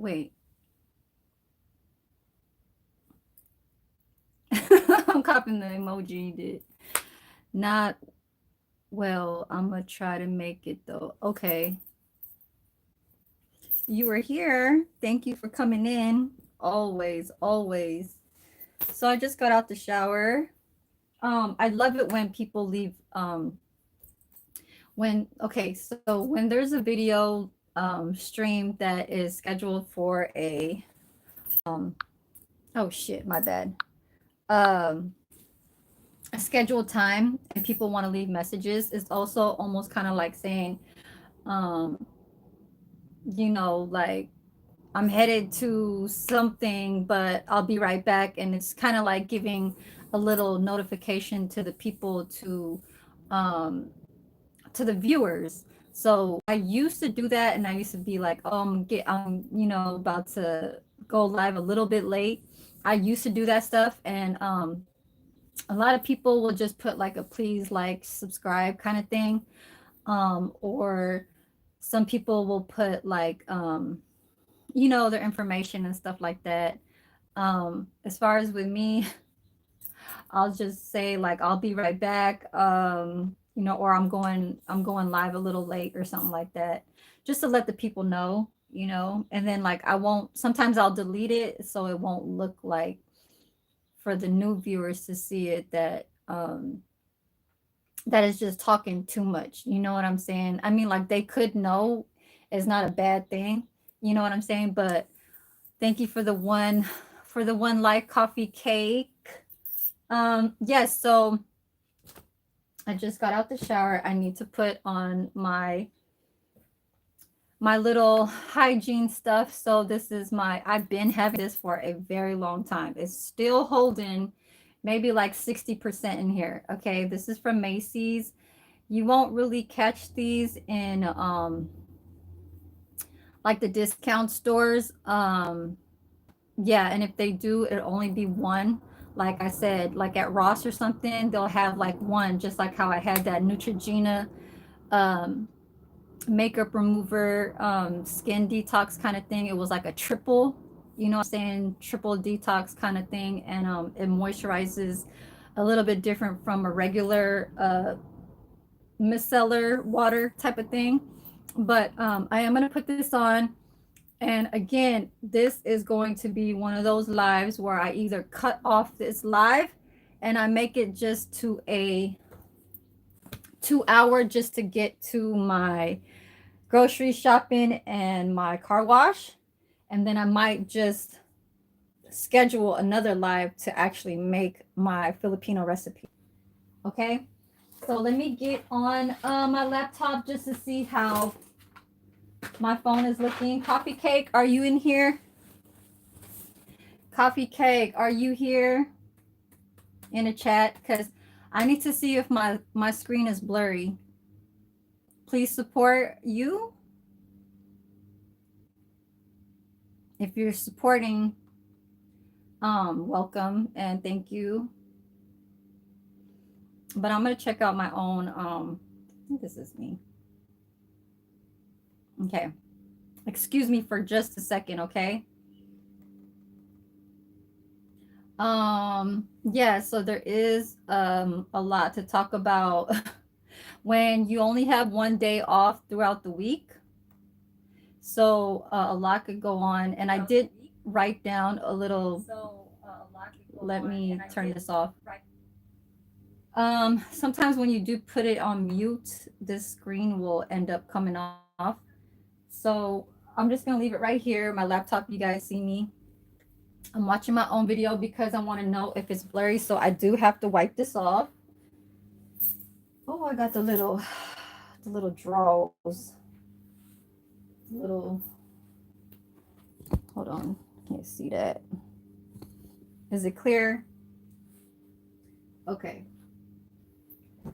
Wait. I'm copying the emoji you did. Not well. I'm gonna try to make it though. Okay. You were here. Thank you for coming in. Always, always. So I just got out the shower. I love it when people leave when okay, so when there's a video stream that is scheduled for a um oh shit, my bad. Um a scheduled time and people want to leave messages, it's also almost kind of like saying, um, like I'm headed to something, but I'll be right back. And it's kind of like giving a little notification to the people um, to the viewers. So I used to do that, and I used to be like, "Oh, I'm about to go live a little bit late." I used to do that stuff, and a lot of people will just put like a please like subscribe kind of thing, or some people will put like their information and stuff like that. As far as with me, I'll just say like I'll be right back, or I'm going live a little late or something like that, just to let the people know. And then like I won't, sometimes I'll delete it so it won't look like for the new viewers to see it that is just talking too much. You know what I'm saying? I mean, like they could know it's not a bad thing. You know what I'm saying? But thank you for the one like coffee cake. Yes, so I just got out the shower. I need to put on my little hygiene stuff. So this is I've been having this for a very long time. It's still holding maybe like 60% in here. Okay, this is from Macy's. You won't really catch these in like the discount stores. Yeah, and if they do, it'll only be one. Like I said, like at Ross or something, they'll have like one, just like how I had that Neutrogena um makeup remover skin detox kind of thing. It was like a triple, I'm saying, triple detox kind of thing. And it moisturizes a little bit different from a regular micellar water type of thing. But I am going to put this on. And again, this is going to be one of those lives where I either cut off this live and I make it just to a 2 hour just to get to my grocery shopping and my car wash. And then I might just schedule another live to actually make my Filipino recipe. Okay. So let me get on my laptop just to see how my phone is looking. Coffee Cake, are you in here? Coffee Cake, are you here in a chat? Because I need to see if my screen is blurry. Please support you. If you're supporting, welcome and thank you. But I'm gonna check out my own. I think this is me. Okay. Excuse me for just a second, okay? Yeah, so there is a lot to talk about when you only have one day off throughout the week. So a lot could go on, and I did write down a little. Let me turn this off. Sometimes when you do put it on mute, this screen will end up coming off. So I'm just gonna leave it right here. My laptop, you guys see me. I'm watching my own video because I want to know if it's blurry. So I do have to wipe this off. Oh, I got the little draws. Little, hold on. Can't see that. Is it clear? Okay.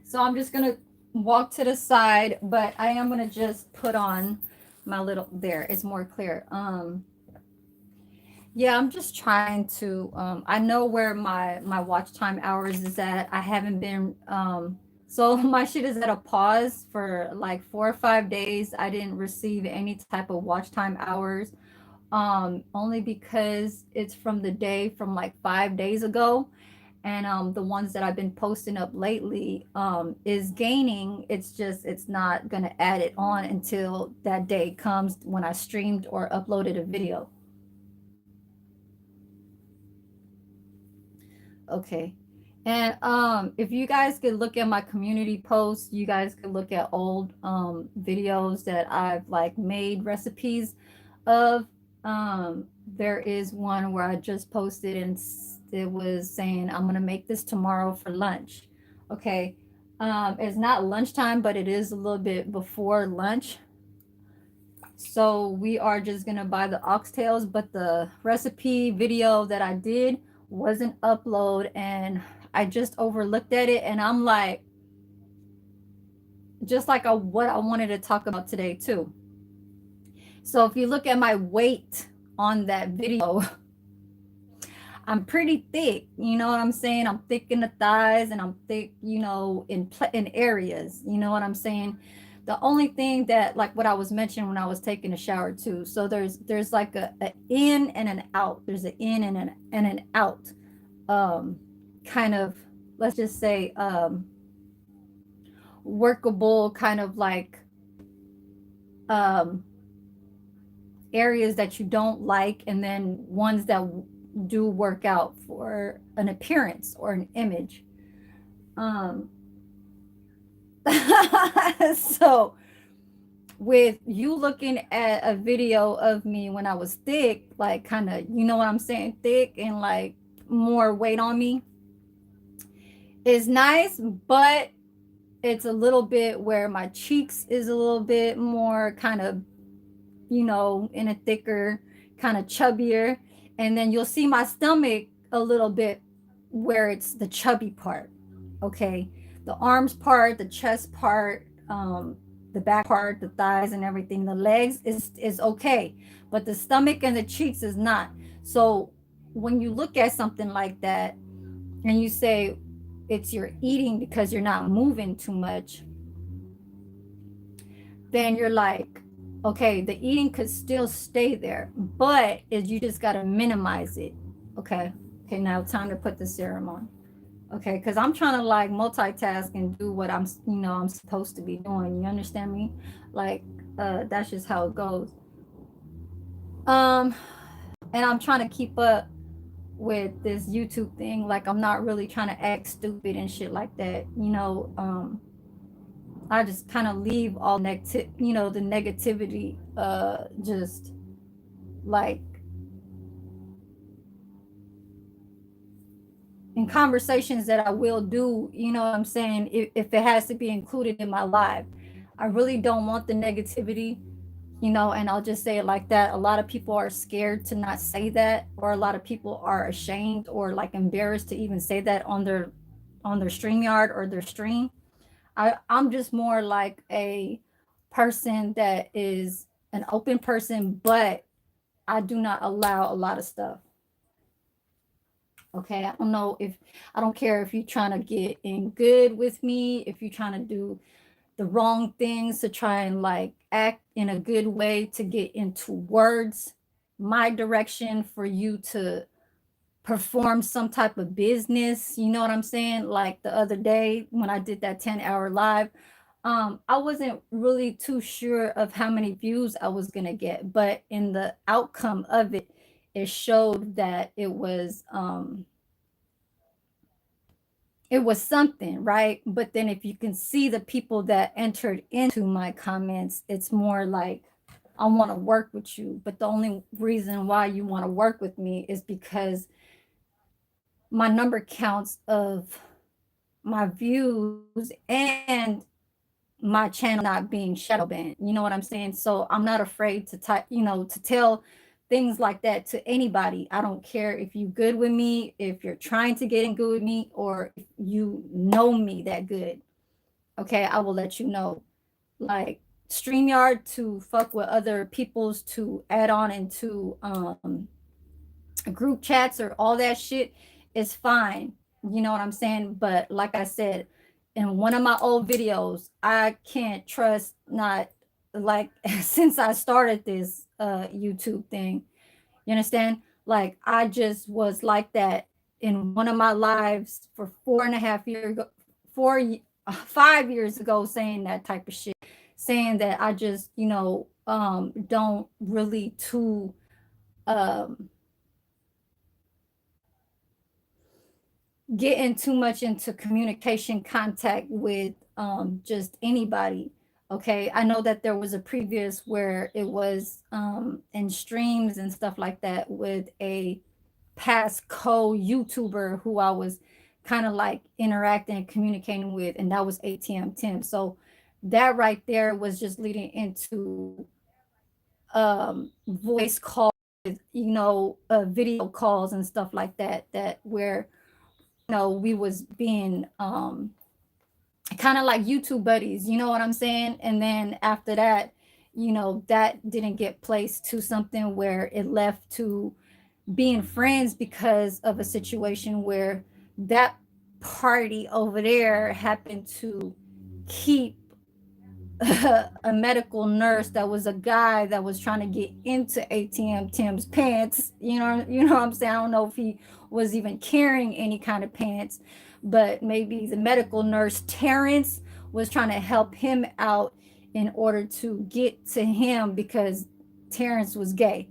So I'm just gonna walk to the side, but I am gonna just put on my little, there, it's more clear. Yeah, I'm just trying to I know where my watch time hours is at. I haven't been so my shit is at a pause for like 4 or 5 days. I didn't receive any type of watch time hours only because it's from the day from like 5 days ago. And the ones that I've been posting up lately is gaining. It's just it's not gonna add it on until that day comes when I streamed or uploaded a video. Okay. And if you guys could look at my community posts, you guys could look at old videos that I've like made recipes of. There is one where I just posted and it was saying I'm gonna make this tomorrow for lunch. Okay. It's not lunchtime, but it is a little bit before lunch. So we are just gonna buy the oxtails, but the recipe video that I did wasn't upload, and I just overlooked at it, and I'm like, just like what I wanted to talk about today too. So if you look at my weight on that video, I'm pretty thick. You know what I'm saying? I'm thick in the thighs, and I'm thick, in areas. You know what I'm saying? The only thing that, like what I was mentioning when I was taking a shower too. So there's like a in and an out. There's an in and an out. Kind of, let's just say, workable kind of like um areas that you don't like, and then ones that do work out for an appearance or an image. Um, so with you looking at a video of me when I was thick, like kind of, you know what I'm saying, thick and like more weight on me is nice, but it's a little bit where my cheeks is a little bit more kind of, in a thicker, kind of chubbier. And then you'll see my stomach a little bit where it's the chubby part. Okay. The arms part, the chest part, the back part, the thighs and everything, the legs is okay. But the stomach and the cheeks is not. So when you look at something like that and you say it's your eating because you're not moving too much, then you're like, okay, the eating could still stay there, but you just got to minimize it. Okay. Okay. Now time to put the serum on. Okay. Cause I'm trying to like multitask and do what I'm supposed to be doing. You understand me? Like, that's just how it goes. Um, and I'm trying to keep up with this YouTube thing. Like, I'm not really trying to act stupid and shit like that. I just kind of leave all the negativity, just like in conversations that I will do, you know what I'm saying? If it has to be included in my life, I really don't want the negativity, and I'll just say it like that. A lot of people are scared to not say that, or a lot of people are ashamed or like embarrassed to even say that on their StreamYard or their stream. I'm just more like a person that is an open person, but I do not allow a lot of stuff. Okay. I don't care if you're trying to get in good with me, if you're trying to do the wrong things to try and like act in a good way to get into words, my direction for you to perform some type of business. You know what I'm saying? Like the other day when I did that 10-hour live, I wasn't really too sure of how many views I was gonna get, but in the outcome of it, it showed that it was something, right? But then if you can see the people that entered into my comments, it's more like, I want to work with you. But the only reason why you want to work with me is because my number counts of my views and my channel not being shadow banned. You know what I'm saying? So I'm not afraid to to tell things like that to anybody. I don't care if you good with me, if you're trying to get in good with me, or if you know me that good. Okay, I will let you know. Like StreamYard to fuck with other people's, to add on into group chats or all that shit is fine. You know what I'm saying? But like I said, in one of my old videos, I can't trust not like since I started this YouTube thing. You understand? Like I just was like that in one of my lives for 4.5 years ago, 5 years ago, saying that type of shit, saying that I just, don't really to um getting too much into communication contact with just anybody. Okay, I know that there was a previous where it was in streams and stuff like that with a past co YouTuber who I was kind of like interacting and communicating with, and that was ATM Tim. So that right there was just leading into voice calls, video calls and stuff like that. That where we was being kind of like YouTube buddies, you know what I'm saying? And then after that, that didn't get placed to something where it left to being friends because of a situation where that party over there happened to keep a medical nurse that was a guy that was trying to get into ATM Tim's pants. You know what I'm saying? I don't know if he was even carrying any kind of pants, but maybe the medical nurse Terrence was trying to help him out in order to get to him because Terrence was gay.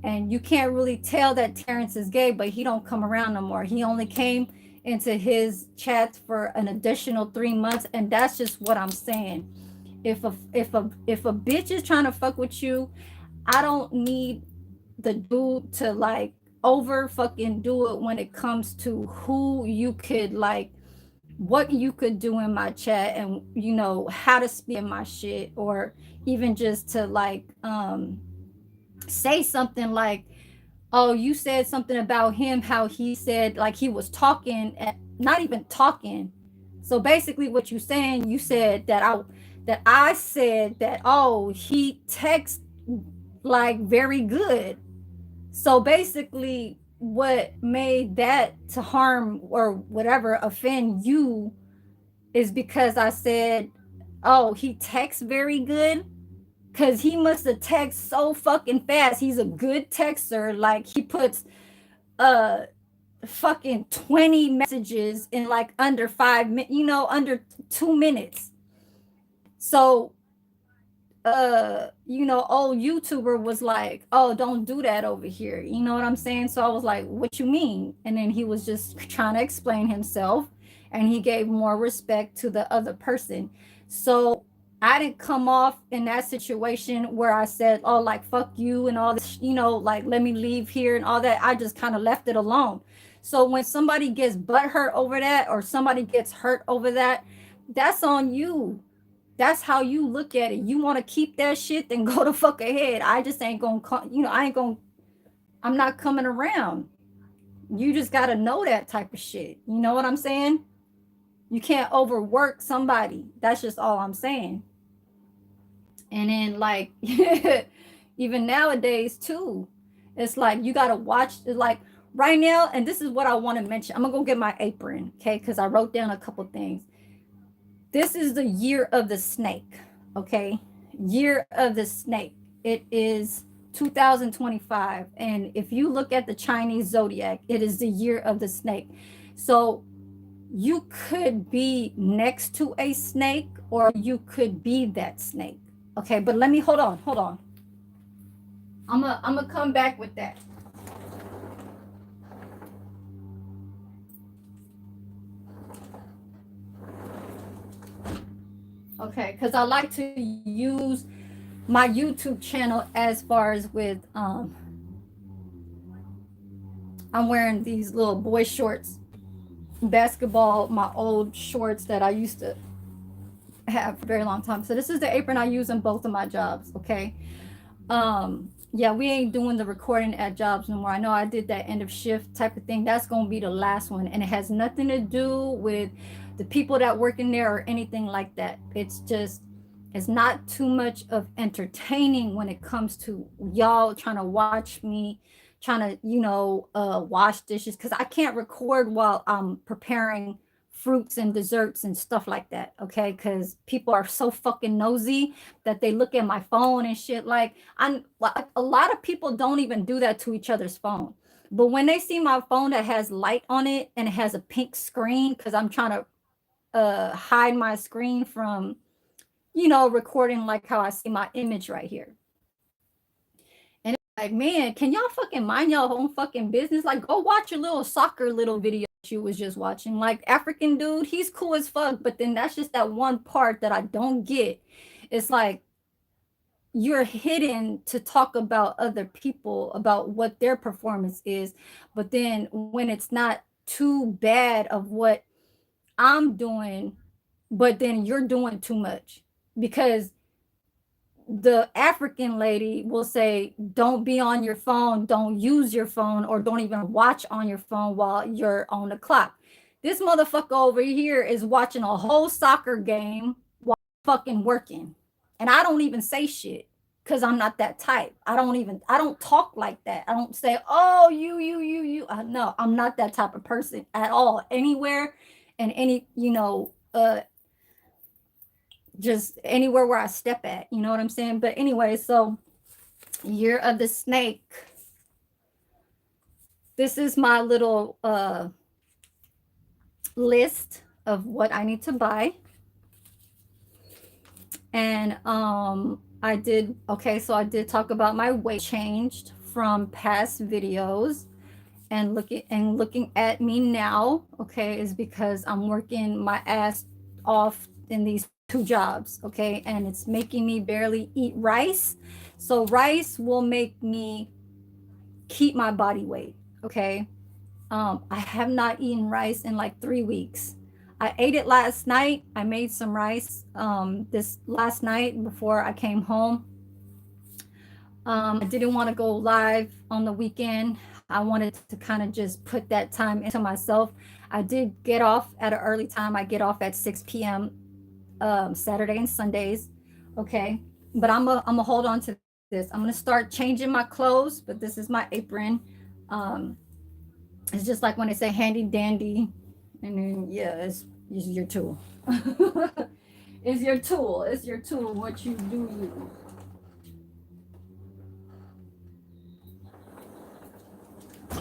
And you can't really tell that Terrence is gay, but he don't come around no more. He only came into his chats for an additional 3 months, and that's just what I'm saying. If a bitch is trying to fuck with you, I don't need the dude to like over fucking do it when it comes to who you could like, what you could do in my chat, and how to speak in my shit, or even just to like say something like, oh, you said something about him, how he said like he was talking and not even talking. So basically what you saying, you said that I said that, oh, he texts like very good. So basically what made that to harm or whatever offend you is because I said, oh, he texts very good. Cause he must have texted so fucking fast. He's a good texter. Like he puts uh fucking 20 messages in like under 5 minutes, under 2 minutes. So old YouTuber was like, oh, don't do that over here. You know what I'm saying? So I was like, what you mean? And then he was just trying to explain himself, and he gave more respect to the other person. So I didn't come off in that situation where I said, oh, like fuck you and all this, like let me leave here and all that. I just kind of left it alone. So when somebody gets butthurt over that, or somebody gets hurt over that, that's on you. That's how you look at it. You want to keep that shit, then go the fuck ahead. I just ain't gonna I ain't gonna, I'm not coming around. You just gotta know that type of shit. You know what I'm saying? You can't overwork somebody. That's just all I'm saying. And then like even nowadays too, it's like you gotta watch, like right now. And this is what I want to mention. I'm gonna go get my apron, okay? Because I wrote down a couple things. This is the year of the snake, okay? Year of the snake. It is 2025. And if you look at the Chinese zodiac, it is the year of the snake. So you could be next to a snake, or you could be that snake. Okay, but let me hold on. I'm gonna come back with that. Okay, because I like to use my YouTube channel as far as with I'm wearing these little boy shorts, basketball, my old shorts that I used to have for a very long time. So this is the apron I use in both of my jobs, okay? Yeah, we ain't doing the recording at jobs no more. I know I did that end of shift type of thing. That's gonna be the last one, and it has nothing to do with the people that work in there or anything like that. It's just, it's not too much of entertaining when it comes to y'all trying to watch me trying to wash dishes, because I can't record while I'm preparing fruits and desserts and stuff like that, okay? Because people are so fucking nosy that they look at my phone and shit. Like, like, a lot of people don't even do that to each other's phone. But when they see my phone that has light on it and it has a pink screen, because I'm trying to hide my screen from, recording like how I see my image right here. And it's like, man, can y'all fucking mind y'all own fucking business? Like, go watch your little soccer little video you was just watching. Like, African dude, he's cool as fuck, but then that's just that one part that I don't get. It's like you're hidden to talk about other people, about what their performance is, but then when it's not too bad of what I'm doing, but then you're doing too much. Because the African lady will say, don't be on your phone, don't use your phone, or don't even watch on your phone while you're on the clock. This motherfucker over here is watching a whole soccer game while fucking working. And I don't even say shit because I'm not that type. I don't talk like that. I don't say, oh, you. No, I'm not that type of person at all, anywhere and any, just anywhere where I step at, you know what I'm saying? But anyway, so Year of the Snake. This is my little list of what I need to buy. And I did, okay, so I did talk about my weight changed from past videos, and looking at me now, okay, is because I'm working my ass off in these two jobs, okay, and it's making me barely eat rice. So rice will make me keep my body weight, okay. I have not eaten rice in like 3 weeks. I ate it last night. I made some rice this last night before I came home. I didn't want to go live on the weekend. I wanted to kind of just put that time into myself. I did get off at an early time. I get off at 6 p.m. Saturday and Sundays. Okay. But I'm a hold on to this. I'm going to start changing my clothes, but this is my apron. Um, it's just like when they say handy dandy. And then, yeah, it's your tool. It's your tool. It's your tool. What you do use.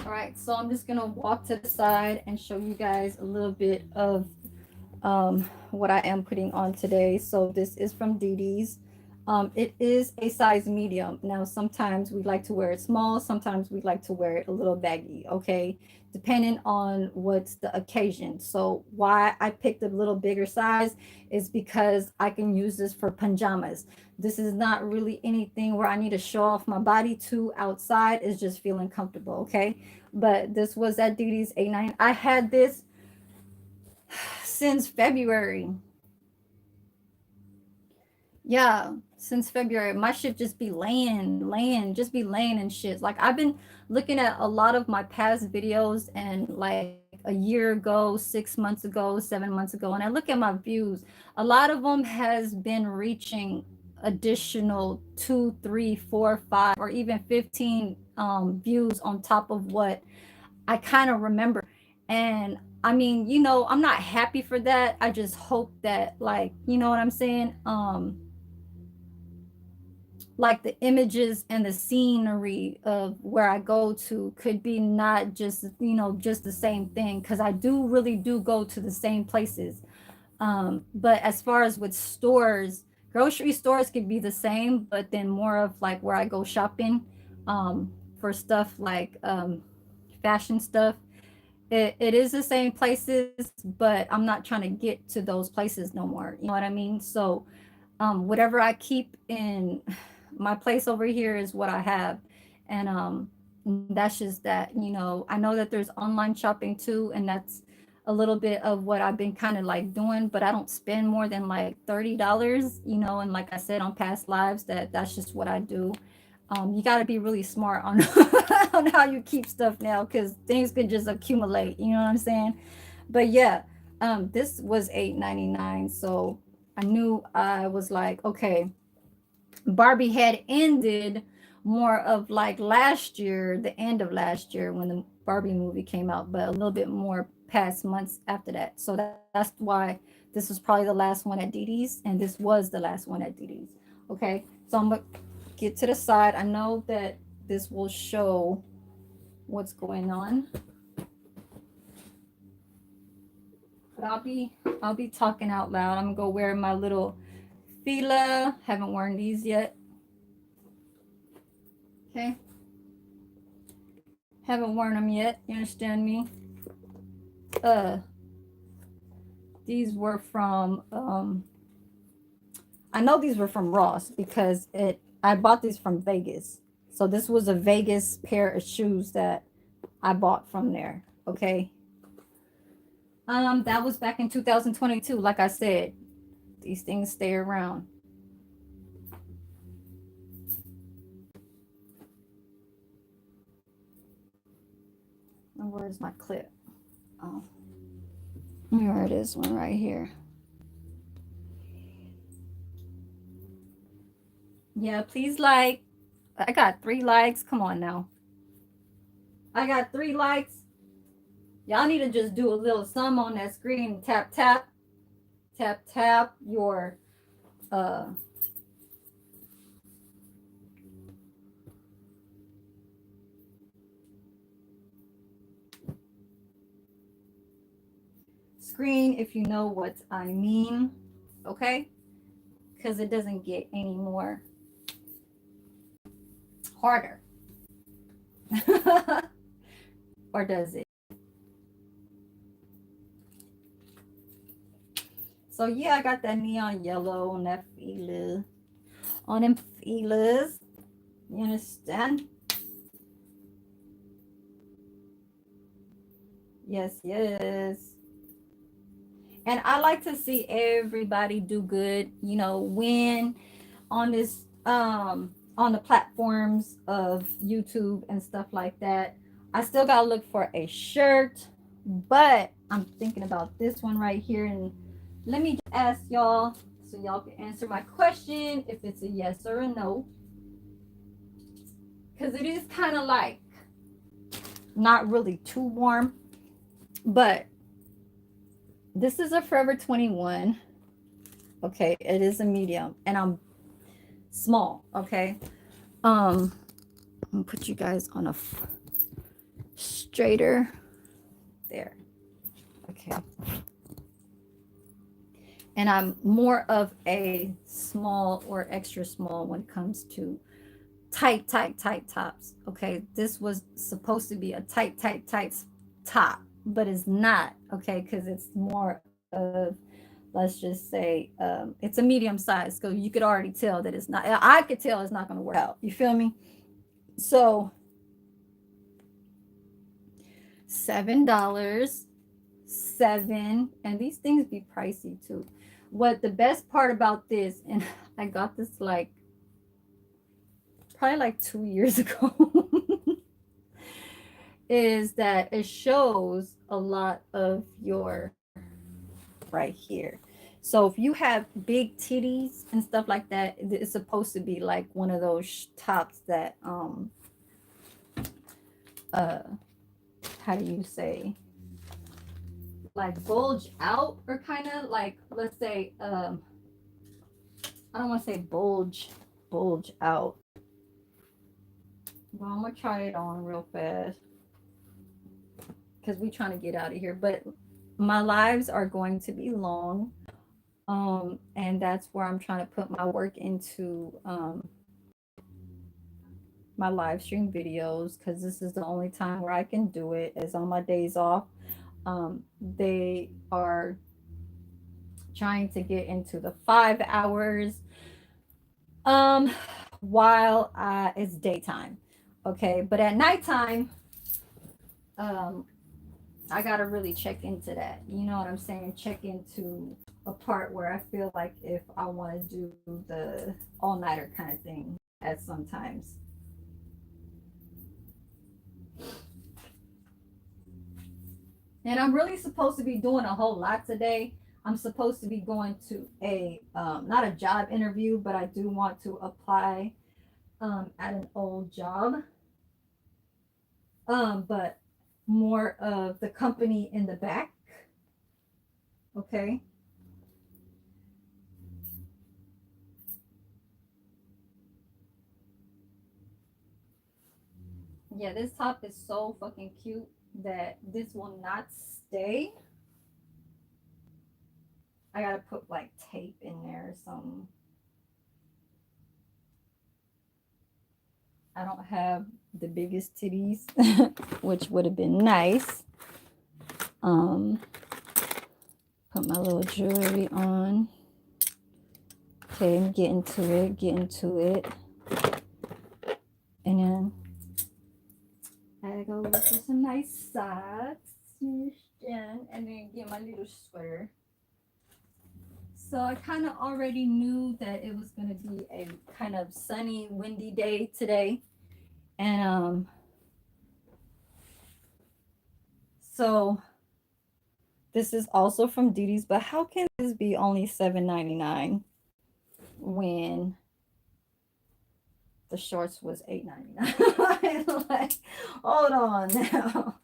All right, so I'm just gonna walk to the side and show you guys a little bit of what I am putting on today. So this is from Didi's. It is a size medium. Now, sometimes we like to wear it small, sometimes we like to wear it a little baggy, okay? Depending on what's the occasion. So why I picked a little bigger size is because I can use this for pajamas. This is not really anything where I need to show off my body to outside. It's just feeling comfortable, okay? But this was at Didi's 89. I had this since February. Yeah, since February. My shit just be just be laying and shit. Like, I've been looking at a lot of my past videos and like a year ago, 6 months ago, 7 months ago, and I look at my views. A lot of them has been reaching additional 2, 3, 4, 5, or even 15 views on top of what I kind of remember. And I mean, I'm not happy for that. I just hope that, like, you know what I'm saying? Like the images and the scenery of where I go to could be not just, just the same thing. Cause I really do go to the same places. But as far as with stores, grocery stores could be the same, but then more of like where I go shopping, for stuff like, fashion stuff. It is the same places, but I'm not trying to get to those places no more. You know what I mean? So, whatever I keep in my place over here is what I have. And that's just that, I know that there's online shopping too, and that's a little bit of what I've been kind of like doing, but I don't spend more than like $30, and like I said on past lives, that's just what I do. You got to be really smart on on how you keep stuff now, because things could just accumulate, you know what I'm saying? But yeah, this was $8.99, so I knew, I was like, okay, Barbie had ended more of like last year, the end of last year when the Barbie movie came out, but a little bit more past months after that. So that's why this was probably the last one at Dee Dee's, and this was the last one at Dee Dee's. Okay, so I'm gonna get to the side. I know that this will show what's going on, but I'll be talking out loud. I'm gonna go wear my little Fila. Haven't worn these yet. Okay, haven't worn them yet. You understand me? Uh, these were from I know these were from Ross because it I bought these from Vegas. So this was a Vegas pair of shoes that I bought from there. Okay. That was back in 2022. Like I said, these things stay around. And where's my clip? Oh, here it is, one right here. Yeah, please like. I got 3 likes. Come on now. I got 3 likes. Y'all need to just do a little sum on that screen. Tap, tap, tap, tap your uh screen if you know what I mean. Okay? Because it doesn't get any more harder. Or does it? So yeah, I got that neon yellow on that feeler. On them feelers. You understand? Yes, yes. And I like to see everybody do good, win on this on the platforms of YouTube and stuff like that. I still gotta look for a shirt, but I'm thinking about this one right here. And let me just ask y'all so y'all can answer my question if it's a yes or a no. Because it is kind of like not really too warm, but this is a Forever 21. Okay, it is a medium, and I'm small. Okay, I'm gonna put you guys on a straighter there. Okay, and I'm more of a small or extra small when it comes to tight, tight, tight tops. Okay, this was supposed to be a tight, tight, tight top, but it's not. Okay, because it's more of, let's just say, it's a medium size. So you could already tell that it's not. I could tell it's not going to work out. You feel me? So $7, and these things be pricey too. What the best part about this, and I got this like probably like 2 years ago, is that it shows a lot of your right here. So if you have big titties and stuff like that, it's supposed to be like one of those tops that uh how do you say, like bulge out, or kind of like, let's say, I don't want to say bulge out. Well, I'm gonna try it on real fast because we're trying to get out of here. But my lives are going to be long, and that's where I'm trying to put my work into, my live stream videos, because this is the only time where I can do it is on my days off. They are trying to get into the 5 hours, um while it's daytime. Okay, but at nighttime, um I gotta really check into that. You know what I'm saying? Check into a part where I feel like if I want to do the all-nighter kind of thing at sometimes. And I'm really supposed to be doing a whole lot today. I'm supposed to be going to a not a job interview, but I do want to apply at an old job. But more of the company in the back. Okay. Yeah, this top is so fucking cute that this will not stay. I gotta put like tape in there or something. I don't have the biggest titties, which would have been nice. Um, put my little jewelry on. Okay, get into it, get into it. And then I gotta go look for some nice socks. And then get my little sweater. So I kind of already knew that it was going to be a kind of sunny, windy day today. And so this is also from Didi's, but how can this be only $7.99 when the shorts was $8.99? Like, hold on now.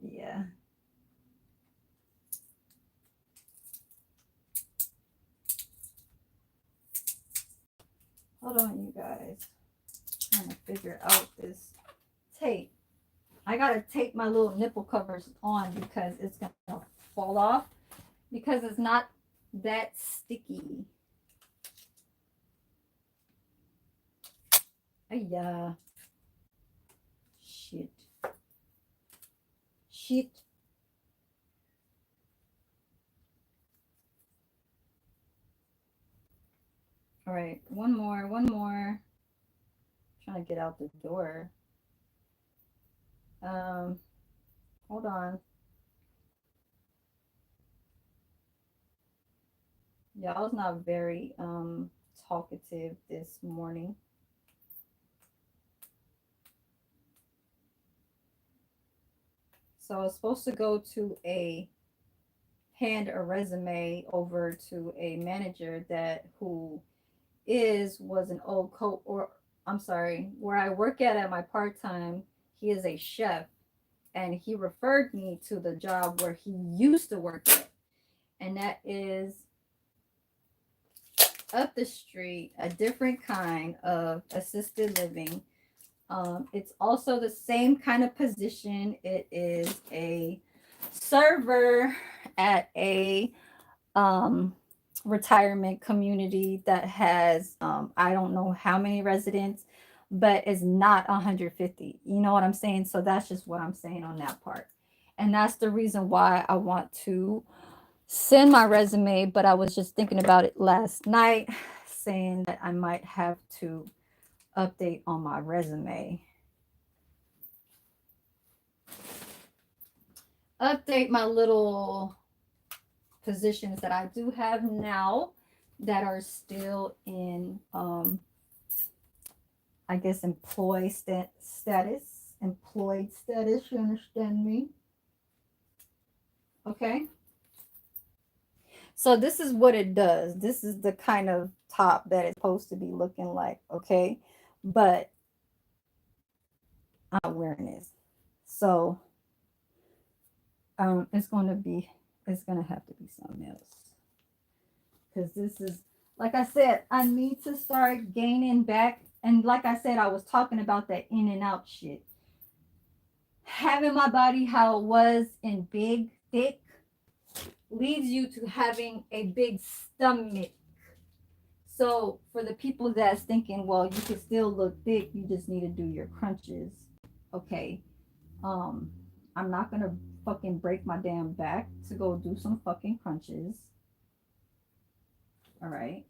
Yeah. Hold on, you guys. I'm trying to figure out this tape. I gotta tape my little nipple covers on because it's gonna fall off because it's not that sticky. Yeah. Shit. Shit. All right, one more, one more. Trying to get out the door. Um, hold on. Yeah, I was not very talkative this morning. So I was supposed to go to hand a resume over to a manager that who was an old co or I'm sorry, where I work at my part-time, he is a chef and he referred me to the job where he used to work at. And that is up the street, a different kind of assisted living. It's also the same kind of position. It is a server at a um, retirement community that has I don't know how many residents, but is not 150. You know what I'm saying? So that's just what I'm saying on that part. And that's the reason why I want to send my resume, but I was just thinking about it last night, saying that I might have to update on my resume. Update my little positions that I do have now that are still in I guess employed status, you understand me? Okay. So this is what it does. This is the kind of top that it's supposed to be looking like, okay? But I'm not wearing this. So it's gonna have to be something else. Because this is, like I said, I need to start gaining back. And like I said, I was talking about that in and out shit. Having my body how it was in big, thick, leads you to having a big stomach. So for the people that's thinking, well, you can still look thick, you just need to do your crunches. Okay. Um, I'm not gonna fucking break my damn back to go do some fucking crunches. All right.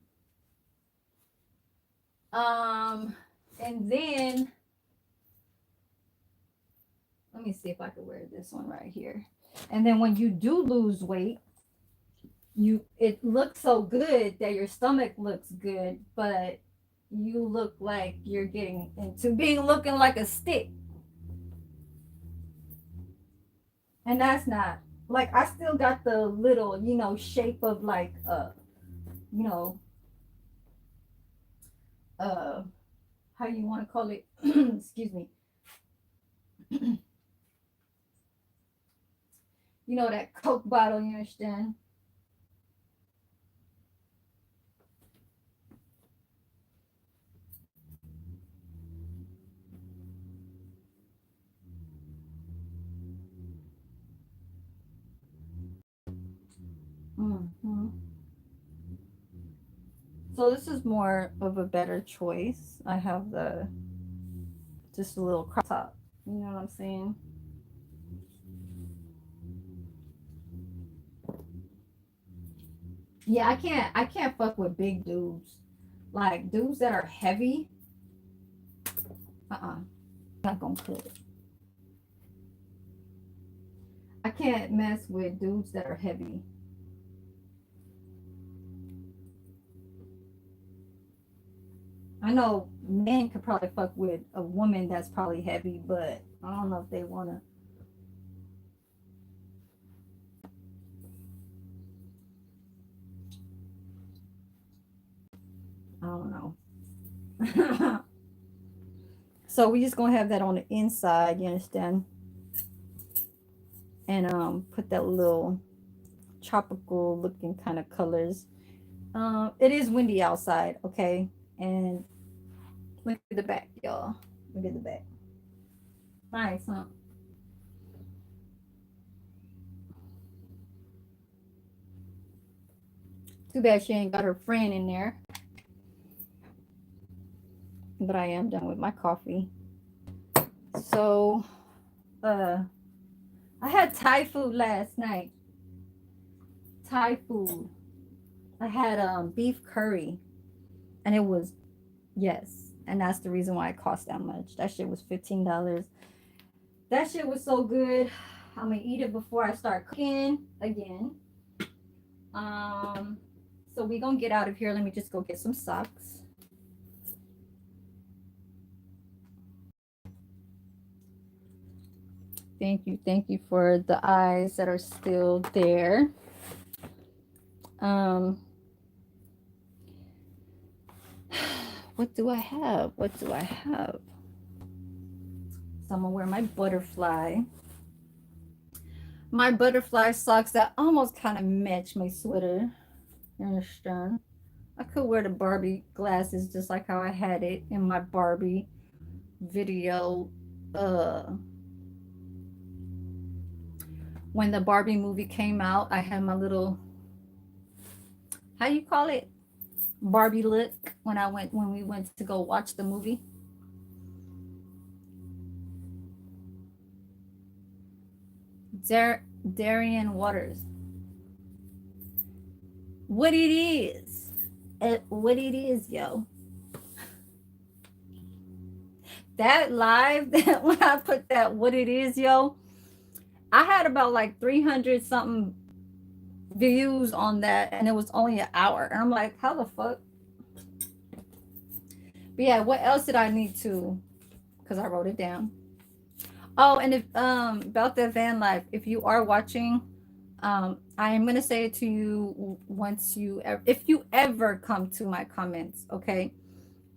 Um, and then let me see if I can wear this one right here. And then when you do lose weight, it looks so good that your stomach looks good, but you look like you're getting into being looking like a stick. And that's not like I still got the little, shape of like you know, uh how you want to call it, excuse me, You know that Coke bottle, you understand? Hmm. So this is more of a better choice. I have the just a little crop top. You know what I'm saying? Yeah, I can't fuck with big dudes. Like dudes that are heavy. Uh-uh. Not gonna put it. I can't mess with dudes that are heavy. I know men could probably fuck with a woman that's probably heavy, but I don't know if they wanna. I don't know. So we just gonna have that on the inside, you understand? And put that little tropical looking kind of colors. It is windy outside, okay? And look at the back, y'all. Look at the back. Nice, huh? Too bad she ain't got her friend in there. But I am done with my coffee. So, uh, I had Thai food last night. Thai food. I had beef curry, and it was yes, and that's the reason why it cost that much. That shit was $15. That shit was so good. I'm gonna eat it before I start cooking again. Um, so we gonna get out of here. Let me just go get some socks. Thank you for the eyes that are still there. Um, what do I have? What do I have? So I'm gonna wear my butterfly socks that almost kind of match my sweater. You understand? I could wear the Barbie glasses just like how I had it in my Barbie video. Uh, when the Barbie movie came out, I had my little, how you call it, Barbie look when we went to go watch the movie. Darian Waters. What it is? What it is, yo? That live that when I put that what it is, yo, I had about like 300 something views on that, and it was only an hour. And I'm like, how the fuck? But yeah, what else did I need to? Because I wrote it down. Oh, and if about the van life, if you are watching, I am gonna say it to you once if you ever come to my comments, okay?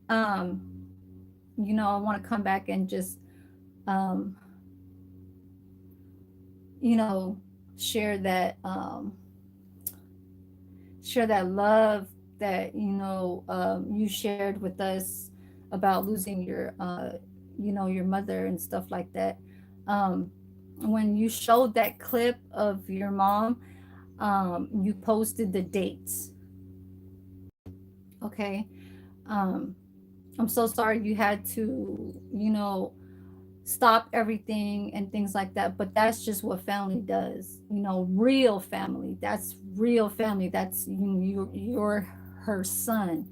Um, I want to come back and just um, you know, share that share that love that you shared with us about losing your mother and stuff like that. um when you showed that clip of your mom, you posted the dates. Okay. um I'm so sorry you had to stop everything and things like that, but that's just what family does. Real family, that's real family. That's you're her son.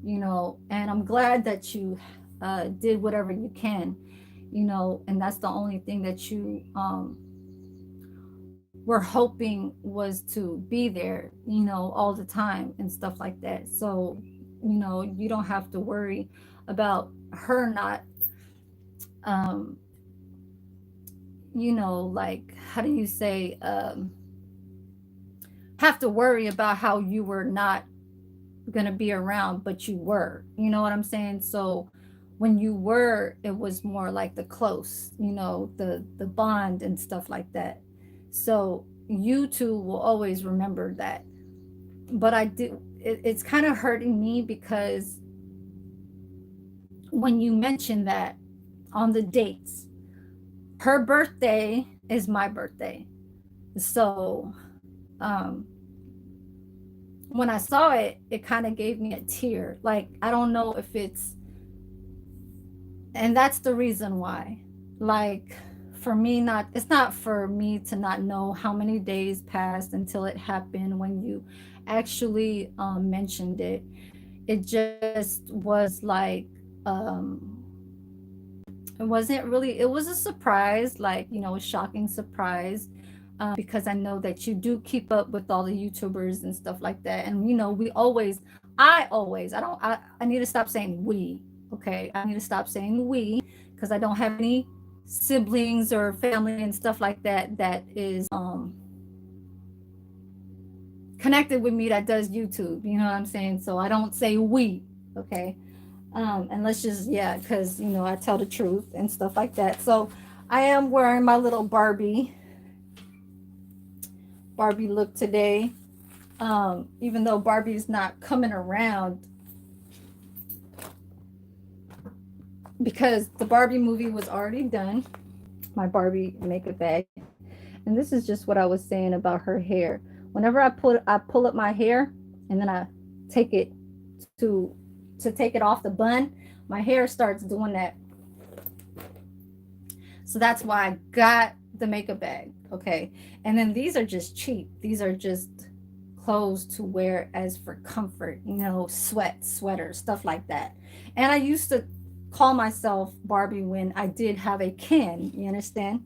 And I'm glad that you did whatever you can. And that's the only thing that you were hoping was to be there, all the time and stuff like that. So you don't have to worry about her not um like, how do you say, have to worry about how you were not going to be around, but you were, you know what I'm saying? So when you were, it was more like the close, the bond and stuff like that. So you two will always remember that. But it's kind of hurting me because when you mention that on the dates, her birthday is my birthday. So um when I saw it, it kind of gave me a tear. Like, I don't know if it's, and that's the reason why. Like, for me, not, it's not for me to not know how many days passed until it happened when you actually mentioned it. It just was like, um, it wasn't really, it was a surprise, like, a shocking surprise, because I know that you do keep up with all the YouTubers and stuff like that. And, we always, I don't, I need to stop saying we, okay? I need to stop saying we because I don't have any siblings or family and stuff like that that is connected with me that does YouTube. You know what I'm saying? So I don't say we, okay? And let's just, yeah, because I tell the truth and stuff like that. So I am wearing my little Barbie look today. Even though Barbie's not coming around because the Barbie movie was already done. My Barbie makeup bag. And this is just what I was saying about her hair. Whenever I pull up my hair and then I take it to take it off the bun, my hair starts doing that. So that's why I got the makeup bag. Okay. And then these are just cheap. These are just clothes to wear as for comfort, sweaters, stuff like that. And I used to call myself Barbie when I did have a Ken, you understand?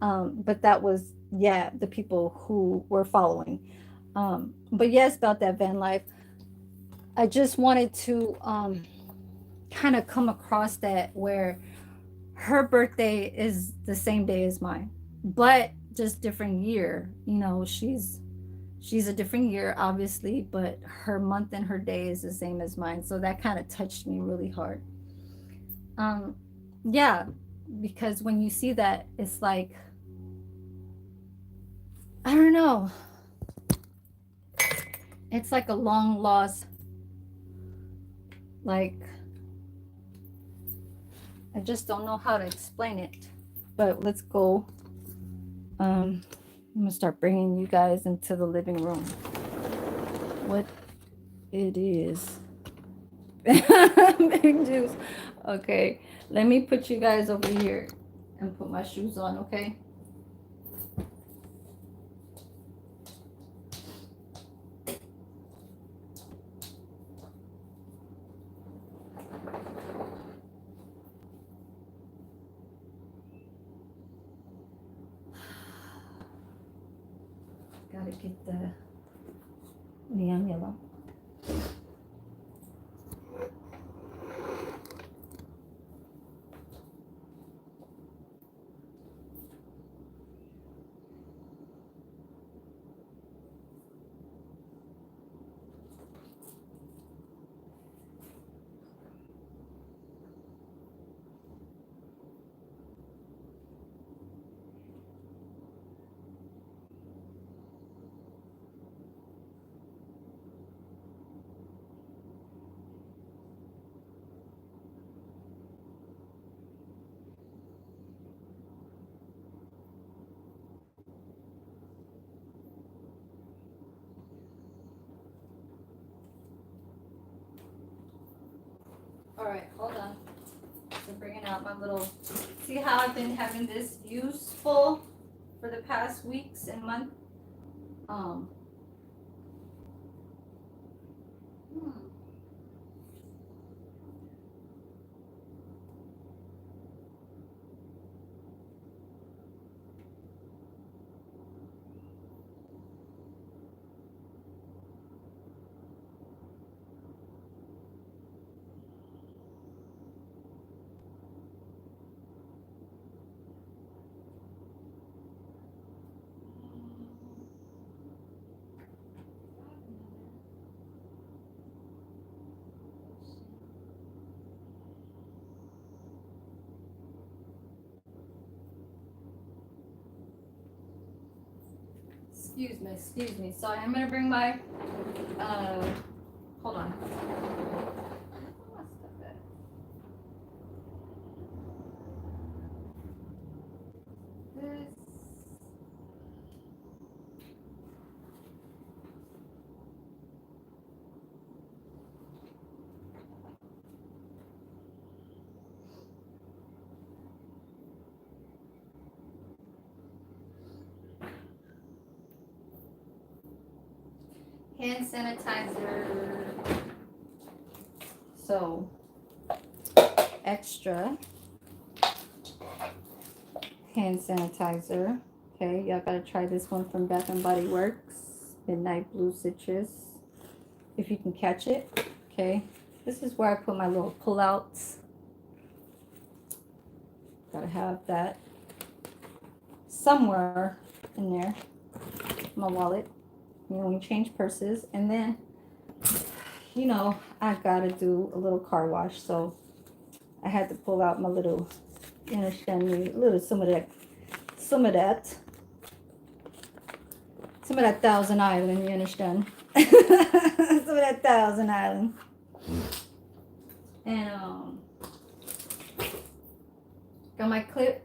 But that was, yeah, the people who were following. But yes, about that van life, I just wanted to kind of come across that where her birthday is the same day as mine, but just different year. She's a different year, obviously, but her month and her day is the same as mine. So that kind of touched me really hard. Um, yeah, because when you see that, it's like, I don't know, it's like a long lost, like, I just don't know how to explain it. But let's go. I'm gonna start bringing you guys into the living room. What it is. Big juice. Okay, let me put you guys over here and put my shoes on, okay? Gotta get the neon yellow. All right, hold on. So bringing out my little. See how I've been having this useful for the past weeks and months. Um. hmm. excuse me. Sorry, I'm gonna bring my, hold on. This. Hand sanitizer. So, extra hand sanitizer. Okay, y'all gotta try this one from Bath and Body Works. Midnight Blue Citrus. If you can catch it. Okay, this is where I put my little pullouts. Gotta have that somewhere in there. My wallet. You know, when you change purses, and then, you know, I gotta do a little car wash, so I had to pull out my little, you understand me, some of that Thousand Island, you understand? Some of that Thousand Island, and got my clip.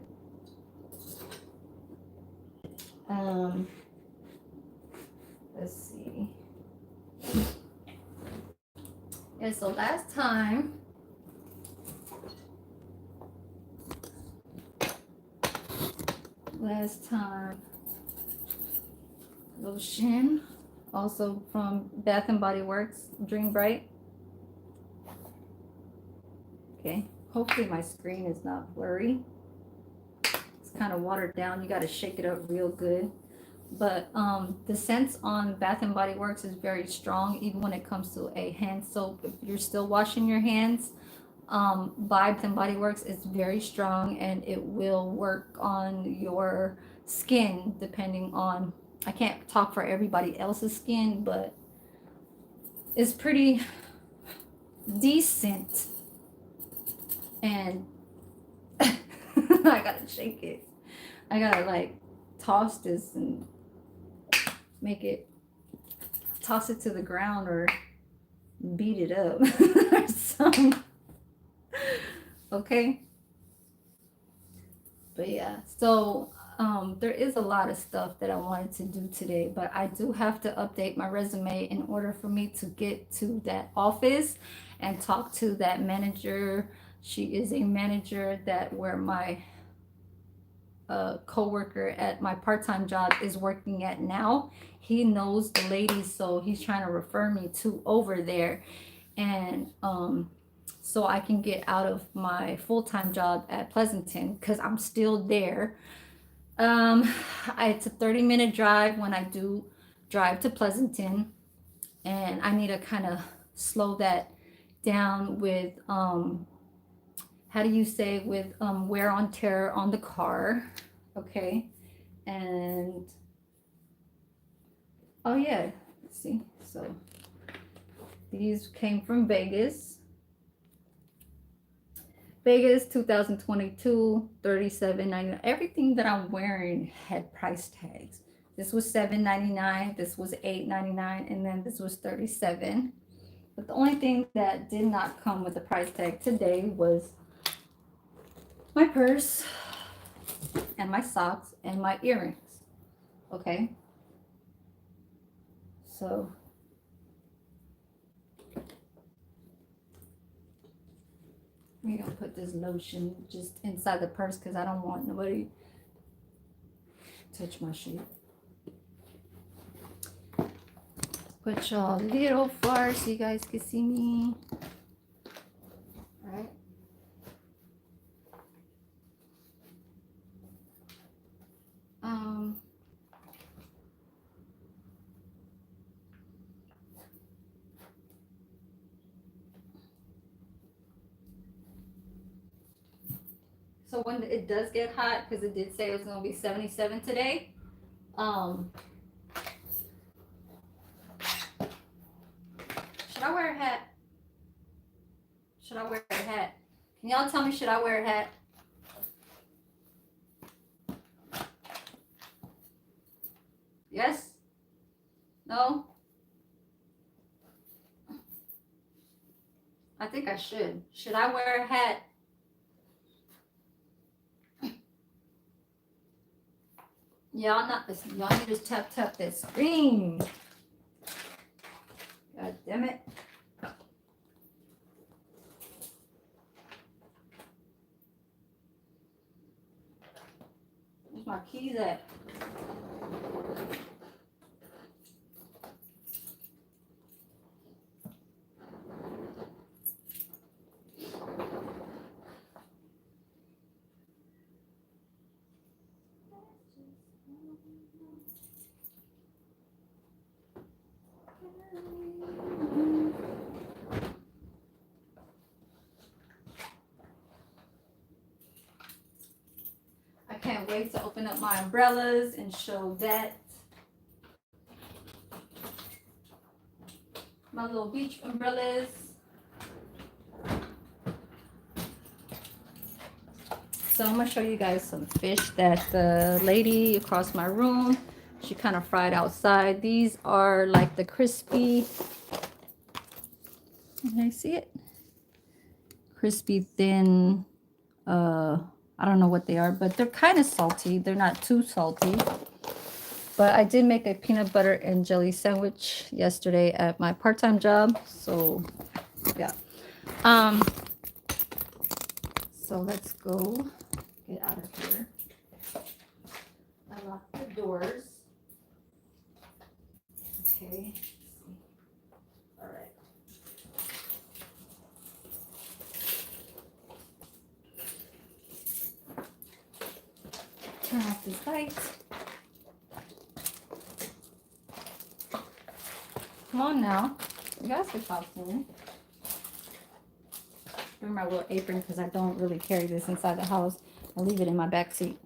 Let's see. Yeah, so last time lotion, also from Bath and Body Works, Dream Bright. Okay, hopefully my screen is not blurry. It's kind of watered down. You got to shake it up real good. But the scents on Bath and Body Works is very strong, even when it comes to a hand soap. If you're still washing your hands, Bath and Body Works is very strong, and it will work on your skin depending on, I can't talk for everybody else's skin, but it's pretty decent. And I gotta shake it. I gotta like toss this and toss it to the ground or beat it up or something. Okay. But yeah, so there is a lot of stuff that I wanted to do today, but I do have to update my resume in order for me to get to that office and talk to that manager. She is a manager that where my co-worker at my part-time job is working at now. He knows the ladies, so he's trying to refer me to over there, and so I can get out of my full-time job at Pleasanton, because I'm still there. It's a 30-minute drive when I do drive to Pleasanton, and I need to kind of slow that down with how do you say, with wear on tear on the car. Okay. And oh yeah, let's see. So these came from Vegas 2022, $37.99. Everything that I'm wearing had price tags. This was $7.99, this was $8.99, and then this was $37. But the only thing that did not come with a price tag today was my purse and my socks and my earrings. Okay, so we're gonna put this lotion just inside the purse because I don't want nobody to touch my shit. Put y'all a little far so you guys can see me. All right. So when it does get hot, because it did say it was going to be 77 today, should I wear a hat? Should I wear a hat? Can y'all tell me, should I wear a hat? Yes? No? I think I should. Should I wear a hat? Y'all not listen. Y'all need to tap that screen. God damn it. Where's my keys at? I can't wait to open up my umbrellas and show that. My little beach umbrellas. So I'm gonna show you guys some fish that the lady across my room, she kind of fried outside. These are like the crispy, can I see it? Crispy thin, I don't know what they are, but they're kind of salty. They're not too salty. But I did make a peanut butter and jelly sandwich yesterday at my part-time job. So yeah. So let's go get out of here. I locked the doors. Okay. All right. Turn off this light. Come on now. You guys can talk to me. Bring my little apron because I don't really carry this inside the house. I leave it in my back seat.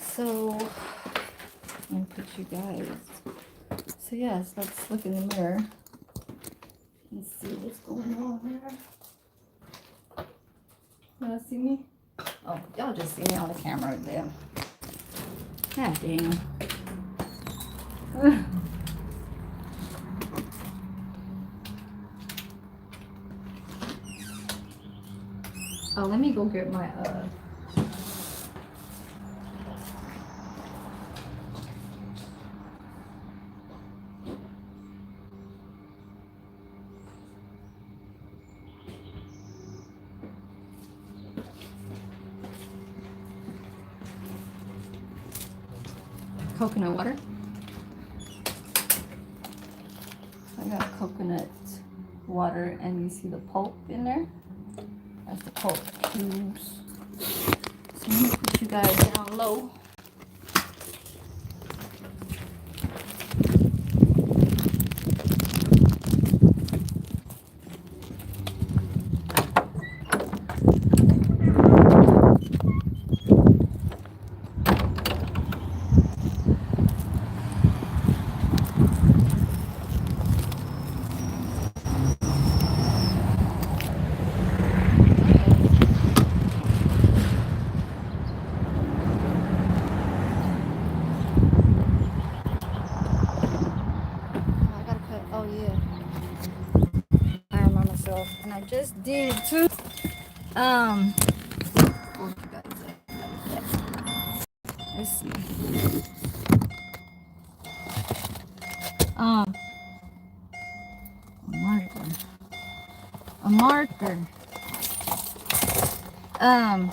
So, let me put you guys. So yes, let's look in the mirror and see what's going on here. Y'all see me? Oh, y'all just see me on the camera there. God damn. Oh, let me go get my coconut water. I got coconut water, and you see the pulp in there. That's the pulp cubes. So let me put you guys down low. And I just did too. Let's see. A marker. I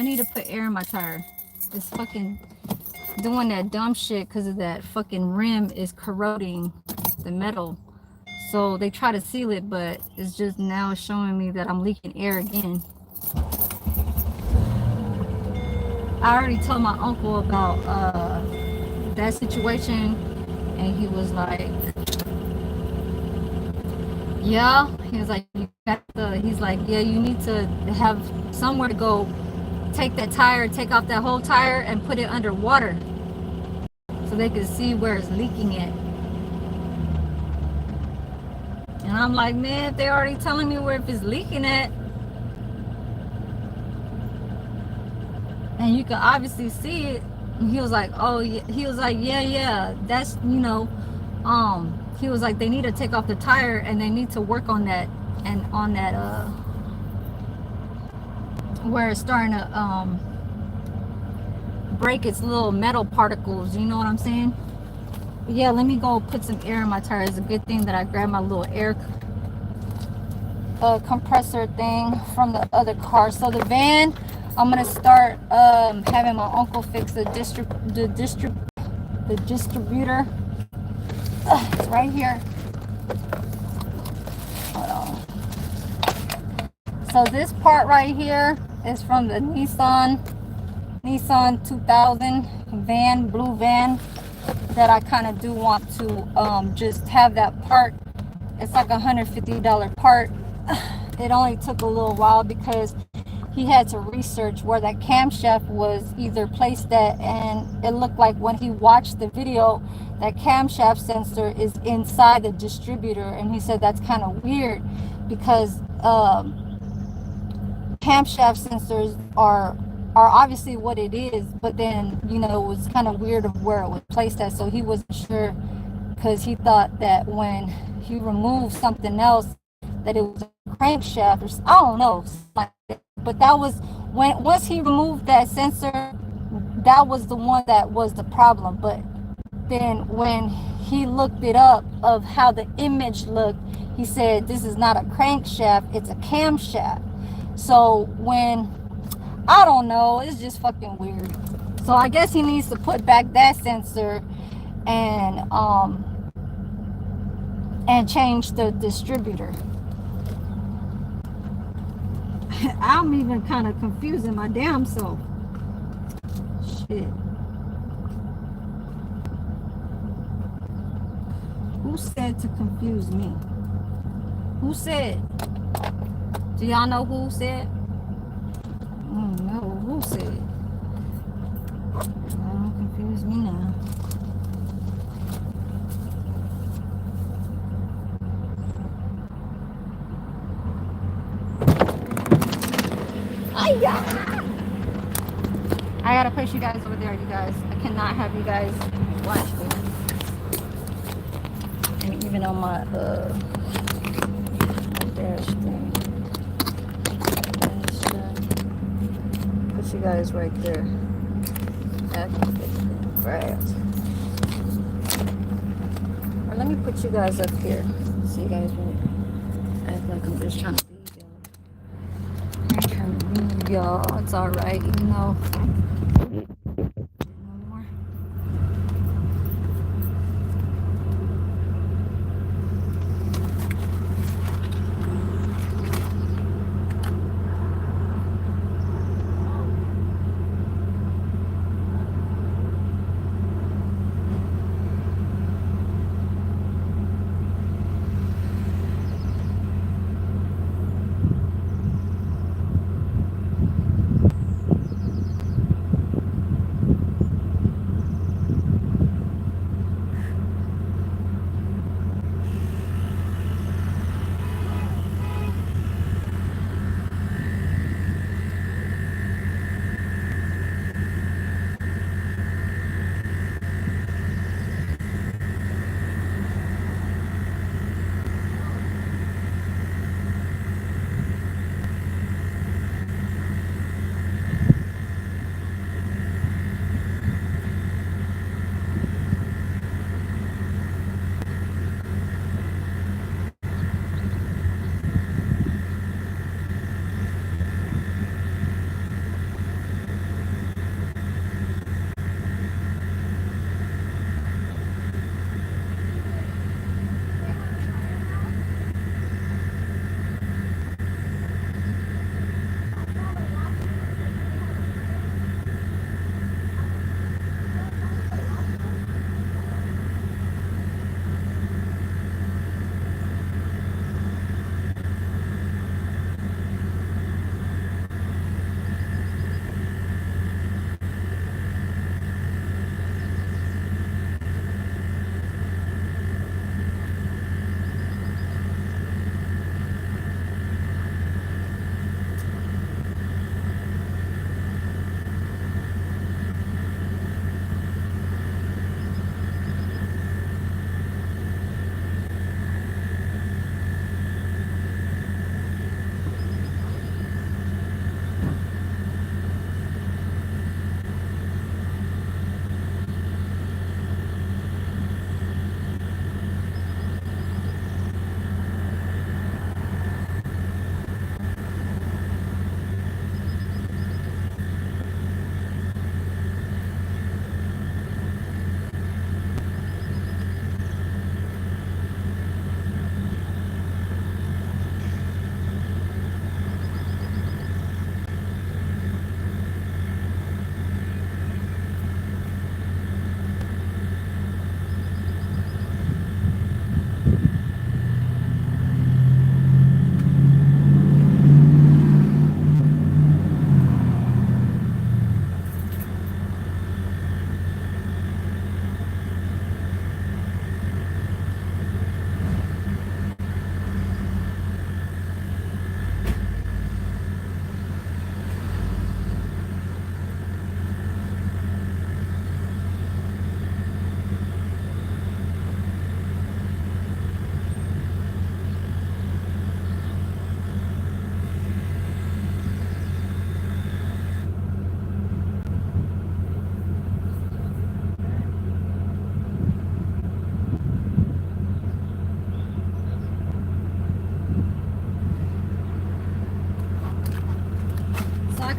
need to put air in my tire. It's fucking doing that dumb shit because of that fucking rim is corroding the metal. So they try to seal it, but it's just now showing me that I'm leaking air again. I already told my uncle about that situation, and he was like, yeah. He was like, you got the, he's like, yeah, you need to have somewhere to go take that tire, take off that whole tire and put it under water so they can see where it's leaking at. And I'm like, man, if they're already telling me where it's leaking at, and you can obviously see it, he was like, oh yeah, he was like, yeah, yeah, that's, you know, he was like, they need to take off the tire and they need to work on that, and on that where it's starting to break its little metal particles, you know what I'm saying? Yeah, let me go put some air in my tire. It's a good thing that I grabbed my little air compressor thing from the other car. So the van, I'm gonna start having my uncle fix the distributor. It's right here. Hold on. So this part right here is from the Nissan 2000 van, blue van, that I kind of do want to just have that part. It's like $150 part. It only took a little while because he had to research where that camshaft was either placed at, and it looked like when he watched the video that camshaft sensor is inside the distributor, and he said that's kind of weird because camshaft sensors are obviously what it is, but then, you know, it was kind of weird of where it was placed at, so he wasn't sure because he thought that when he removed something else that it was a crankshaft, or I don't know, like that. But that was when, once he removed that sensor, that was the one that was the problem. But then when he looked it up of how the image looked, he said this is not a crankshaft, it's a camshaft. So when, I don't know, it's just fucking weird. So I guess he needs to put back that sensor and change the distributor. I'm even kind of confusing my damn self. Shit. Who said to confuse me? Who said? Do y'all know who said? No, who said? Don't confuse me now. I gotta push you guys over there, you guys. I cannot have you guys watch me. And even on my dash thing. Put you guys right there. Right. Or let me put you guys up here so you guys won't act like I'm just trying to leave y'all. It's alright, even though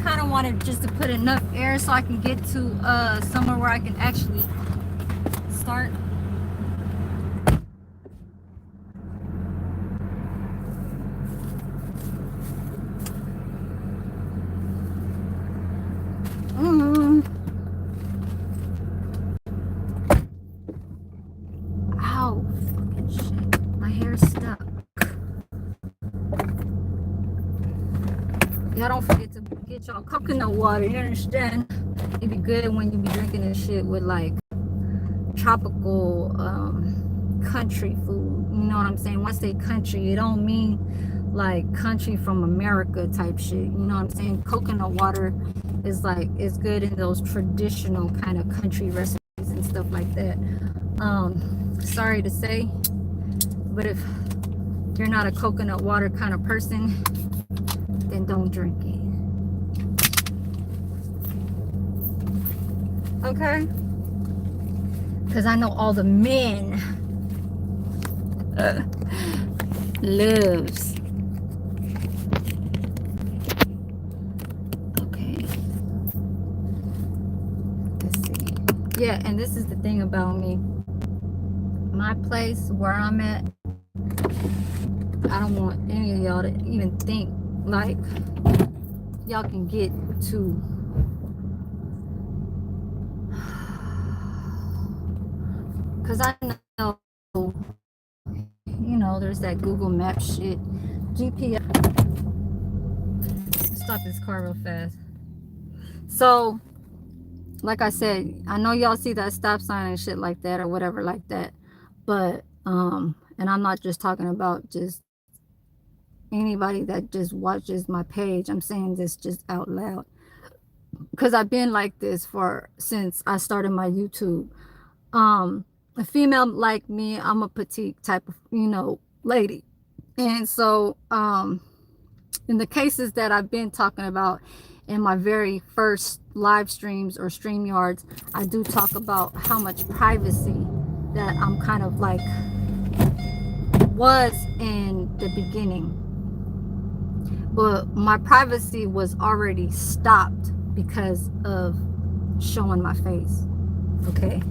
kind of wanted just to put enough air so I can get to somewhere where I can actually start. Ow, fucking shit. My hair's stuck. Y'all don't forget to get y'all coconut water, you understand? It'd be good when you be drinking this shit with like tropical country food. You know what I'm saying? When I say country, it don't mean like country from America type shit. You know what I'm saying? Coconut water is like, it's good in those traditional kind of country recipes and stuff like that. Sorry to say, but if you're not a coconut water kind of person, then don't drink it. Okay? Because I know all the men loves. Okay. Let's see. Yeah, and this is the thing about me. My place where I'm at, I don't want any of y'all to even think like y'all can get to because I know, you know, there's that Google Map shit, GPS. Stop this car real fast. So like I said, I know y'all see that stop sign and shit like that or whatever like that, but and I'm not just talking about just anybody that just watches my page. I'm saying this just out loud because I've been like this for since I started my YouTube. A female like me, I'm a petite type of, you know, lady, and so in the cases that I've been talking about in my very first live streams or stream yards, I do talk about how much privacy that I'm kind of like was in the beginning, but my privacy was already stopped because of showing my face. Okay.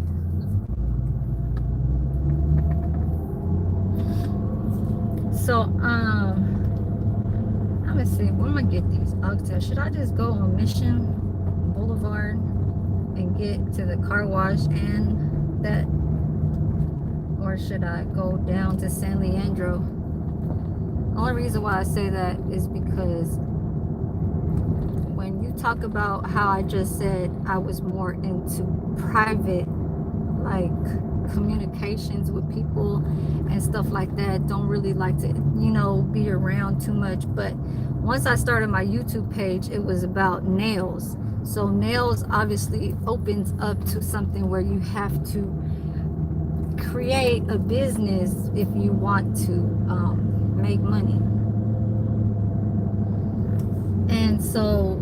So I'm gonna see, where am I get these Oxtails? Should I just go on Mission Boulevard and get to the car wash and that, or should I go down to San Leandro? The only reason why I say that is because when you talk about how I just said I was more into private, like communications with people and stuff like that, don't really like to, you know, be around too much. But once I started my YouTube page, it was about nails. So nails obviously opens up to something where you have to create a business if you want to make money. And so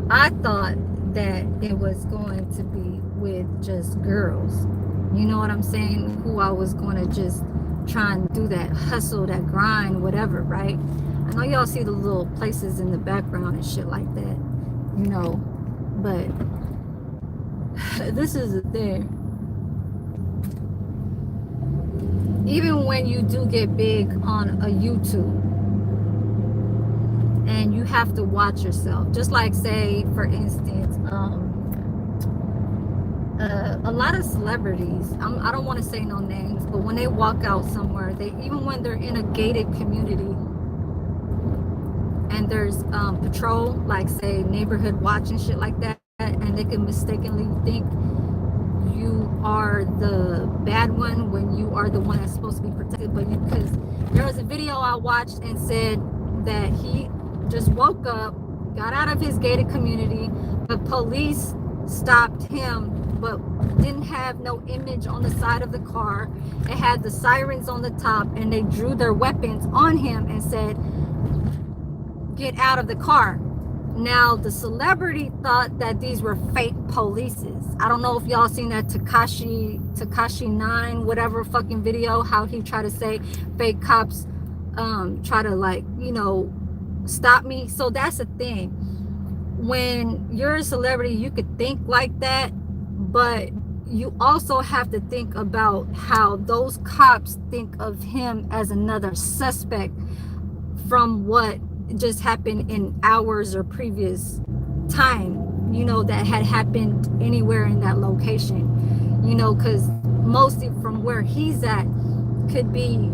I thought that it was going to be with just girls, you know what I'm saying, who I was going to just try and do that hustle, that grind, whatever, right? I know y'all see the little places in the background and shit like that, you know, but this is the thing. Even when you do get big on a YouTube and you have to watch yourself, just like, say, for instance, a lot of celebrities, I don't want to say no names, but when they walk out somewhere, they, even when they're in a gated community and there's patrol, like say neighborhood watch and shit like that, and they can mistakenly think you are the bad one when you are the one that's supposed to be protected. But because there was a video I watched and said that he just woke up, got out of his gated community, but police stopped him, but didn't have no image on the side of the car. It had the sirens on the top, and they drew their weapons on him and said, "Get out of the car." Now the celebrity thought that these were fake polices. I don't know if y'all seen that Tekashi 9 whatever fucking video, how he tried to say fake cops try to, like, you know, stop me. So that's the thing. when you're a celebrity, you could think like that, but you also have to think about how those cops think of him as another suspect from what just happened in hours or previous time, that had happened anywhere in that location, because mostly from where he's at could be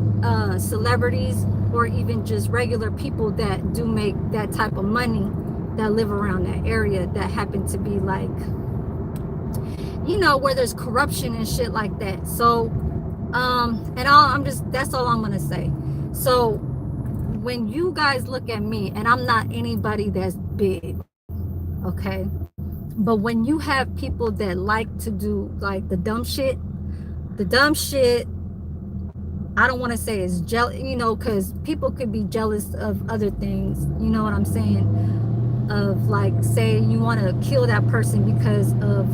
celebrities or even just regular people that do make that type of money that live around that area that happen to be like, where there's corruption and shit like that. So, and that's all I'm gonna say. So, when you guys look at me, and I'm not anybody that's big, okay? But when you have people that like to do like the dumb shit, I don't want to say it's jealous, because people could be jealous of other things, you know what I'm saying? Of like, say you want to kill that person because of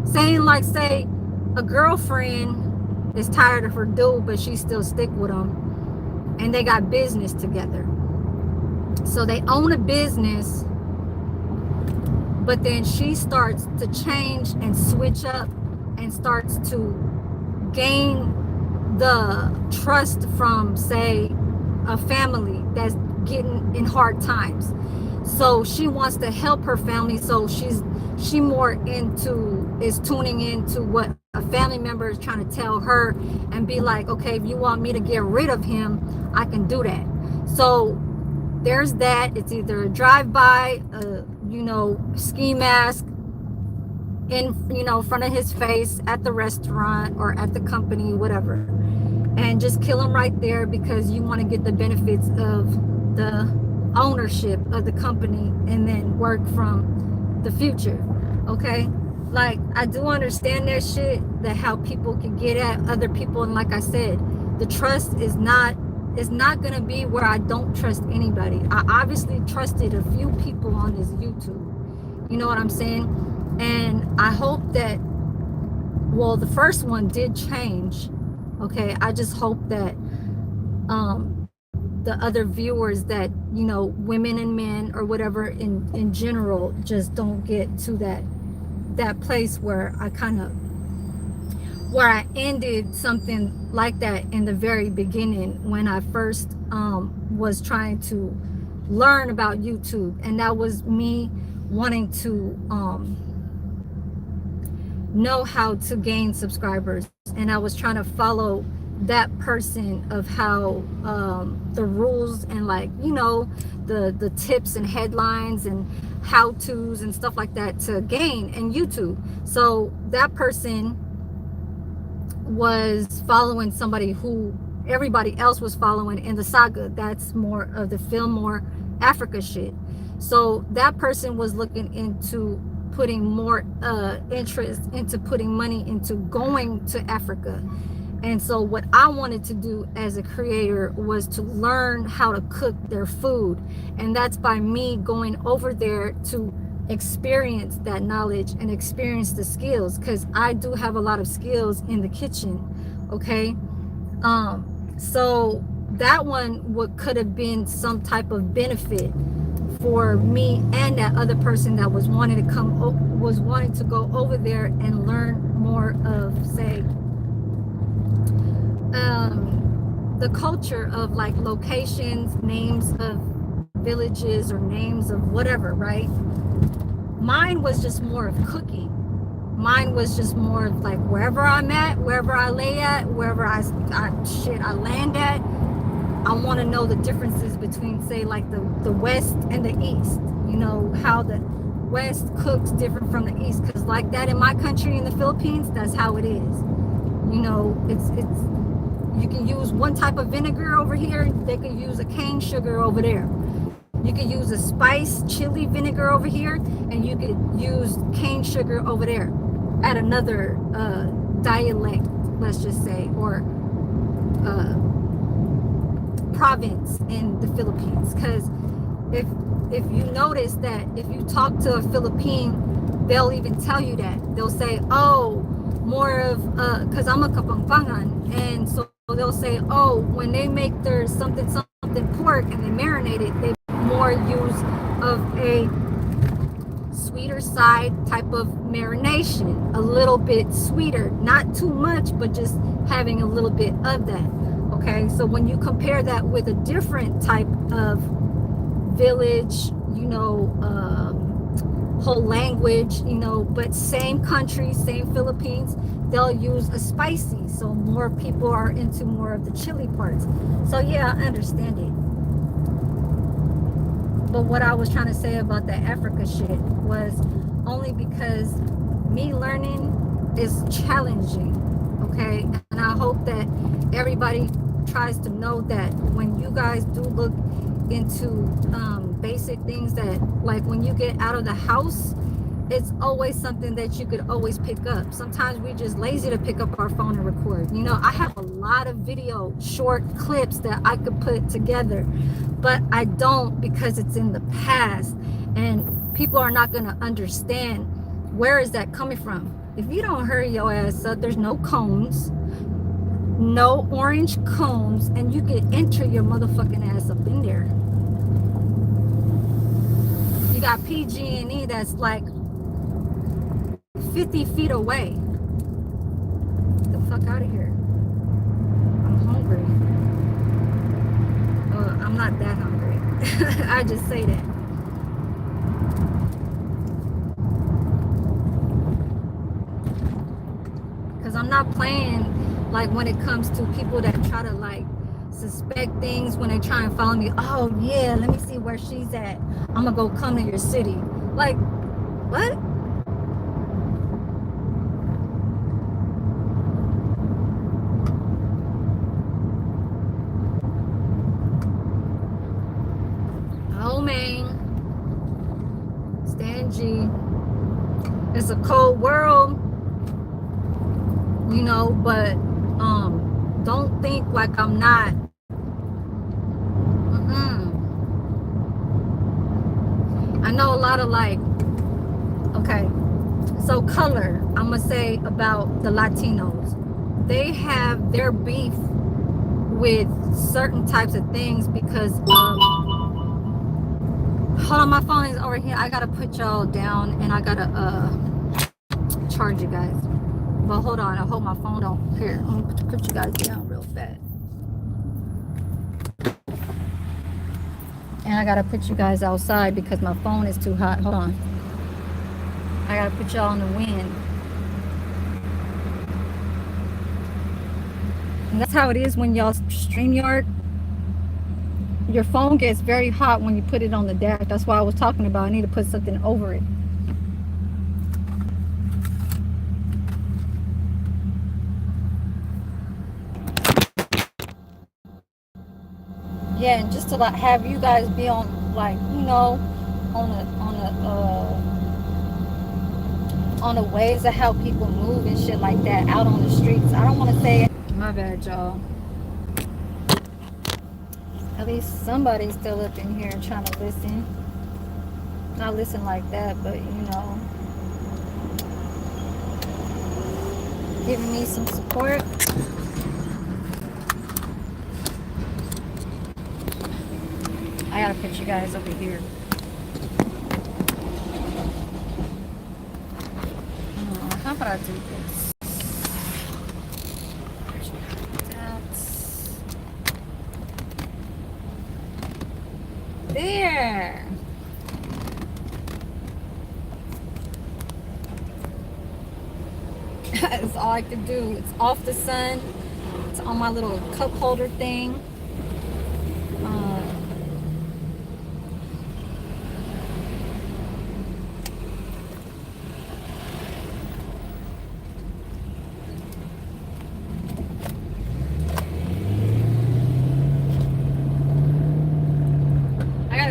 saying like, say a girlfriend is tired of her dude, but she still stick with him, and they got business together. So they own a business, but then she starts to change and switch up and starts to gain the trust from, say, a family that's getting in hard times. So she wants to help her family. So she more is tuning into what a family member is trying to tell her, and be like, okay, if you want me to get rid of him, I can do that. So there's that. It's either a drive-by, ski mask in front of his face at the restaurant or at the company, whatever, and just kill him right there because you want to get the benefits of the ownership of the company and then work from the future. Okay, like, I do understand that shit, that how people can get at other people, and like I said, the trust is not gonna be where I don't trust anybody. I obviously trusted a few people on this YouTube, you know what I'm saying? And I hope that, well, the first one did change. Okay, I just hope that the other viewers, that women and men or whatever in general, just don't get to that place where I ended something like that in the very beginning, when I first was trying to learn about YouTube, and that was me wanting to know how to gain subscribers, and I was trying to follow that person of how the rules and, like, the tips and headlines and how to's and stuff like that to gain in YouTube. So that person was following somebody who everybody else was following in the saga. That's more of the Fillmore Africa shit. So that person was looking into putting more interest into putting money into going to Africa. And so what I wanted to do as a creator was to learn how to cook their food. And that's by me going over there to experience that knowledge and experience the skills, because I do have a lot of skills in the kitchen. Okay, so that one could have been some type of benefit for me and that other person that was wanting to go over there and learn more of, say, the culture of, like, locations, names of villages or names of whatever, right? Mine was just more of cooking. Mine was just more of, like, wherever I'm at, wherever I lay at, wherever I land at, I want to know the differences between, say, like the West and the East. How the West cooks different from the East, because like that in my country, in the Philippines, that's how it is. It's you can use one type of vinegar over here, they can use a cane sugar over there. You could use a spice chili vinegar over here, and you could use cane sugar over there at another dialect, let's just say, or province in the Philippines. Because if you notice that if you talk to a Philippine, they'll even tell you that. They'll say, oh, more of, because I'm a Kapampangan, and so they'll say, oh, when they make their something pork and they marinate it, they more use of a sweeter side type of marination, a little bit sweeter, not too much, but just having a little bit of that. Okay, so when you compare that with a different type of village, whole language, but same country, same Philippines, they'll use a spicy, so more people are into more of the chili parts. So yeah, I understand it. But what I was trying to say about the Africa shit was only because me learning is challenging, okay? And I hope that everybody tries to know that when you guys do look into basic things, that like when you get out of the house, it's always something that you could always pick up. Sometimes we're just lazy to pick up our phone and record. I have a lot of video short clips that I could put together, but I don't, because it's in the past and people are not going to understand where is that coming from. If you don't hurry your ass up, there's no cones, no orange cones, and you can enter your motherfucking ass up in there. You got PG&E that's like 50 feet away. Get the fuck out of here. I'm hungry. I'm not that hungry. I just say that. Because I'm not playing like when it comes to people that try to like suspect things when they try and follow me. Oh yeah, let me see where she's at. I'm gonna go come to your city. Like, what? Oh man, Stan G. It's a cold world, but don't think like I'm not. I know a lot of like, okay, so color, I'm gonna say about the Latinos, they have their beef with certain types of things because of, hold on, my phone is over here. I gotta put y'all down and I gotta charge you guys. But hold on, I hold my phone on here. I'm gonna put you guys down real fast. And I gotta put you guys outside because my phone is too hot. Hold on. I gotta put y'all in the wind. And that's how it is when y'all StreamYard. Your phone gets very hot when you put it on the dash. That's why I was talking about I need to put something over it. Yeah, and just to like have you guys be on like, on the ways of how people move and shit like that out on the streets. I don't want to say it. My bad, y'all. At least somebody's still up in here trying to listen. Not listen like that, but giving me some support. I gotta put you guys over here. How about I do this? There. That's all I can do. It's off the sun. It's on my little cup holder thing.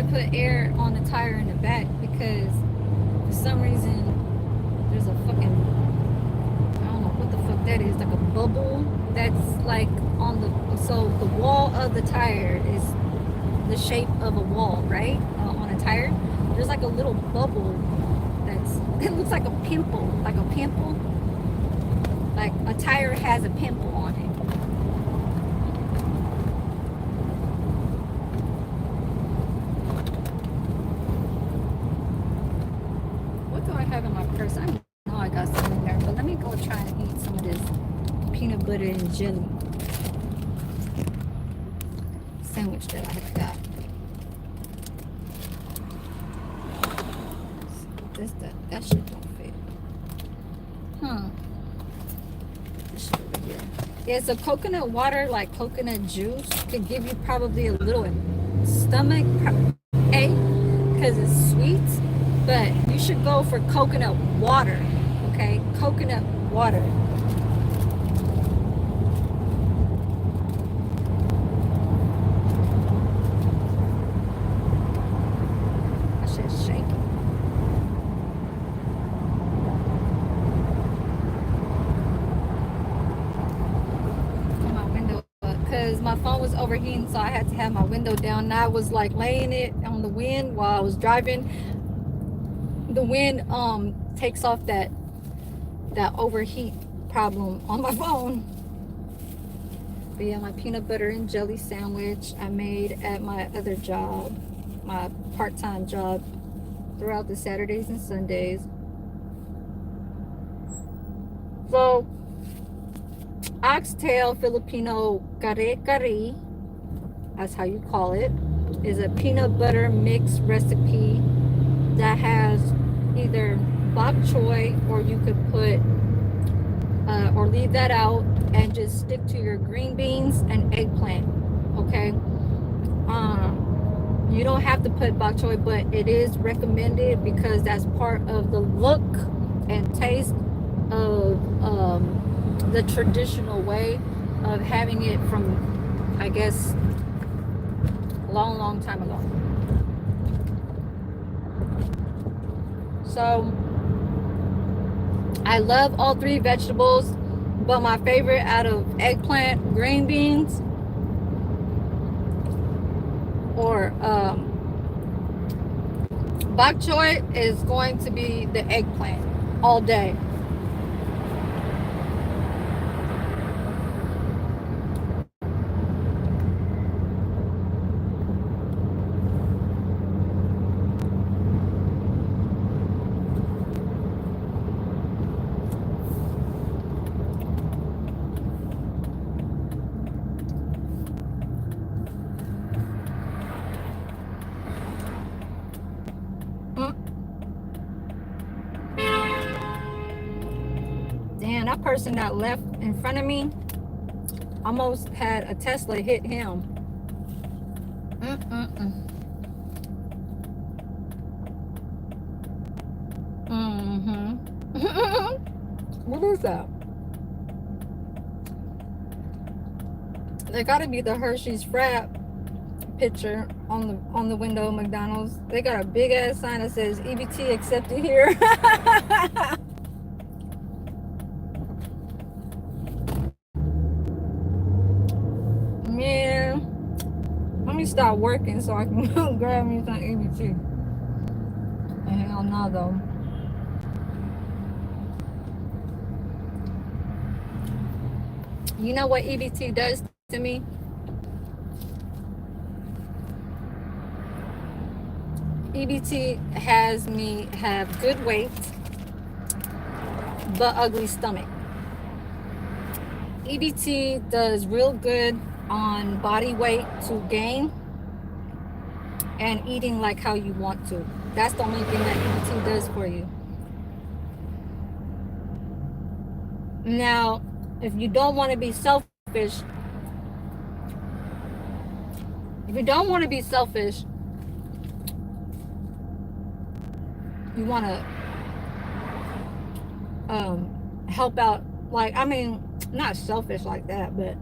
Put air on the tire in the back because for some reason there's a fucking, I don't know what the fuck that is, like a bubble that's like on the, so the wall of the tire is the shape of a wall, right? On a tire there's like a little bubble that's, it looks like a pimple, like a tire has a pimple on it. jelly sandwich that I had got. That shit don't fit. Hmm. This shit over here. Yeah, so coconut water, like coconut juice, could give you probably a little stomach ache because it's sweet. But you should go for coconut water. Okay, coconut water. That shit's shaking. My window up because my phone was overheating, so I had to have my window down. And I was like laying it on the wind while I was driving. The wind takes off that overheat problem on my phone. But yeah, my peanut butter and jelly sandwich I made at my other job, my part-time job, throughout the Saturdays and Sundays. So, oxtail Filipino kare-kare, that's how you call it, is a peanut butter mix recipe that has either bok choy, or you could put or leave that out and just stick to your green beans and eggplant. Okay, you don't have to put bok choy, but it is recommended because that's part of the look and taste of the traditional way of having it from, I guess, a long time ago. So I love all three vegetables, but my favorite out of eggplant, green beans, or bok choy is going to be the eggplant all day. Damn, that person that left in front of me almost had a Tesla hit him. What is that? They gotta be the Hershey's Frap picture on the window of McDonald's. They got a big ass sign that says EBT accepted here. Man, let me stop working so I can go grab me some EBT. Hell no, though. You know what EBT does to me? EBT has me have good weight, but ugly stomach. EBT does real good on body weight to gain and eating like how you want to. That's the only thing that EBT does for you. Now, if you don't want to be selfish, you want to help out, like, I mean, not selfish like that, but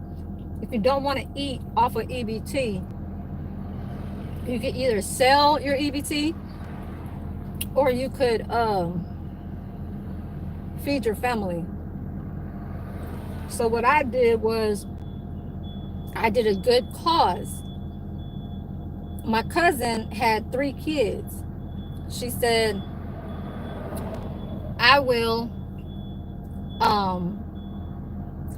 if you don't want to eat off of EBT, you could either sell your EBT or you could feed your family. So what I did was I did a good cause. My cousin had 3 kids. She said, I will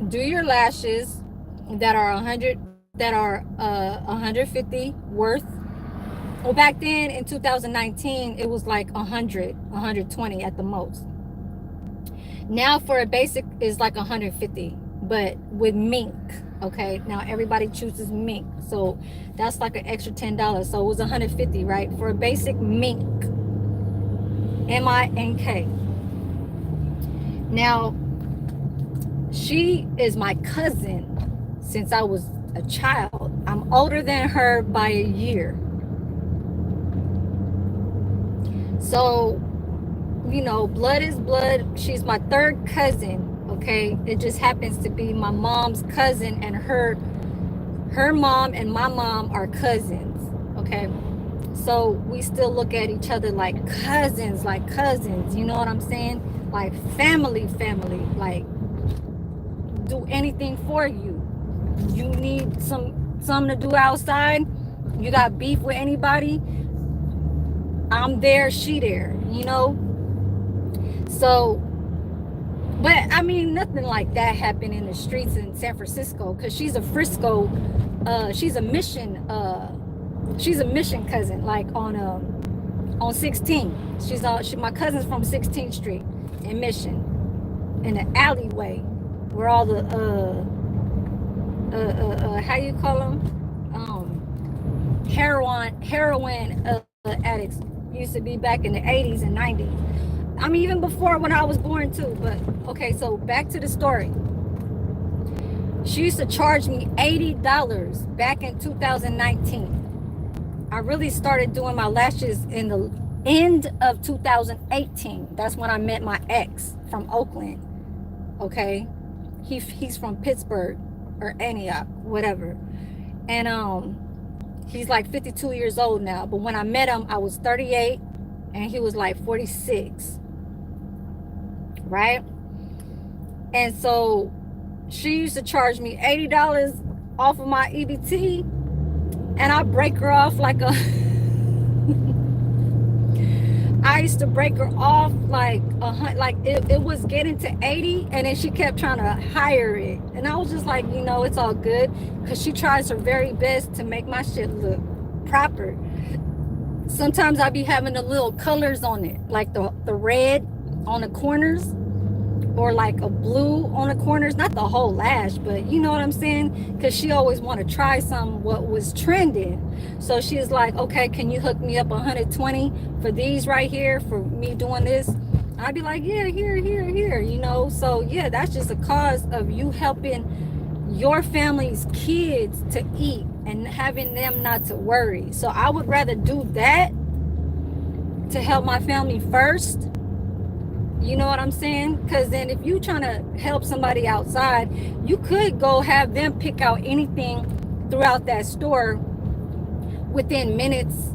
do your lashes that are 150 worth. Well, back then in 2019 it was like 120 at the most. Now for a basic is like 150. but with mink. Okay, now everybody chooses mink, so that's like an extra $10. So it was 150, right, for a basic mink, MINK. Now she is my cousin since I was a child. I'm older than her by a year. So, blood is blood. She's my third cousin, okay? It just happens to be my mom's cousin, and her mom and my mom are cousins, okay? So we still look at each other like cousins, you know what I'm saying? Like family, family, like do anything for you. You need something to do outside, you got beef with anybody, I'm there, she there, So, but I mean, nothing like that happened in the streets in San Francisco, because she's a Frisco, she's a Mission cousin, like on 16. My cousin's from 16th Street in Mission, in the alleyway where all the how you call them, heroin addicts used to be back in the 80s and 90s. I mean, even before when I was born too. But okay, so back to the story. She used to charge me $80 back in 2019. I really started doing my lashes in the end of 2018. That's when I met my ex from Oakland. Okay, he's from Pittsburgh or Antioch, whatever, and he's like 52 years old now. But when I met him, I was 38, and he was like 46, right? And so she used to charge me $80 off of my EBT, and I break her off like a I used to break her off like it was getting to 80, and then she kept trying to hire it, and I was just like, it's all good, because she tries her very best to make my shit look proper. Sometimes I be having the little colors on it, like the red on the corners, or like a blue on the corners, not the whole lash, but you know what I'm saying, because she always want to try what was trending. So she's like, okay, can you hook me up 120 for these right here for me doing this? I'd be like, yeah, here. So yeah, that's just a cause of you helping your family's kids to eat and having them not to worry. So I would rather do that to help my family first. You know what I'm saying? Because then if you trying to help somebody outside, you could go have them pick out anything throughout that store within minutes,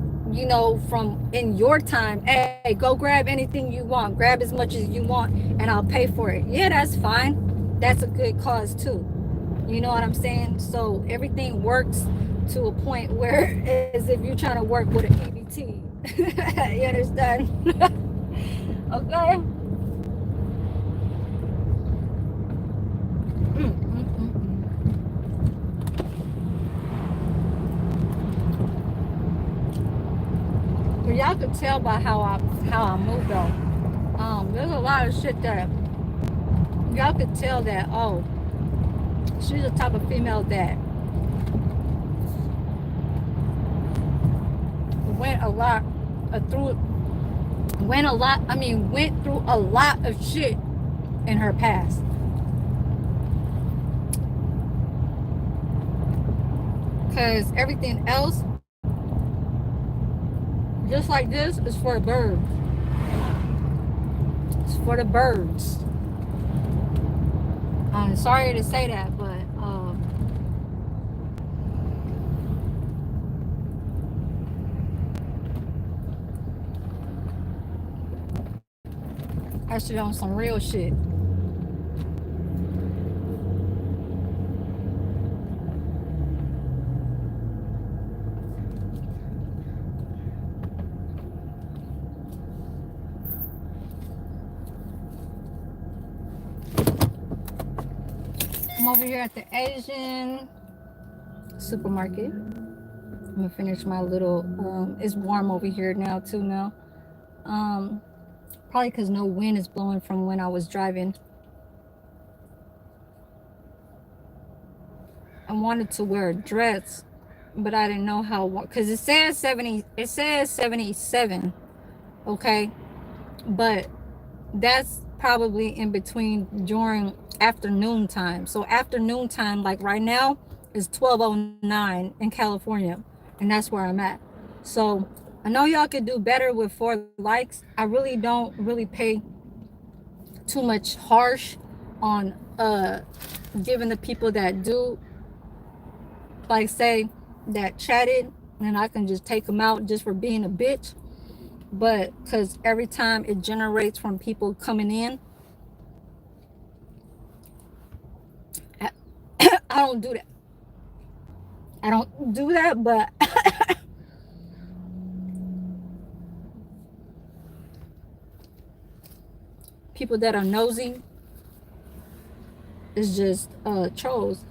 from in your time. Hey, go grab anything you want. Grab as much as you want, and I'll pay for it. Yeah, that's fine. That's a good cause too. You know what I'm saying? So everything works to a point where as if you're trying to work with an EBT. You understand? Okay. But y'all could tell by how I move though. There's a lot of shit that y'all could tell that, oh, she's the type of female that went a lot through went through a lot of shit in her past. Cause everything else, just like this, is for the birds. It's for the birds. I'm sorry to say that, but actually on some real shit. I'm over here at the Asian supermarket. I'm gonna finish my little. It's warm over here now too. Now, um, probably because no wind is blowing from when I was driving. I wanted to wear a dress, but I didn't know how, because it says 70, it says 77, okay? But that's probably in between during afternoon time. So afternoon time, like right now, is 12:09 in California, and that's where I'm at. So I know y'all could do better with 4 likes. I really don't really pay too much harsh on giving the people that do, like, say, that chatted, and I can just take them out just for being a bitch. But because every time it generates from people coming in, I, I don't do that. I don't do that, but people that are nosy is just trolls.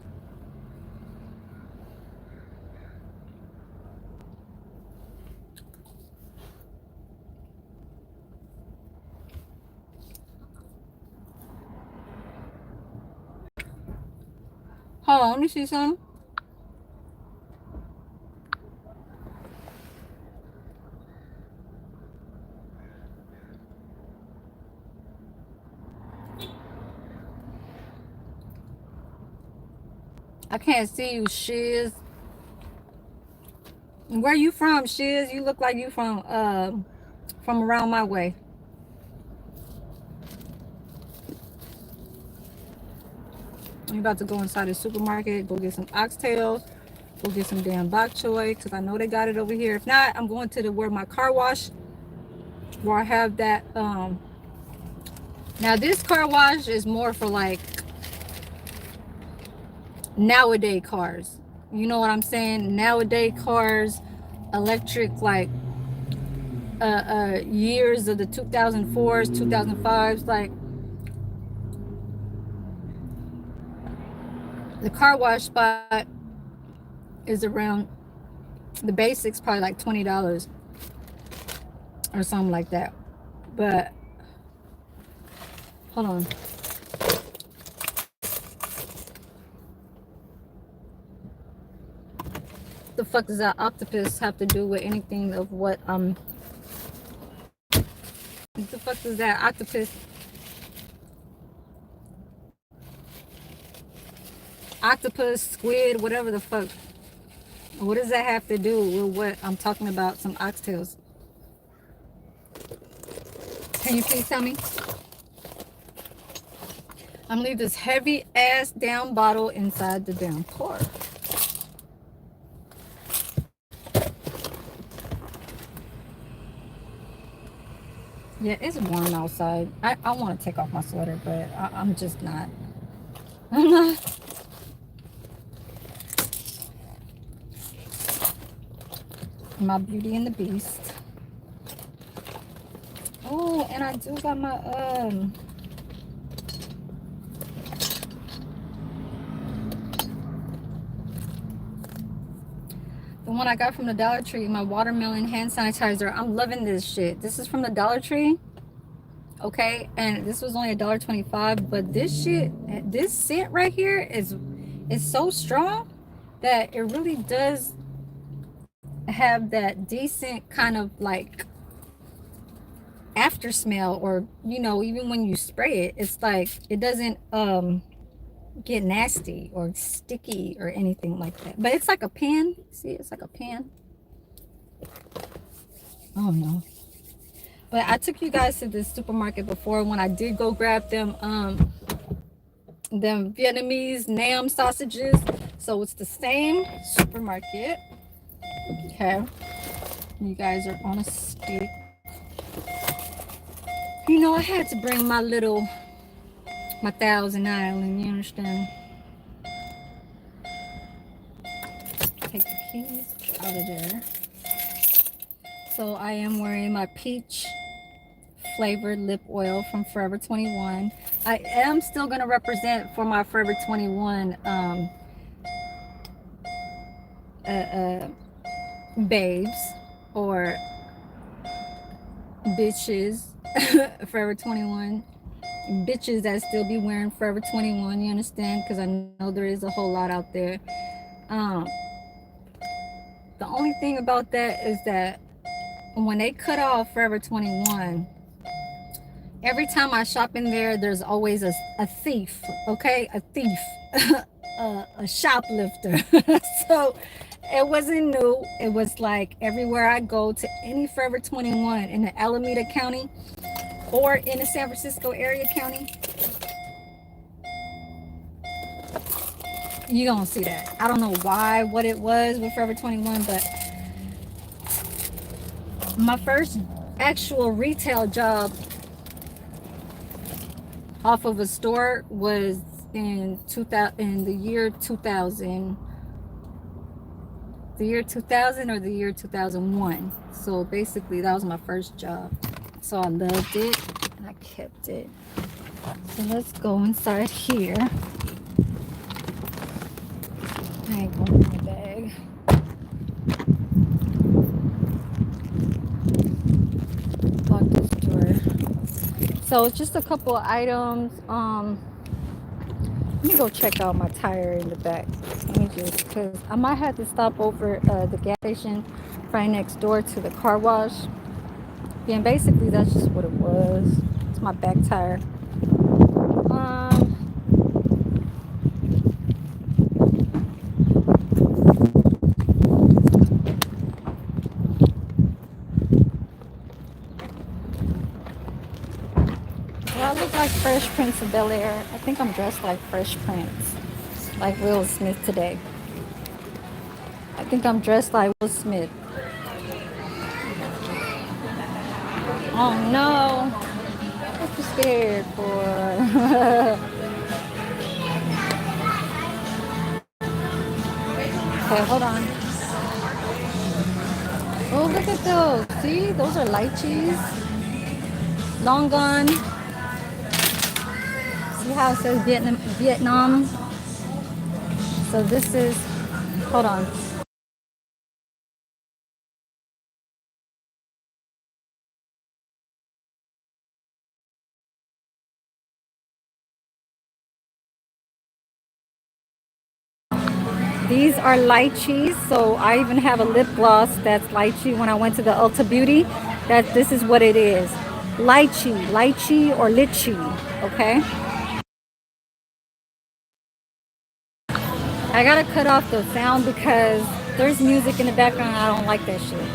Hold on, let me see something. I can't see you, Shiz. Where you from, Shiz? You look like you from around my way. I'm about to go inside the supermarket, go get some oxtails, go get some damn bok choy, because I know they got it over here. If not, I'm going to the where my car wash, where I have that. Now this car wash is more for like nowadays cars. You know what I'm saying? Nowadays cars, electric, like years of the 2004s, 2005s, like the car wash spot is around, the basics probably like $20 or something like that. But hold on. The fuck does that octopus have to do with anything of what what the fuck does that octopus, squid, whatever the fuck, what does that have to do with what I'm talking about? Some oxtails. Can you please tell me? I'm gonna leave this heavy ass down bottle inside the damn car. Yeah, it's warm outside. I want to take off my sweater, but I'm just not. I'm not. My Beauty and the Beast. Oh, and I do got my the one I got from the Dollar Tree, my watermelon hand sanitizer. I'm loving this shit. This is from the Dollar Tree. Okay, and this was only $1.25, but this shit, this scent right here is so strong that it really does have that decent kind of like after smell, or you know, even when you spray it, it's like it doesn't get nasty or sticky or anything like that. But it's like a pen. See, it's like a pen. Oh no. But I took you guys to the supermarket before when I did go grab them Vietnamese Nam sausages. So it's the same supermarket. Okay. You guys are on a stick. You know, I had to bring my Thousand Island, you understand? Take the keys out of there. So I am wearing my peach flavored lip oil from Forever 21. I am still going to represent for my Forever 21 babes or bitches. Forever 21 bitches that still be wearing Forever 21, you understand? Because I know there is a whole lot out there Um, the only thing about that is that when they cut off Forever 21, every time I shop in there, there's always a thief, okay? A thief, a shoplifter. So it wasn't new. It was like everywhere I go to any Forever 21 in the Alameda County or in the San Francisco area county, you don't see that. I don't know why, what it was with Forever 21, but my first actual retail job off of a store was in 2000, in the year 2000 or the year 2001. So basically that was my first job, so I loved it and I kept it. So let's go inside here. I ain't going in the bag. Lock this door. So it's just a couple of items. Let me go check out my tire in the back. Let me just, because I might have to stop over the gas station right next door to the car wash. Yeah, and basically that's just what it was. It's my back tire. Um, do I look like Fresh Prince of Bel-Air? I think I'm dressed like Fresh Prince, like Will Smith today. I think I'm dressed like Will Smith. Oh no, what you scared for? Okay, hold on. Oh, look at those. See, those are lychees. Long gone. See how it says Vietnam? So this is, hold on. These are lychees. So I even have a lip gloss that's lychee. When I went to the Ulta Beauty, that this is what it is. Lychee or litchi, okay? I gotta cut off the sound because there's music in the background. I don't like that shit.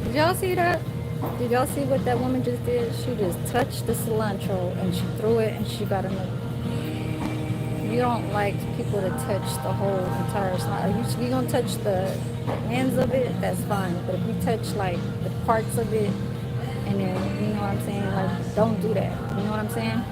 Did y'all see that? Did y'all see what that woman just did? She just touched the cilantro and she threw it and she got another. You don't like people to touch the whole entire cilantro. You gonna touch the ends of it, that's fine. But if you touch like the parts of it and then, you know what I'm saying? Like, don't do that. You know what I'm saying?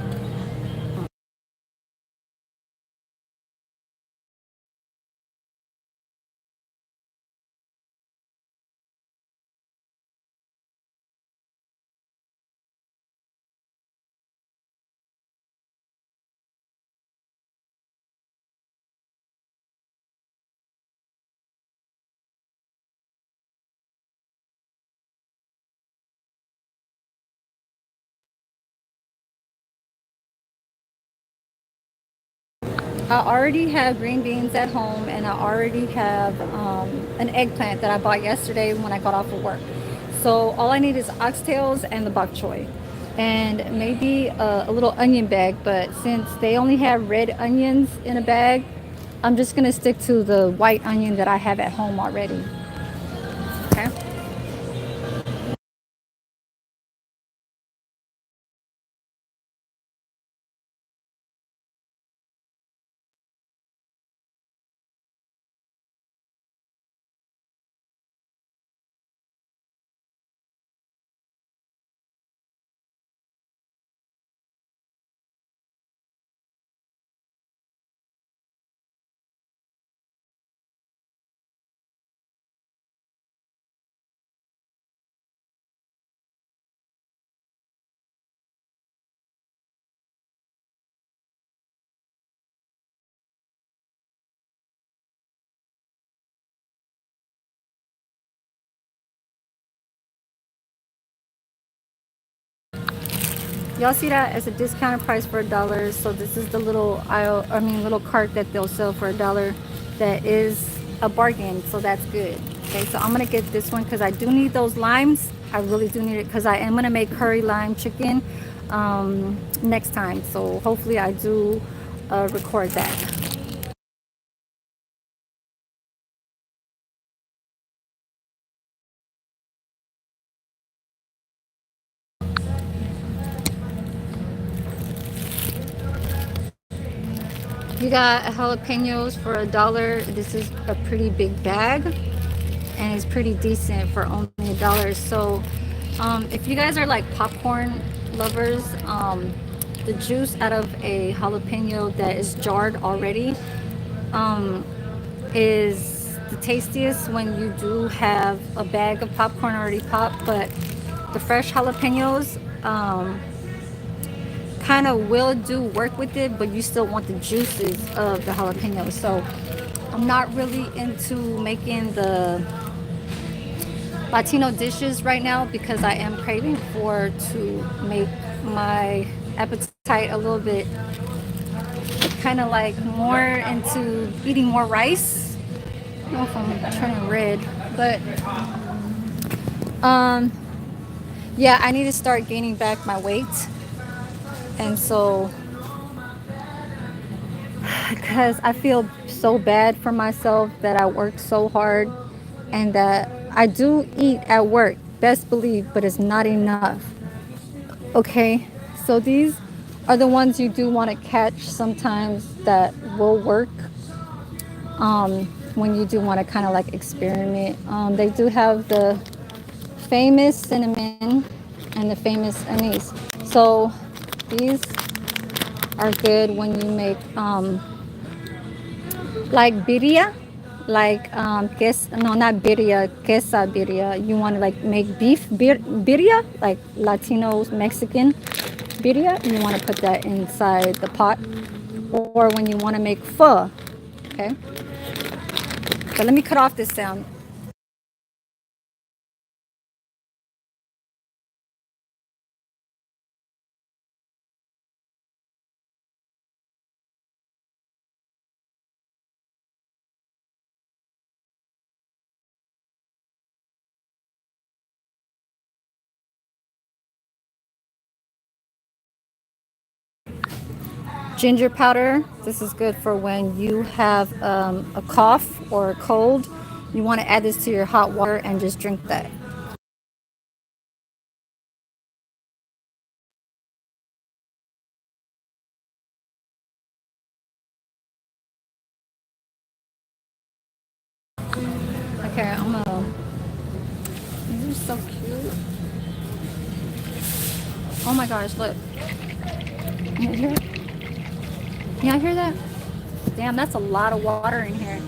I already have green beans at home, and I already have an eggplant that I bought yesterday when I got off of work. So all I need is oxtails and the bok choy, and maybe a little onion bag. But since they only have red onions in a bag, I'm just gonna stick to the white onion that I have at home already. Okay. Y'all see that as a discounted price for $1. So this is the little aisle, I mean little cart that they'll sell for $1. That is a bargain, so that's good. Okay, so I'm gonna get this one because I do need those limes. I really do need it because I am gonna make curry lime chicken next time. So hopefully I do record that. You got jalapenos for $1. This is a pretty big bag, and it's pretty decent for only $1. So if you guys are like popcorn lovers, the juice out of a jalapeno that is jarred already um, is the tastiest when you do have a bag of popcorn already popped. But the fresh jalapenos kind of will do work with it, but you still want the juices of the jalapenos. So I'm not really into making the Latino dishes right now because I am craving for to make my appetite a little bit kind of like more into eating more rice. I don't know if I'm turning red, but um yeah, I need to start gaining back my weight. And so because I feel so bad for myself that I work so hard and that I do eat at work, best believe, but it's not enough. Okay, so these are the ones you do want to catch sometimes that will work when you do want to kind of like experiment. They do have the famous cinnamon and the famous anise. So these are good when you make like birria, like no, not birria, quesadilla. You want to like make birria, like Latinos, Mexican birria. You want to put that inside the pot, or when you want to make pho. Okay, but let me cut off this sound. Ginger powder. This is good for when you have a cough or a cold. You want to add this to your hot water and just drink that. Okay, I'm gonna. These are so cute. Oh my gosh, look. You hear it? Yeah, I hear that? Damn, that's a lot of water in here.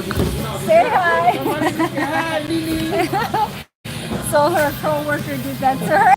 Say hi. So her coworker did that to her.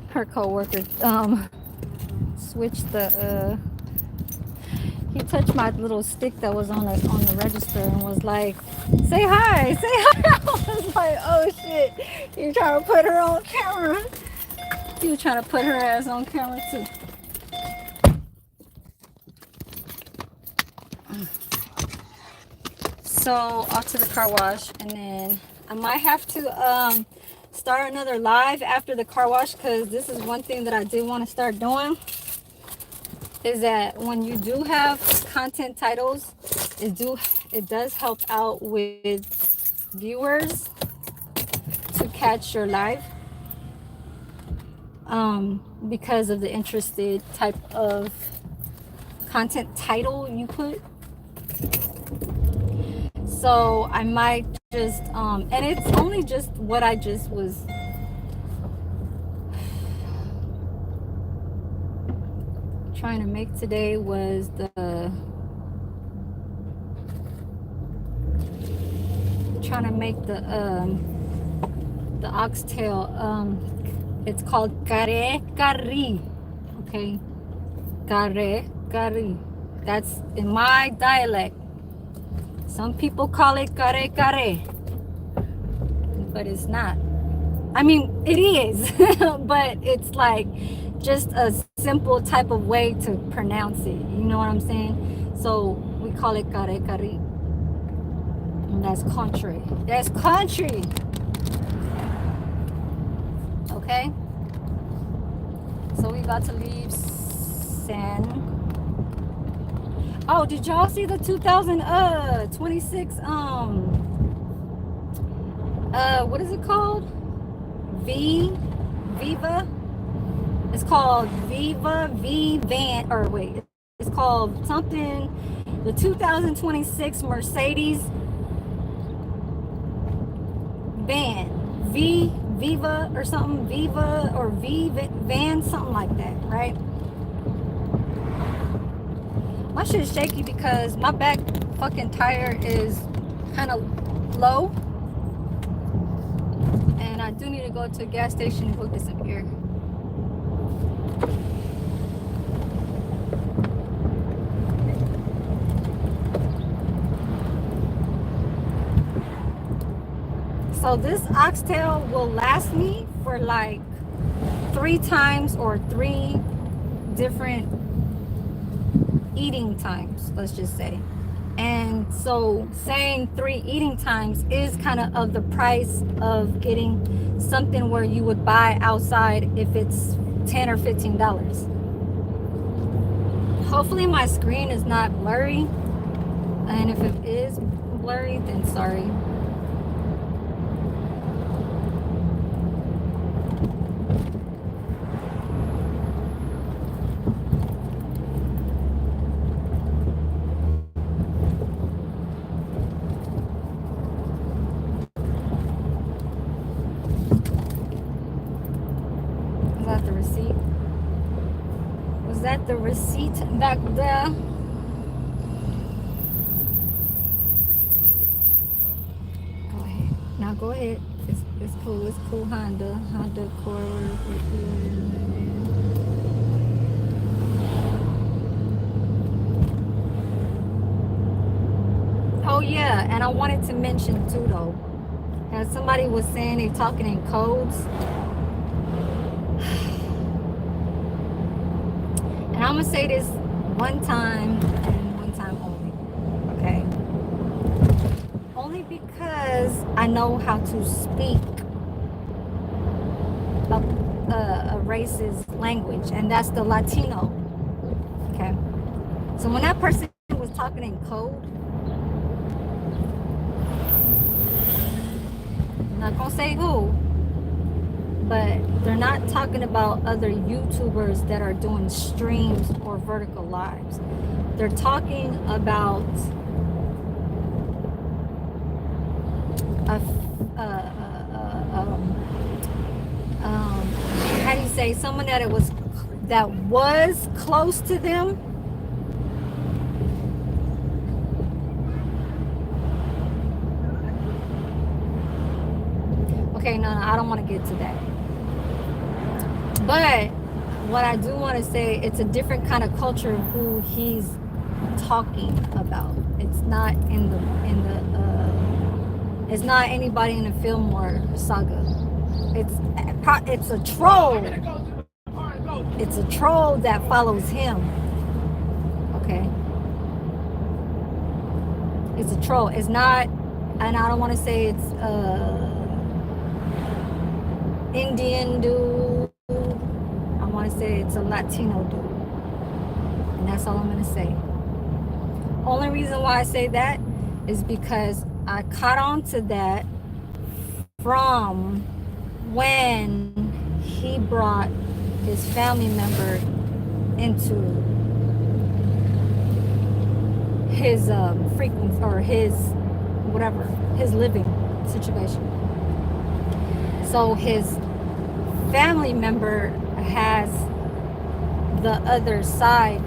Her coworker switched the he touched my little stick that was on the register and was like, say hi, say hi. I was like, oh shit, you trying to put her on camera. He was trying to put her ass on camera too. So off to the car wash, and then I might have to start another live after the car wash, because this is one thing that I did want to start doing, is that when you do have content titles, it does help out with viewers to catch your live, because of the interested type of content title you put. So I might just and it's only just what I just was trying to make today, was the oxtail. It's called kare kari. Okay, kare kari. That's in my dialect. Some people call it kare kare, but it's not. I mean, it is, but it's like just a simple type of way to pronounce it. You know what I'm saying? So we call it kare kari. And that's country. That's country. Okay? So we about to leave San. Oh, did y'all see the 2026 what is it called? Viva? It's called Viva V Van, or wait, it's called something, the 2026 Mercedes van, Viva or something, Viva or V van, something like that, right? My shit is shaky because my back fucking tire is kind of low, and I do need to go to a gas station and hook this up here. So this oxtail will last me for like 3 times, or 3 different eating times, let's just say. And so saying 3 eating times is kind of the price of getting something where you would buy outside if it's $10 or $15. Hopefully my screen is not blurry, and if it is blurry, then sorry. had the receipt back there. Go ahead. Now go ahead. It's cool. It's cool. Honda Accord. Oh yeah, and I wanted to mention too though, as somebody was saying they're talking in codes, and I'm gonna say this one time and one time only, okay? Only because I know how to speak a race's language, and that's the Latino, okay? So when that person was talking in code, I'm not gonna say who, but they're not talking about other YouTubers that are doing streams or vertical lives. They're talking about a, how do you say, someone that was close to them. Okay, no, I don't want to get to that. But what I do want to say, it's a different kind of culture of who he's talking about. It's not it's not anybody in the Fillmore saga. It's a troll. It's a troll that follows him. Okay. It's a troll. It's not, and I don't want to say it's Indian dude. I want to say it's a Latino dude. And that's all I'm going to say. Only reason why I say that is because I caught on to that from when he brought his family member into his frequency, or his whatever, his living situation. So his family member has the other side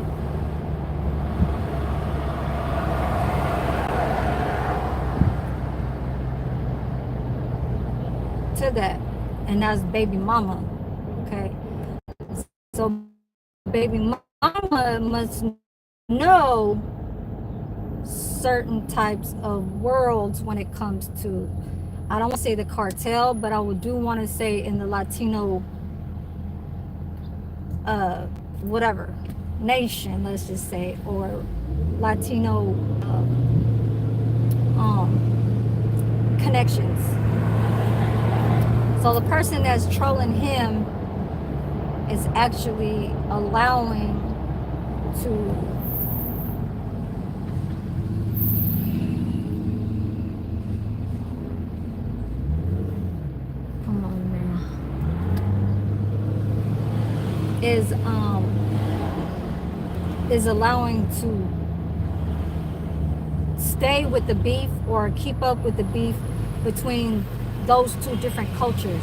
to that, and that's baby mama. Okay, so baby mama must know certain types of worlds when it comes to, I don't want to say the cartel, but I do want to say in the Latino whatever nation, let's just say, or Latino connections. So the person that's trolling him is actually allowing to is allowing to stay with the beef or keep up with the beef between those two different cultures.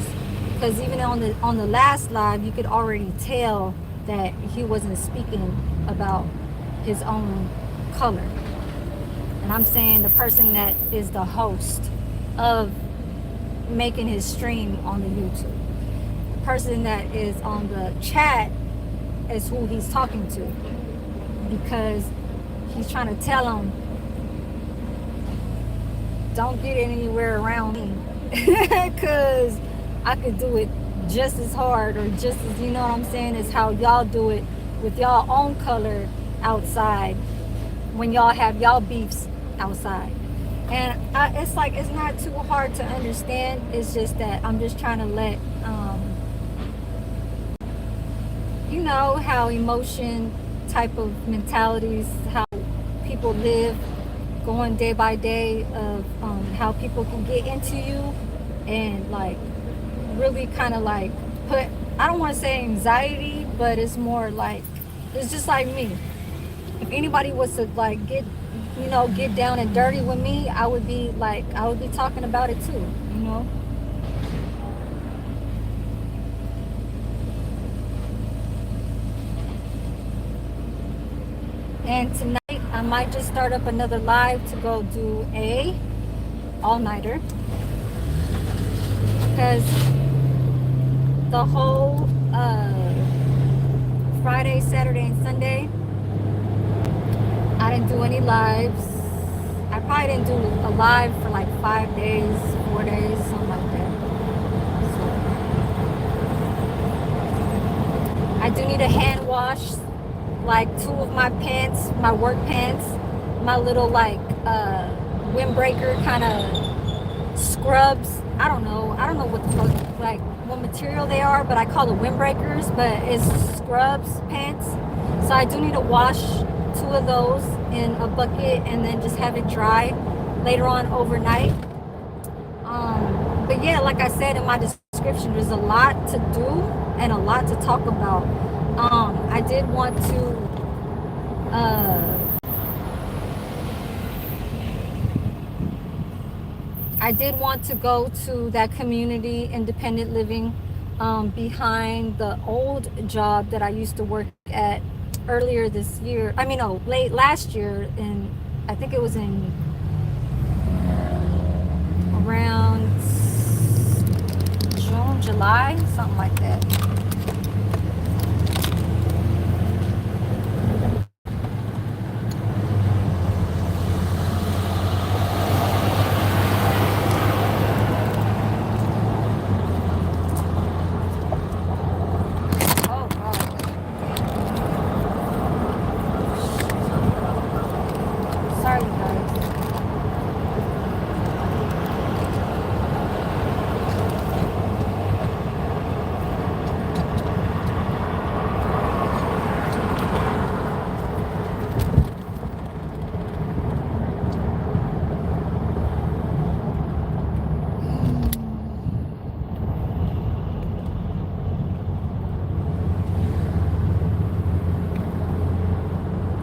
Because even on the last live, you could already tell that he wasn't speaking about his own color. And I'm saying the person that is the host of making his stream on the YouTube. The person that is on the chat is who he's talking to, because he's trying to tell him, don't get anywhere around me, because I could do it just as hard, or just as, you know what I'm saying, as how y'all do it with y'all own color outside, when y'all have y'all beefs outside. And it's like, it's not too hard to understand. It's just that I'm just trying to let you know how emotion type of mentalities, how people live, going day by day, of how people can get into you and like really kind of like put, I don't want to say anxiety, but it's more like, it's just like me. If anybody was to like get down and dirty with me, I would be talking about it too, you know. And tonight I might just start up another live to go do a all-nighter, because the whole Friday, Saturday, and Sunday I didn't do any lives. I probably didn't do a live for like 5 days, 4 days, something like that. So I do need a hand wash, like 2 of my pants, my work pants, my little like windbreaker kind of scrubs. I don't know what the fuck, like what material they are, but I call it windbreakers, but it's scrubs pants. So I do need to wash 2 of those in a bucket and then just have it dry later on overnight. But yeah, like I said in my description, there's a lot to do and a lot to talk about. I did want to uh, I did want to go to that community independent living behind the old job that I used to work at earlier this year. I mean, no, late last year, and I think it was in around June, July, something like that. Oh God, sorry you guys.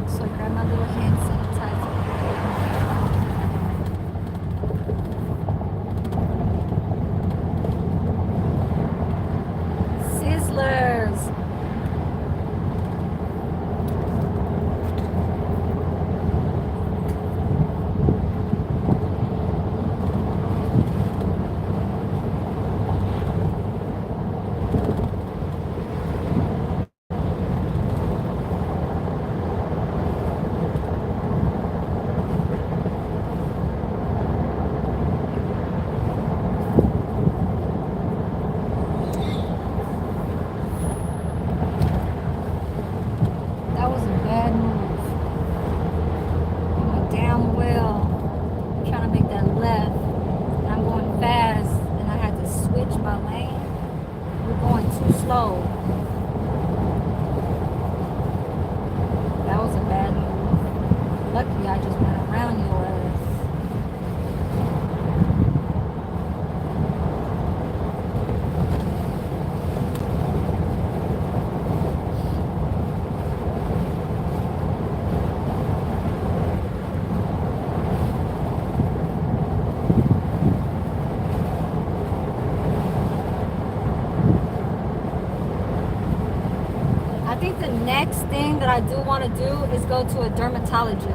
So I grabbed my little hand sanitizer. Sizzlers. That was a bad move. I went damn well trying to make that left. And I'm going fast and I had to switch my lane. We're going too slow. That was a bad move. Luckily I just went around your ass. I think the next thing that I do want to do is go to a dermatologist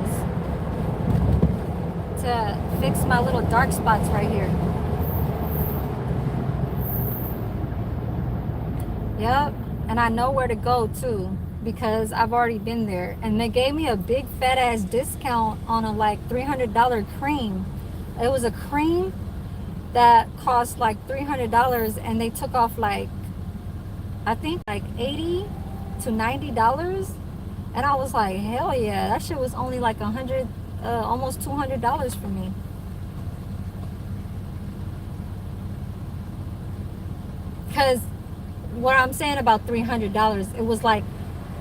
to fix my little dark spots right here. Yep, and I know where to go too because I've already been there, and they gave me a big fat ass discount on a like $300 cream. It was a cream that cost like $300, and they took off like, I think like 80 to $90, and I was like, hell yeah, that shit was only like 100, almost $200 for me. Because what I'm saying about $300, it was like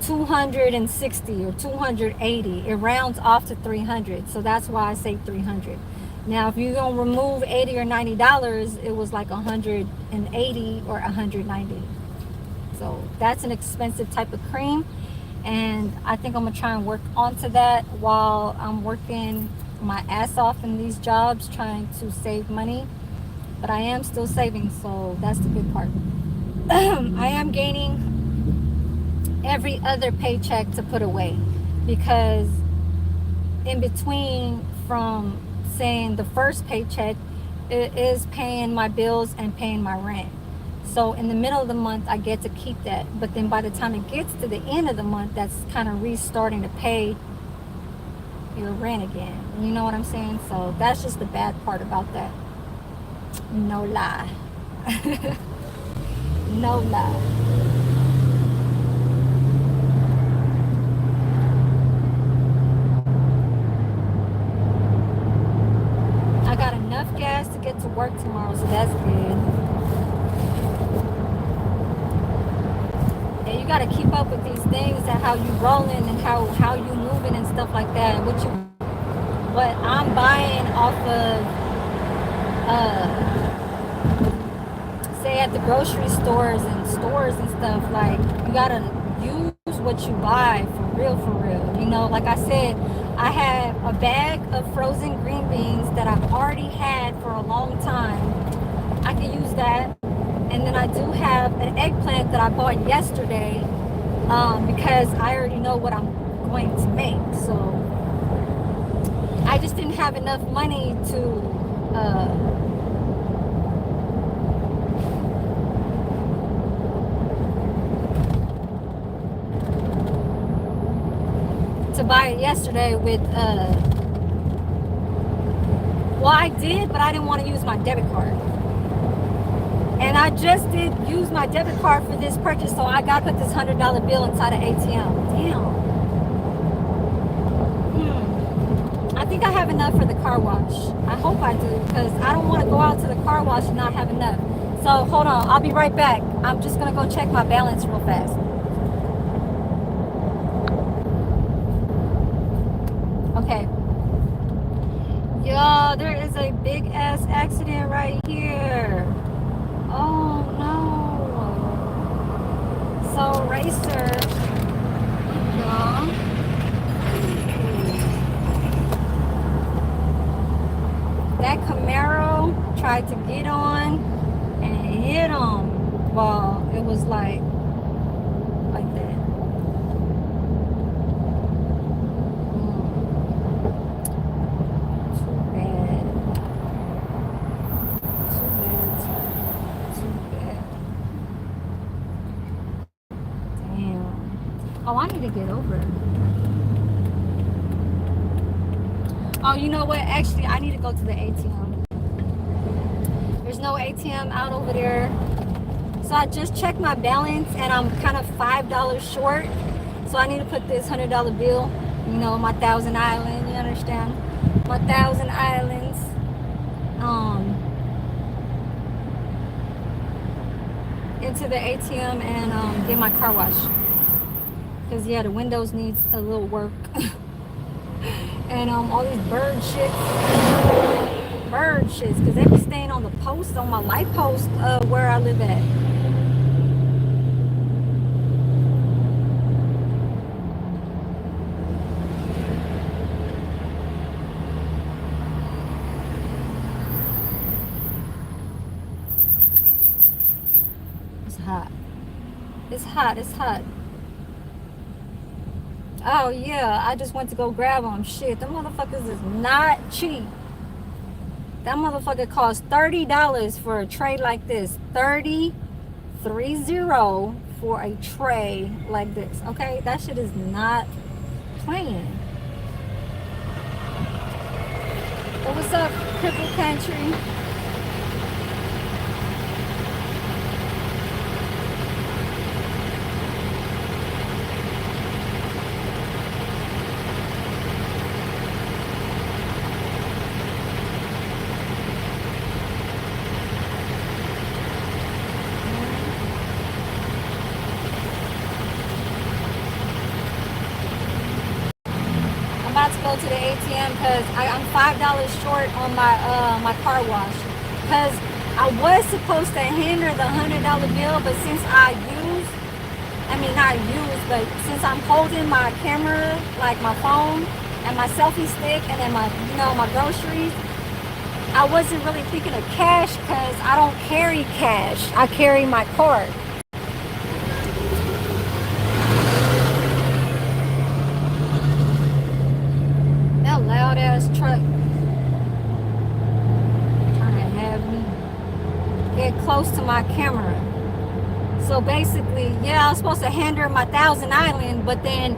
260 or 280. It rounds off to 300, so that's why I say 300. Now, if you're gonna remove 80 or $90, it was like 180 or 190. So that's an expensive type of cream, and I think I'm gonna try and work onto that while I'm working my ass off in these jobs trying to save money. But I am still saving, so that's the good part. I am gaining every other paycheck to put away. because in between from saying the first paycheck, it is paying my bills and paying my rent. So in the middle of the month, I get to keep that. But then by the time it gets to the end of the month, that's kind of restarting to pay your rent again. You know what I'm saying? So that's just the bad part about that. No lie. No lie. I got enough gas to get to work tomorrow, so that's good. And you got to keep up with these things and how you rolling and how you moving and stuff like that. What I'm buying off of, say at the grocery stores and stuff, like you gotta use what you buy for real, for real. You know, like I said, I have a bag of frozen green beans that I've already had for a long time. I can use that. And then I do have an eggplant that I bought yesterday, because I already know what I'm going to make. So I just didn't have enough money to buy it yesterday with, well, I did, but I didn't want to use my debit card. And I just did use my debit card for this purchase, so I got to put this $100 bill inside the ATM. Damn. I think I have enough for the car wash. I hope I do, because I don't want to go out to the car wash and not have enough. So hold on, I'll be right back. I'm just going to go check my balance real fast. Okay. Yo, there is a big ass accident right here. Oh no. So Racer, y'all, that Camaro tried to get on and hit him. Well, it was like that. Too bad. Too bad. Damn. Oh, I need to get over it. Oh, you know what? Actually, I need to go to the ATM. There's no ATM out over there. So I just checked my balance and I'm kind of $5 short. So I need to put this $100 bill, you know, my Thousand Island, you understand? My Thousand Islands. Into the ATM and get my car washed. Because yeah, the windows needs a little work. And all these bird shits, because they be staying on the post, on my light post, where I live at. It's hot. It's hot. It's hot. Oh yeah, I just went to go grab them. Shit, them motherfuckers is not cheap. That motherfucker costs $30 for a tray like this. 30 for a tray like this. Okay, that shit is not playing. Well, what's up, Cripple Country? About to go to the ATM because I'm $5 short on my car wash. Because I was supposed to handle the $100 bill, but since but since I'm holding my camera, like my phone and my selfie stick, and then my groceries, I wasn't really thinking of cash because I don't carry cash. I carry my card. get close to my camera. So basically, yeah, I was supposed to hand her my Thousand Island, but then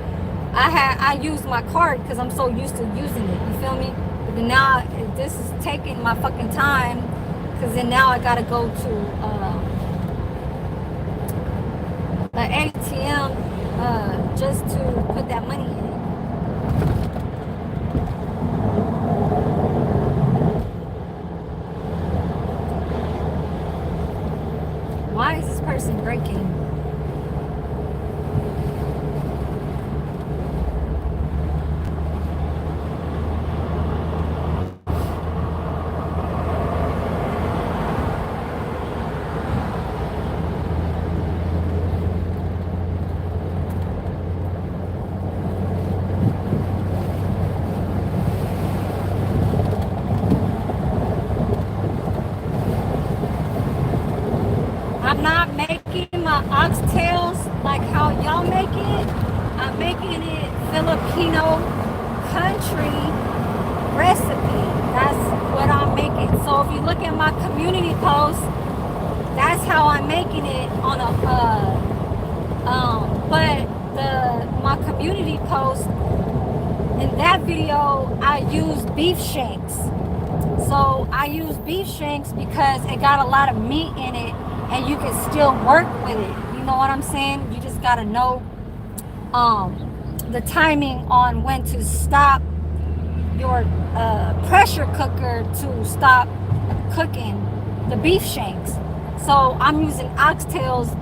I used my card because I'm so used to using it. You feel me? But then now this is taking my fucking time, because then now I gotta go to an ATM just to put that money in it. Why is this person breaking? I'm not making my oxtails like how y'all make it. I'm making it Filipino country recipe. That's what I'm making. So if you look at my community post, that's how I'm making it on a but my community post, in that video I use beef shanks. So I use beef shanks because it got a lot of meat in it and you can still work with it. You know what I'm saying? You just gotta know the timing on when to stop your pressure cooker to stop cooking the beef shanks. So I'm using oxtails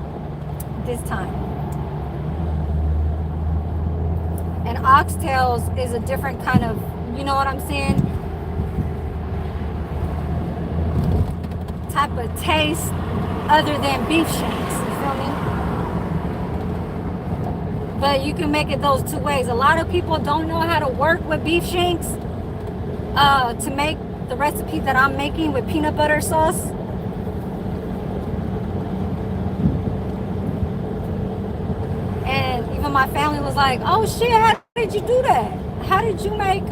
this time. And oxtails is a different kind of, you know what I'm saying, type of taste other than beef shanks. You feel me? But you can make it those two ways. A lot of people don't know how to work with beef shanks to make the recipe that I'm making with peanut butter sauce. And even my family was like, oh shit, how did you do that? How did you make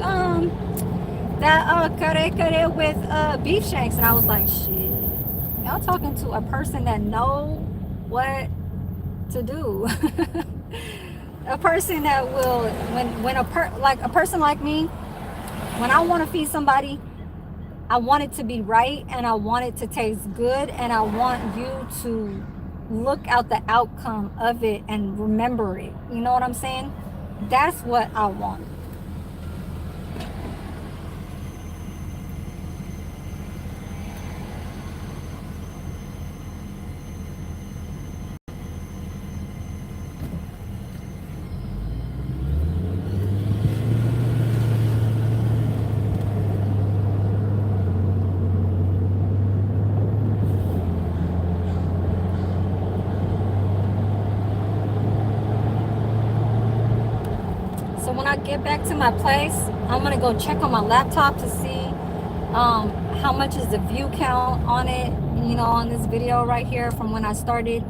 that kare with beef shanks? And I was like, shit, y'all talking to a person that know what to do. A person that will, when a person like me, when I want to feed somebody, I want it to be right, and I want it to taste good, and I want you to look out the outcome of it and remember it. You know what I'm saying? That's what I want. When I get back to my place, I'm gonna go check on my laptop to see how much is the view count on it, you know, on this video right here from when I started.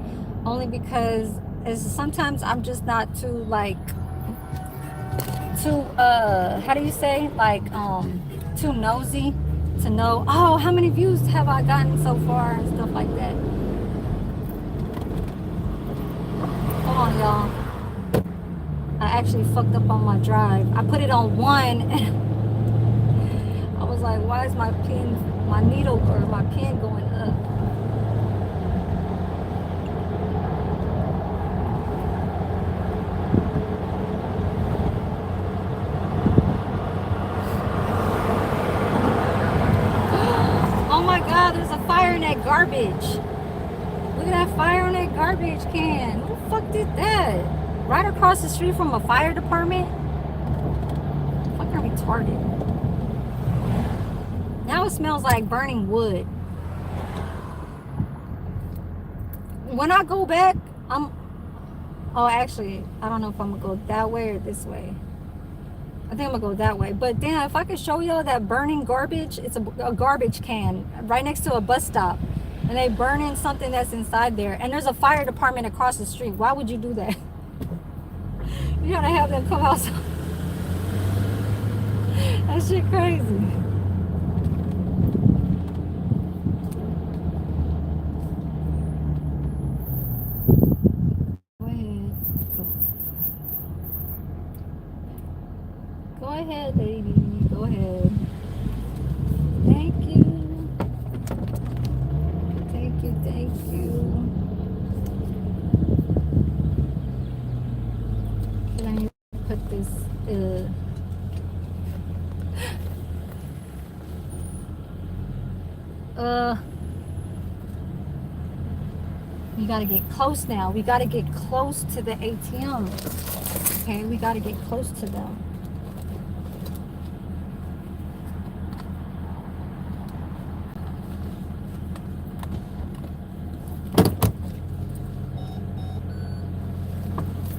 Only because sometimes I'm just not too how do you say, too nosy to know, oh, how many views have I gotten so far and stuff like that. Hold on, y'all. I actually fucked up on my drive. I put it on 1 and I was like, why is my needle or my pen going up? Oh my God, there's a fire in that garbage. Look at that fire on that garbage can. Who the fuck did that? Right across the street from a fire department? Fucking retarded. Now it smells like burning wood. When I go back, oh, actually, I don't know if I'm gonna go that way or this way. I think I'm gonna go that way. But damn, if I could show y'all that burning garbage, it's a garbage can right next to a bus stop. And they burning something that's inside there. And there's a fire department across the street. Why would you do that? You gotta have them come outside. That shit crazy. ahead, lady. Go ahead. Thank you. Thank you. Thank you. Let me put this. Uh. We gotta get close now. We gotta get close to the ATM. Okay, we gotta get close to them.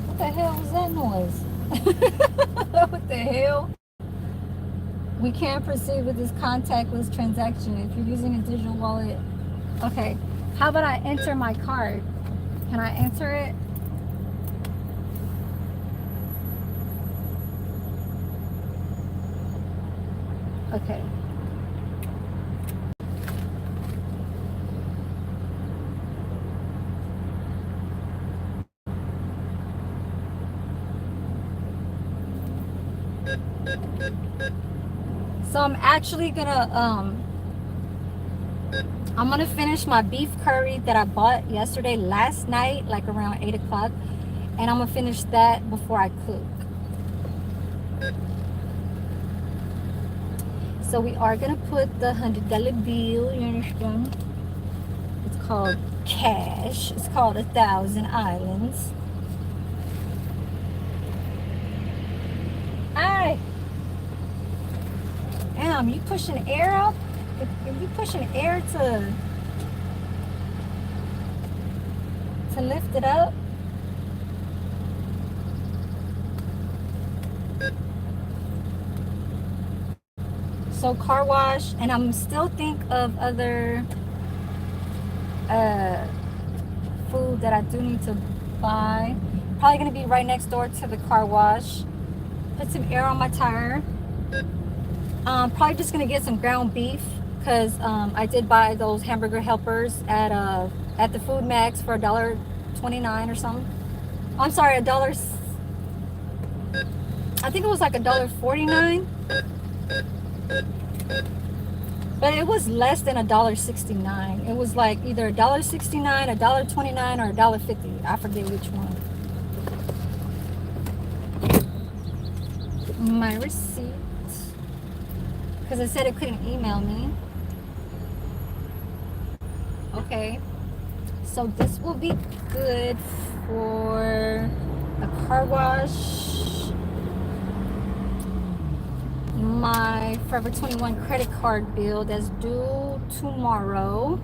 What the hell was that noise? What the hell? We can't proceed with this contactless transaction if you're using a digital wallet. Okay, how about I enter my card? Can I enter it? Okay. So I'm actually gonna I'm gonna finish my beef curry that I bought yesterday, last night, like around 8 o'clock, and I'm gonna finish that before I cook. So we are gonna put the $100 bill, you understand? It's called cash. It's called 1,000 Islands. Hey! Damn, you pushing air up? If you pushing air to lift it up? So car wash, and I'm still think of other food that I do need to buy. Probably gonna be right next door to the car wash. Put some air on my tire. Probably just gonna get some ground beef because I did buy those hamburger helpers at the Food Max for $1.29 or something. I'm sorry, I think it was like $1.49. But it was less than $1.69. It was like either $1.69, $1.29, or $1.50. I forget which one. My receipt, because it said it couldn't email me. Okay, so this will be good for a car wash. My Forever 21 credit card bill that's due tomorrow,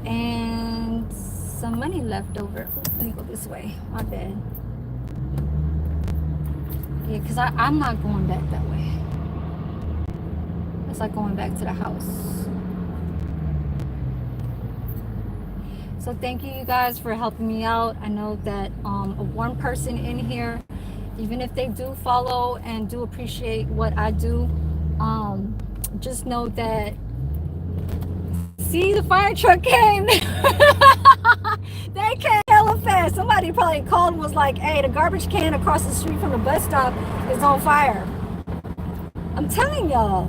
and some money left over. Ooh, let me go this way, my bad. Yeah, because I'm not going back that way. It's like going back to the house. So thank you guys for helping me out. I know that one person in here, even if they do follow and do appreciate what I do, just know that, see, the fire truck came. They came hella fast. Somebody probably called and was like, hey, the garbage can across the street from the bus stop is on fire. I'm telling y'all,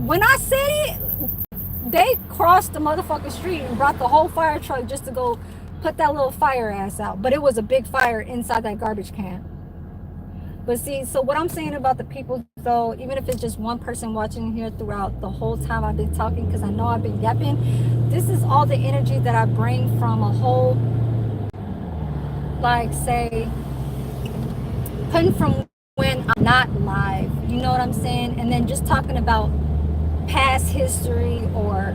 when I said it, they crossed the motherfucking street and brought the whole fire truck just to go put that little fire ass out. But it was a big fire inside that garbage can. But see, so what I'm saying about the people, though, even if it's just one person watching here throughout the whole time I've been talking, because I know I've been yapping, this is all the energy that I bring from a whole, like, say, putting from when I'm not live, you know what I'm saying? And then just talking about past history or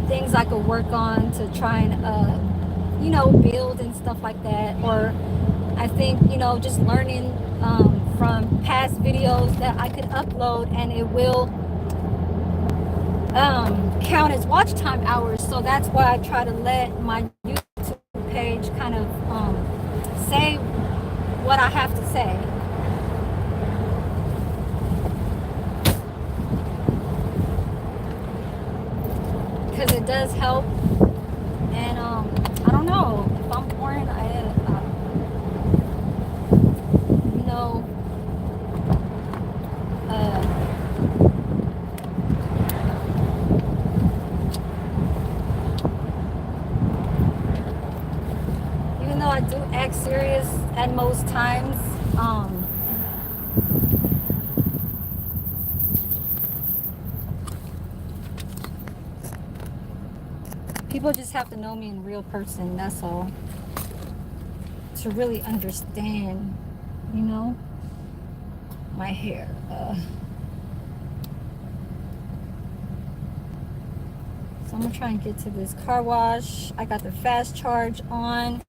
things I could work on to try and, you know, build and stuff like that. Or I think, you know, just learning from past videos that I could upload, and it will count as watch time hours. So that's why I try to let my YouTube page kind of say what I have to say. Because it does help. And I don't know if I'm boring. You know, serious at most times. People just have to know me in real person, that's all, to really understand, you know, my hair. So I'm gonna try and get to this car wash. I got the fast charge on.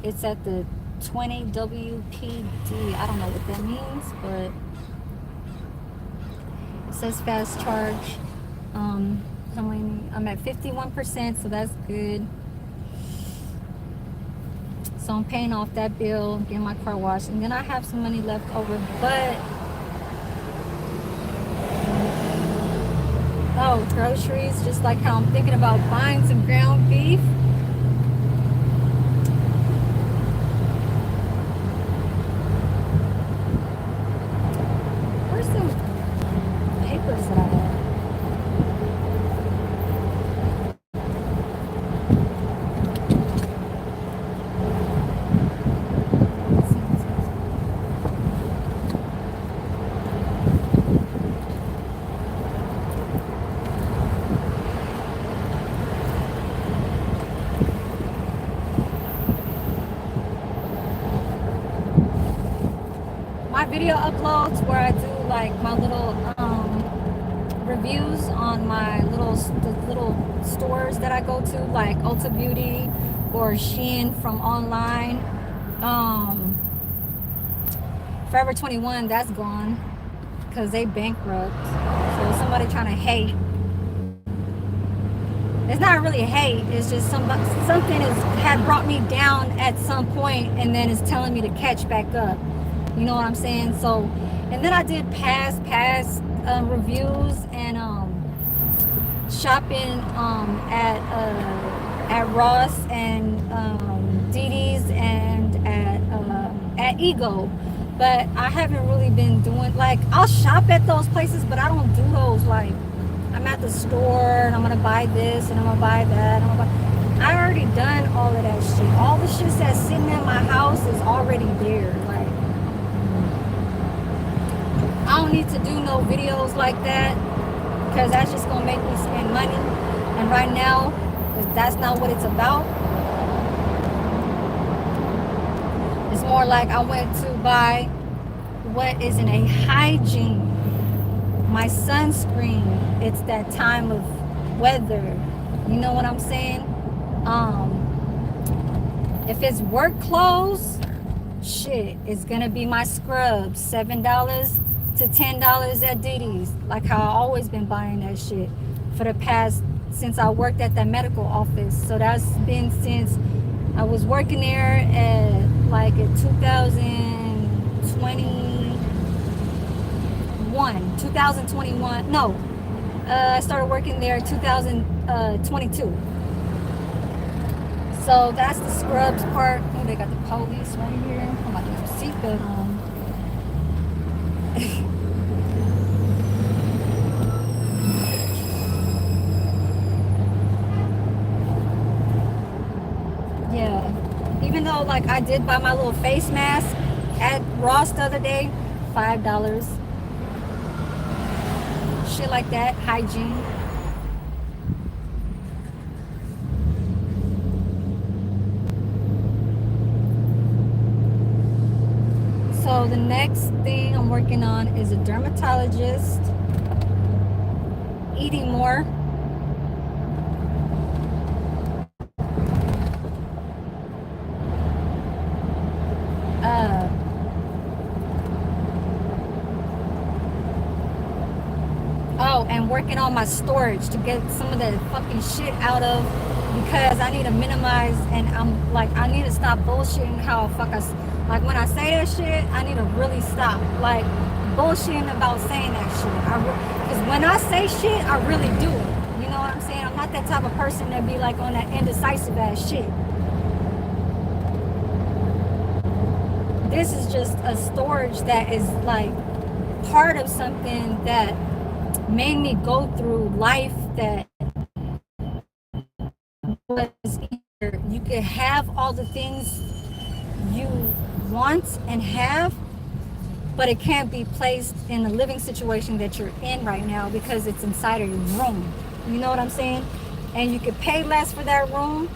It's at the 20 WPD. I don't know what that means, but it says fast charge. I'm at 51%, so that's good. So I'm paying off that bill, getting my car washed, and then I have some money left over. But oh, groceries, just like how I'm thinking about buying some ground beef. Where's some papers that I have? My video uploads where I do like my little reviews on my the little stores that I go to, like Ulta Beauty or Shein from online. Forever 21, that's gone because they bankrupt. So somebody trying to hate. It's not really hate. It's just something had brought me down at some point, and then it's telling me to catch back up. You know what I'm saying? So, and then I did past reviews and shopping at Ross and Didi's and at Ego. But I haven't really been doing, like, I'll shop at those places, but I don't do those, like, I'm at the store and I'm gonna buy this and I'm gonna buy that. I already done all of that shit. All the shit that's sitting in my house is already there. Like, I don't need to do no videos like that because that's just gonna make me spend money. And right now, that's not what it's about. It's more like I went to buy what is in a hygiene. My sunscreen. It's that time of weather. You know what I'm saying? If it's work clothes, shit, it's gonna be my scrubs. $7 to $10 at Didi's. Like how I always been buying that shit for the past, since I worked at that medical office. So that's been since I was working there at like in 2021. No, I started working there 2022. So that's the scrubs part. Oh, they got the police right here. I'm about to have a seatbelt on. Yeah. Even though, like, I did buy my little face mask at Ross the other day, $5. Shit like that, hygiene. So the next thing I'm working on is a dermatologist, eating more. Oh, and working on my storage to get some of that fucking shit out of, because I need to minimize, and I'm like, I need to stop bullshitting how fuck like when I say that shit, I need to really stop like bullshitting about saying that shit. Because when I say shit, I really do it. You know what I'm saying? I'm not that type of person that be like on that indecisive ass shit. This is just a storage that is like part of something that made me go through life that was easier. You could have all the things you want and have, but it can't be placed in the living situation that you're in right now because it's inside of your room. You know what I'm saying? And you could pay less for that room,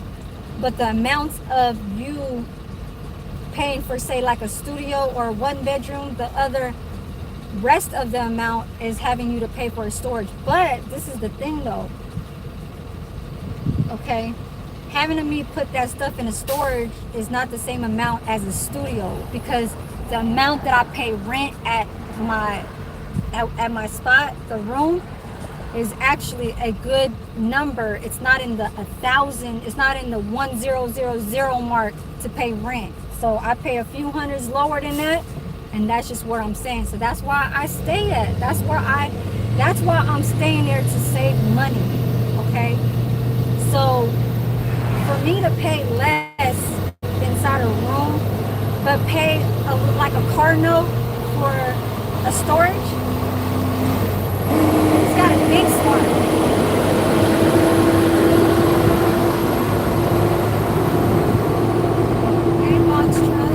but the amounts of you paying for, say, like a studio or one bedroom, the other rest of the amount is having you to pay for a storage. But this is the thing though, okay? Having to me put that stuff in a storage is not the same amount as a studio, because the amount that I pay rent my at my spot, the room, is actually a good number. It's not in the 1,000. It's not in the 1,000 mark to pay rent. So I pay a few hundreds lower than that, and that's just what I'm saying. So that's why I stay at. That's why I'm staying there, to save money. Okay. So for me to pay less inside a room, but pay like a car note for a storage, it's got to think smart. Hey, box truck.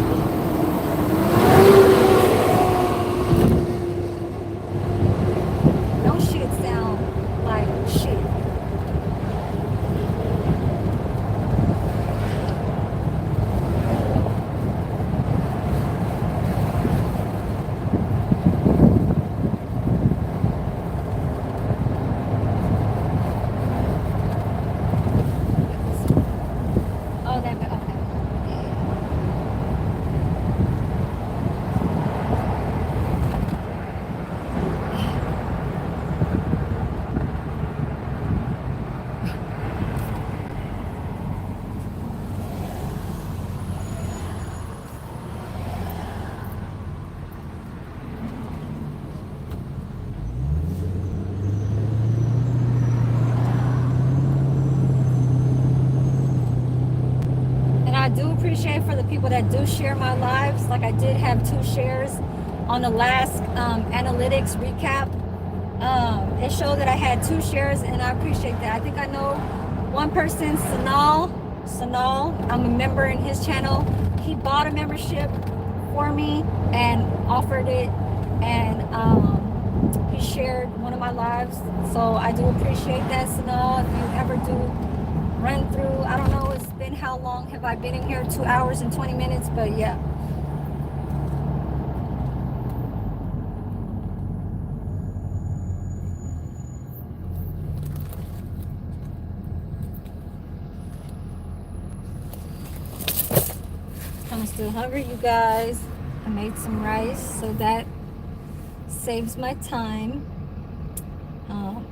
No shit sound like shit. Oh, that, okay. And I do appreciate for the people that do share my lives. Like I did have 2 shares on the last analytics recap. It showed that I had 2 shares, and I appreciate that. I think I know one person, Sanal. I'm a member in his channel. He bought a membership for me and offered it, and he shared one of my lives. So I do appreciate that, Sanal. If you ever do run through, I don't know, it's been, how long have I been in here? 2 hours and 20 minutes, but yeah. I'm still hungry, you guys. I made some rice, so that saves my time.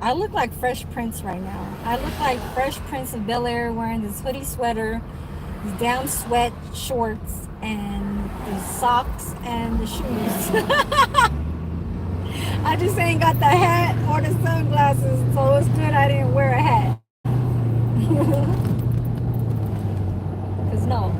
I look like Fresh Prince right now. I look like Fresh Prince of Bel-Air, wearing this hoodie sweater, these down sweat shorts, and the socks and the shoes. I just ain't got the hat or the sunglasses, so it's good I didn't wear a hat. Cause no.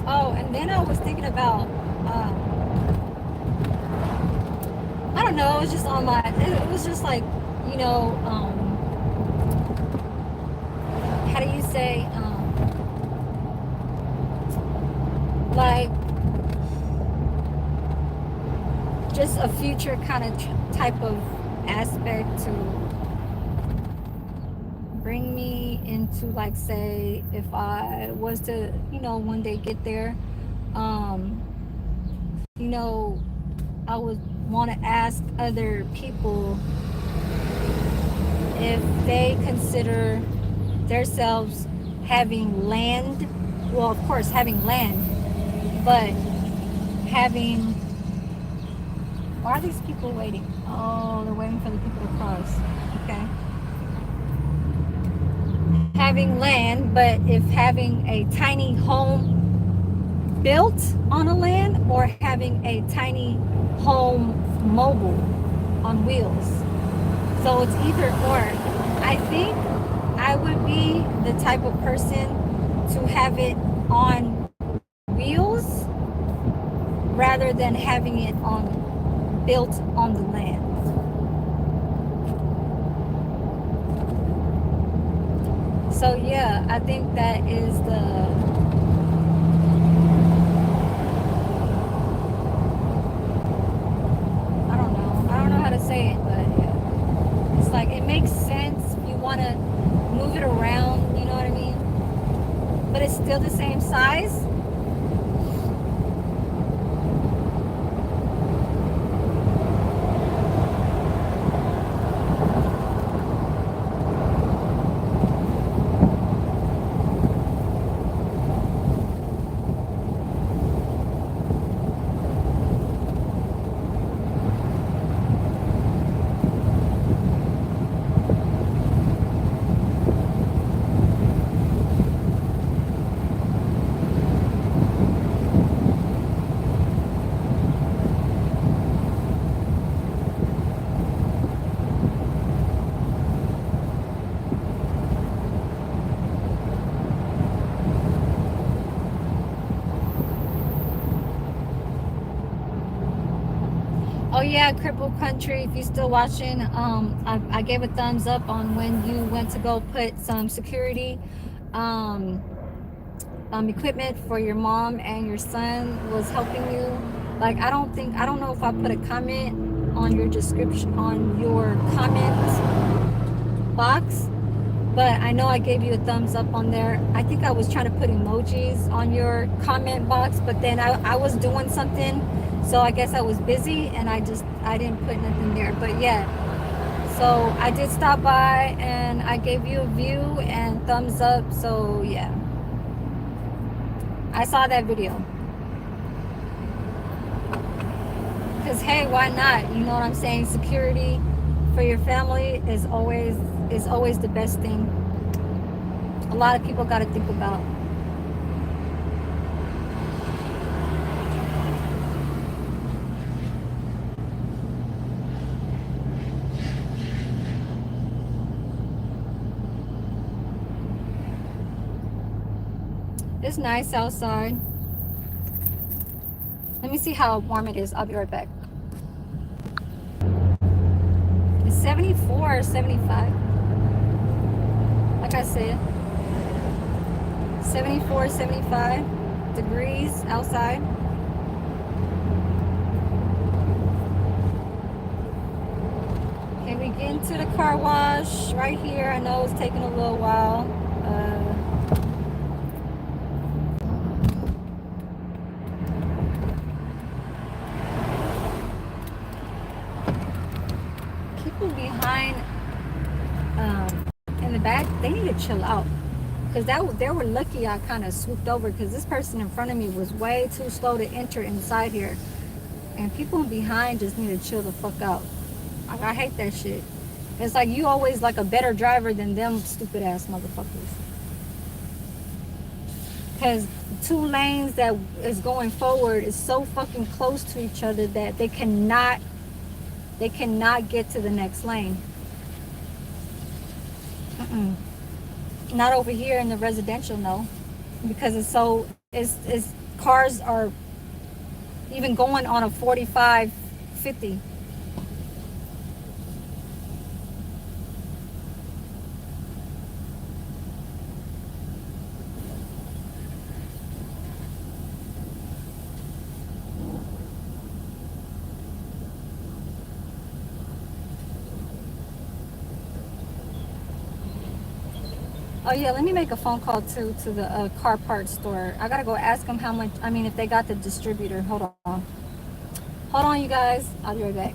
Oh, and then I was thinking about, I don't know, it was just on my, it was just like, you know, how do you say, like, just a future kind of type of aspect to bring me into, like, say, if I was to, you know, one day get there, you know, I would want to ask other people if they consider themselves having land. Well, of course, having land, but having, why are these people waiting? Oh, they're waiting for the people to cross. Okay. Having land, but if having a tiny home built on a land or having a tiny home mobile on wheels. So it's either or. I think I would be the type of person to have it on wheels rather than having it on built on the land. So yeah, I think that is the I don't know how to say it, but yeah. It's like it makes sense if you want to move it around, you know what I mean? But it's still the same size. Oh yeah, Cripple Country. If you're still watching, I gave a thumbs up on when you went to go put some security um, equipment for your mom and your son was helping you. Like I don't know if I put a comment on your description on your comment box, but I know I gave you a thumbs up on there. I think I was trying to put emojis on your comment box, but then I was doing something, so I guess I was busy and I didn't put nothing there. But yeah, so I did stop by and I gave you a view and thumbs up. So yeah, I saw that video. Because hey, why not? You know what I'm saying? Security for your family is always the best thing. A lot of people got to think about. It's nice outside. Let me see how warm it is. I'll be right back. It's 74 or 75. Like I said, 74, 75 degrees outside. Okay, we get into the car wash right here. I know it's taking a little while. People behind in the back, they need to chill out. Because they were lucky I kind of swooped over because this person in front of me was way too slow to enter inside here. And people behind just need to chill the fuck out. I hate that shit. It's like you always like a better driver than them stupid ass motherfuckers. Because two lanes that is going forward is so fucking close to each other that they cannot get to the next lane. Mm-mm. Not over here in the residential, no, because it's cars are even going on a 45, 50. Oh yeah, let me make a phone call too to the car parts store. I gotta go ask them how much. I mean, if they got the distributor. Hold on, you guys. I'll be right back.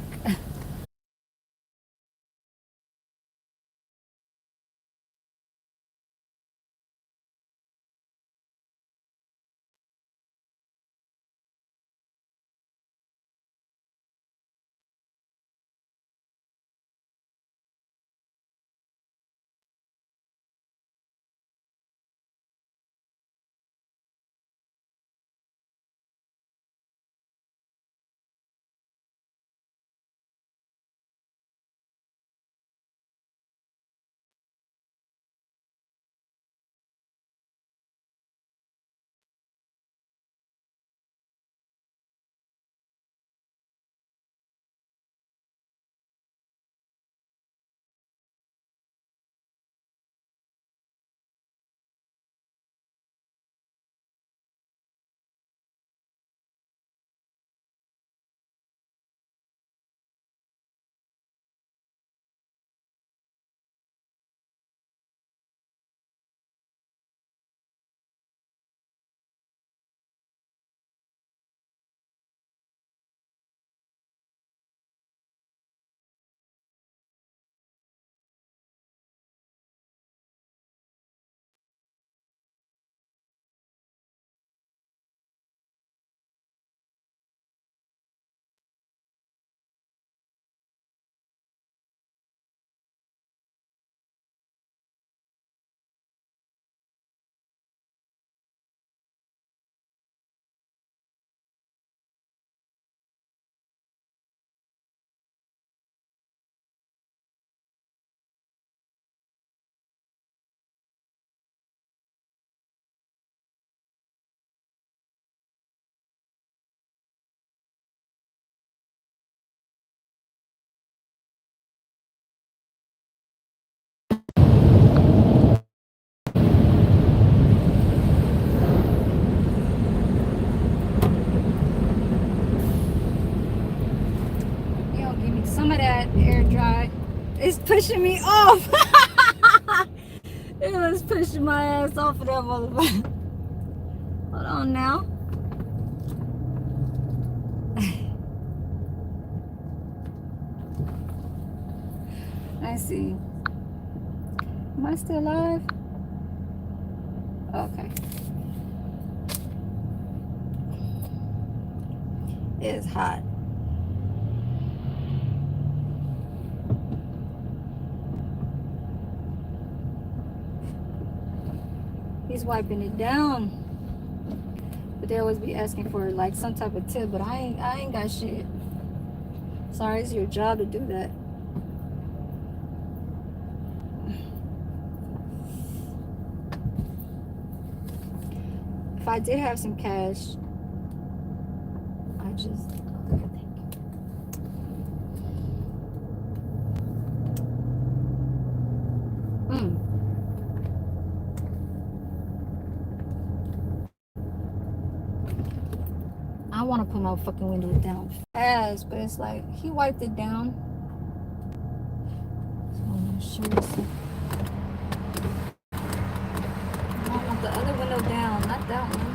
It's pushing me off. It was pushing my ass off of that motherfucker. Hold on now. Let's see. Am I still alive? Okay. It's hot. He's wiping it down. But they always be asking for like some type of tip, but I ain't got shit. Sorry, it's your job to do that. If I did have some cash, I just I want to put my fucking windows down fast, but it's like he wiped it down. So I'm gonna show you some. I want the other window down, not that one.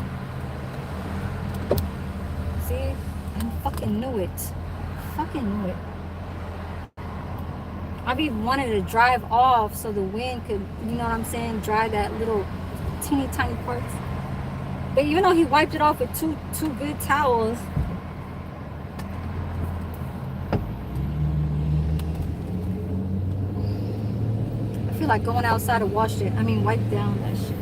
See, I fucking knew it. Fucking knew it. I've even wanted to drive off so the wind could, you know what I'm saying, dry that little teeny tiny parts. But even though he wiped it off with two good towels, I feel like going outside to wash it. I mean, wipe down that shit.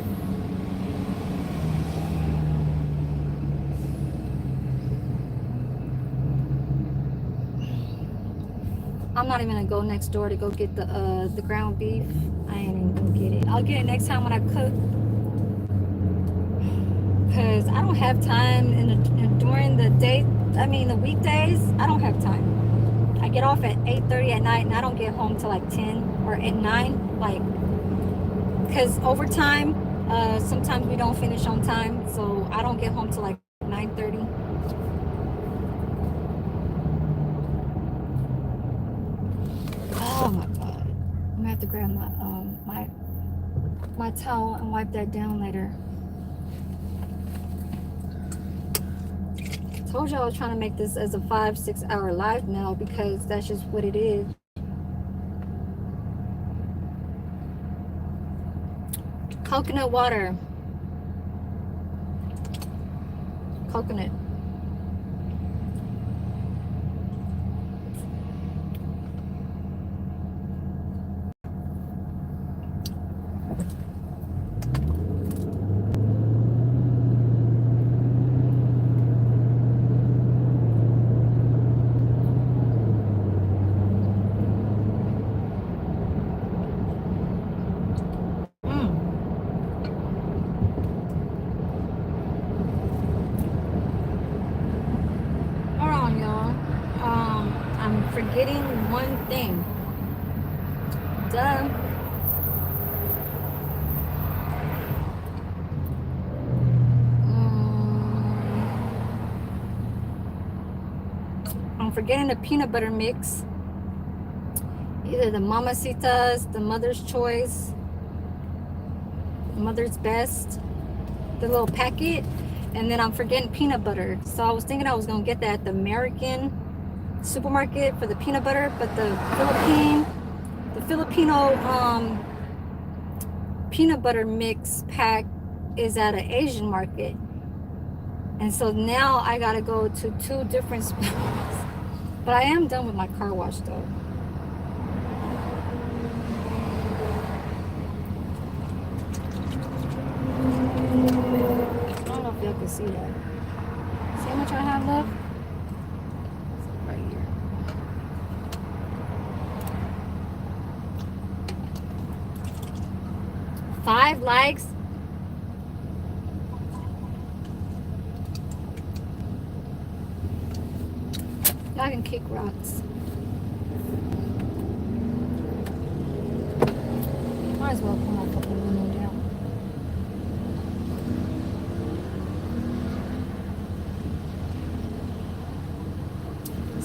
I'm not even gonna go next door to go get the ground beef. I ain't even gonna get it. I'll get it next time when I cook. Because I don't have time during the day. I mean, the weekdays, I don't have time. I get off at 8:30 at night, and I don't get home till like 10 or at 9. Like, because overtime, sometimes we don't finish on time, so I don't get home till like 9:30. Oh my god! I'm gonna have to grab my towel and wipe that down later. Told you I was trying to make this as a 5-6 hour live now because that's just what it is. Coconut water. Coconut. Forgetting one thing. Duh. I'm forgetting the peanut butter mix. Either the Mamacitas, the Mother's Choice, Mother's Best, the little packet, and then I'm forgetting peanut butter. So I was thinking I was gonna get that at the American supermarket for the peanut butter, but the Filipino peanut butter mix pack is at an Asian market, and so now I gotta go to 2 different spots. But I am done with my car wash though. I don't know if y'all can see that. See how much I have left? Right here. Five likes. Y'all can kick rocks. Might as well pull my fucking window down.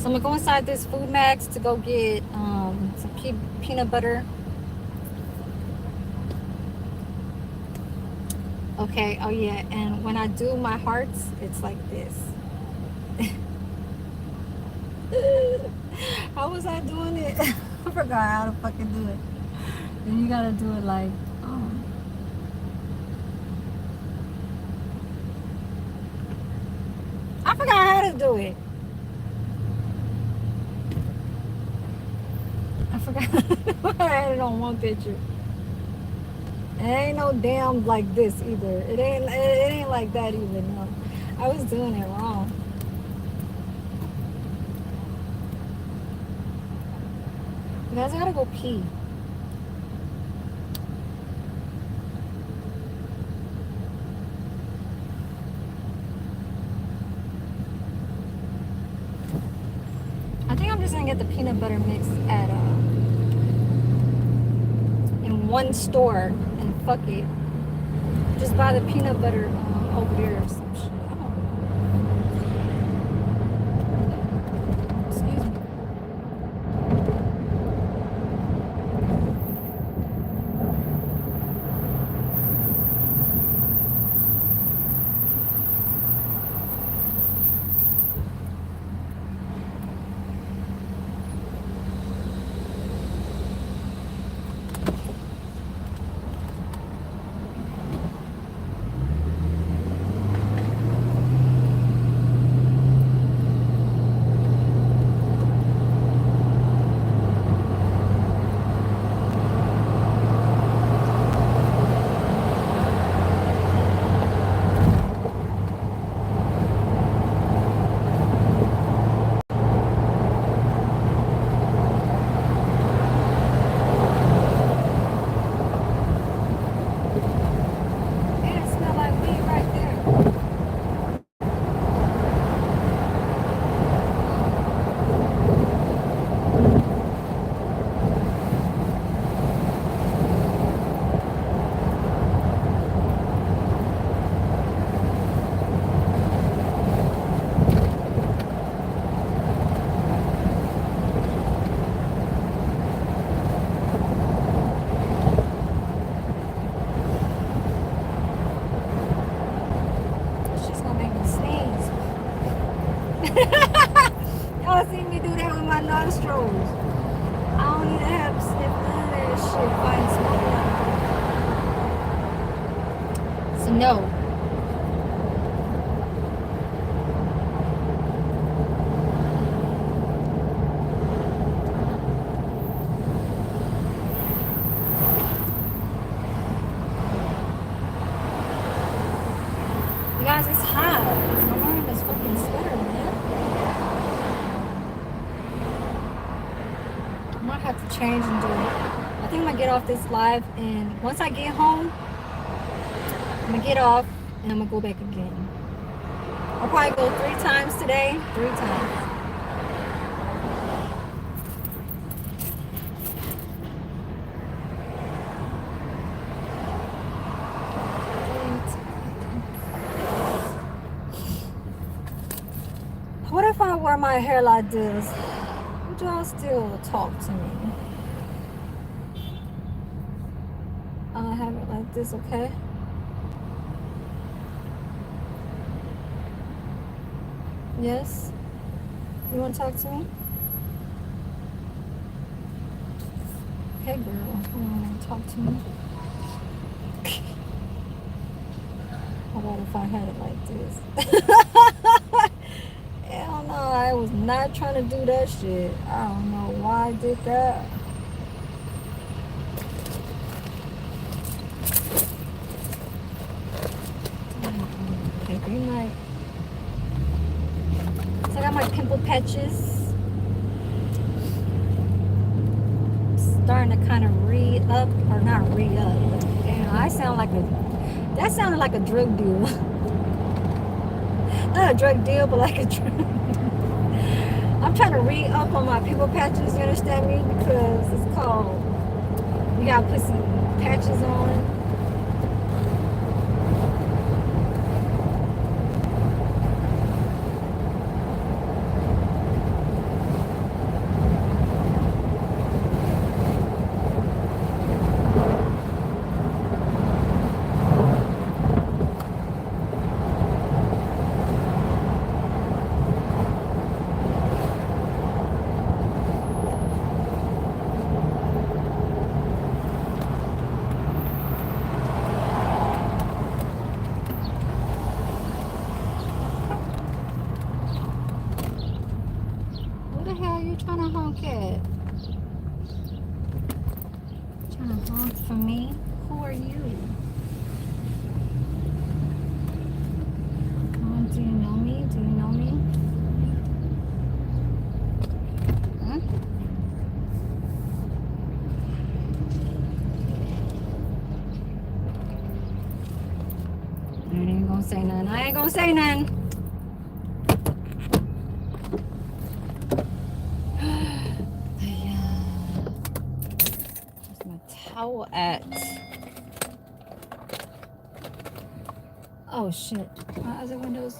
So I'm gonna go inside this Food Max to go get some peanut butter. Okay, oh yeah, and when I do my hearts, it's like this. How was I doing it? I forgot how to fucking do it. And you gotta do it like, I forgot how to do it. I forgot. I had it on one picture. It ain't no damn like this either. It ain't like that either. No, I was doing it wrong. You guys, I gotta go pee. I think I'm just gonna get the peanut butter mix at in one store and fuck it. Just buy the peanut butter over there or some shit. I don't know. Excuse me. Man, it smell like weed right there. She's gonna make me sneeze. Y'all see me do that with my nostrils. I don't need to have to sniff none of that shit. Find smoke. So no. You guys, it's hot. I'm wearing this fucking sweater, man. I might have to change and do it. I think I'm gonna get off this live, and once I get home, I'm gonna get off and I'm gonna go back again. I'll probably go 3 times today. 3 times. What if I wear my hair like this? Would y'all still talk to me? I'll have it like this, okay? Yes? You want to talk to me? Okay, girl. You want to talk to me? How about if I had it like this? Hell no, I was not trying to do that shit. I don't know why I did that. Okay, green light. So I got my pimple patches. Starting to kind of re-up, or not re-up, but damn, that sounded like a drug deal. Not a drug deal, but like a drug. I'm trying to re-up on my pimple patches, you understand me? Because it's called, you gotta put some patches on. are you? Do you know me? Do you know me? Huh? I ain't gonna say nothing. I ain't gonna say nothing. Where's my towel at? Oh shit. My other windows.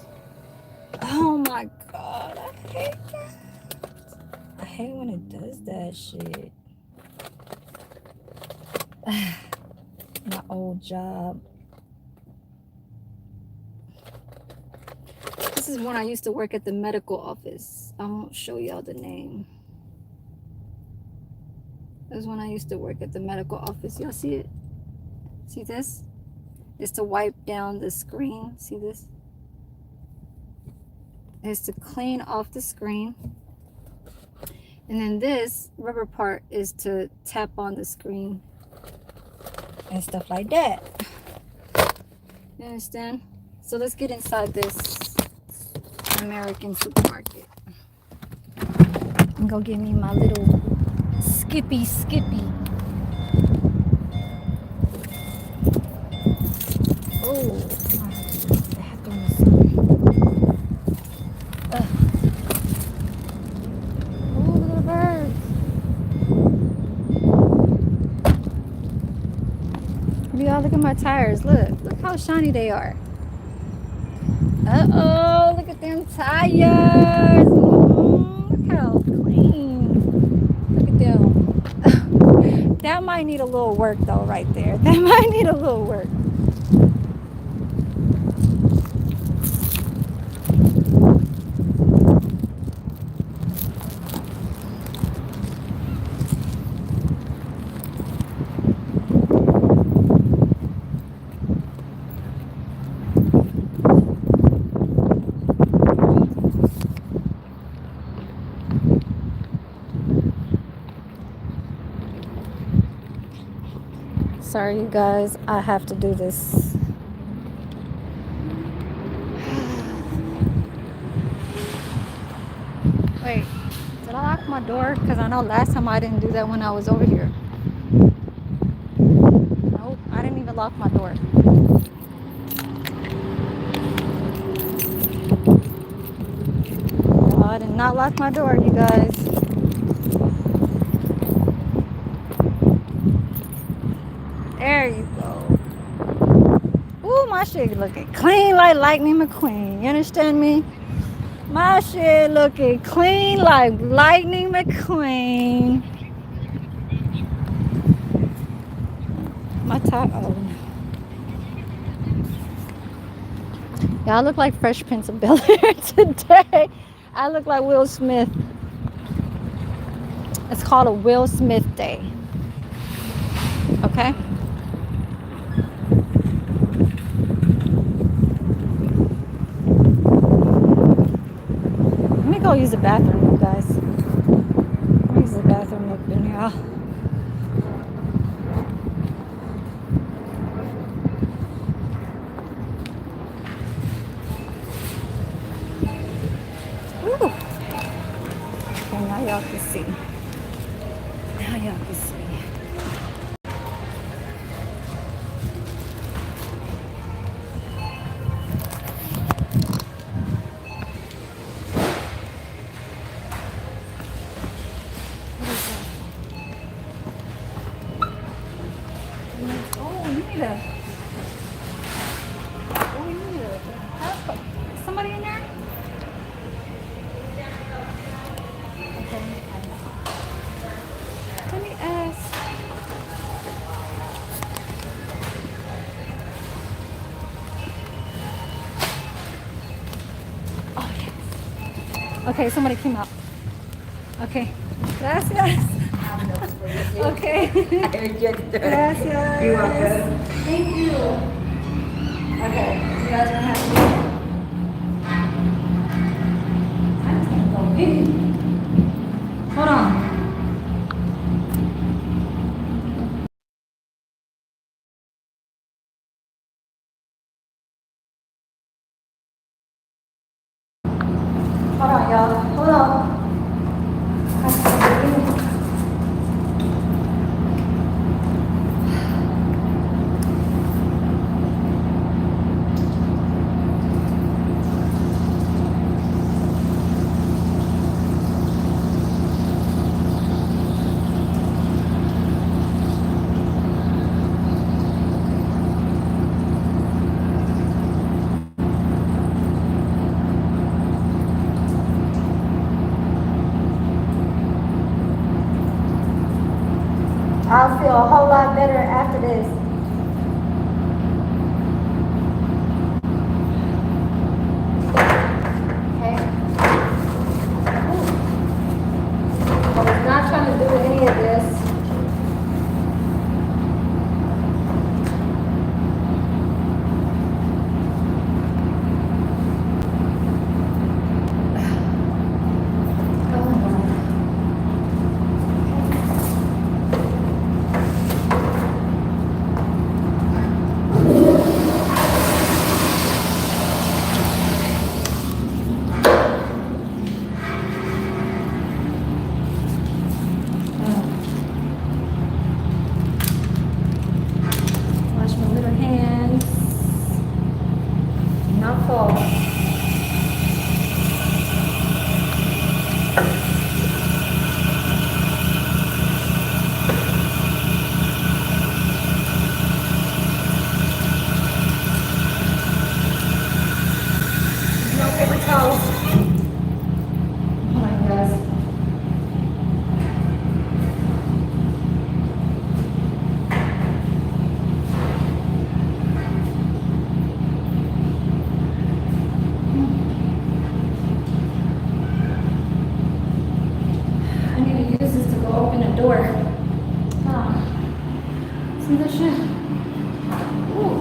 Oh my god. I hate that. I hate when it does that shit. My old job. This is when I used to work at the medical office. I won't show y'all the name. This is when I used to work at the medical office. Y'all see it? See this? It's to wipe down the screen. See this? It's to clean off the screen. And then this rubber part is to tap on the screen and stuff like that. You understand? So let's get inside this American supermarket and go get me my little Skippy. Oh, I had to in the sun. Oh, look at the birds. Y'all look at my tires. Look how shiny they are. Uh-oh, look at them tires. Look how clean. Look at them. That might need a little work though right there. That might need a little work. Sorry, you guys. I have to do this. Wait, did I lock my door? Because I know last time I didn't do that when I was over here. Nope, I didn't even lock my door. No, I did not lock my door, you guys. There you go. Ooh, my shit looking clean like Lightning McQueen. You understand me? My shit looking clean like Lightning McQueen. My top. Oh. Y'all look like Fresh Prince of Bel-Air today. I look like Will Smith. It's called a Will Smith day. Okay? Let me go use the bathroom, you guys. Let me use the bathroom up in here. Ooh. Okay, now y'all can see. Now y'all can see. Somebody in there? Okay. Let me ask. Oh, yes. Okay, somebody came out. Okay. Gracias. Okay. Gracias. You're welcome. Thank you. Okay. You guys are gonna have to. Hold on. y'all. Hold on. I'll feel a whole lot better after this. Okay. I was not trying to do any of this. Wash my little hands. Not fall. No paper towels. Oh my gosh. I need to use this to go open the door. See that shit? Ooh.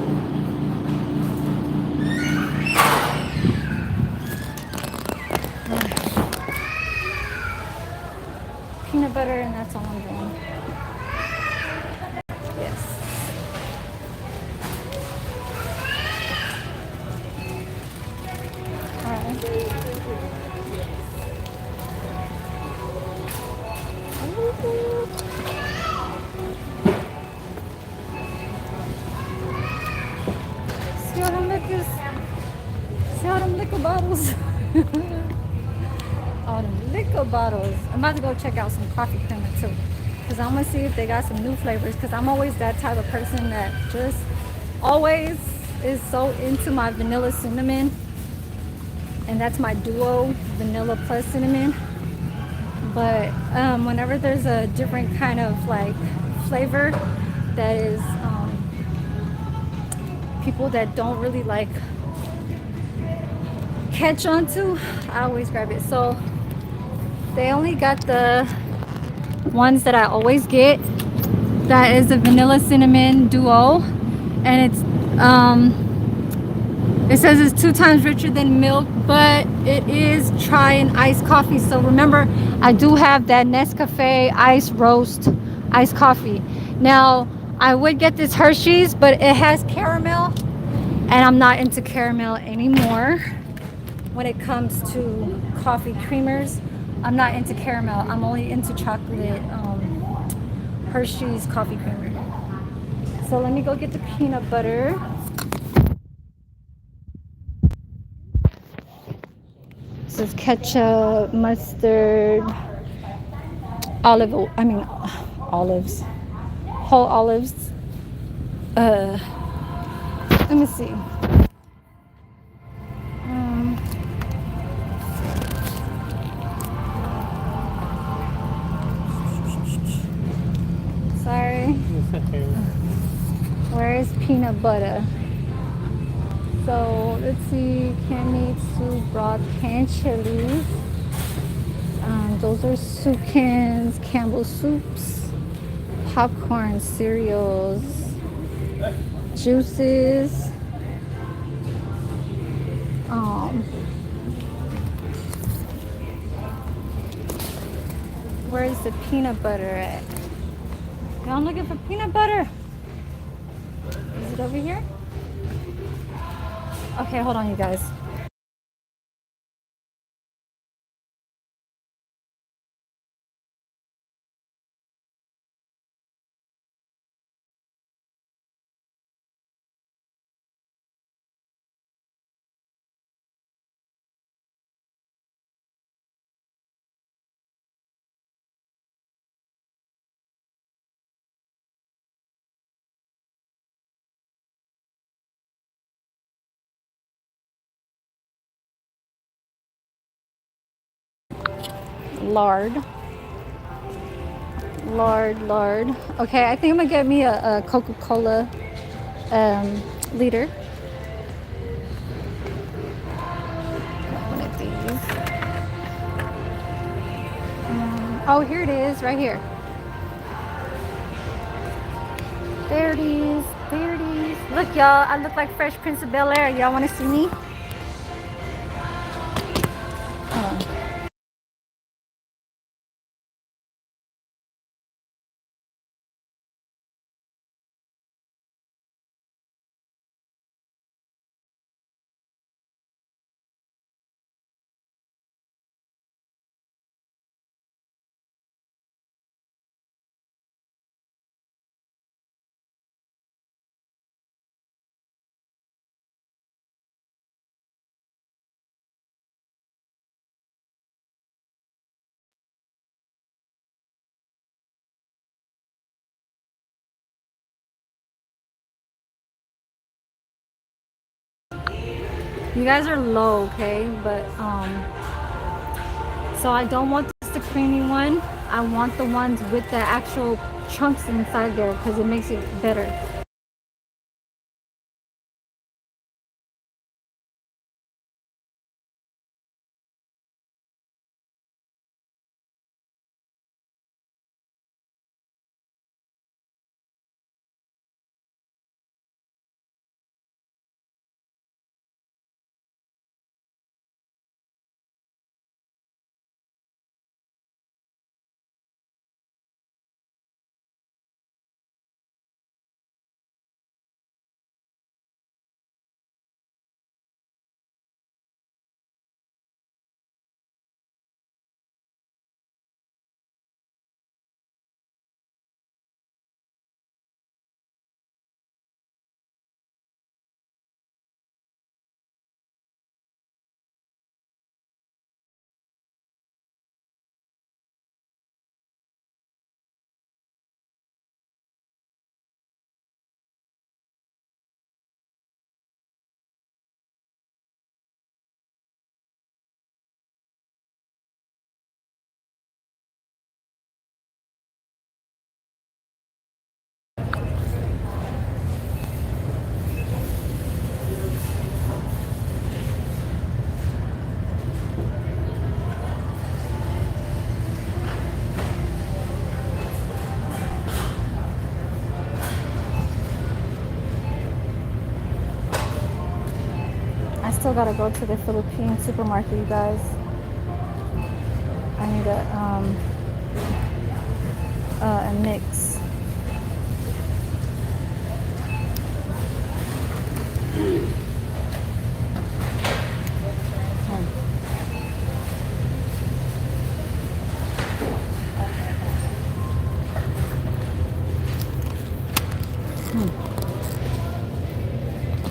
Peanut butter, and that's all I'm doing. Yes. All right. See all them liquors? See all them liquor bottles? All them liquor bottles. I'm about to go check out some coffee creamer too, because I'm gonna see if they got some new flavors, because I'm always that type of person that just always is so into my vanilla cinnamon, and that's my duo, vanilla plus cinnamon. But whenever there's a different kind of like flavor that is people that don't really like catch on to, I always grab it. So they only got the ones that I always get. That is a vanilla cinnamon duo, and it says it's 2 times richer than milk, but it is chai and iced coffee. So remember, I do have that Nescafe ice roast iced coffee. Now, I would get this Hershey's, but it has caramel, and I'm not into caramel anymore. When it comes to coffee creamers, I'm not into caramel. I'm only into chocolate Hershey's coffee creamer. So let me go get the peanut butter. This is ketchup, mustard, olives, whole olives. Let me see. Sorry. Where is peanut butter? So let's see, canned meat, soup, broth, canned chilies. Those are soup cans, Campbell soups, popcorn, cereals, juices. Where's the peanut butter at? Now I'm looking for peanut butter. Is it over here? Okay, hold on, you guys. lard. Lard. Okay, I think I'm gonna get me a Coca-Cola liter. One of these. Oh, here it is, right here. There it is. There it is. Look, y'all. I look like Fresh Prince of Bel-Air. Y'all want to see me? Hold on. You guys are low, okay? But so I don't want the creamy one. I want the ones with the actual chunks inside there because it makes it better. I still gotta go to the Philippine supermarket, you guys. I need a mix.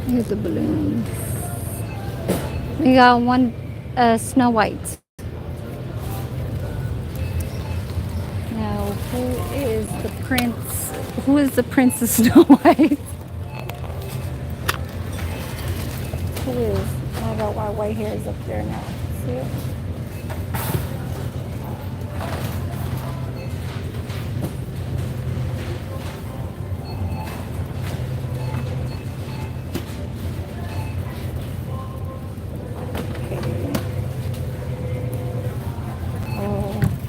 Here's the balloons. We got one Snow White. Now, who is the prince? Who is the Princess Snow White? Who is? I got my white hair is up there now. See it?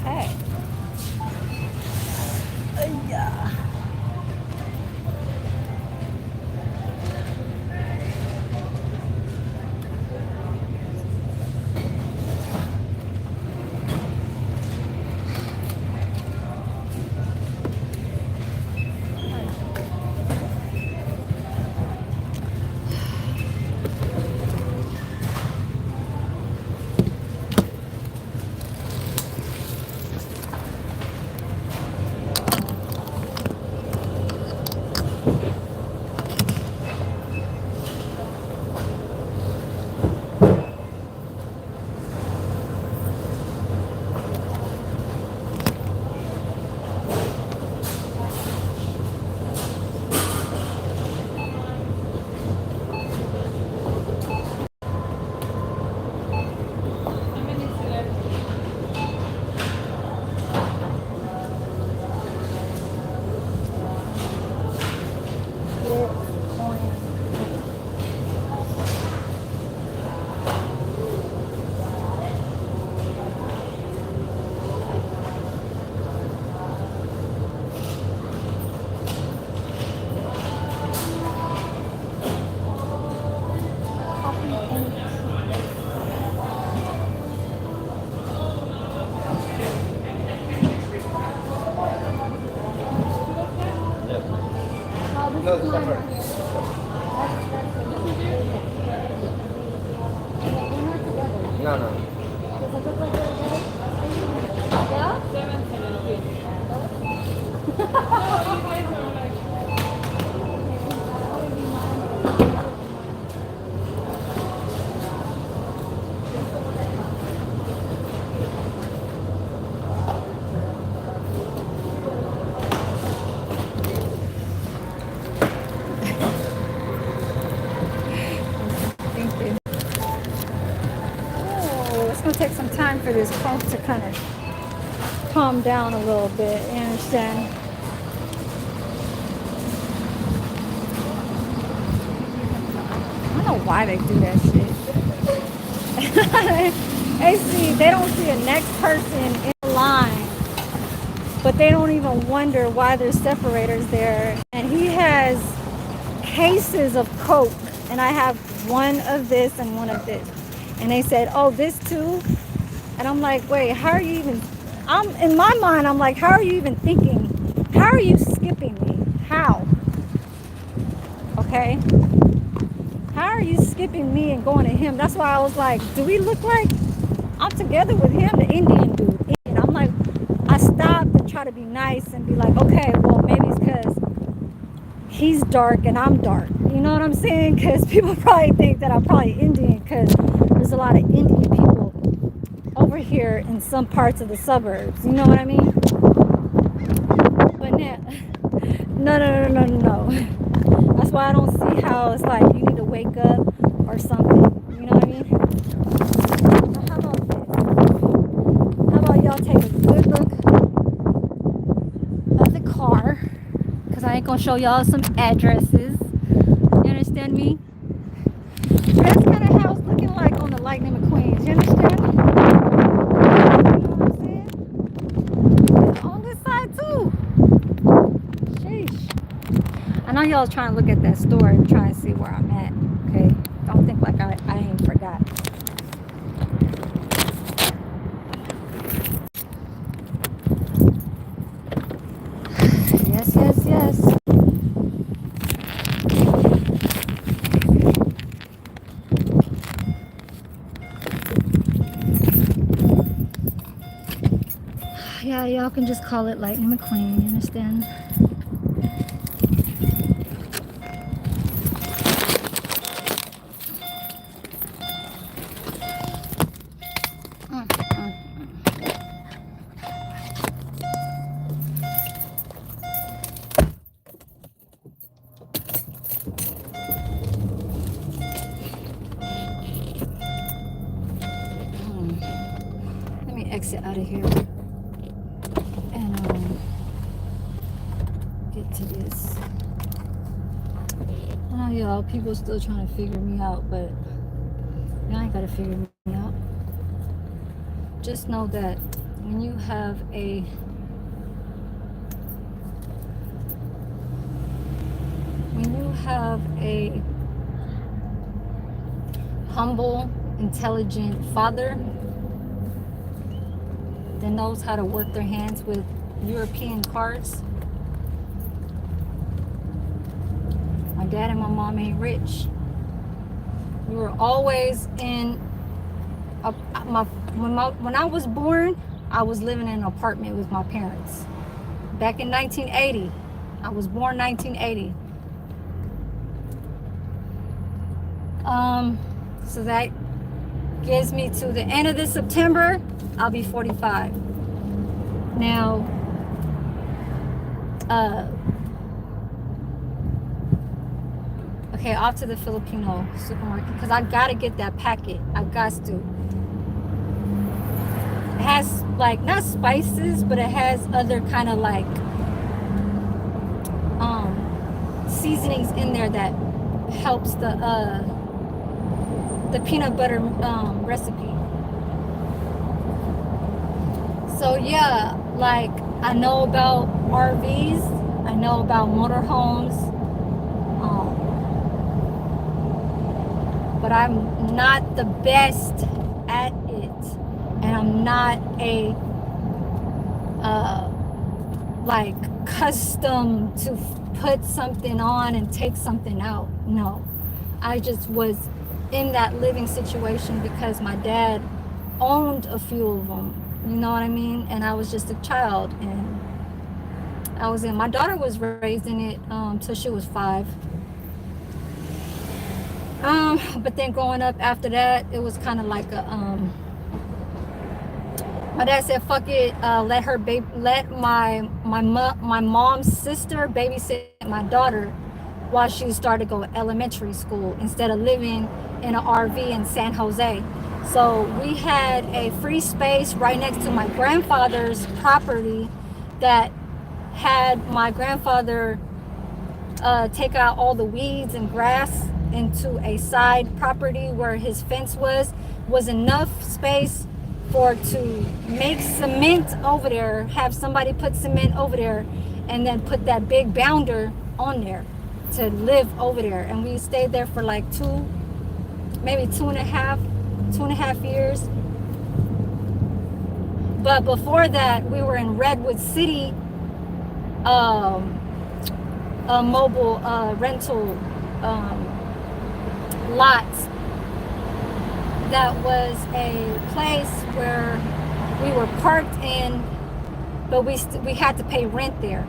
Okay. Yeah. Does it look like a bed? Yeah? Thank you. Oh, it's gonna take some time for this pump to kind of calm down a little bit. You understand? I don't know why they do that shit. They don't see a next person in line, but they don't even wonder why there's separators there. And he has cases of Coke, and I have one of this and one of this. And they said, oh, this too? And I'm like, wait, how are you even, in my mind, I'm like, how are you even thinking? How are you skipping me? How? Okay? How are you skipping me and going to him? That's why I was like, do we look like I'm together with him, the Indian dude? And I'm like, I stopped and try to be nice and be like, okay, well, maybe it's because he's dark and I'm dark. You know what I'm saying? Because people probably think that I'm probably Indian because there's a lot of Indian people over here in some parts of the suburbs. You know what I mean? But no. That's why I don't see how it's like you need to wake up or something. You know what I mean? But how about this? How about y'all take a good look at the car? Because I ain't going to show y'all some addresses. You understand me? That's kind of how it's looking like on the Lightning McQueens. You understand? You know what I'm saying? On this side too. Sheesh. I know y'all trying to look at that store and trying to see where I'm at. Okay? Don't think like I ain't forgot. Yes. Yeah, y'all can just call it Lightning McQueen, you understand? Let me exit out of here and get to this. I know y'all, people still trying to figure me out, but y'all ain't gotta figure me out. Just know that when you have a humble, intelligent father that knows how to work their hands with European cars. My dad and my mom ain't rich. We were always in when I was born, I was living in an apartment with my parents. Back in 1980, I was born 1980. So that gives me to the end of this September, I'll be 45. Now, okay, off to the Filipino supermarket because I gotta get that packet. I got to. It has like not spices, but it has other kind of like seasonings in there that helps the peanut butter recipe. So yeah, like I know about RVs, I know about motorhomes, but I'm not the best at it, and I'm not a like custom to put something on and take something out. No, I just was in that living situation because my dad owned a few of them. You know what I mean? And I was just a child, and I was in. My daughter was raised in it till she was 5. But then growing up after that, it was kind of like a my dad said, "Fuck it, let my mom's sister babysit my daughter while she started to go elementary school instead of living in an RV in San Jose." So we had a free space right next to my grandfather's property that had my grandfather take out all the weeds and grass into a side property where his fence was enough space for to make cement over there, have somebody put cement over there, and then put that big bounder on there to live over there. And we stayed there for like maybe two and a half years. But before that, we were in Redwood City, a mobile rental lots. That was a place where we were parked in, but we had to pay rent there.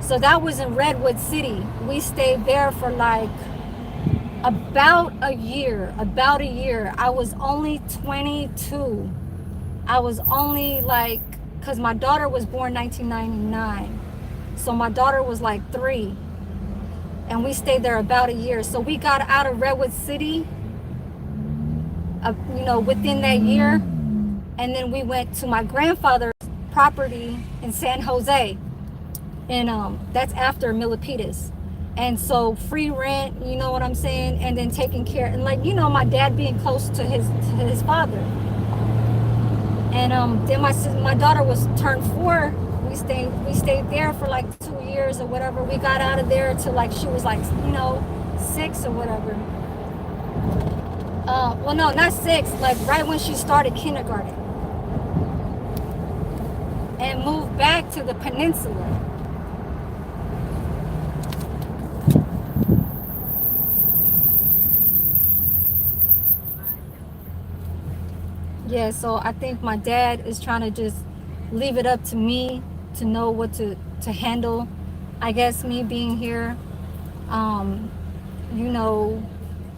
So that was in Redwood City. We stayed there for like about a year. I was only 22. I was only like, because my daughter was born 1999. So my daughter was like 3. And we stayed there about a year. So we got out of Redwood City, within that year. And then we went to my grandfather's property in San Jose. And that's after Milpitas. And so free rent, you know what I'm saying? And then taking care, and like, my dad being close to his father. And then my daughter was turned 4. We stayed there for like 2 years or whatever. We got out of there till like she was like 6 or whatever. Well, no, not 6. Like right when she started kindergarten, and moved back to the peninsula. Yeah, so I think my dad is trying to just leave it up to me to know what to handle. I guess me being here,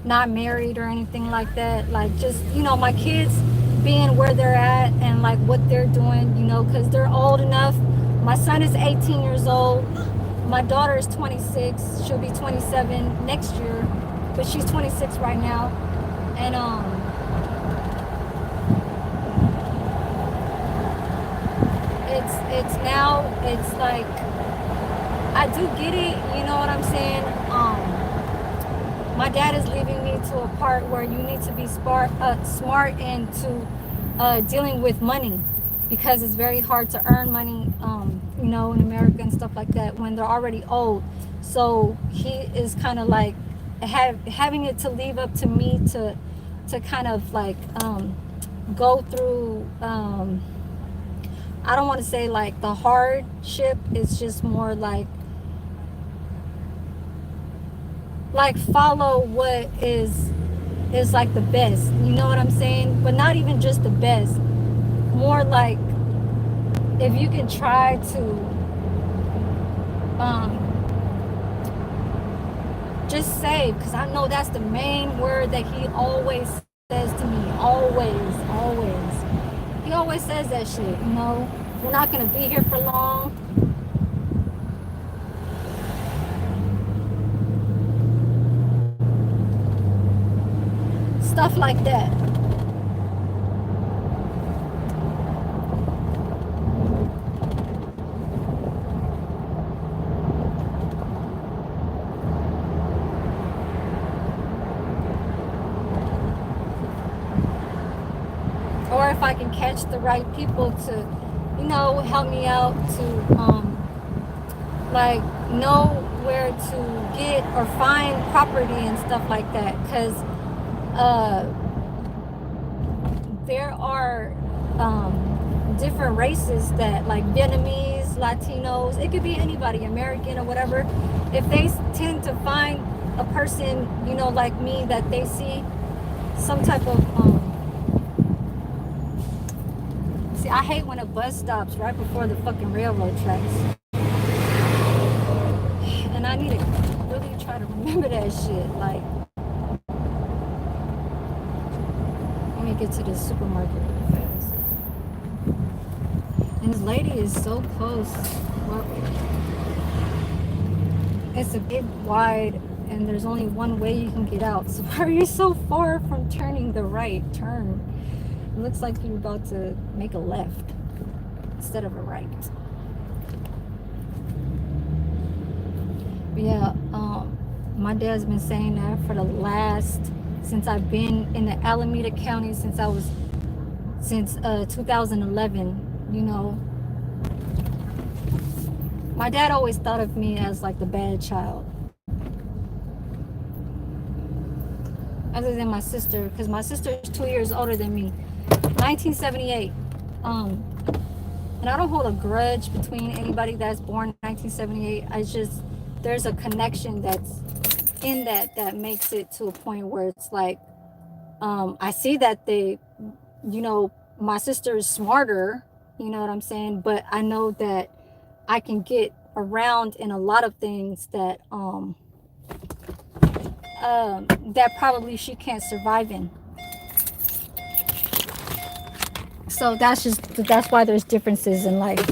not married or anything like that. Like just, my kids being where they're at and like what they're doing, because they're old enough. My son is 18 years old. My daughter is 26. She'll be 27 next year, but she's 26 right now. And it's like, I do get it, you know what I'm saying? My dad is leaving me to a part where you need to be smart into dealing with money, because it's very hard to earn money, in America and stuff like that when they're already old. So he is kind of like having it to leave up to me to kind of like go through. I don't want to say like the hardship. It's just more like follow what is like the best. You know what I'm saying? But not even just the best. More like if you can try to just save, because I know that's the main word that he always says to me. Always. He always says that shit, We're not going to be here for long. Stuff like that. Or if I can catch the right people to, help me out to, like, know where to get or find property and stuff like that. Because there are different races that, like Vietnamese, Latinos, it could be anybody, American or whatever. If they tend to find a person, like me, that they see some type of See, I hate when a bus stops right before the fucking railroad tracks. And I need to really try to remember that shit. Like, let me get to this supermarket real fast. And this lady is so close. Well, it's a big wide, and there's only one way you can get out. So why are you so far from turning the right turn? It looks like you're about to make a left instead of a right. But yeah, my dad's been saying that for the last, since I've been in the Alameda County since 2011. You know, my dad always thought of me as like the bad child, other than my sister, because my sister is 2 years older than me. 1978. And I don't hold a grudge between anybody that's born 1978. I just, there's a connection that's in that makes it to a point where it's like, I see that they, you know, my sister is smarter, you know what I'm saying? But I know that I can get around in a lot of things that that probably she can't survive in. So that's why there's differences in life.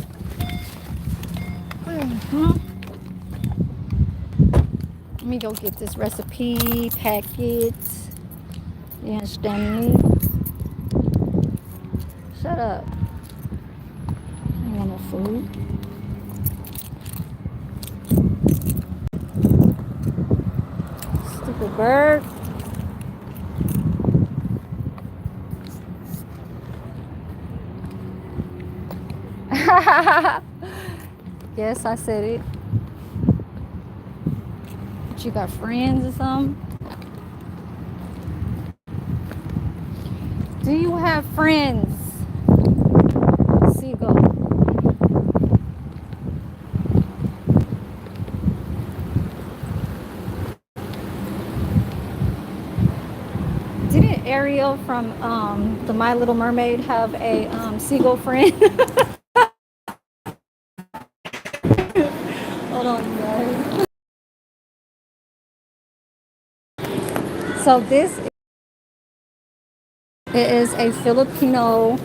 Let me go get this recipe packet. You understand me? Shut up. I don't want no food. Stupid bird. Yes, I said it. But you got friends or something? Do you have friends? Seagull. Didn't Ariel from the My Little Mermaid have a seagull friend? Hold on, guys. So this is a Filipino.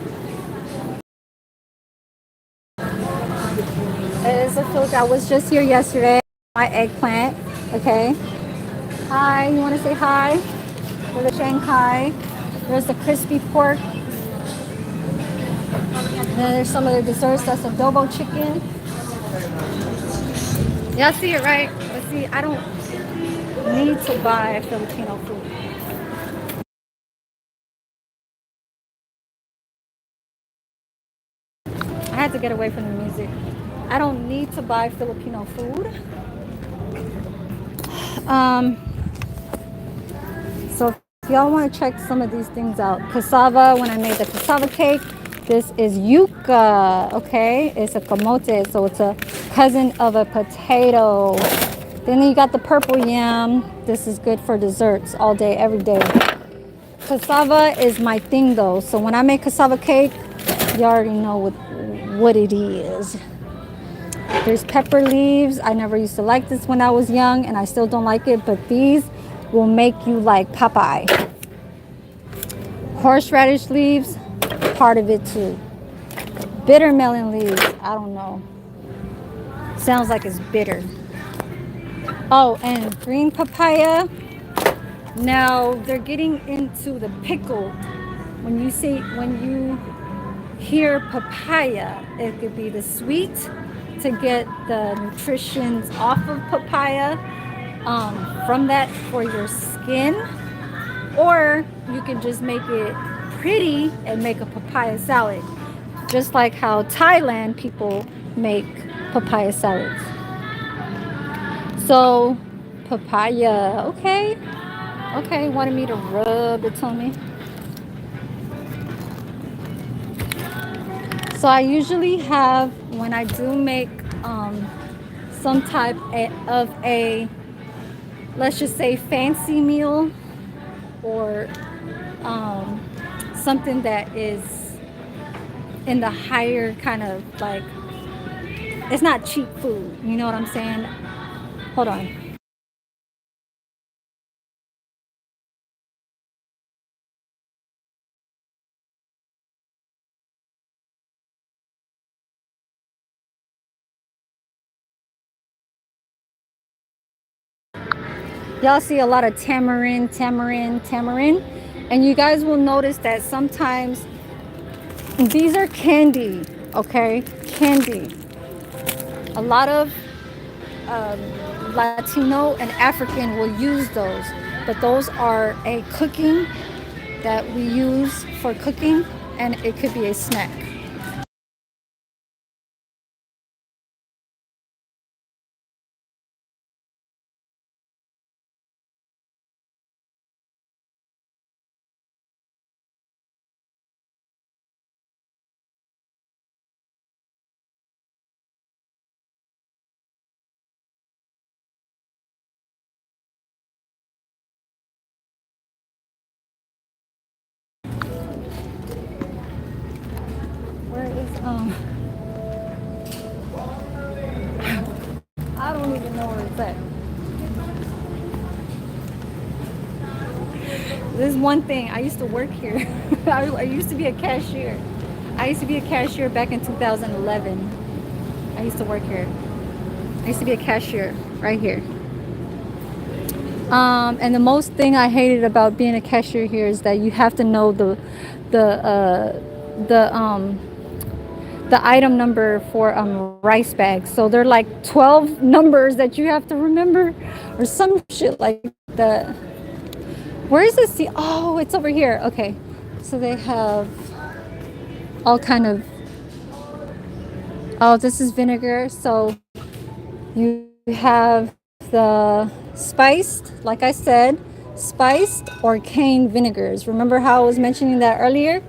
It is a Filipino. I was just here yesterday. My eggplant. Okay. Hi. You want to say hi? For the Shanghai. There's the crispy pork. And then there's some of the desserts. That's adobo chicken. Y'all see it, right? But see, I don't need to buy Filipino food. I had to get away from the music. I don't need to buy Filipino food. So if y'all want to check some of these things out, cassava, when I made the cassava cake, this is yuca, okay? It's a kamote, so it's a cousin of a potato. Then you got the purple yam. This is good for desserts all day, every day. Cassava is my thing though, so when I make cassava cake, you already know what it is. There's pepper leaves. I never used to like this when I was young, and I still don't like it, but these will make you like Popeye. Horseradish leaves, part of it too. Bitter melon leaves, I don't know. Sounds like it's bitter. Oh, and green papaya. Now they're getting into the pickled. When you hear papaya, it could be the sweet to get the nutritions off of papaya from that for your skin, or you can just make it pretty and make a papaya salad, just like how Thailand people make papaya salads. So papaya, okay, wanted me to rub it on me. So I usually have, when I do make some type of a, let's just say, fancy meal, or something that is in the higher kind of like, it's not cheap food. You know what I'm saying? Hold on. Y'all see a lot of tamarind, tamarind, tamarind. And you guys will notice that sometimes these are candy, okay? Candy. A lot of Latino and African will use those, but those are a cooking that we use for cooking, and it could be a snack. Where is I don't even know where it's at. This is one thing. I used to work here. I used to be a cashier. I used to be a cashier back in 2011. I used to work here. I used to be a cashier right here. And the most thing I hated about being a cashier here is that you have to know the the the item number for rice bags. So they're like 12 numbers that you have to remember, or some shit like that. Where is this? Oh, it's over here. Okay, so they have all kind of. Oh, this is vinegar. So you have the spiced, like I said, spiced or cane vinegars. Remember how I was mentioning that earlier?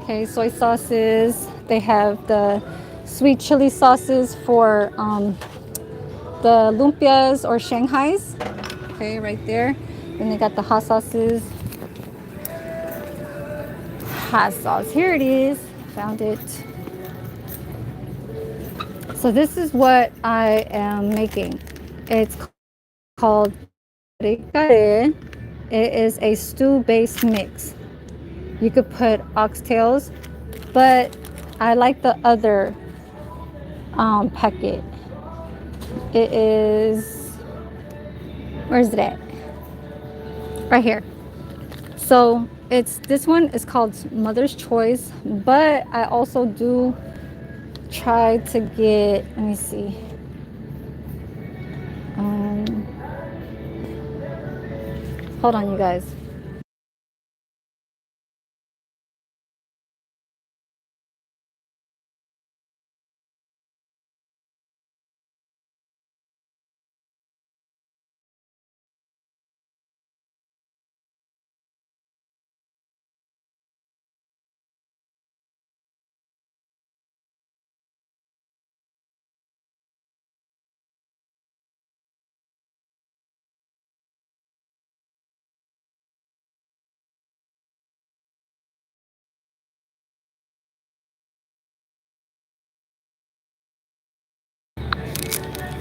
Okay, soy sauces. They have the sweet chili sauces for the lumpias or Shanghais. Okay, right there. Then they got the hot sauces. Hot sauce. Here it is. Found it. So this is what I am making. It's called It is a stew-based mix. You could put oxtails, but I like the other packet. It is, where's it at? Right here. So it's this one is called Mother's Choice, but I also do try to get. Let me see. Um, Hold on, you guys.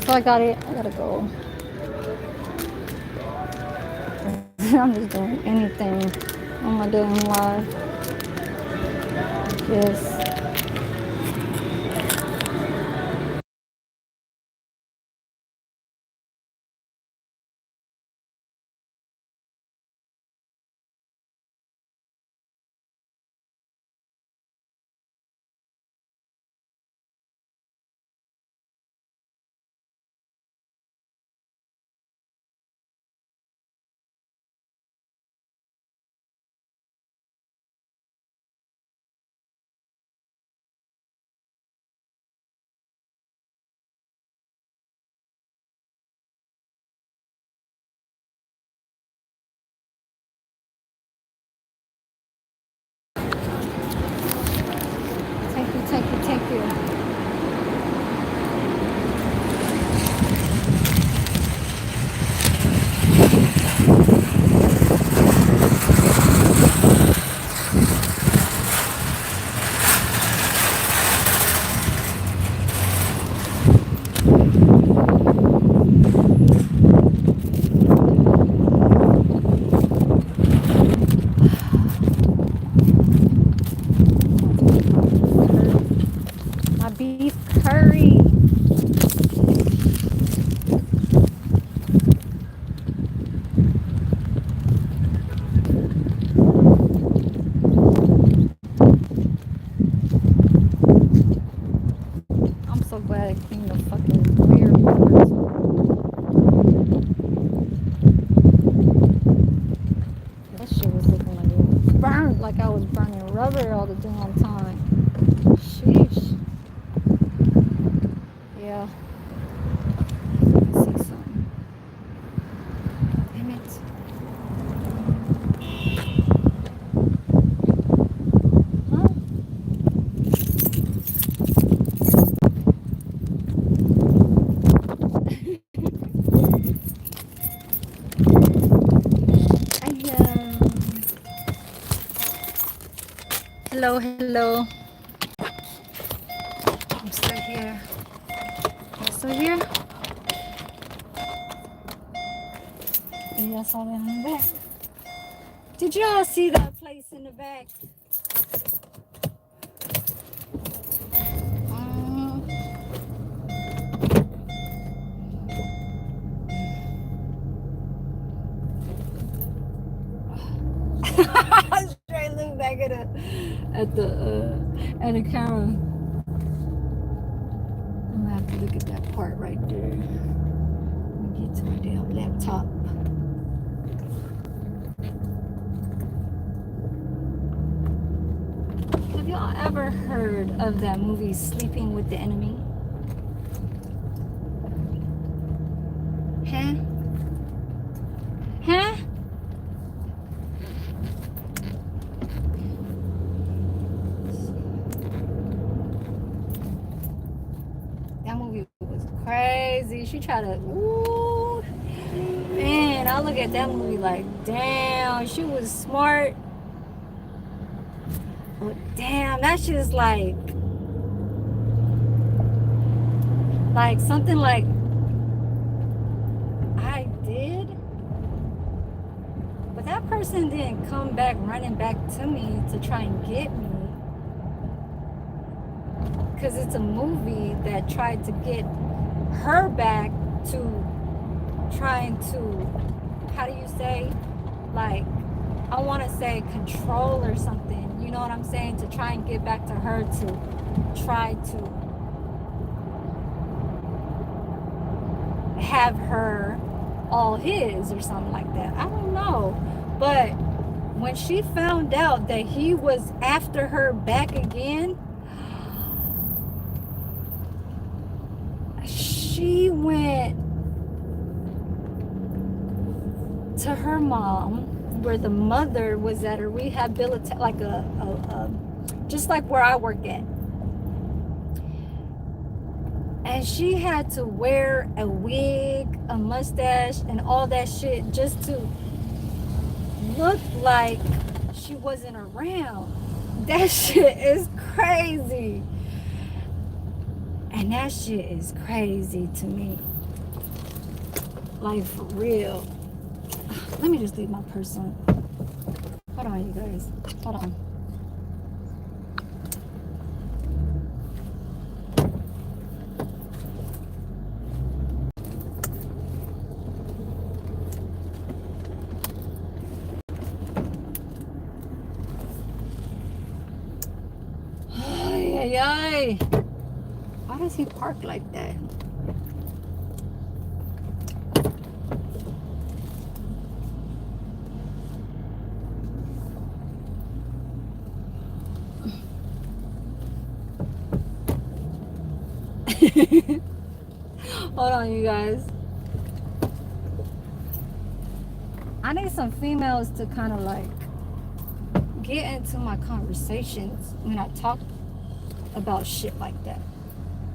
So I got it. I gotta go. I'm just doing anything on my damn live. Yes. cover all the damn time. Sheesh. Yeah. Let me see something. Damn it. Huh? Hello, hello. I'm still here. I'm still here. Maybe I saw that in the back. Did y'all see that place in the back? Um, Straight look back at the camera. I'm gonna have to look at that part right there. Let me get to my damn laptop. Have y'all ever heard of that movie Sleeping with the Enemy? Huh? Huh? That movie was crazy. She tried to, ooh, man, I look at that movie like, damn, she was smart. But damn, that shit is like something like I did, but that person didn't come back running back to me to try and get me, because it's a movie that tried to get her back to trying to, how do you say, like, I want to say control or something, you know what I'm saying, to try and get back to her, to try to have her all his or something like that. I don't know. But when she found out that he was after her back again, she went to her mom, where the mother was at a rehabilitation, like a just like where I work at. And she had to wear a wig, a mustache, and all that shit just to look like she wasn't around. That shit is crazy. And that shit is crazy to me. Like, for real. Let me just leave my purse on. Hold on, you guys. Hold on. Ay, ay, ay. Why does he park like that? Hold on, you guys. I need some females to kind of like get into my conversations when I talk about shit like that.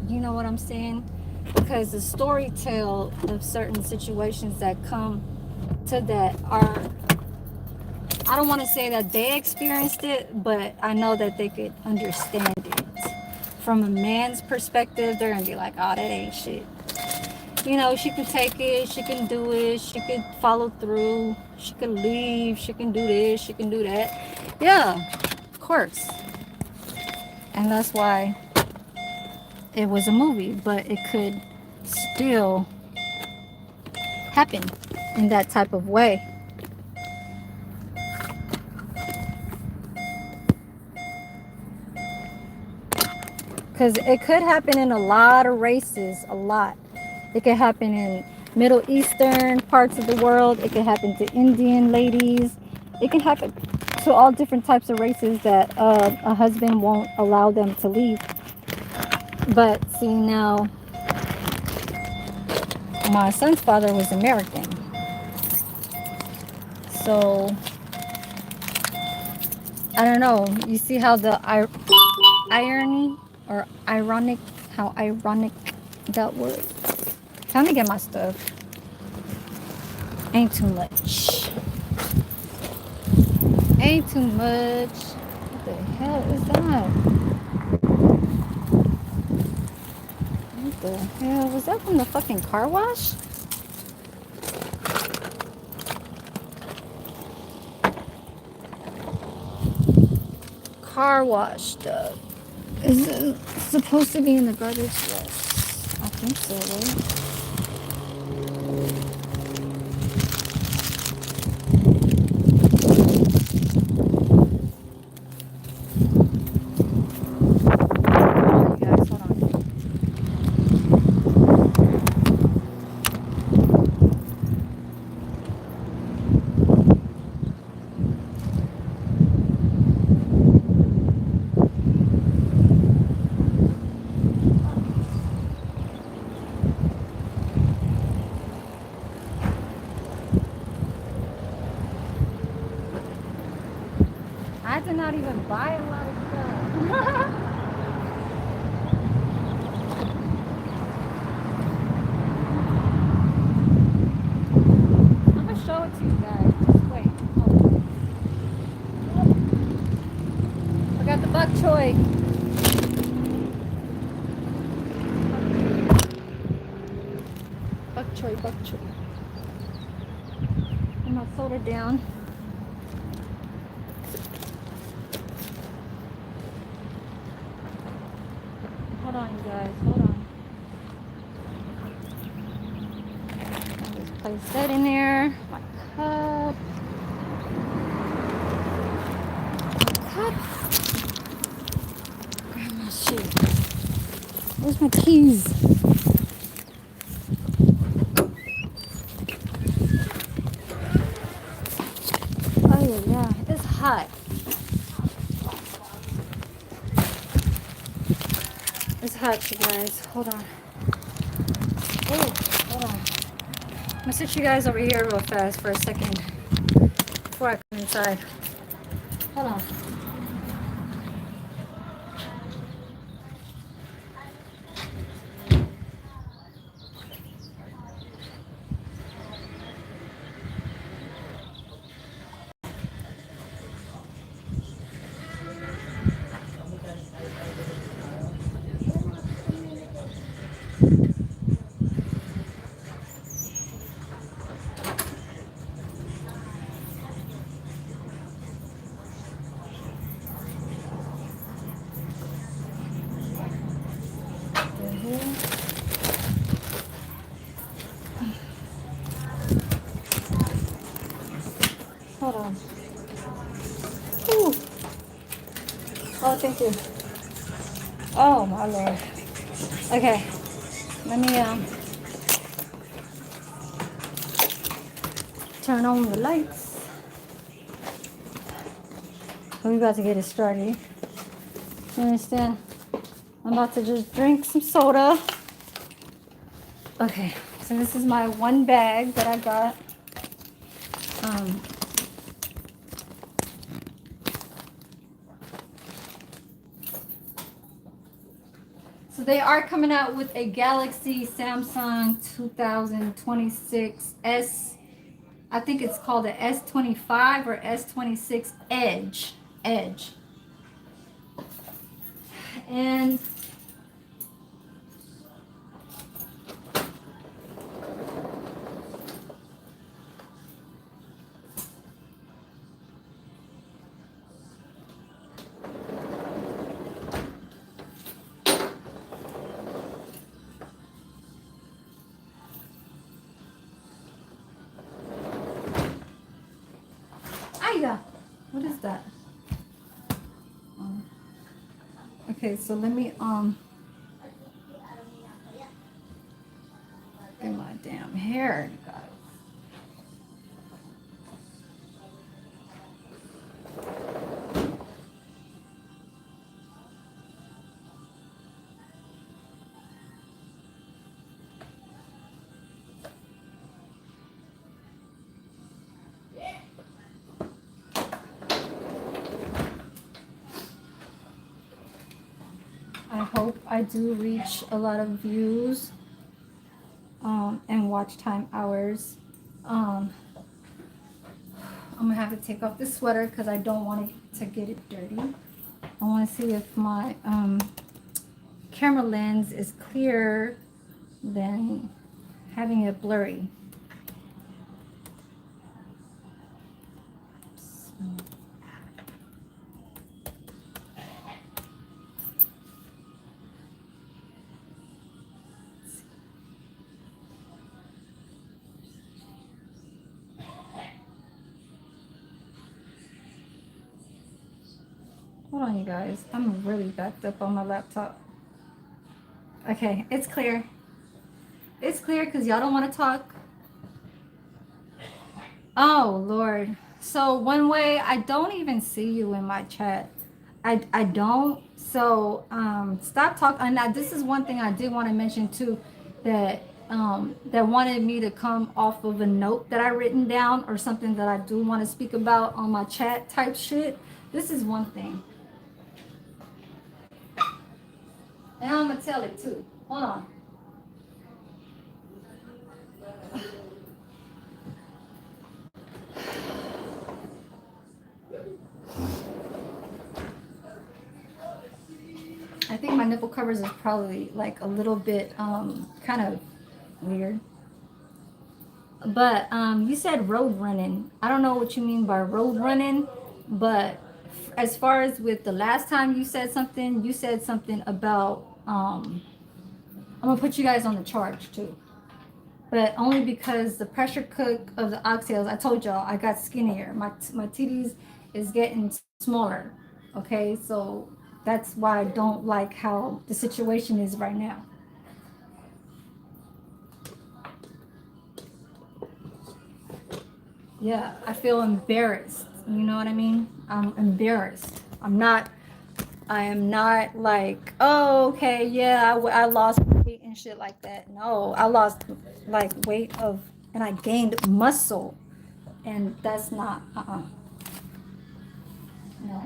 You know what I'm saying? Because the story tell of certain situations that come to that are, I don't want to say that they experienced it, but I know that they could understand it. From a man's perspective, they're gonna be like, oh, that ain't shit. You know, she can take it, she can do it, she could follow through, she can leave, she can do this, she can do that. Yeah, of course. And that's why it was a movie, but it could still happen in that type of way. Because it could happen in a lot of races, a lot. It could happen in Middle Eastern parts of the world. It could happen to Indian ladies. It can happen to all different types of races that a husband won't allow them to leave. But see, now my son's father was American, so I don't know. You see how the irony or ironic, how ironic that was. Time to get my stuff. Ain't too much. Ain't too much. What the hell is that? What the hell? Was that from the fucking car wash? Car wash stuff. Is it supposed to be in the garbage? Yes. I think so, right? I did not even buy a lot of stuff. I'm gonna show it to you guys. Just wait. Oh. I got the bok choy. Bok choy, bok choy. Put my soda down. Hold on, you guys. Hold on. I'll just place that in there. My cup. Cup. Grab my shit. Where's my keys? Oh yeah, it's hot. It's hot, you guys. Hold on. Oh, hold on. I'm gonna sit you guys over here real fast for a second before I come inside. Hold on. Hold on. Ooh. Oh, thank you. Oh, my Lord. Okay. Let me turn on the lights. We're about to get it started. You understand? I'm about to just drink some soda. Okay. So this is my one bag that I got. So they are coming out with a Galaxy Samsung 2026 S. I think it's called the S25 or S26 Edge. And what is that? Okay, so let me get my damn hair, you guys. hope I do reach a lot of views and watch time hours. Um, I'm gonna have to take off this sweater because I don't want it to get it dirty. I want to see if my camera lens is clearer than having it blurry. Hold on, you guys. I'm really backed up on my laptop. Okay, it's clear. It's clear because y'all don't want to talk. Oh, Lord. So, one way, I don't even see you in my chat. I don't. So, stop talking. And now, this is one thing I did want to mention too, that that wanted me to come off of a note that I written down or something that I do want to speak about on my chat type shit. This is one thing. And I'm gonna tell it too. Hold on. I think my nipple covers is probably like a little bit kind of weird. But you said road running. I don't know what you mean by road running, but as far as with the last time you said something about I'm gonna put you guys on the charge too. But only because the pressure cook of the oxtails, I told y'all I got skinnier. My titties is getting smaller. Okay, so that's why I don't like how the situation is right now. Yeah, I feel embarrassed. You know what I mean? I'm embarrassed. I am not like, oh, okay, yeah, I lost weight and shit like that. No, I lost like weight of, and I gained muscle. And that's not, no.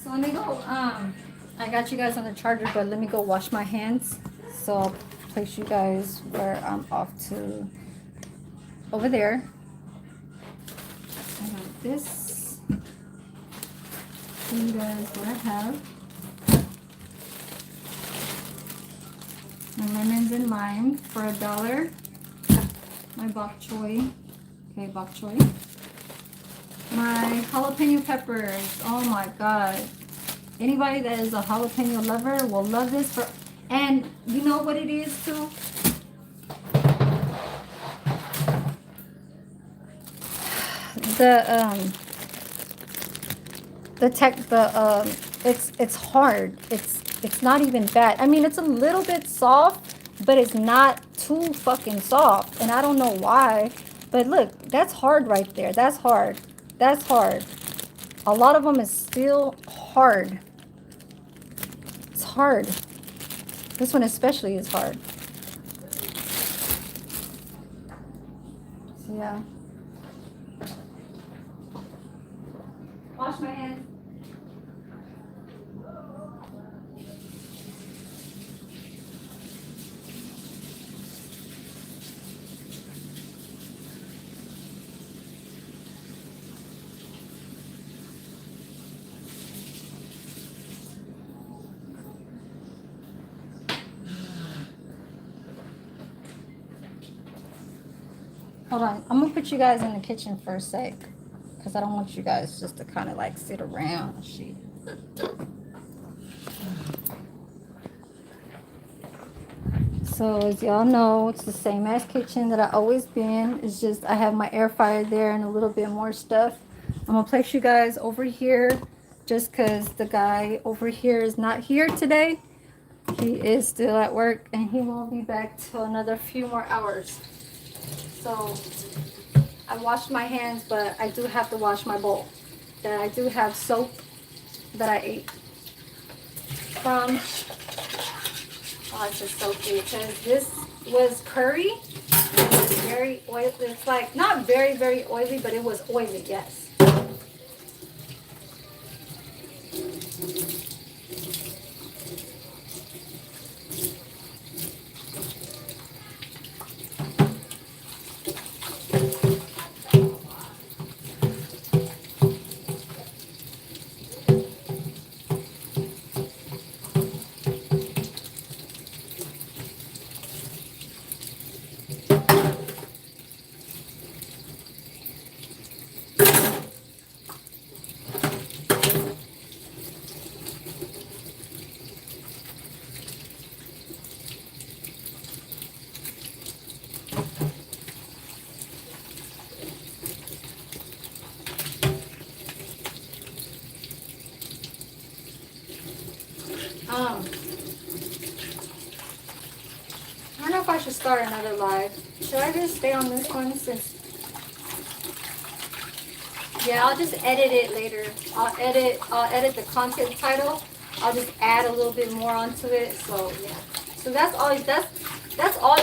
So let me go, I got you guys on the charger, but let me go wash my hands. So I'll place you guys where I'm off to over there. I have this. Show you guys what I have. My lemons and lime for $1. My bok choy. Okay, bok choy. My jalapeno peppers. Oh my god. Anybody that is a jalapeno lover will love this. And you know what it is too? It's hard. It's not even bad. I mean, it's a little bit soft, but it's not too fucking soft. And I don't know why. But look, that's hard right there. That's hard. That's hard. A lot of them is still hard. It's hard. This one especially is hard. So yeah. Wash my hands. Hold on. I'm going to put you guys in the kitchen for a sec. Because I don't want you guys just to kind of like sit around and shit. So as y'all know, it's the same ass kitchen that I always been. It's just I have my air fryer there and a little bit more stuff. I'm going to place you guys over here just because the guy over here is not here today. He is still at work and he won't be back till another few more hours. So I washed my hands, but I do have to wash my bowl. Then I do have soap that I ate from. Oh, it's just so cute because this was curry. It's very oily. It's like not very, very oily, but it was oily, yes. Um, I don't know if I should start another live. Should I just stay on this one since? Yeah, I'll just edit it later. I'll edit the content title. I'll just add a little bit more onto it. So yeah. So that's all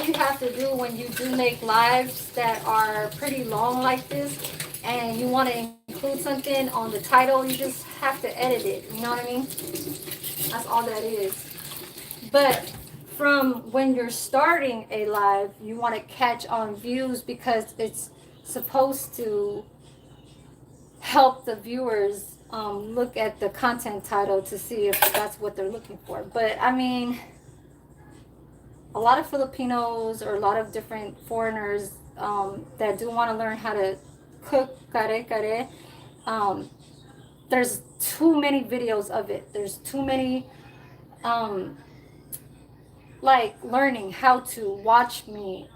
you have to do when you do make lives that are pretty long like this, and you want to include something on the title. You just have to edit it. You know what I mean? That's all that is. But from when you're starting a live, you want to catch on views because it's supposed to help the viewers look at the content title to see if that's what they're looking for. But I mean, a lot of Filipinos or a lot of different foreigners that do want to learn how to cook kare kare, um, there's too many videos of it. There's too many um, like learning how to watch me.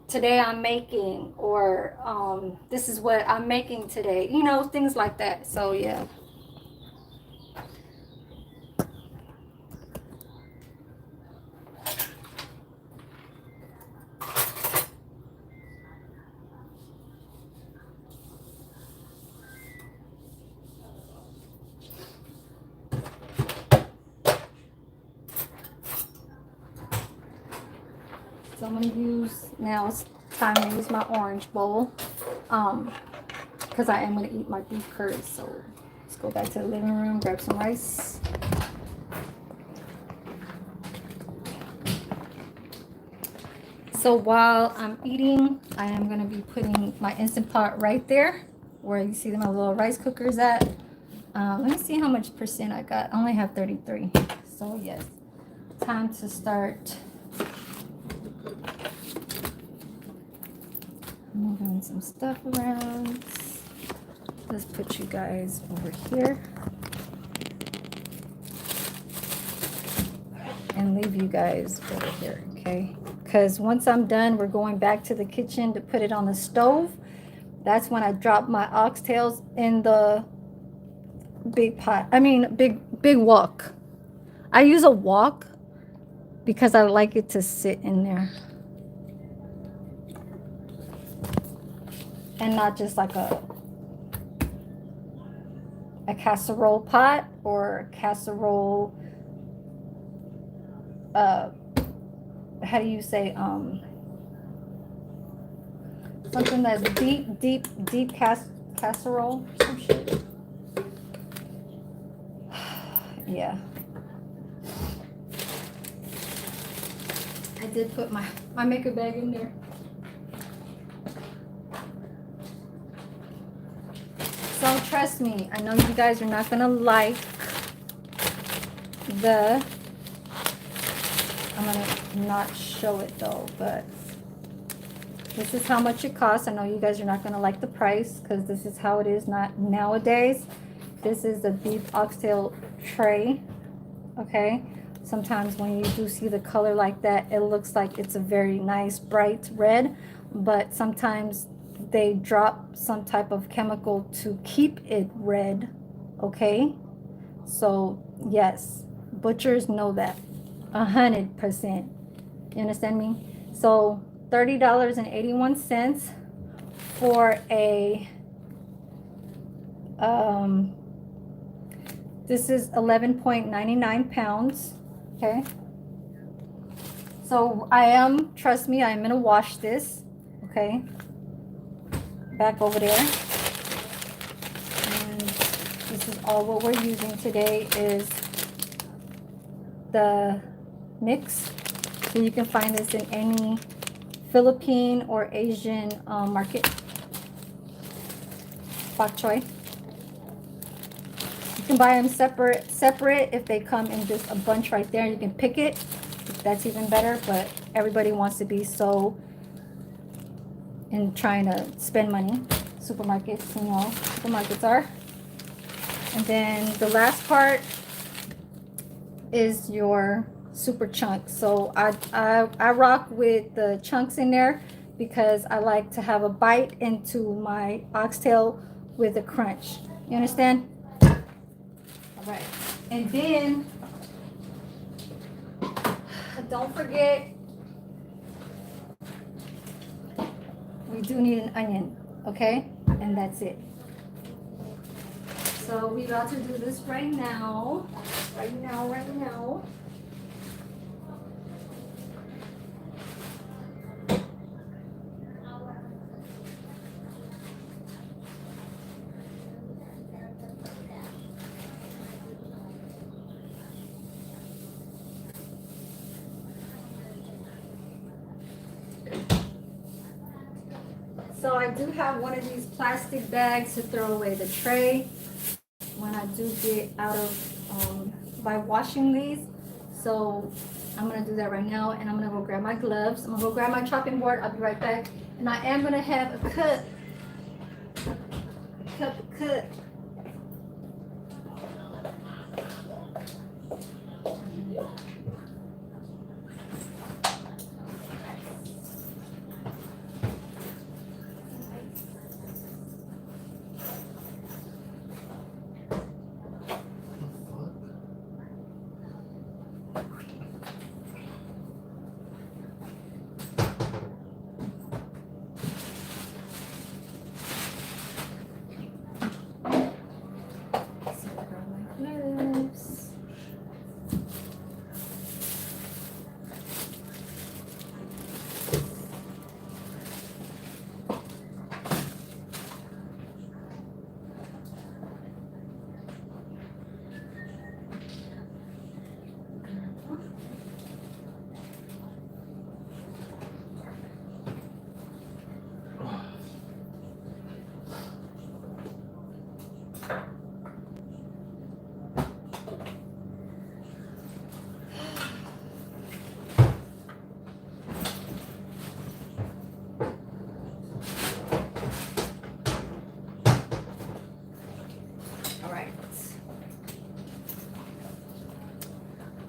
Today I'm making, or this is what I'm making today, you know, things like that. So yeah. So I'm gonna use, now it's time to use my orange bowl, because I am gonna eat my beef curry. So let's go back to the living room, grab some rice. So while I'm eating, I am gonna be putting my Instant Pot right there, where you see my little rice cookers at. Let me see how much percent I got. I only have 33. So yes, time to start moving some stuff around. Let's put you guys over here and leave you guys over here, okay? Because once I'm done, we're going back to the kitchen to put it on the stove. That's when I drop my oxtails in the big pot. I mean, big wok. I use a wok because I like it to sit in there and not just like a casserole pot or a casserole, how do you say, something that's deep casserole, some shit. Yeah, I did put my makeup bag in there. So trust me, I know you guys are not gonna like the, I'm gonna not show it though, but this is how much it costs. I know you guys are not gonna like the price because this is how it is not nowadays. This is the beef oxtail tray, okay? Sometimes when you do see the color like that, it looks like it's a very nice bright red, but sometimes they drop some type of chemical to keep it red, okay? So yes, butchers know that 100%. You understand me? So $30.81 for a this is 11.99 pounds. Okay, so trust me, I am gonna wash this. Okay, back over there. And this is all what we're using today is the mix. So you can find this in any Philippine or Asian market. Bok choy. You can buy them separate if they come in just a bunch right there. You can pick it. That's even better, but everybody wants to be so in trying to spend money. Supermarkets, you know, supermarkets are. And then the last part is your super chunks. So I rock with the chunks in there because I like to have a bite into my oxtail with a crunch. You understand? All right. And then don't forget, we do need an onion, okay? And that's it. So we got to do this right now. Right now. So I do have one of these plastic bags to throw away the tray when I do get out of by washing these. So I'm gonna do that right now, and I'm gonna go grab my gloves. I'm gonna go grab my chopping board. I'll be right back. And I am gonna have a cut.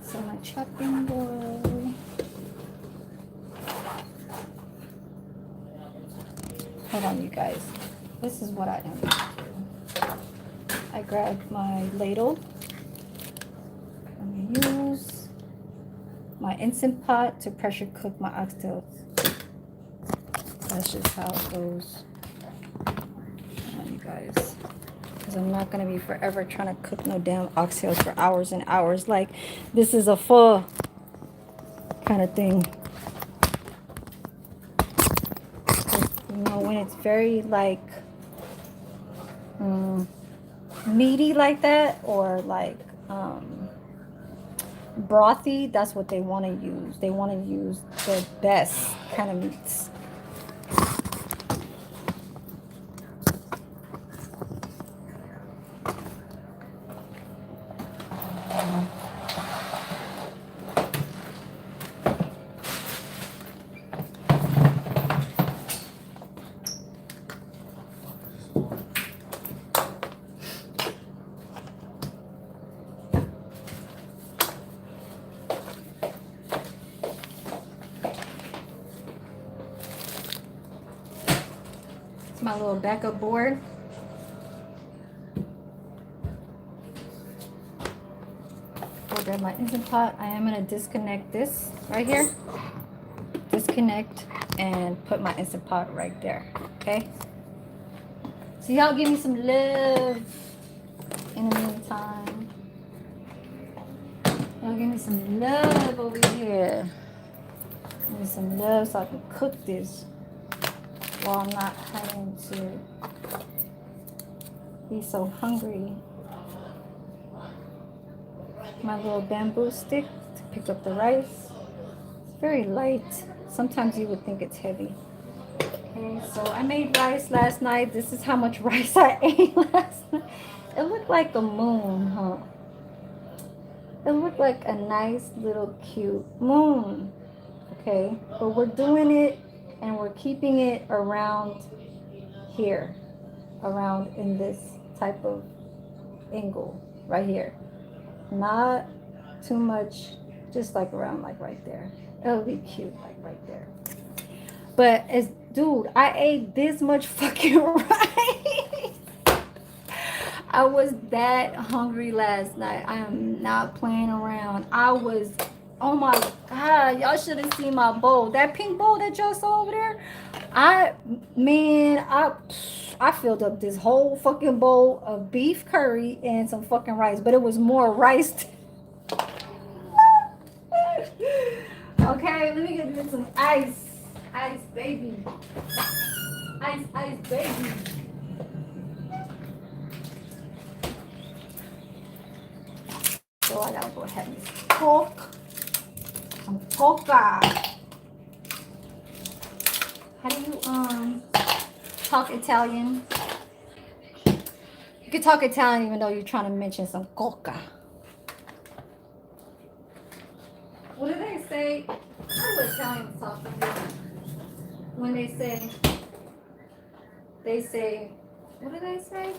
So my chopping board. Hold on, you guys. This is what I am doing. I grabbed my ladle. I'm gonna use my Instant Pot to pressure cook my oxtails. That's just how it goes. Hold on, you guys. Because I'm not going to be forever trying to cook no damn oxtails for hours and hours. Like, this is a full kind of thing. You know, when it's very, like, meaty like that, or, like, brothy, that's what they want to use. They want to use the best kind of meats. My little backup board. For grab my Instant Pot. I am going to disconnect this right here. Disconnect and put my Instant Pot right there. Okay? So y'all give me some love in the meantime. Y'all give me some love over here. Give me some love so I can cook this while I'm not having to be so hungry. My little bamboo stick to pick up the rice. It's very light. Sometimes you would think it's heavy. Okay, so I made rice last night. This is how much rice I ate last night. It looked like a moon, huh? It looked like a nice little cute moon. Okay, but we're doing it and we're keeping it around here, around in this type of angle right here. Not too much, just like around like right there. It'll be cute like right there. But as dude, I ate this much fucking rice. I was that hungry last night. I am not playing around. I was, oh my God, y'all should have seen my bowl. That pink bowl that y'all saw over there. I filled up this whole fucking bowl of beef curry and some fucking rice, but it was more rice. Okay, let me get some ice. Ice, baby. Ice, ice, baby. So I gotta go ahead and talk. Some coca. How do you talk Italian? You can talk Italian even though you're trying to mention some coca. What do they say? How do Italians talk? When they say, what do they say?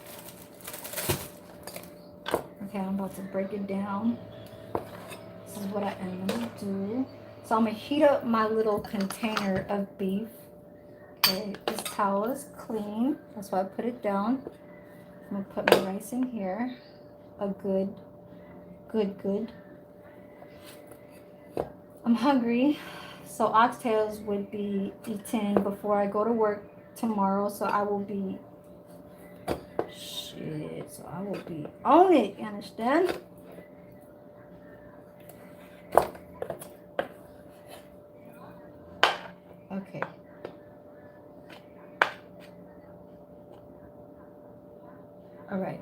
Okay, I'm about to break it down. This is what I am gonna do. So I'm gonna heat up my little container of beef. Okay, this towel is clean. That's why I put it down. I'm gonna put my rice in here. A good. I'm hungry. So oxtails would be eaten before I go to work tomorrow. So I will be so I will be on it, you understand? Okay. All right.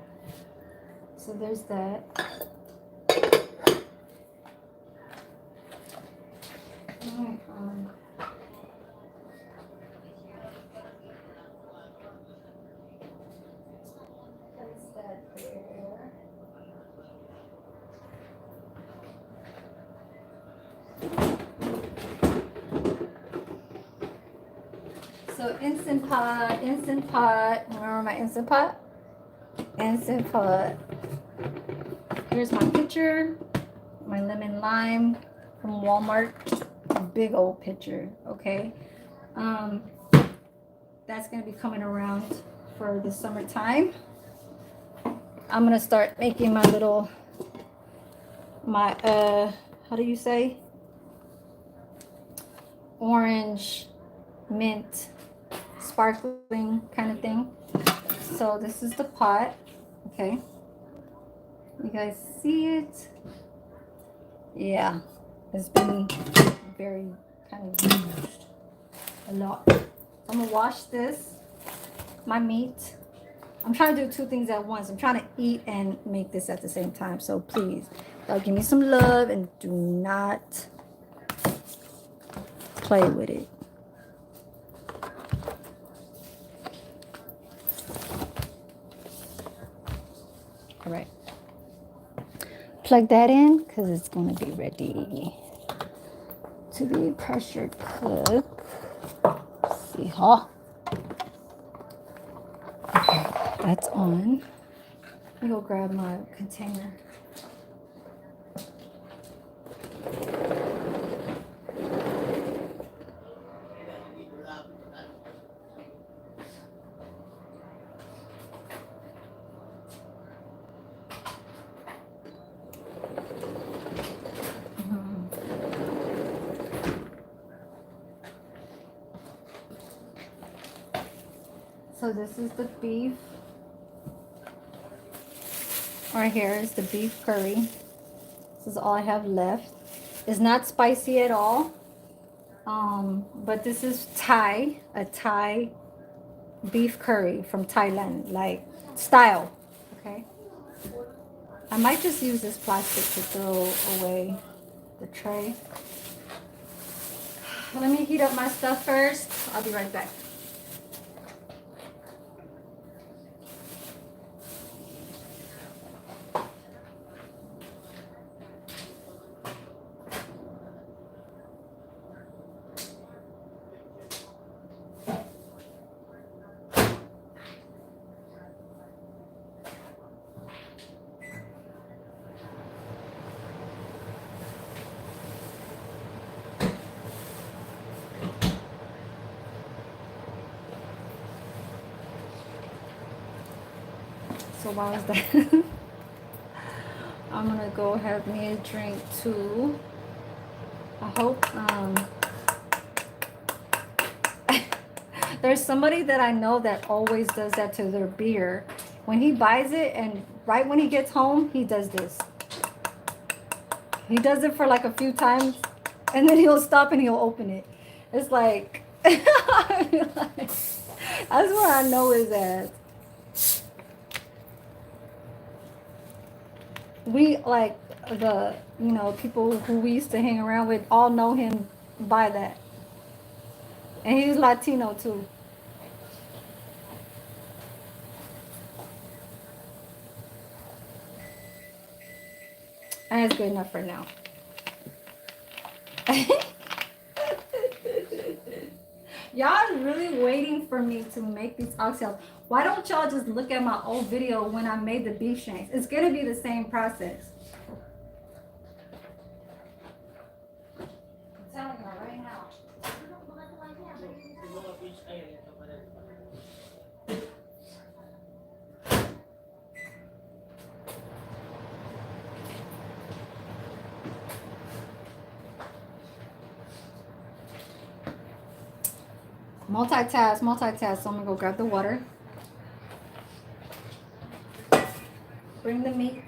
So there's that. So Instant Pot. Remember my Instant Pot? Instant Pot. Here's my picture, my lemon lime from Walmart. A big old picture, okay? That's gonna be coming around for the summertime. I'm gonna start making my little, how do you say? Orange mint sparkling kind of thing. So this is the pot. Okay, you guys see it? Yeah, it's been very kind of used a lot. So I'm gonna wash this, my meat. I'm trying to do two things at once. I'm trying to eat and make this at the same time. So please, y'all give me some love and do not play with it. All right. Plug that in because it's going to be ready to be pressure cooked. See, huh? Okay, that's on. Let me go grab my container. So this is the beef. Right here is the beef curry. This is all I have left. It's not spicy at all. But this is a Thai beef curry from Thailand, like style. Okay. I might just use this plastic to throw away the tray. Let me heat up my stuff first. I'll be right back. So while is that? I'm gonna go have me a drink too. I hope there's somebody that I know that always does that to their beer. When he buys it and right when he gets home, he does this. He does it for like a few times and then he'll stop and he'll open it. It's like, that's where I know is at. We like the, people who we used to hang around with all know him by that. And he's Latino too. And it's good enough for now. Y'all is really waiting for me to make these oxtails. Why don't y'all just look at my old video when I made the beef shanks? It's gonna be the same process. I'm telling you right now. Multitask. So I'm gonna go grab the water. Bring the meat.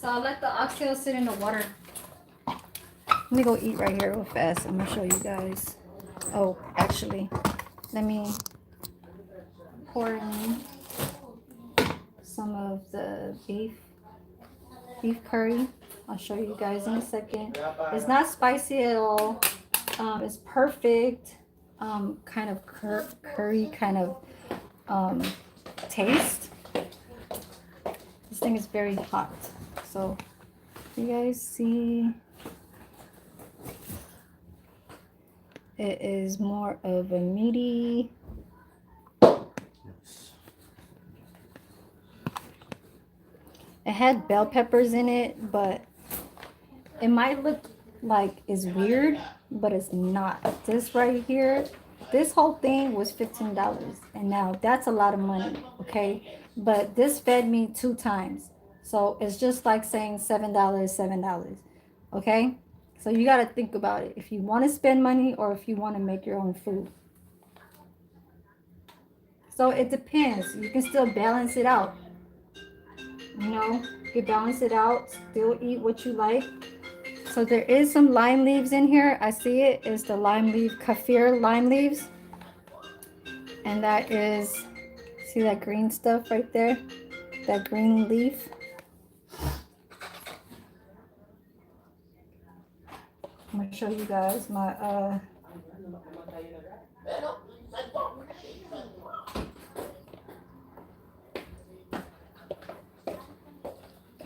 So I'll let the oxtail sit in the water. Let me go eat right here real fast. I'm gonna show you guys. Oh, actually, let me pour in some of the beef curry. I'll show you guys in a second. It's not spicy at all. It's perfect kind of curry kind of taste. This thing is very hot. So you guys see it is more of a meaty. It had bell peppers in it, but it might look like it's weird, but it's not. This right here, this whole thing was $15. And now that's a lot of money, okay? But this fed me 2 times. So it's just like saying $7, $7, okay? So you got to think about it. If you want to spend money or if you want to make your own food. So it depends. You can still balance it out. You know? You balance it out. Still eat what you like. So there is some lime leaves in here. I see it. It's the lime leaf, kaffir lime leaves. And that is, see that green stuff right there? That green leaf. I'm gonna show you guys my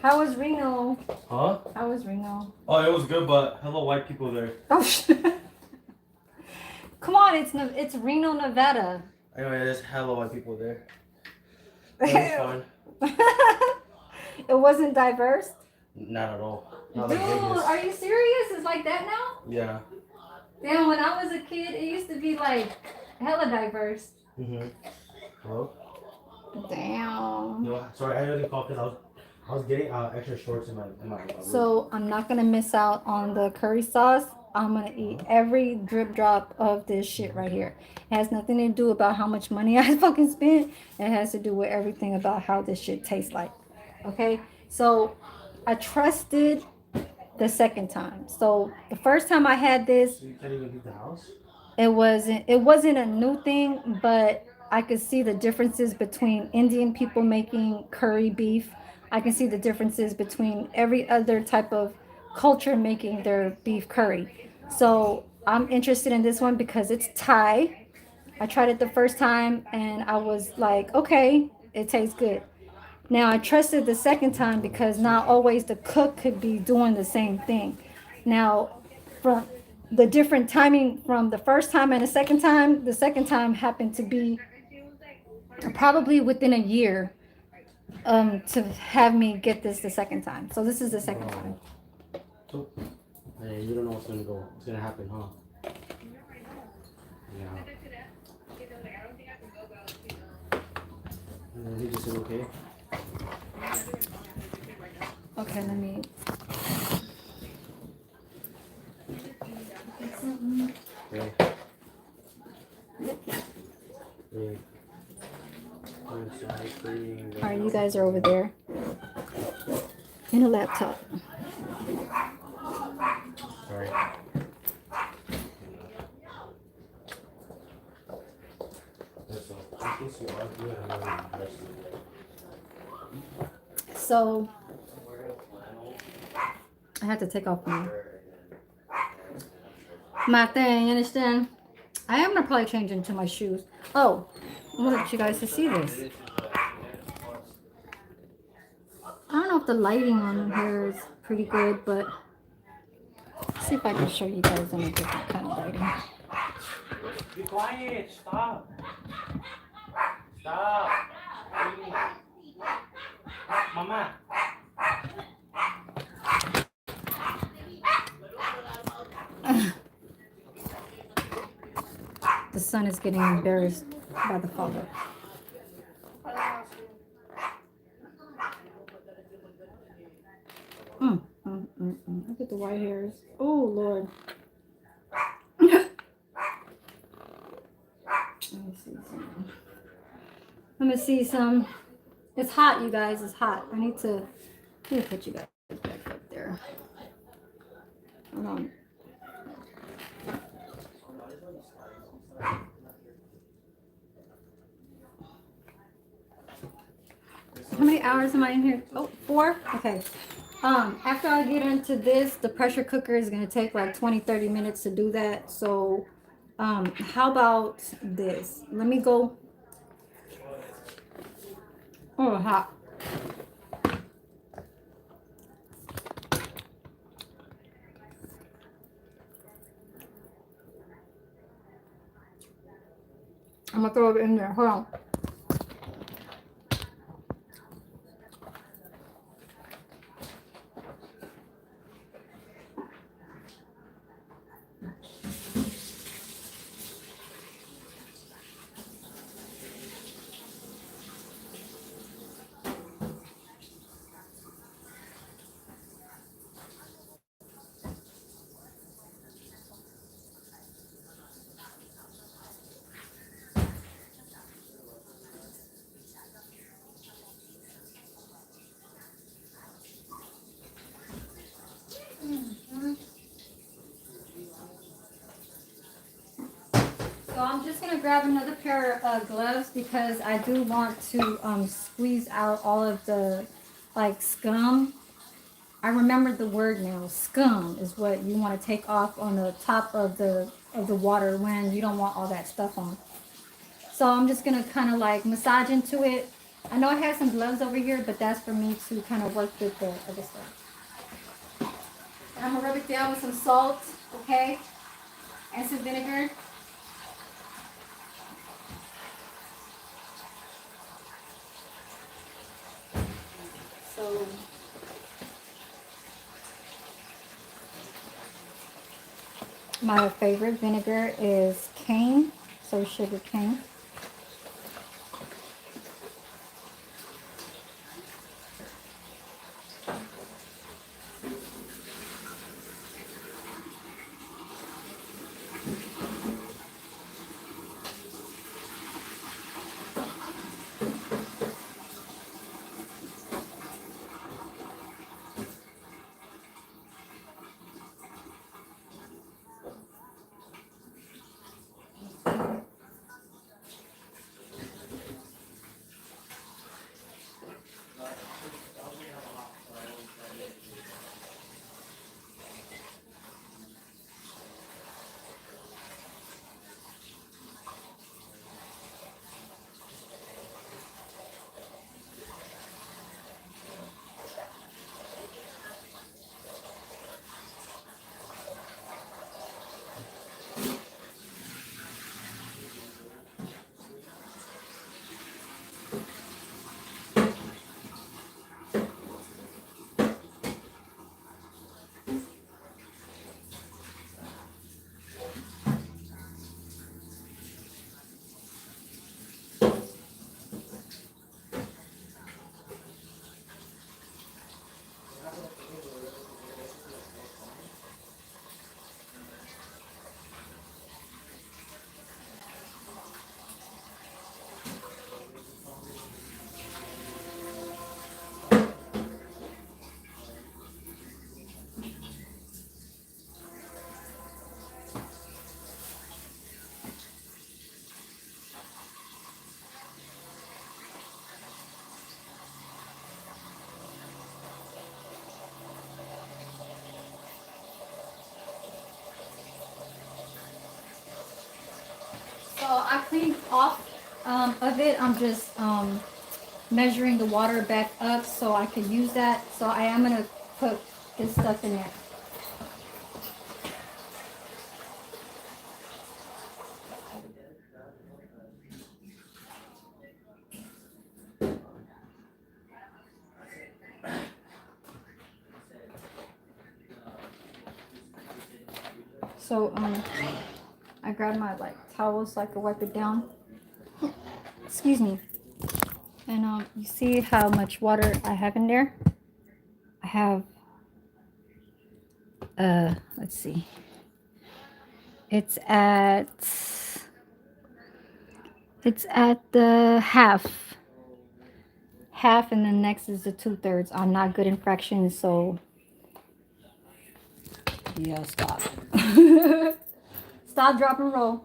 how was Reno? Huh? How was Reno? Oh, it was good, but hello white people there. Oh shit. Come on, it's Reno, Nevada. Anyway, there's hello white people there. That was fine. It wasn't diverse? Not at all. Not Dude, like Vegas. are you serious? It's like that now? Yeah. Damn, when I was a kid, it used to be like hella diverse. Hello? Damn. No, sorry, I didn't call because I was getting extra shorts in my room. So I'm not gonna miss out on the curry sauce. I'm gonna eat every drip drop of this shit right here. It has nothing to do about how much money I fucking spent. It has to do with everything about how this shit tastes like. Okay, so I trusted the second time. So the first time I had this, So you can't even leave the house? it wasn't a new thing, but I could see the differences between Indian people making curry beef. I can see the differences between every other type of culture making their beef curry. So I'm interested in this one because it's Thai. I tried it the first time and I was like, okay, it tastes good. Now I trusted the second time because not always the cook could be doing the same thing. Now, from the different timing from the first time and the second time happened to be probably within a year to have me get this the second time. So this is the second time. So, hey, you don't know what's gonna happen, huh? Yeah. And he just said okay. Okay, let me. Okay. Okay. All right, you guys are over there in a laptop. Sorry. So I had to take off my thing, you understand? I am gonna probably change into my shoes. Oh, I want you guys to see this. I don't know if the lighting on here is pretty good, but let's see if I can show you guys in a different kind of lighting. Be quiet. Stop. Stop. Mama. The son is getting embarrassed by the father. Look at the white hairs. Oh, Lord. Let me see some. It's hot, you guys. It's hot. I need to put you guys back up there. Hold on. How many hours am I in here? Oh, 4? Okay. After I get into this, the pressure cooker is going to take like 20-30 minutes to do that. So, how about this? Let me go. Oh, hot. I'm going to throw it in there. Hold on. So I'm just gonna grab another pair of gloves because I do want to squeeze out all of the like scum. I remember the word now. Scum is what you want to take off on the top of the water when you don't want all that stuff on. So I'm just gonna kind of like massage into it. I know I have some gloves over here, but that's for me to kind of work with the other stuff. And I'm gonna rub it down with some salt, okay, and some vinegar. So my favorite vinegar is cane, so sugar cane. So I cleaned off of it. I'm just measuring the water back up so I can use that. So I am gonna put this stuff in there. So I grabbed my like towels so I could wipe it down. Excuse me. And you see how much water I have in there? I have let's see. It's at the half, and then next is the 2/3. I'm not good in fractions, so yeah, stop. Stop, drop, and roll.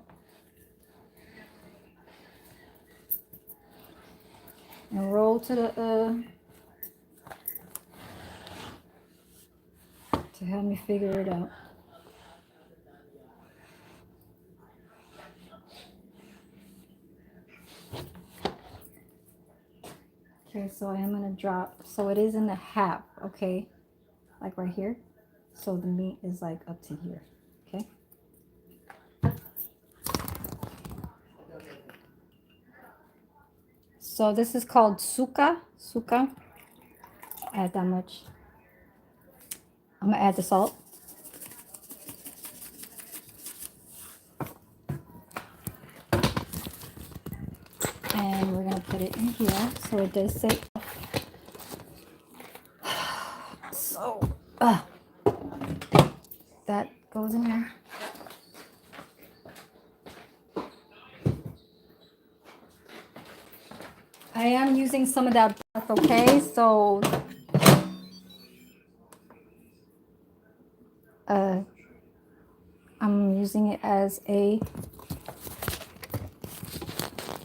And roll to the to help me figure it out. Okay, so I am gonna drop. So it is in the half, okay, like right here. So the meat is like up to here, okay. So this is called suka. Add that much. I'm gonna add the salt. And we're gonna put it in here so it does say. So that goes in there. I am using some of that broth, okay? So I'm using it as a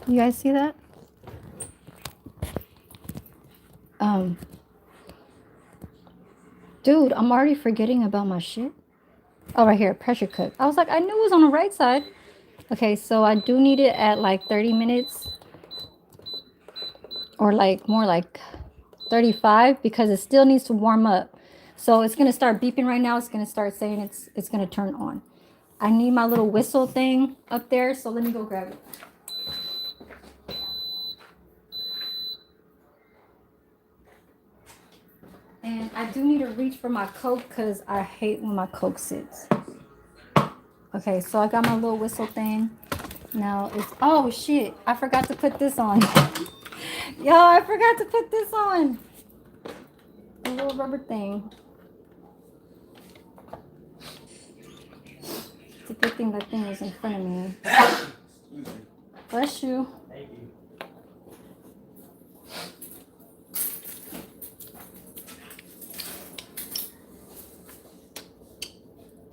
You guys see that? Dude, I'm already forgetting about my shit. Oh, right here, pressure cook. I was like, I knew it was on the right side. Okay, so I do need it at like 30 minutes or like more like 35 because it still needs to warm up. So it's gonna start beeping right now. It's gonna start saying it's gonna turn on. I need my little whistle thing up there, so let me go grab it. And I do need to reach for my Coke because I hate when my Coke sits. Okay, so I got my little whistle thing. Now it's, oh shit, I forgot to put this on. Yo, I forgot to put this on. A little rubber thing. It's a good thing that thing was in front of me. Bless you. Thank you.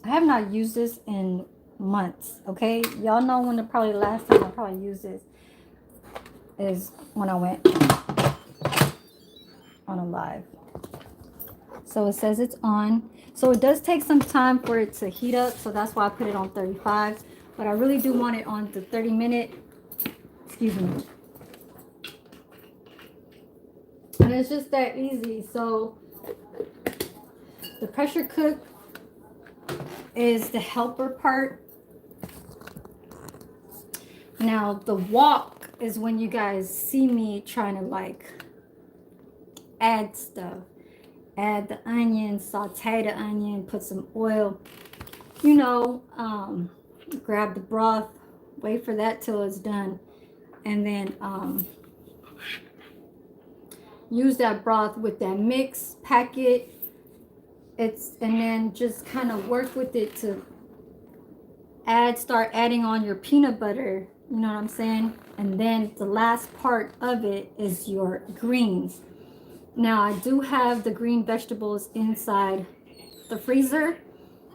I have not used this in months, okay? Y'all know when the probably last time I probably used this is when I went on a live. So it says it's on. So it does take some time for it to heat up, so that's why I put it on 35. But I really do want it on the 30-minute. Excuse me. And it's just that easy. So the pressure cook is the helper part. Now the wok is when you guys see me trying to like add stuff. Add the onion, saute the onion, put some oil, you know, grab the broth, wait for that till it's done, and then use that broth with that mix, pack it, and then just kind of work with it to start adding on your peanut butter, you know what I'm saying? And then the last part of it is your greens. Now I do have the green vegetables inside the freezer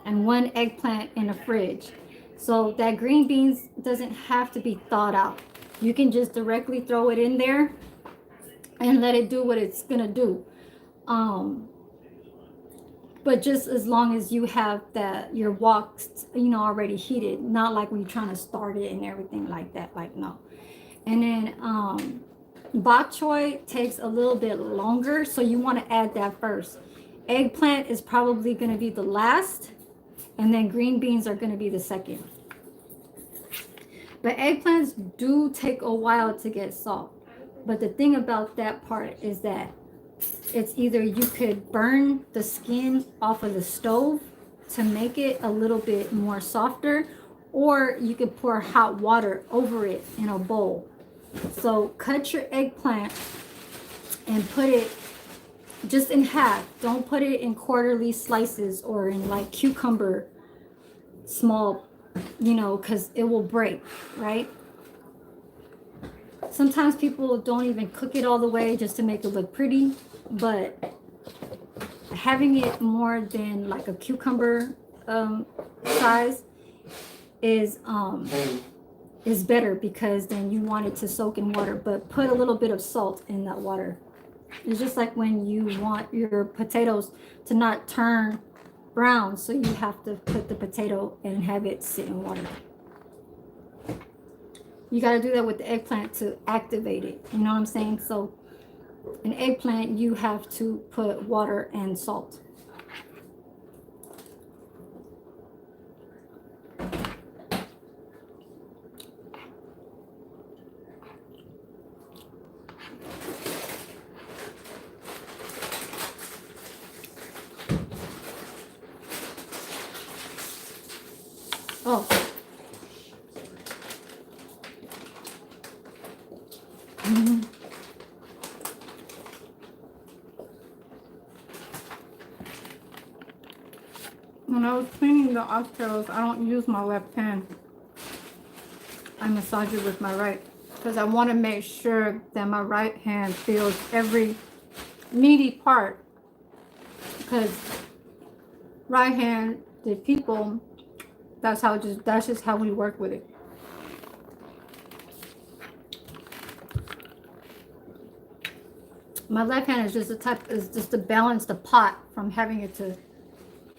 and one eggplant in the fridge. So that green beans doesn't have to be thawed out. You can just directly throw it in there and let it do what it's gonna do. But just as long as you have your wok, you know, already heated, not like when you're trying to start it and everything like that, like no. And then bok choy takes a little bit longer, so you want to add that first. Eggplant is probably going to be the last, and then green beans are going to be the second. But eggplants do take a while to get soft. But the thing about that part is that it's either you could burn the skin off of the stove to make it a little bit more softer, or you could pour hot water over it in a bowl. So cut your eggplant and put it just in half. Don't put it in quarterly slices or in like cucumber small, you know, because it will break, right? Sometimes people don't even cook it all the way just to make it look pretty, but having it more than like a cucumber size is better, because then you want it to soak in water. But put a little bit of salt in that water. It's just like when you want your potatoes to not turn brown, so you have to put the potato and have it sit in water. You got to do that with the eggplant to activate it, you know what I'm saying? So an eggplant, you have to put water and salt. Oh. When I was cleaning the oxtails, I don't use my left hand. I massage it with my right, because I want to make sure that my right hand feels every meaty part, because right-handed people, that's just how we work with it. My left hand is just to balance the pot from having it to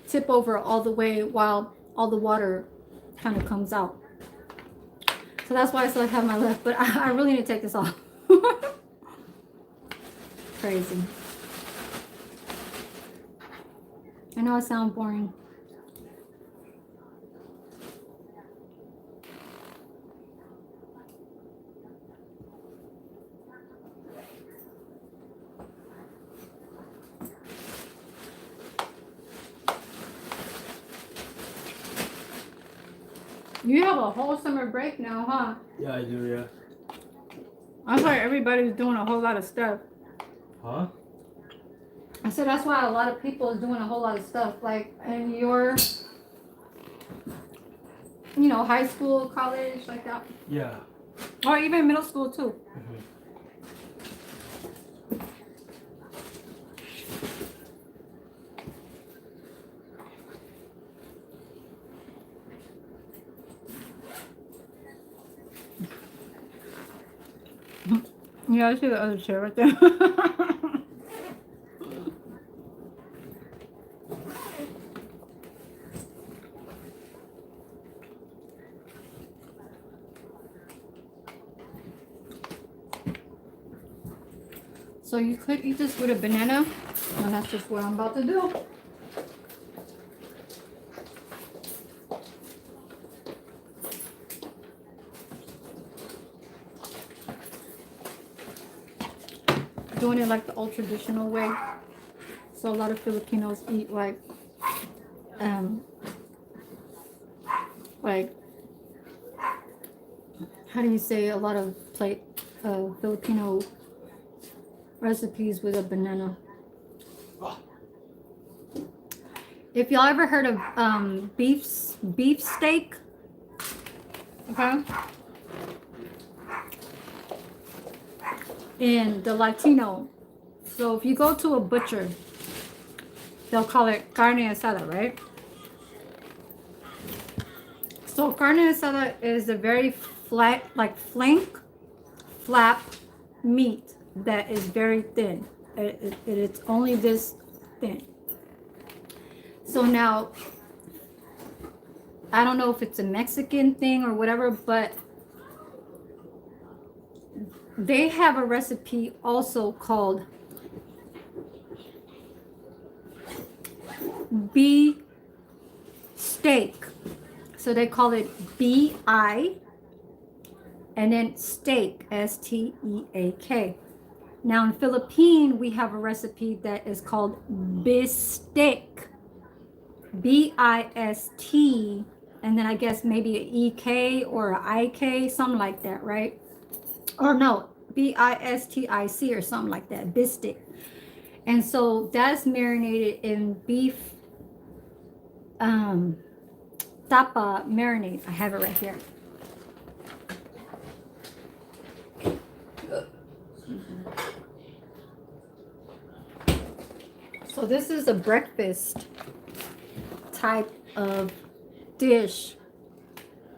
tip over all the way while all the water kind of comes out. So that's why I still have my left, but I really need to take this off. Crazy. I know I sound boring. You have a whole summer break now, huh? Yeah, I do, yeah. I thought everybody's doing a whole lot of stuff. Huh? I said that's why a lot of people is doing a whole lot of stuff. Like in your, high school, college, like that. Yeah. Or even middle school too. Mm-hmm. Yeah, I see the other chair right there. So you could eat this with a banana, and that's just what I'm about to do. Doing it like the old traditional way. So a lot of Filipinos eat like how do you say, a lot of Filipino recipes with a banana. If y'all ever heard of beef steak, okay, in the Latino, so if you go to a butcher, they'll call it carne asada, right? So carne asada is a very flat, like flap meat that is very thin. It's only this thin. So now, I don't know if it's a Mexican thing or whatever, but they have a recipe also called beef steak. So they call it B-I and then steak, S-T-E-A-K. Now in Philippine, we have a recipe that is called bistek, B-I-S-T, and then I guess maybe an E-K or an I-K, something like that, right? Or no, B-I-S-T-I-C or something like that, bistek. And so that's marinated in beef tapa marinade. I have it right here. So this is a breakfast type of dish.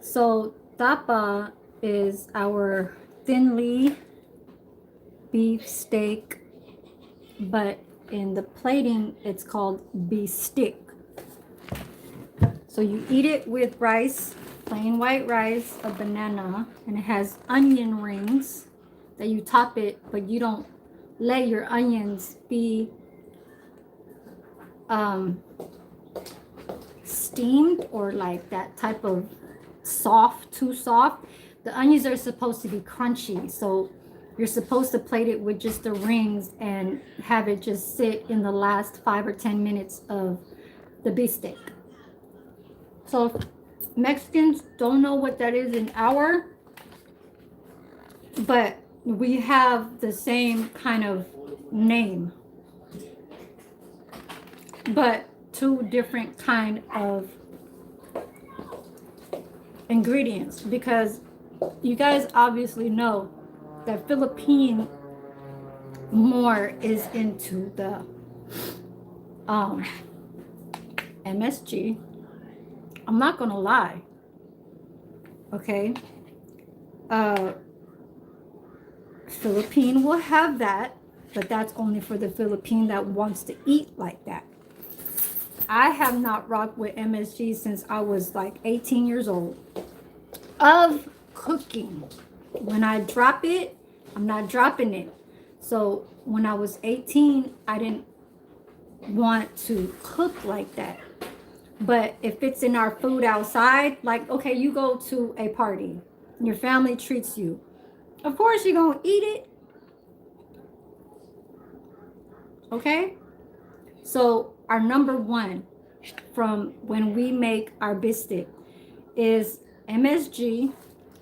So tapa is our thinly beef steak, but in the plating it's called beef stick. So you eat it with rice, plain white rice, a banana, and it has onion rings that you top it, but you don't let your onions be steamed or like that type of too soft. The onions are supposed to be crunchy, so you're supposed to plate it with just the rings and have it just sit in the last 5 or 10 minutes of the beef steak. So if Mexicans don't know what that is in our, but we have the same kind of name, but two different kind of ingredients, because you guys obviously know that Philippine more is into the MSG. I'm not gonna lie, okay? Philippine will have that, but that's only for the Philippine that wants to eat like that. I have not rocked with MSG since I was like 18 years old of cooking. When I drop it, I'm not dropping it. So when I was 18, I didn't want to cook like that. But if it's in our food outside, like, okay, you go to a party, your family treats you. Of course, you're going to eat it. Okay? So our number one from when we make our biscuit is MSG,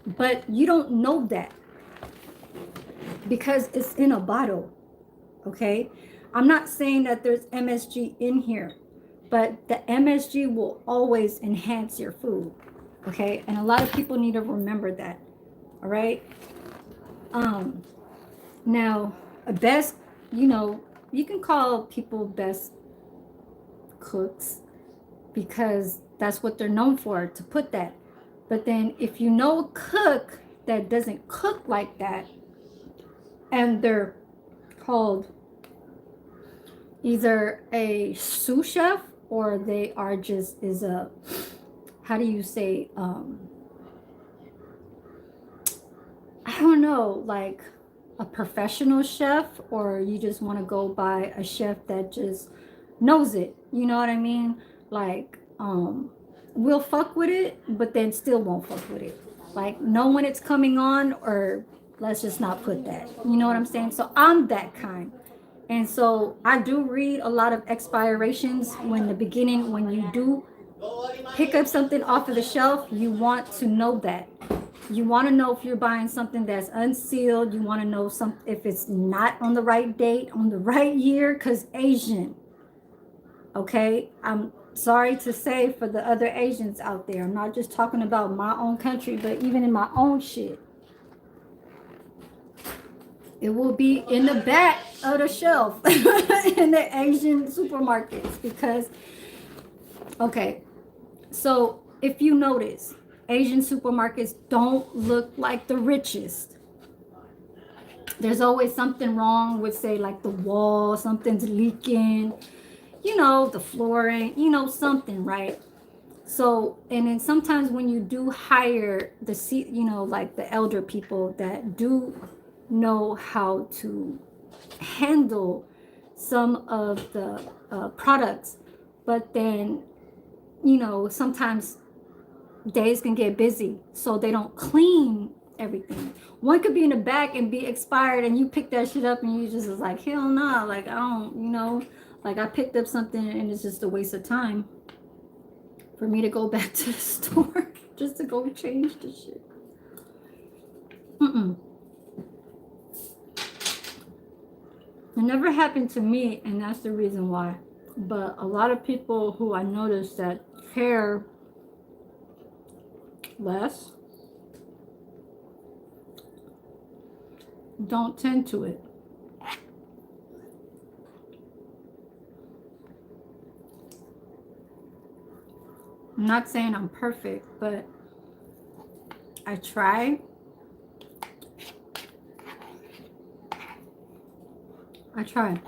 but you don't know that because it's in a bottle. Okay? I'm not saying that there's MSG in here, but the MSG will always enhance your food. Okay? And a lot of people need to remember that. All right? Now, a best, you can call people best cooks because that's what they're known for, to put that. But then if you know a cook that doesn't cook like that, and they're called either a sous chef or they are just is a, how do you say, I don't know, like a professional chef, or you just want to go by a chef that just knows it, you know what I mean? Like, we'll fuck with it, but then still won't fuck with it. Like, know when it's coming on, or let's just not put that. You know what I'm saying? So I'm that kind. And so I do read a lot of expirations when the beginning, when you do pick up something off of the shelf, you want to know that. You want to know if you're buying something that's unsealed. You want to know if it's not on the right date, on the right year, because Asian. Okay, I'm sorry to say for the other Asians out there. I'm not just talking about my own country, but even in my own shit. It will be in the back of the shelf in the Asian supermarkets because, okay, so if you notice, Asian supermarkets don't look like the richest. There's always something wrong with, say, like the wall, something's leaking, the flooring, something, right? So, and then sometimes when you do hire like the elder people that do know how to handle some of the products, but then, sometimes days can get busy, so they don't clean everything. One could be in the back and be expired, and you pick that shit up, and you just is like, hell nah, like I don't, like I picked up something, and it's just a waste of time for me to go back to the store just to go change the shit. It never happened to me, and that's the reason why. But a lot of people who I noticed that care less don't tend to it. I'm not saying I'm perfect, but I try. I try.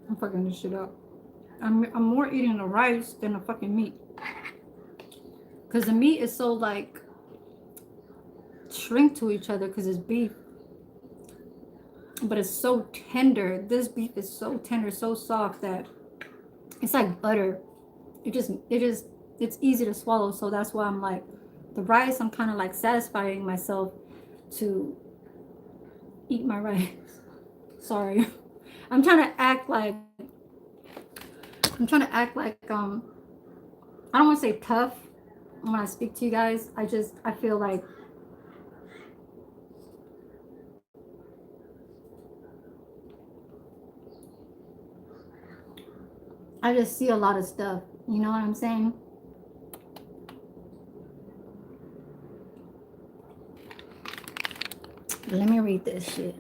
I'm fucking this shit up. I'm more eating the rice than the fucking meat. Because the meat is so like shrink to each other because it's beef. But it's so tender. This beef is so tender, so soft that it's like butter. It's easy to swallow. So that's why I'm like, the rice, I'm kind of like satisfying myself to eat my rice. Sorry. I'm trying to act like I don't want to say tough when I speak to you guys. I feel like I just see a lot of stuff. You know what I'm saying? Let me read this shit.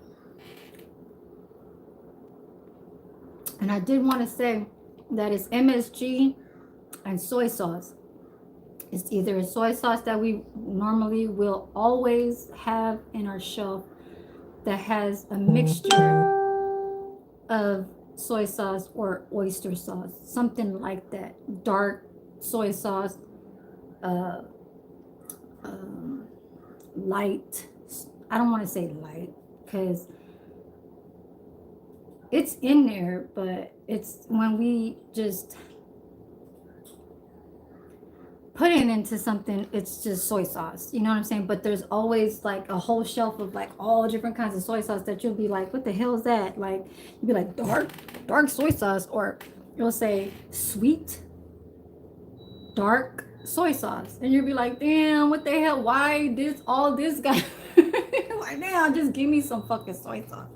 And I did want to say that it's MSG and soy sauce. It's either a soy sauce that we normally will always have in our shelf that has a mixture of soy sauce or oyster sauce, something like that. Dark soy sauce, uh, um, light. I don't want to say light because it's in there, but it's when we just put it into something, it's just soy sauce. You know what I'm saying? But there's always like a whole shelf of like all different kinds of soy sauce that you'll be like, what the hell is that? Like you'll be like dark soy sauce, or you'll say sweet dark soy sauce, and you'll be like, damn, what the hell? Why this all this guy? Like now, just give me some fucking soy sauce.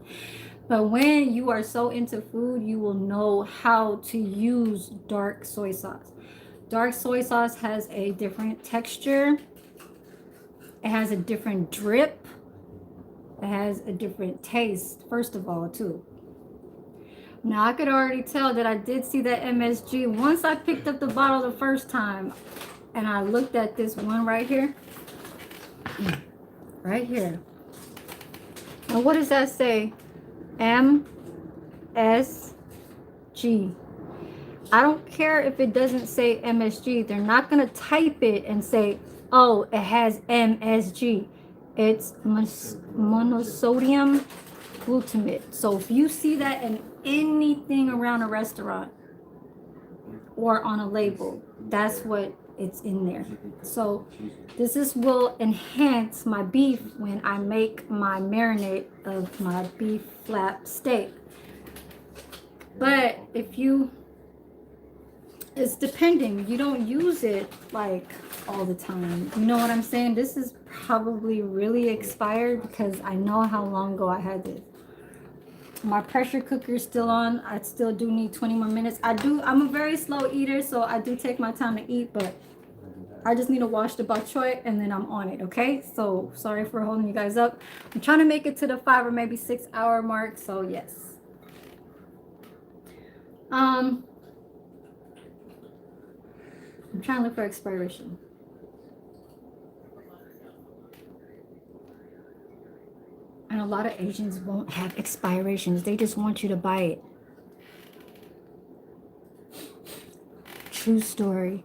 But when you are so into food, you will know how to use dark soy sauce. Dark soy sauce has a different texture. It has a different drip. It has a different taste, first of all, too. Now, I could already tell that I did see that MSG. Once I picked up the bottle the first time and I looked at this one right here. Right here. Now, what does that say? MSG. I don't care if it doesn't say MSG. They're not going to type it and say, oh, it has MSG. It's monosodium glutamate. So if you see that in anything around a restaurant or on a label, that's what it's in there. So this will enhance my beef when I make my marinade of my beef flap steak. But if you, it's depending. You don't use it like all the time. You know what I'm saying? This is probably really expired because I know how long ago I had this. My pressure cooker is still on. I still do need 20 more minutes. I'm a very slow eater, so I do take my time to eat, but I just need to wash the bok choy and then I'm on it, okay? So sorry for holding you guys up. I'm trying to make it to the 5 or maybe 6 hour mark, so yes. I'm trying to look for expiration. And a lot of Asians won't have expirations. They just want you to buy it. True story.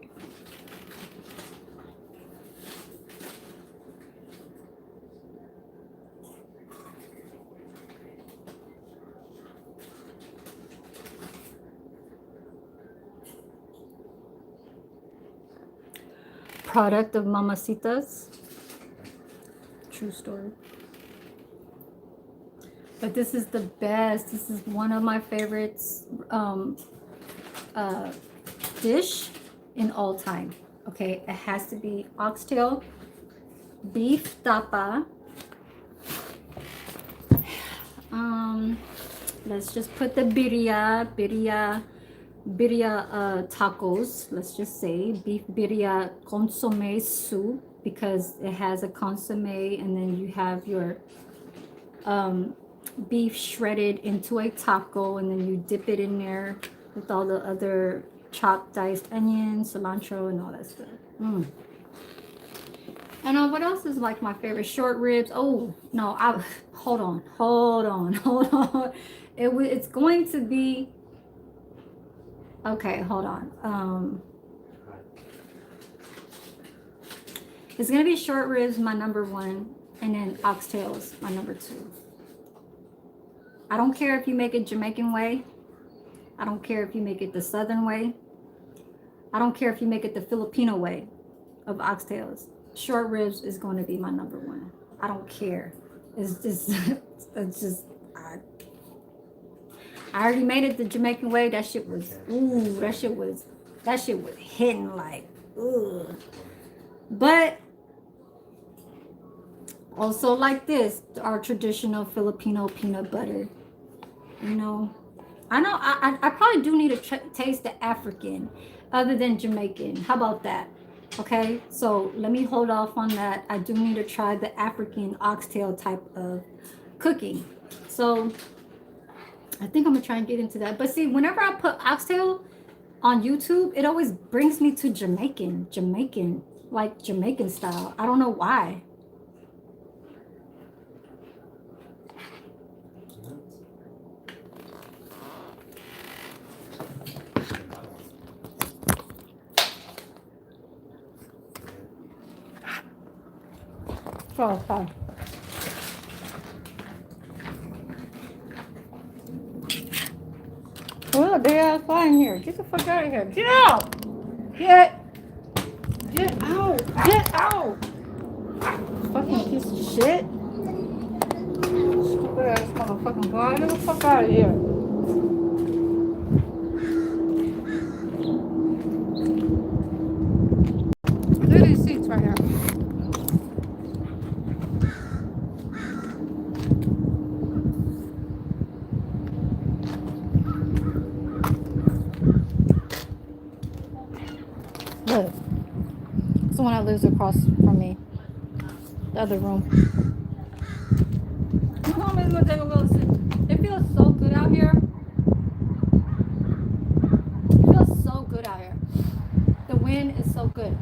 Product of Mamacitas. True story. But this is the best. This is one of my favorites dish in all time. Okay, it has to be oxtail, beef tapa. Let's just put the birria tacos. Let's just say beef birria consomme soup, because it has a consomme, and then you have your beef shredded into a taco, and then you dip it in there with all the other chopped diced onions, cilantro, and all that stuff. And what else is like my favorite? Short ribs. Oh no, hold on. It's going to be okay. Hold on. It's gonna be short ribs, my number one, and then oxtails, my number two. I don't care if you make it Jamaican way. I don't care if you make it the Southern way. I don't care if you make it the Filipino way of oxtails. Short ribs is going to be my number one. I don't care. It's just, I already made it the Jamaican way. That shit was, that shit was hitting like, ooh. But also like this, our traditional Filipino peanut butter. You know, I know I probably do need to taste the African other than Jamaican. How about that? Okay, so let me hold off on that. I do need to try the African oxtail type of cooking. So I think I'm gonna try and get into that. But see, whenever I put oxtail on YouTube, it always brings me to Jamaican, like Jamaican style. I don't know why. Oh, fine. Well, they are flying here. Get the fuck out of here. Get out! Get out! Get out! Fucking piece of shit. Stupid ass motherfucking guy. Get the fuck out of here. Look at these seats right here. Look. It's the one that lives across from me. The other room. I'm gonna take a little sip. It feels so good out here. It feels so good out here. The wind is so good.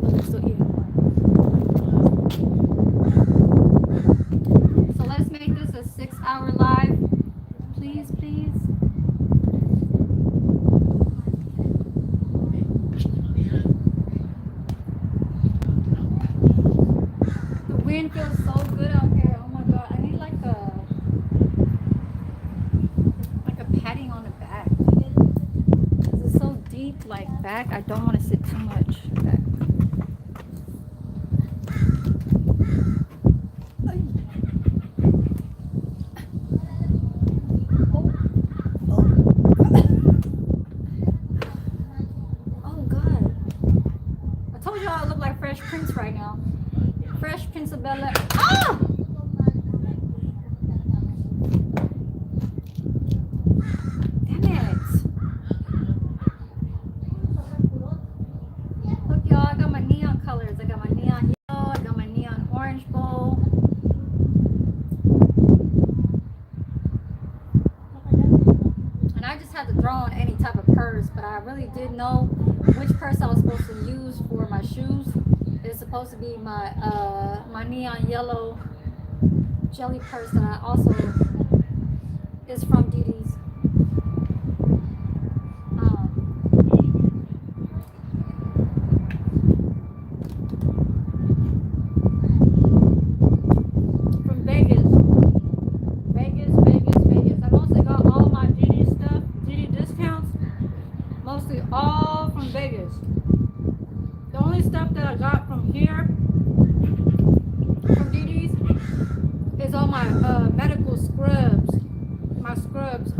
Look, I'm still eating. So let's make this a 6-hour live. Please, please. The wind feels so good out here. Oh my god. I need like a patting on the back. It's so deep like back. I don't want to sit too much back. Oh god. I told y'all I look like Fresh Prince right now. Fresh Prince of Bel Air. Ah! Damn it. Look, y'all, I got my neon colors. I got my neon yellow. I got my neon orange bowl. And I just had to throw on any type of purse, but I really didn't know which purse I was supposed to use for my shoes. It's supposed to be my my neon yellow jelly purse that I also is from Didi's. From Vegas. Vegas. I mostly got all my Didi stuff, Didi discounts, mostly all from Vegas. The only stuff that I got from here, from Didi's, is all my medical scrubs. My scrubs,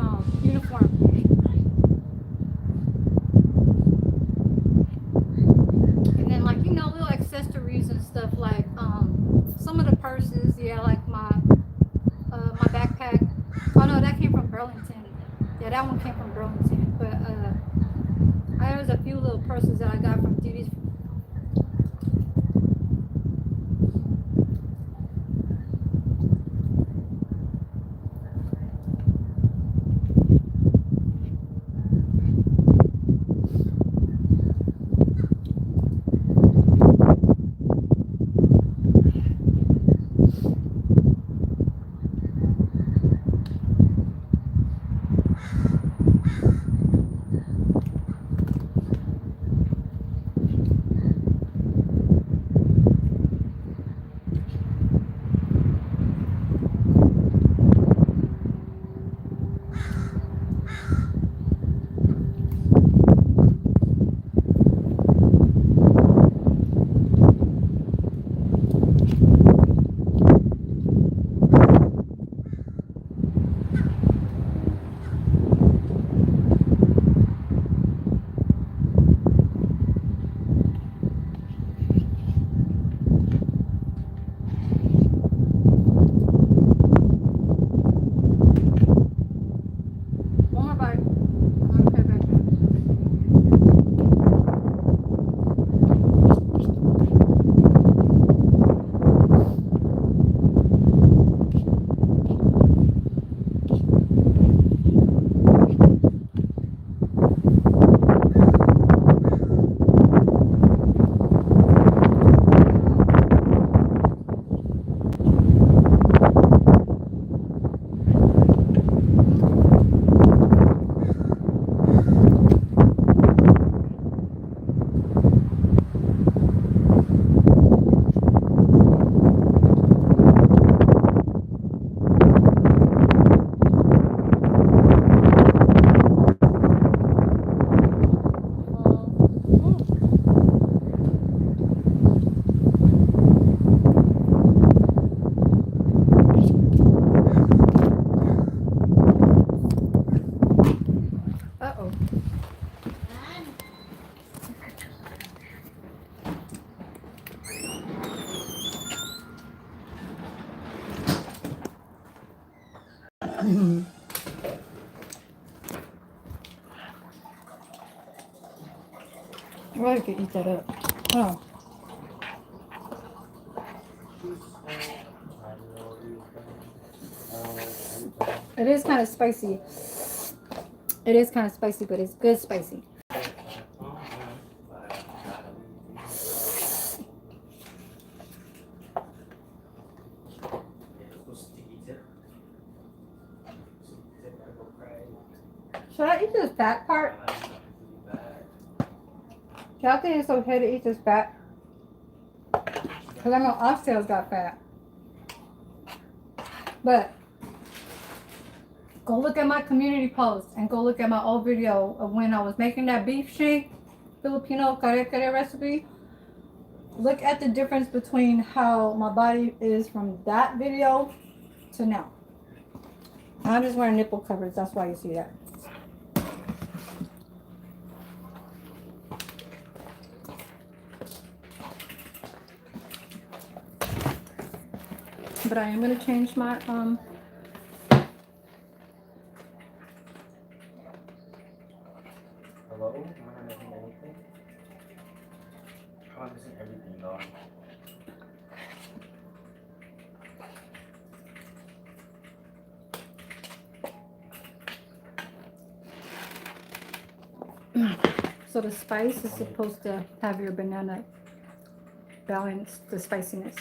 Well, I could eat that up. Oh, it is kind of spicy. It is kind of spicy, but it's good spicy. Should I eat this fat part? Y'all think it's okay to eat this fat? Because I know Oxtails got fat. But go look at my community post and go look at my old video of when I was making that beef shank Filipino kare kare recipe. Look at the difference between how my body is from that video to now. I'm just wearing nipple covers. That's why you see that. But I am going to change my Hello? Am I not missing anything? I'm missing everything, dog. So the spice is supposed to have your banana balance the spiciness.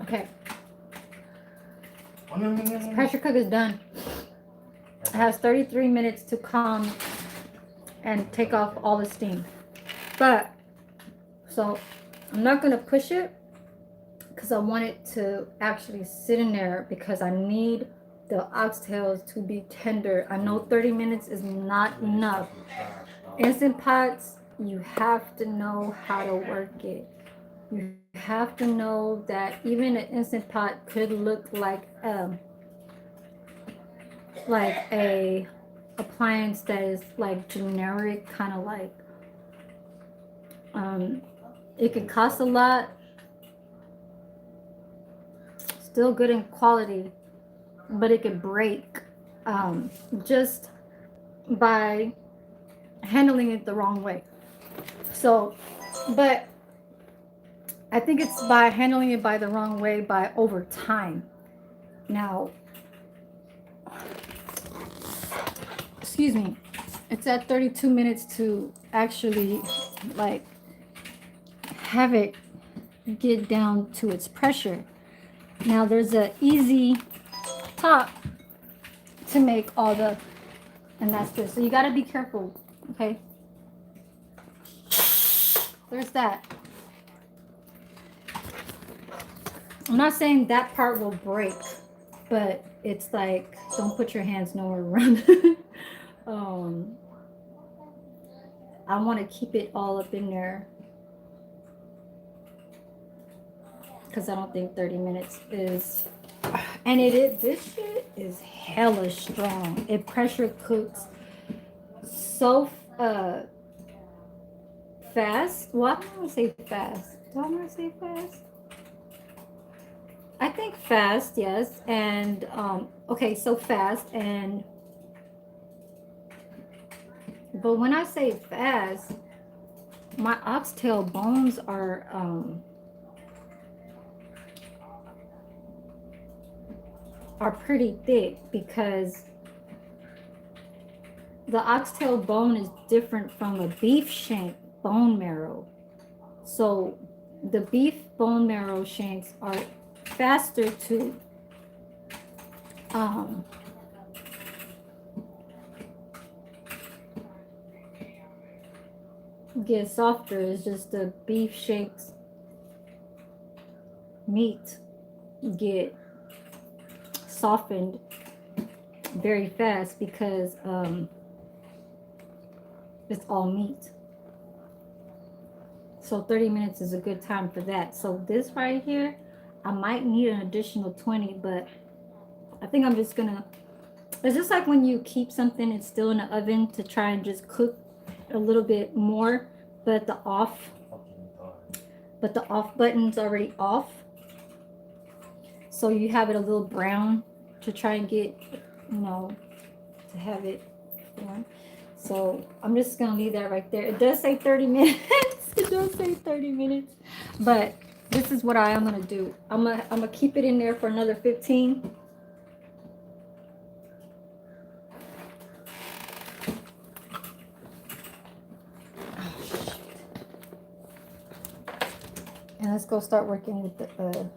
Okay. Pressure cook is done. It has 33 minutes to calm and take off all the steam. But, so I'm not going to push it because I want it to actually sit in there because I need the oxtails to be tender. I know 30 minutes is not enough. Instant pots, you have to know how to work it. You have to know that even an instant pot could look like a appliance that is like generic, kind of like it could cost a lot, still good in quality, but it could break just by handling it the wrong way. So, but I think it's by handling it by the wrong way by over time. Now, excuse me, it's at 32 minutes to actually like have it get down to its pressure. Now there's an easy top to make all the, and that's this. So you got to be careful, okay? There's that. I'm not saying that part will break, but it's like, don't put your hands nowhere around. I want to keep it all up in there because I don't think 30 minutes is, and it is, this shit is hella strong. It pressure cooks so fast. Well, I don't want to say fast. Do I want to say fast? I think fast, yes. And okay, so fast. And but when I say fast, my oxtail bones are pretty thick because the oxtail bone is different from a beef shank bone marrow. So the beef bone marrow shanks are faster to get softer. It's just the beef shanks meat get softened very fast because It's all meat. So 30 minutes is a good time for that. So this right here, I might need an additional 20, but I think I'm just gonna, it's just like when you keep something, it's still in the oven to try and just cook a little bit more, but the off, button's already off. So you have it a little brown to try and get, to have it warm. So I'm just gonna leave that right there. It does say 30 minutes. It does say 30 minutes. But this is what I am gonna do. I'm gonna keep it in there for another 15. And let's go start working with the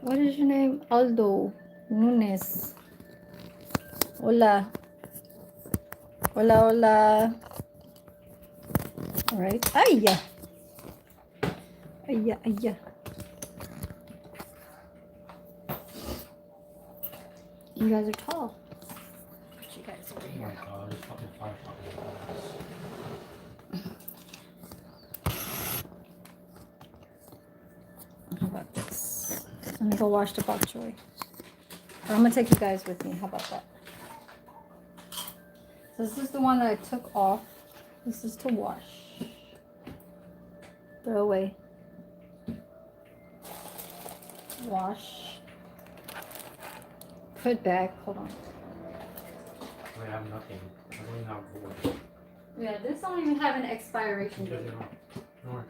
what is your name? Aldo Nunes. Hola. Hola, hola. All right. Ay-ya. Ay-ya, ay-ya. You guys are tall. Put you guys over here. Oh my God, it's fucking 5 o'clock. How about this? Let me go wash the bok choy. Or I'm gonna take you guys with me. How about that? So this is the one that I took off. This is to wash. Throw away. Wash. Put back. Hold on. I have nothing. I don't even have wood. Yeah, this don't even have an expiration date. No.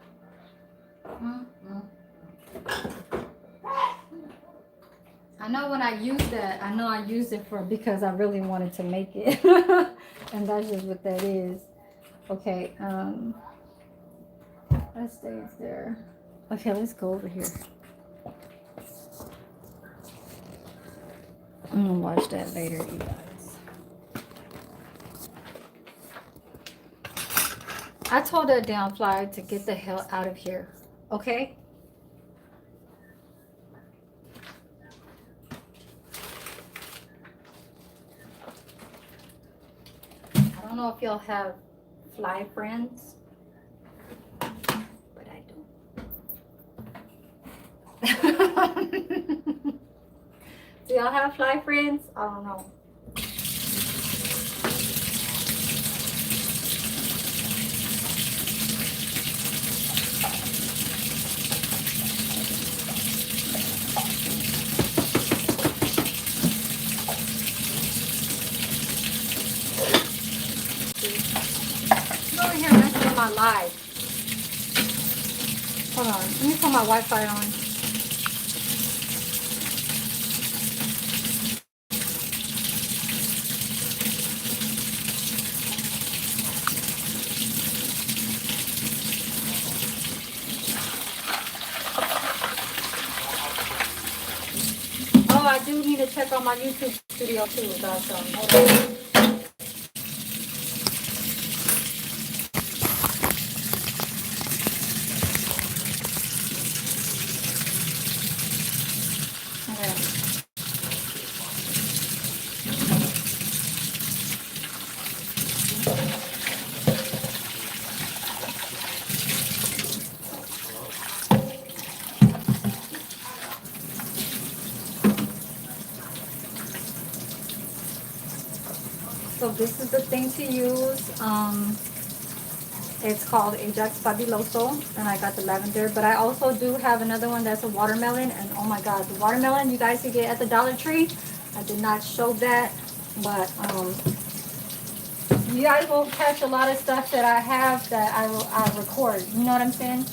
I know when I used that, I know I used it for because I really wanted to make it. And that's just what that is. Okay, that stays there. Okay, let's go over here. I'm gonna watch that later, you guys. I told that damn fly to get the hell out of here. Okay? I don't know if y'all have fly friends, but I don't. Do y'all have fly friends? I don't know. I'm over here messing with my live. Hold on. Let me put my Wi-Fi on. Oh, I do need to check on my YouTube studio too about something. Hold on. So this is the thing to use. It's called Ajax Fabuloso, and I got the lavender. But I also do have another one that's a watermelon, and oh my god, the watermelon you guys can get at the Dollar Tree. I did not show that, but you guys won't catch a lot of stuff that I have that I record. You know what I'm saying?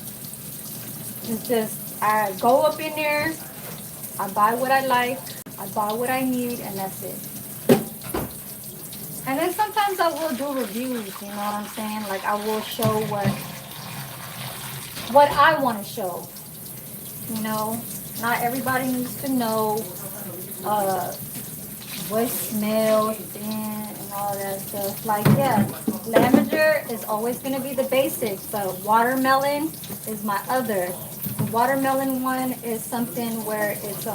It's just I go up in there, I buy what I like, I buy what I need, and that's it. And then sometimes I will do reviews, you know what I'm saying? Like I will show what I want to show. You know, not everybody needs to know what smells and all that stuff. Like yeah, lavender is always gonna be the basics, but watermelon is my other. The watermelon one is something where it's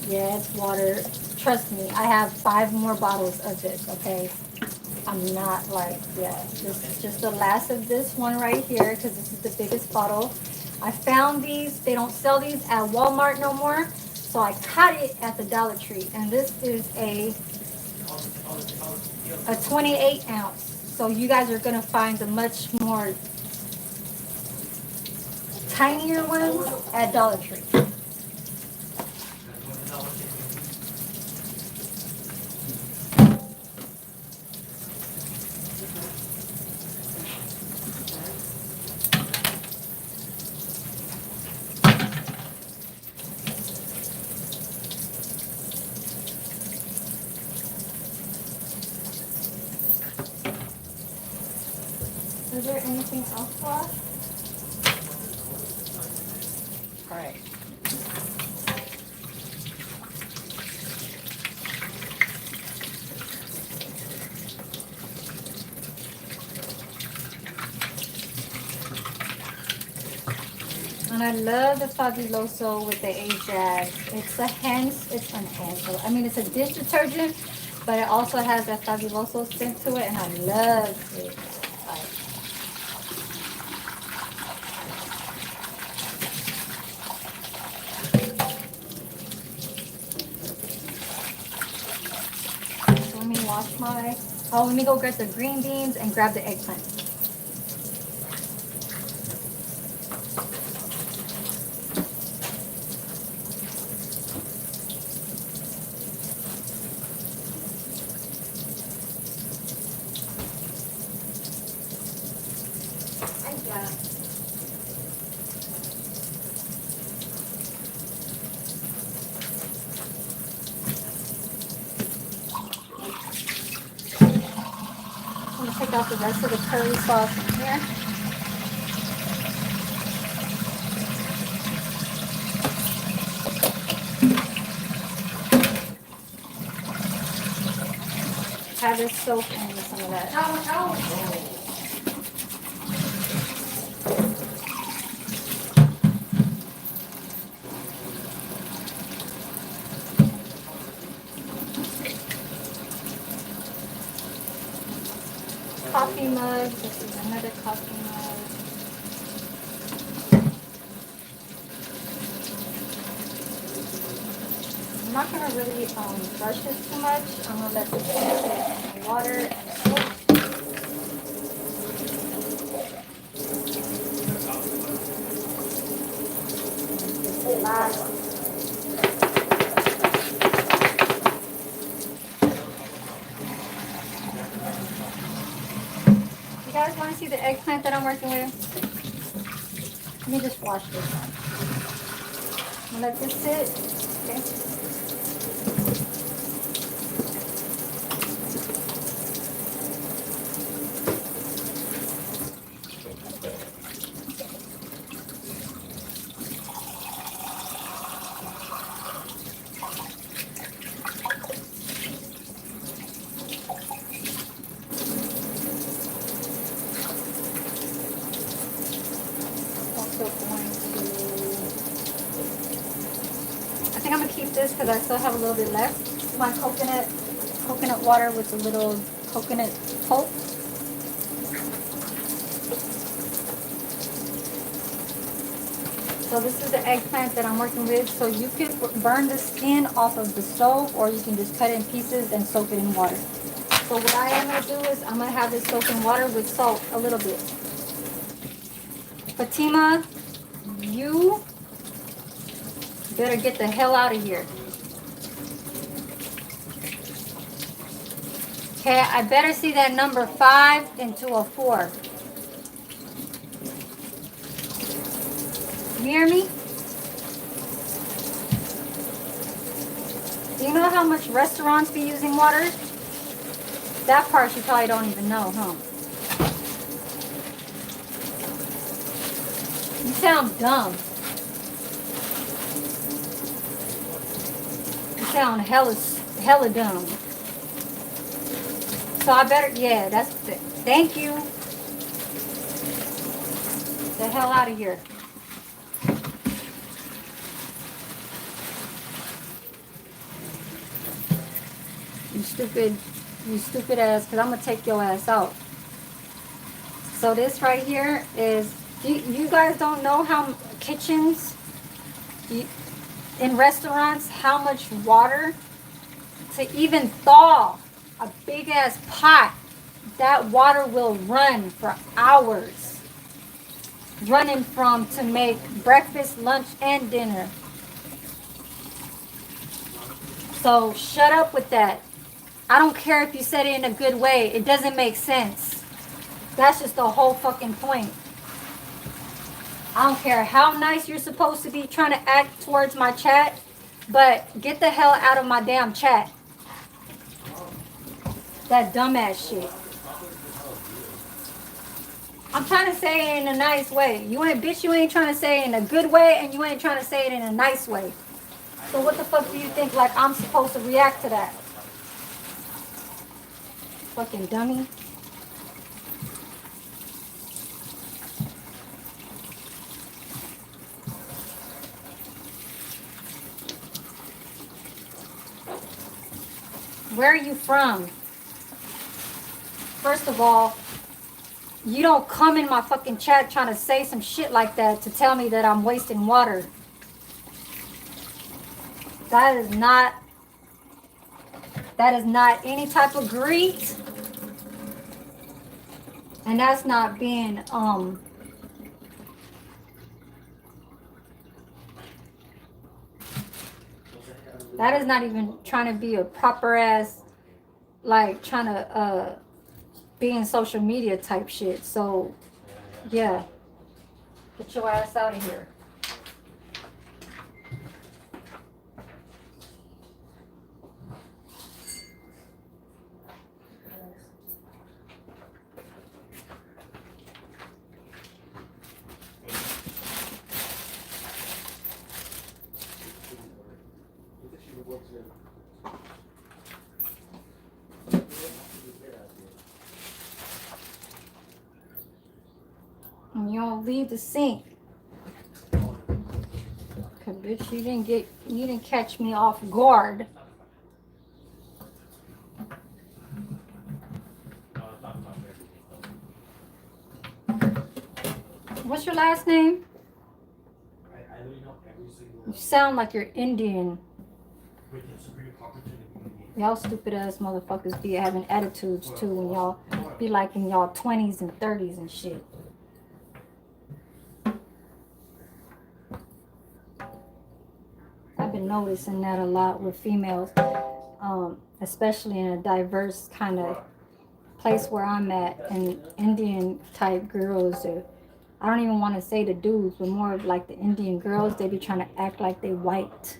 yeah, it's water. Trust me, I have 5 more bottles of this, okay? I'm not like, yeah, this is just the last of this one right here because this is the biggest bottle. I found these. They don't sell these at Walmart no more. So I caught it at the Dollar Tree. And this is a 28 ounce. So you guys are going to find the much more tinier ones at Dollar Tree. Is there anything else for us? All right. And I love the Fabuloso with the Ajax. It's I mean, it's a dish detergent, but it also has that Fabuloso scent to it, and I love it. Like, let me wash my, oh, let me go get the green beans and grab the eggplant. I'm gonna take out the rest of the curry sauce in here. Have it soak in some of that. Coffee mug. This is another coffee mug. I'm not gonna really brush this too much. I'm gonna let this sit in water and soak. You guys want to see the eggplant that I'm working with? Let me just wash this one. I'm gonna let this sit. Okay. I think I'm gonna keep this because I still have a little bit left. My coconut water with a little coconut pulp. So this is the eggplant that I'm working with. So you can burn the skin off of the stove, or you can just cut it in pieces and soak it in water. So what I am gonna do is I'm gonna have this soak in water with salt a little bit. Fatima, you better get the hell out of here. Okay, I better see that number 5 into a 4. You hear me? Do you know how much restaurants be using water? That part you probably don't even know, huh? You sound dumb. You sound hella dumb. So I better, yeah, that's it. Thank you. Get the hell out of here. You stupid You stupid ass, because I'm going to take your ass out. So this right here is, you guys don't know how kitchens, in restaurants, how much water to even thaw a big ass pot. That water will run for hours. Running from to make breakfast, lunch, and dinner. So shut up with that. I don't care if you said it in a good way. It doesn't make sense. That's just the whole fucking point. I don't care how nice you're supposed to be trying to act towards my chat, but get the hell out of my damn chat. That dumbass shit. I'm trying to say it in a nice way. You ain't, bitch, you ain't trying to say it in a good way, and you ain't trying to say it in a nice way. So what the fuck do you think, like, I'm supposed to react to that? Fucking dummy. Where are you from? First of all, you don't come in my fucking chat trying to say some shit like that to tell me that I'm wasting water. That is not any type of greet. And that's not being, that is not even trying to be a proper ass, like, trying to, be in social media type shit. So, yeah. Get your ass out of here. And you don't leave the sink. Cause bitch, you didn't catch me off guard. What's your last name? You sound like you're Indian. Y'all stupid ass motherfuckers be having attitudes too when y'all be like in y'all 20s and 30s and shit. I've been noticing that a lot with females, especially in a diverse kind of place where I'm at, and Indian type girls are, I don't even want to say the dudes, but more of like the Indian girls, they be trying to act like they white.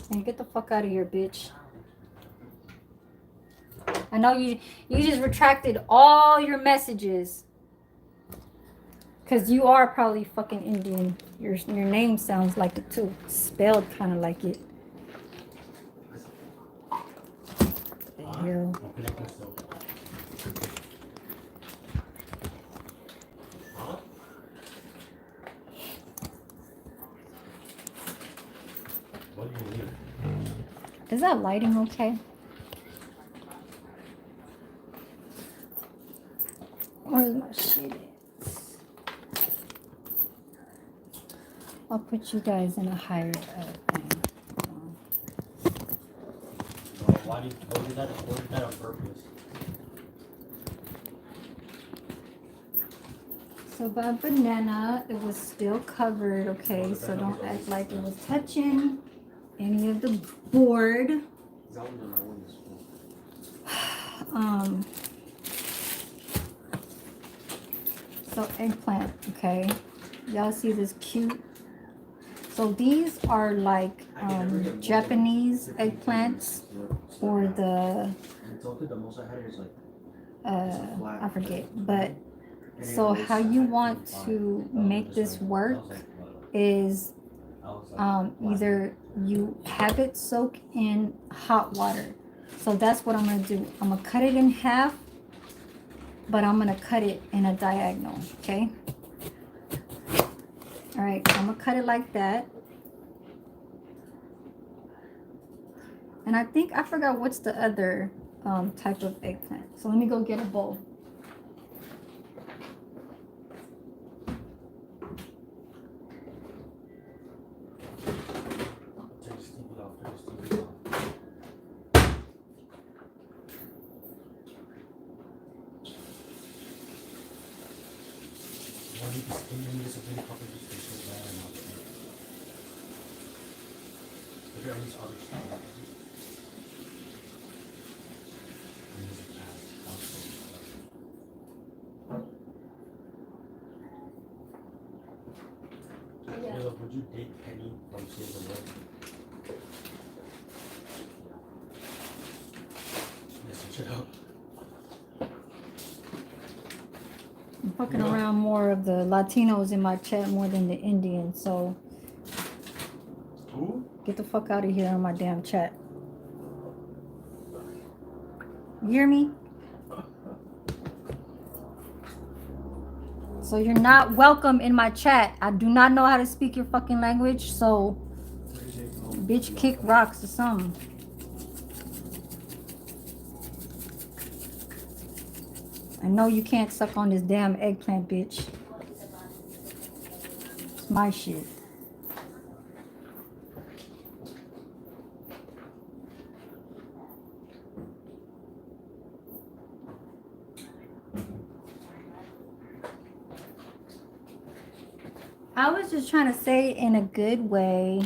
And get the fuck out of here, bitch. I know you just retracted all your messages. Cause you are probably fucking Indian. Your name sounds like it too. Spelled kind of like it. The hell. Is that lighting okay? Where's my shit at? I'll put you guys in a higher thing. Why did you do that on purpose? So by banana, it was still covered, okay? So don't act like it was touching any of the board. So eggplant, okay? Y'all see this cute? So these are like Japanese eggplants, or the I forget, but so how you want to make this work is either you have it soak in hot water. So that's what I'm gonna do. I'm gonna cut it in half, but I'm gonna cut it in a diagonal, okay? All right, so I'm gonna cut it like that. And I think I forgot what's the other type of eggplant. So let me go get a bowl. Would you date Penny from Save the World? Yes, check out. I'm fucking around more of the Latinos in my chat more than the Indians, so Who? get the fuck out of here on my damn chat. You hear me? So you're not welcome in my chat. I do not know how to speak your fucking language, so bitch kick rocks or something. I know you can't suck on this damn eggplant, bitch. It's my shit. I was just trying to say it in a good way.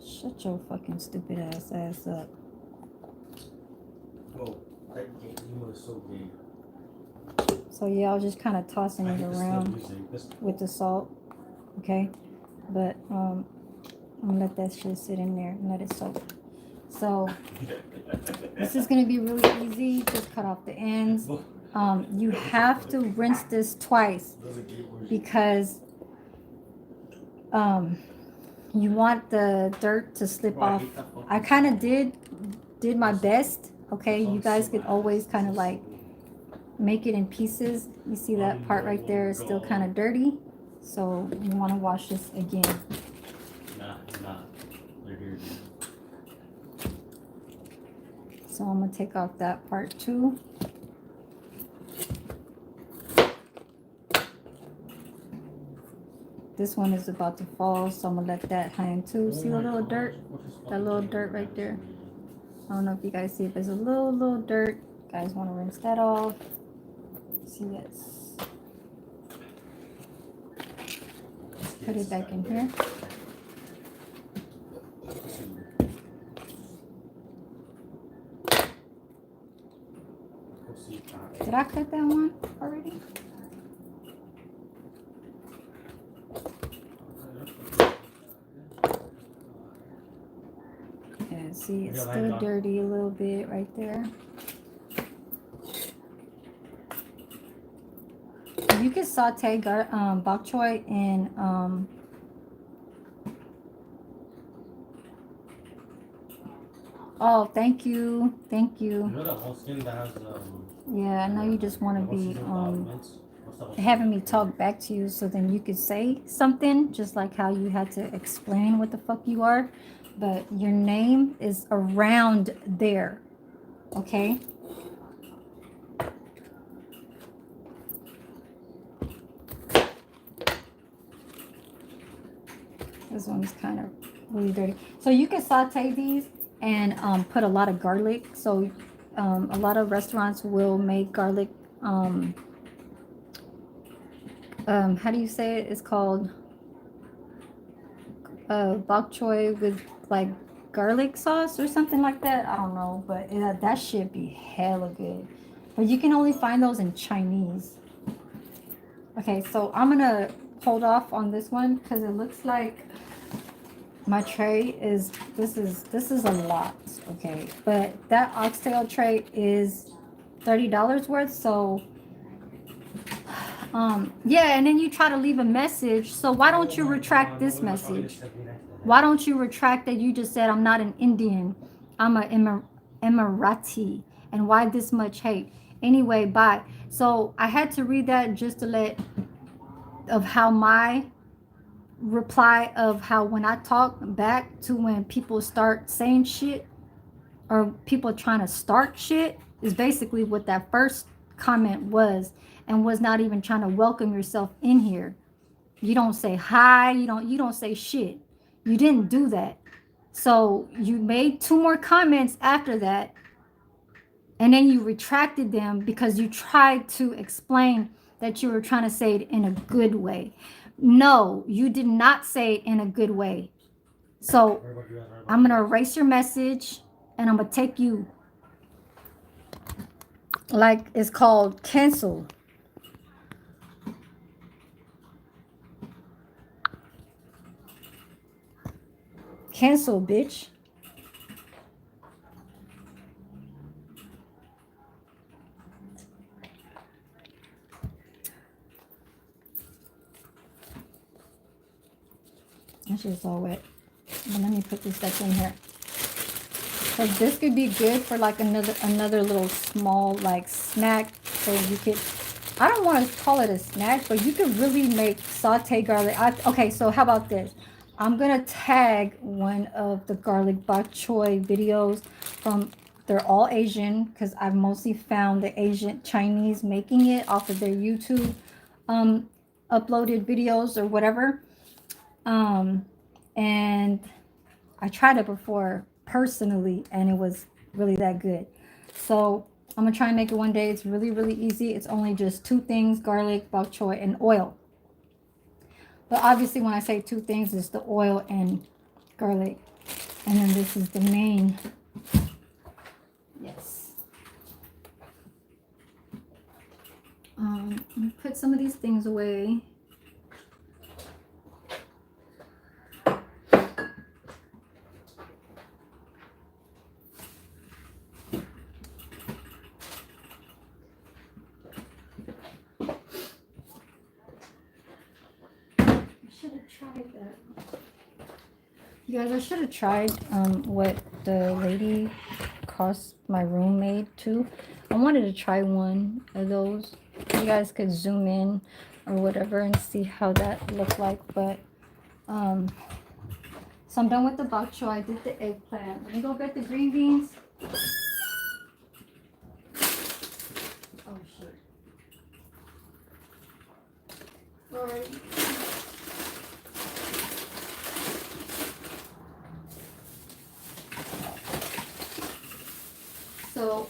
Shut your fucking stupid ass up. Whoa, that game was so gay. So yeah, I was just kind of tossing it around with the salt. Okay, but I'm gonna let that shit sit in there and let it soak. So this is gonna be really easy. Just cut off the ends. You have to rinse this twice because you want the dirt to slip off. I kind of did my best. Okay, you guys could always kind of like make it in pieces. You see that part right there is still kind of dirty, so you want to wash this again. Nah. They're here, dude. So I'm gonna take off that part too. This one is about to fall, so I'm gonna let that hang too. See the little dirt? That little dirt right there. I don't know if you guys see it, but there's a little dirt. You guys want to rinse that off. See this? Put it back in here. Did I cut that one already? Yeah, see, it's still dirty a little bit right there. You can saute bok choy in oh, thank you. You know that whole skin that has Yeah, I know you just want to be having me talk back to you so then you could say something, just like how you had to explain what the fuck you are, but your name is around there, okay? This one's kind of really dirty. So you can saute these and put a lot of garlic. So a lot of restaurants will make garlic. How do you say it? It's called bok choy with like garlic sauce or something like that. I don't know, but that should be hella good. But you can only find those in Chinese. Okay, so I'm gonna hold off on this one because it looks like my tray is this is a lot. Okay, but that oxtail tray is $30 worth. So yeah, and then you try to leave a message. So why don't you retract this message? Why don't you retract that you just said I'm not an Indian, I'm an Emirati, and why this much hate? Anyway, bye. So I had to read that just to let of how my reply of how when I talk back to when people start saying shit or people trying to start shit is basically what that first comment was, and was not even trying to welcome yourself in here. You don't say hi, you don't say shit. You didn't do that. So you made two more comments after that, and then you retracted them because you tried to explain that you were trying to say it in a good way. No, you did not say it in a good way. So I'm going to erase your message, and I'm going to take you, like it's called cancel. Cancel, bitch. That shit's all wet. But let me put this stuff in here. Because this could be good for like another little small like snack. So you could, I don't want to call it a snack, but you could really make saute garlic. Okay, so how about this? I'm going to tag one of the garlic bok choy videos from, they're all Asian because I've mostly found the Asian Chinese making it off of their YouTube uploaded videos or whatever. And I tried it before personally, and it was really that good. So I'm gonna try and make it one day. It's really, really easy. It's only just two things: garlic, bok choy, and oil. But obviously, when I say two things, it's the oil and garlic. And then this is the main. Yes. Let me put some of these things away. Tried that. You guys, I should have tried what the lady cost my roommate too. I wanted to try one of those. You guys could zoom in or whatever and see how that looked like. But so I'm done with the bok choy. I did the eggplant. Let me go get the green beans. Oh shit. Sorry. So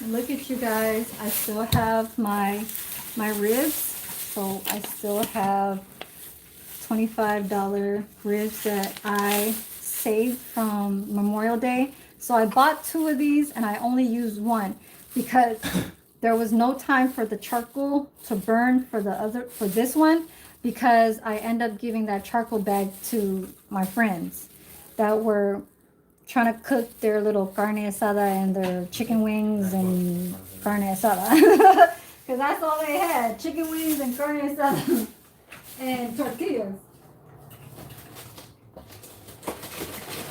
look at you guys. I still have my ribs. So I still have $25 ribs that I saved from Memorial Day. So I bought two of these and I only used one because there was no time for the charcoal to burn for this one, because I end up giving that charcoal bag to my friends that were trying to cook their little carne asada and their chicken wings and carne asada. Because that's all they had, chicken wings and carne asada and tortillas.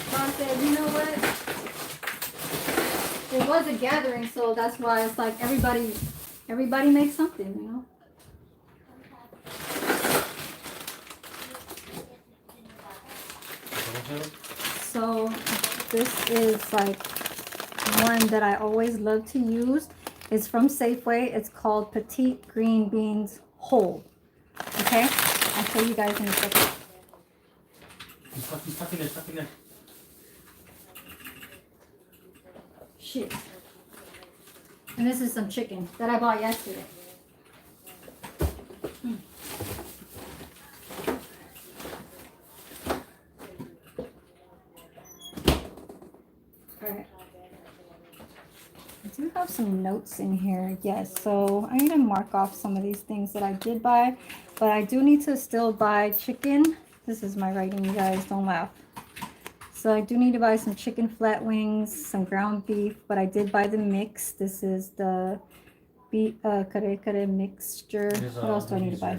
So I said, you know what? It was a gathering, so that's why it's like everybody makes something, you know? So this is like one that I always love to use. It's from Safeway. It's called Petite Green Beans Whole. Okay? I'll show you guys in a second. He's stuck in there. Shit. And this is some chicken that I bought yesterday. Alright. I do have some notes in here. Yes, so I need to mark off some of these things that I did buy. But I do need to still buy chicken. This is my writing, you guys. Don't laugh. So I do need to buy some chicken flat wings, some ground beef, but I did buy the mix. This is the beef kare mixture. What else do I need to buy?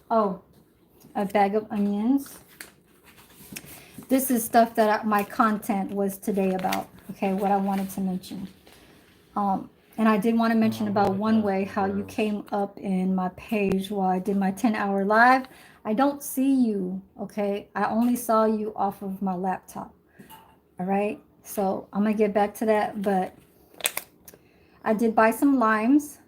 Oh, a bag of onions. This is stuff that my content was today about. Okay, what I wanted to mention. And I did want to mention about like one that. way how you Yes. came up in my page while I did my 10-hour live. I don't see you, okay? I only saw you off of my laptop. All right? So I'm going to get back to that, but I did buy some limes.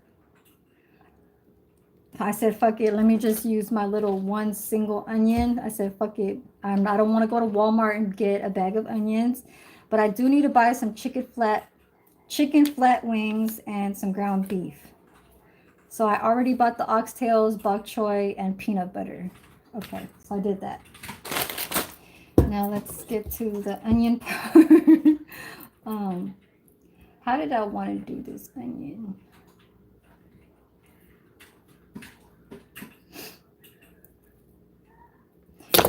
I said, fuck it. Let me just use my little one single onion. I said, fuck it. I don't want to go to Walmart and get a bag of onions, but I do need to buy some chicken flat wings and some ground beef. So I already bought the oxtails, bok choy, and peanut butter. Okay, so I did that. Now let's get to the onion part. How did I want to do this onion?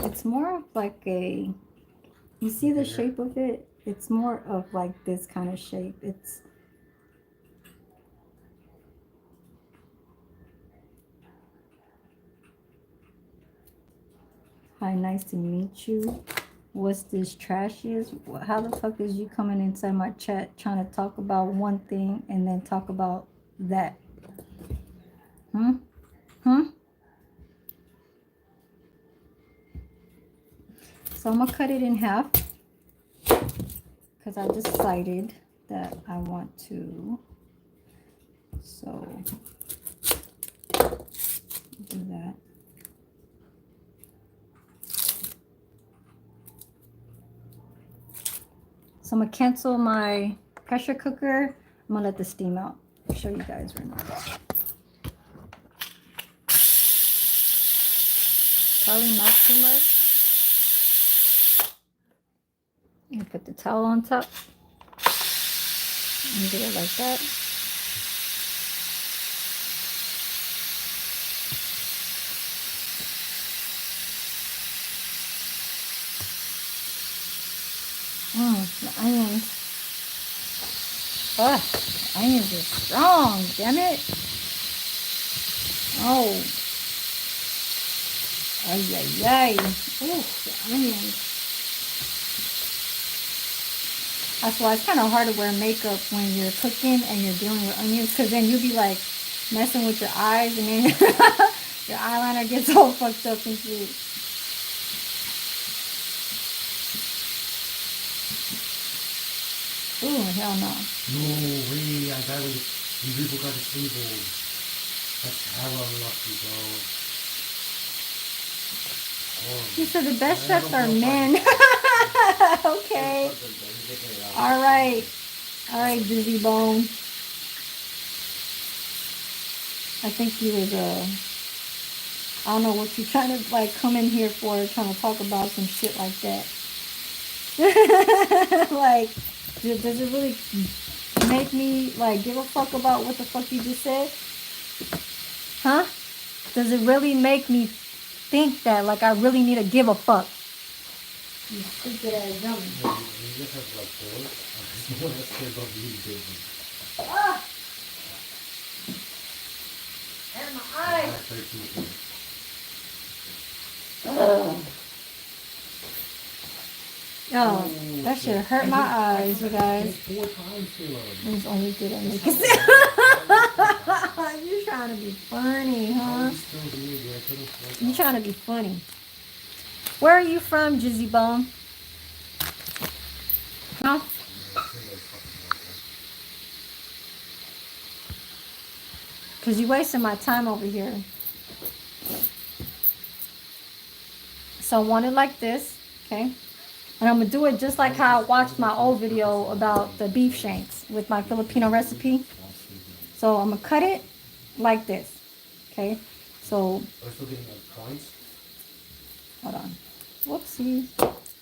It's more of like a, you see the shape of it? It's more of like this kind of shape. It's, hi, nice to meet you. What's this trashiest? How the fuck is you coming inside my chat trying to talk about one thing and then talk about that? Hmm? Hmm? So I'm gonna cut it in half because I decided that I want to. So do that. So I'm gonna cancel my pressure cooker. I'm gonna let the steam out. I'll show you guys right now. Probably not too much. And put the towel on top and get it like that. The onions. Ugh, the onions are strong, damn it. Oh. Ay, ay, ay. Ooh, the onions. That's why it's kind of hard to wear makeup when you're cooking and you're dealing with onions, because then you'll be like messing with your eyes and then your eyeliner gets all fucked up and shit. Ooh, hell no. No way, I died when people got disabled. That's hella unlucky, bro. You said the best chefs are men. Okay. All right. All right, Dizzy Bone. I think you was I don't know what you trying to like come in here for, trying to talk about some shit like that. Like, does it really make me like give a fuck about what the fuck you just said? Huh? Does it really make me think that like I really need to give a fuck? You stupid ass dummy. You just have like four. No one else cares about you, baby. Ah! And my eyes. Oh, that shit hurt my eyes, you guys. 4 times, It was only good at making sense. You're trying to be funny, huh? You trying to be funny. Where are you from, Jizzy Bone? Huh? Because you're wasting my time over here. So I want it like this, okay? And I'm going to do it just like how I watched my old video about the beef shanks with my Filipino recipe. So I'm going to cut it like this, okay? So, hold on. Whoopsie.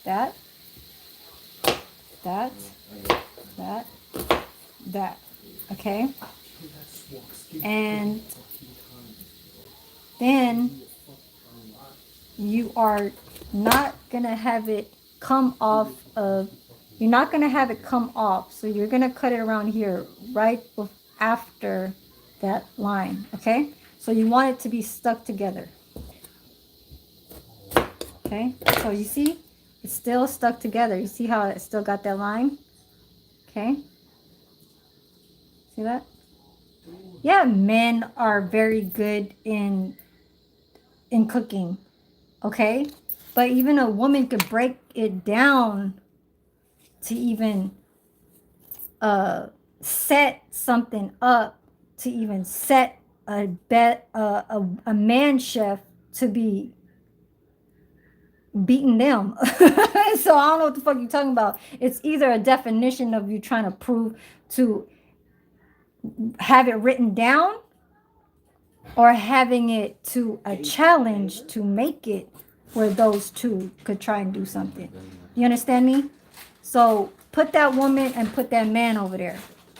That. Okay? And then you are not going to have it come off of, you're not going to have it come off. So you're going to cut it around here right after that line, okay? So you want it to be stuck together. Okay, so you see, it's still stuck together. You see how it still got that line? Okay. See that? Yeah, men are very good in cooking, okay? But even a woman could break it down to even uh set something up, to even set a man chef to be beating them. So I don't know what the fuck you're talking about. It's either a definition of you trying to prove to have it written down, or having it to a challenge to make it where those two could try and do something. You understand me? So put that woman and put that man over there.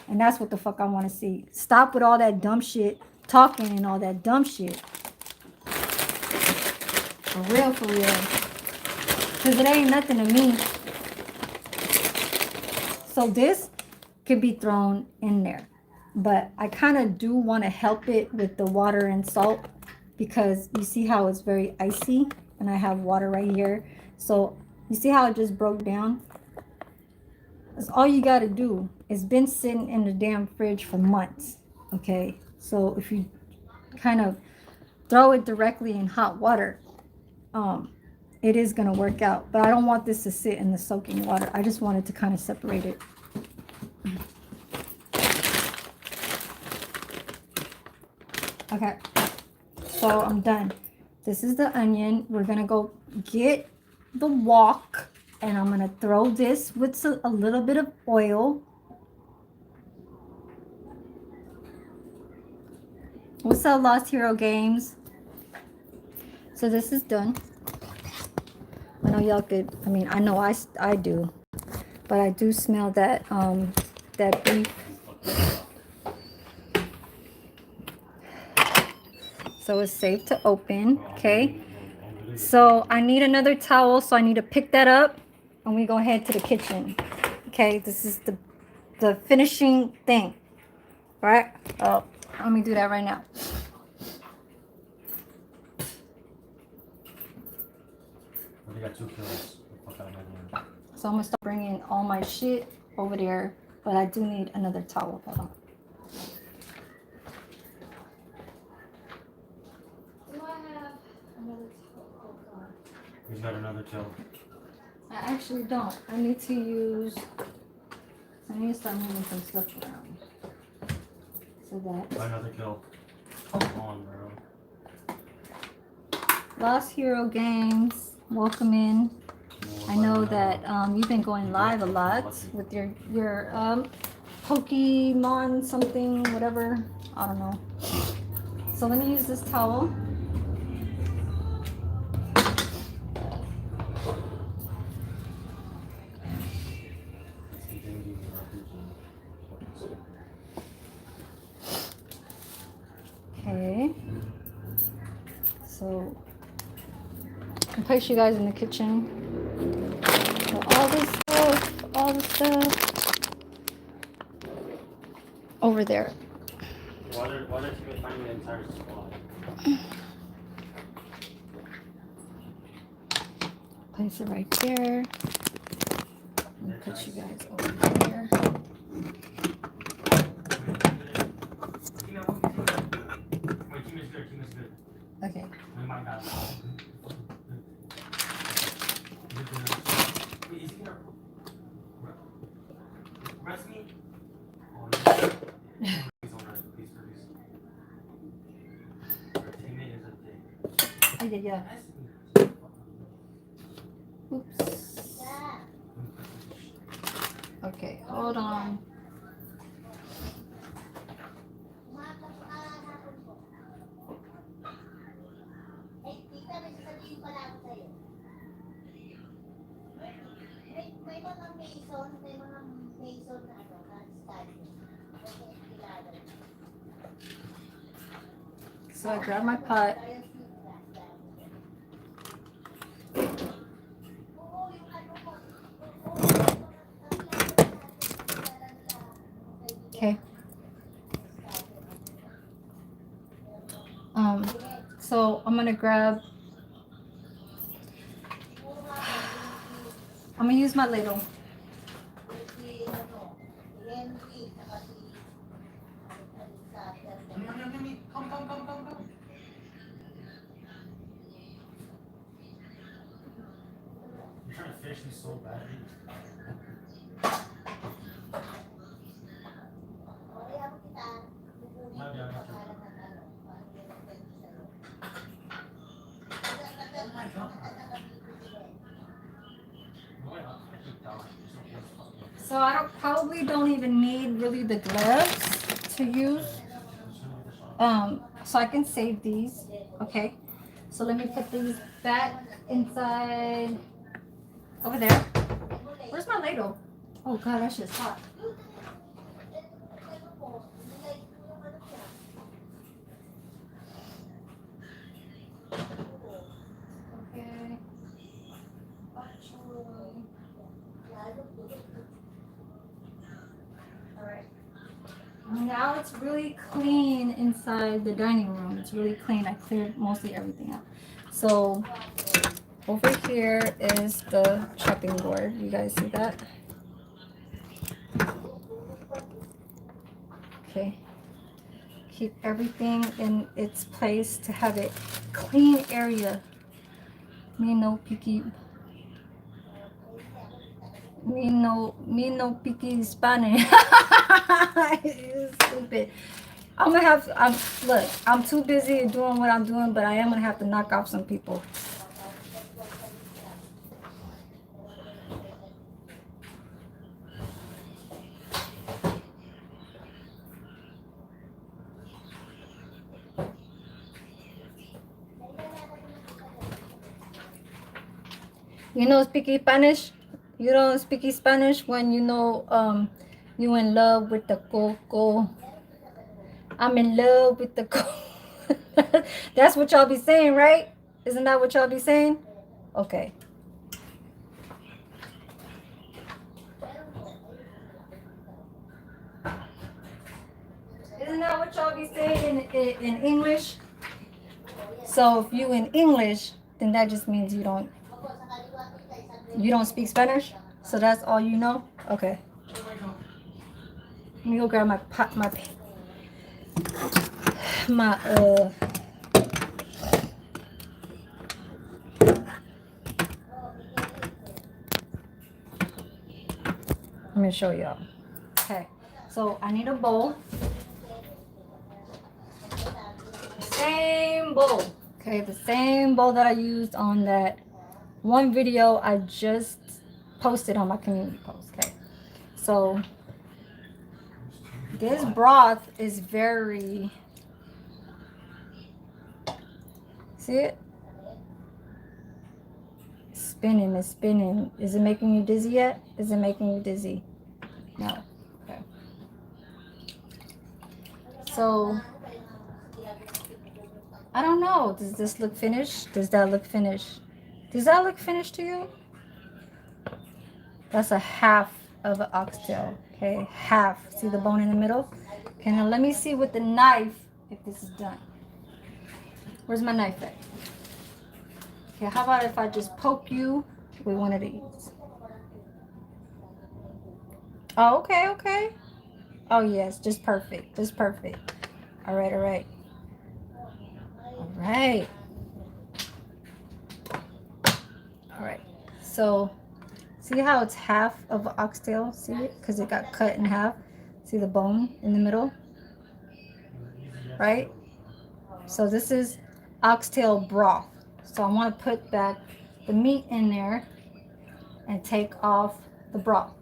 And that's what the fuck I want to see. Stop with all that dumb shit, talking and all that dumb shit. For real, for real. Because it ain't nothing to me. So this could be thrown in there. But I kind of do want to help it with the water and salt, because you see how it's very icy and I have water right here. So you see how it just broke down? That's all you got to do. It's been sitting in the damn fridge for months. Okay. So if you kind of throw it directly in hot water, um, it is going to work out. But I don't want this to sit in the soaking water. I just wanted to kind of separate it. Okay. So I'm done. This is the onion. We're going to go get the wok, and I'm going to throw this with a little bit of oil. What's up, Lost Hero Games? So this is done. I know y'all could, I mean, I know I do, but I do smell that, that beef. So it's safe to open, okay? So I need another towel, so I need to pick that up, and we go head to the kitchen. Okay, this is the finishing thing, right? Oh, let me do that right now. We got 2 kills. So I'm gonna start bringing all my shit over there, but I do need another towel. Hold on. Do I have another towel? Oh god. He's got another kill. I actually don't. I need to use. I need to start moving some stuff around. So that. Another kill. Come on, bro. Lost Hero Games, welcome in. I know that you've been going live a lot with your Pokemon something, whatever. I don't know. So let me use this towel. Okay. So I'll place you guys in the kitchen. So all the stuff over there. Why did you find the entire squad? Place it right there. And put you guys over here. Okay. Yeah. Oops. Okay, hold on. So I grab my pot. Okay. So I'm gonna grab. I'm gonna use my ladle. I'm trying to finish these so badly. Maybe I'm not. Oh my god. So I probably don't even need really the gloves to use. So I can save these. Okay. So let me put these back inside over there. Where's my ladle? Oh god, that shit's hot. Okay. Alright. Now it's really clean inside the dining room. It's really clean. I cleared mostly everything out. So over here is the chopping board. You guys see that? Okay. Keep everything in its place to have a clean area. Me no picky. Me no picky Spanish. Stupid. I'm gonna have. Look. I'm too busy doing what I'm doing, but I am gonna have to knock off some people. You know speaking Spanish? You don't speak Spanish when you know you in love with the coco. I'm in love with the coco. That's what y'all be saying, right? Isn't that what y'all be saying? Okay. Isn't that what y'all be saying in English? So if you in English, then that just means you don't speak Spanish. So that's all you know. Okay. Let me go grab my let me show y'all. Okay. So I need a bowl. Same bowl. Okay, the same bowl that I used on that one video I just posted on my community post. Okay, so this broth is very, see it? It's spinning, it's spinning. Is it making you dizzy yet? Is it making you dizzy? No. Okay. So I don't know. Does this look finished? Does that look finished? Does that look finished to you? That's a half of an oxtail. Okay, half. See the bone in the middle? Okay, now let me see with the knife if this is done. Where's my knife at? Okay, how about if I just poke you with one of these? Oh, okay, okay. Oh, yes, just perfect. Just perfect. All right, all right. All right. All right. So, see how it's half of an oxtail? See it? Because it got cut in half. See the bone in the middle? Right? So this is oxtail broth. So I want to put back the meat in there and take off the broth.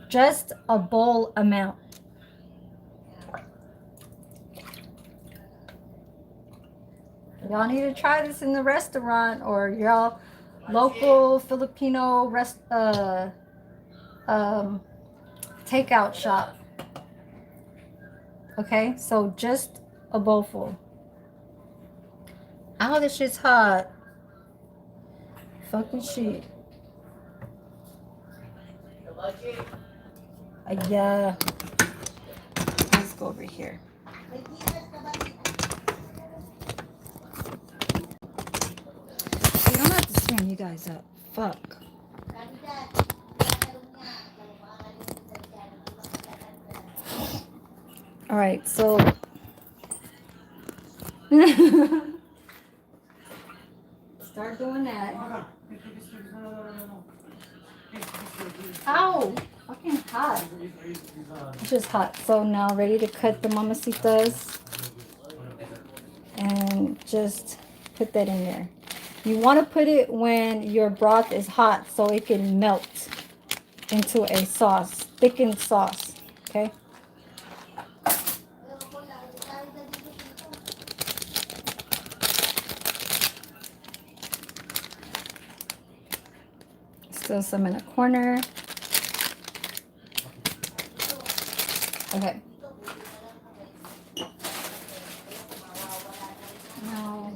Just a bowl amount. Y'all need to try this in the restaurant or y'all local Filipino takeout shop. Okay, so just a bowl full. Oh, this shit's hot. Fucking shit. Yeah. Let's go over here. You don't have to stand you guys up. Fuck. All right, so Start doing that. Ow! Fucking hot. It's just hot. So now ready to cut the mamacitas and just put that in there. You want to put it when your broth is hot so it can melt into a sauce, thickened sauce. Okay. Still some in the corner. Okay. Now,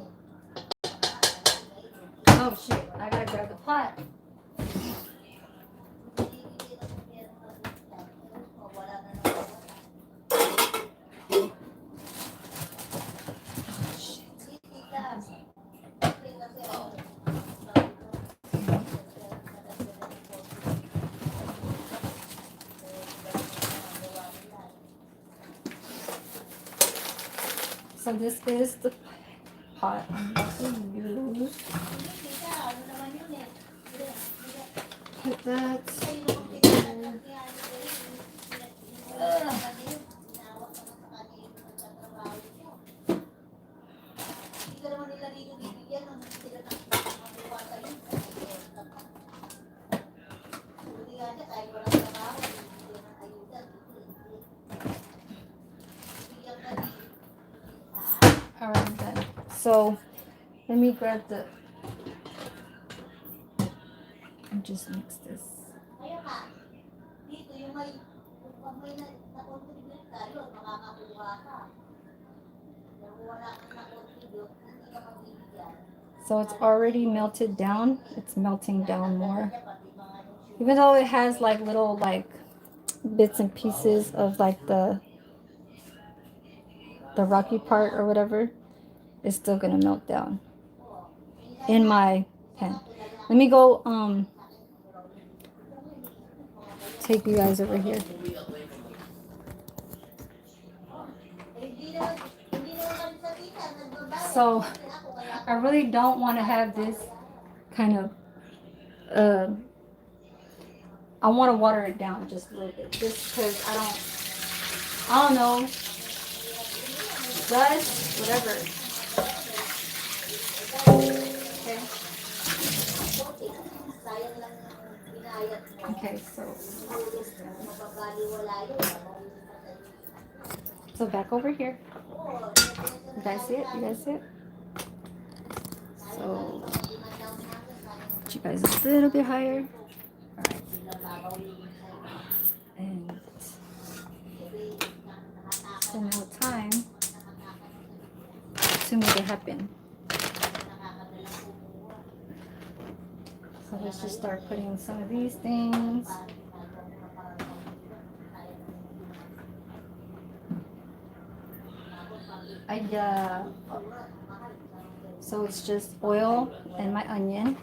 oh shit, I gotta grab the pot. So this is the pot I'm going to use. Put that. Alright then. So let me grab the and just mix this. So it's already melted down. It's melting down more. Even though it has like little like bits and pieces of like the rocky part or whatever, it's still gonna melt down in my pan. Let me go take you guys over here. So I really don't want to have this kind of I want to water it down just a little bit, just because I don't know, dust, whatever. Okay, so back over here. You guys see it? You guys see it? So put you guys a little bit higher. Alright. And so now time to make it happen. So let's just start putting some of these things. So it's just oil and my onion.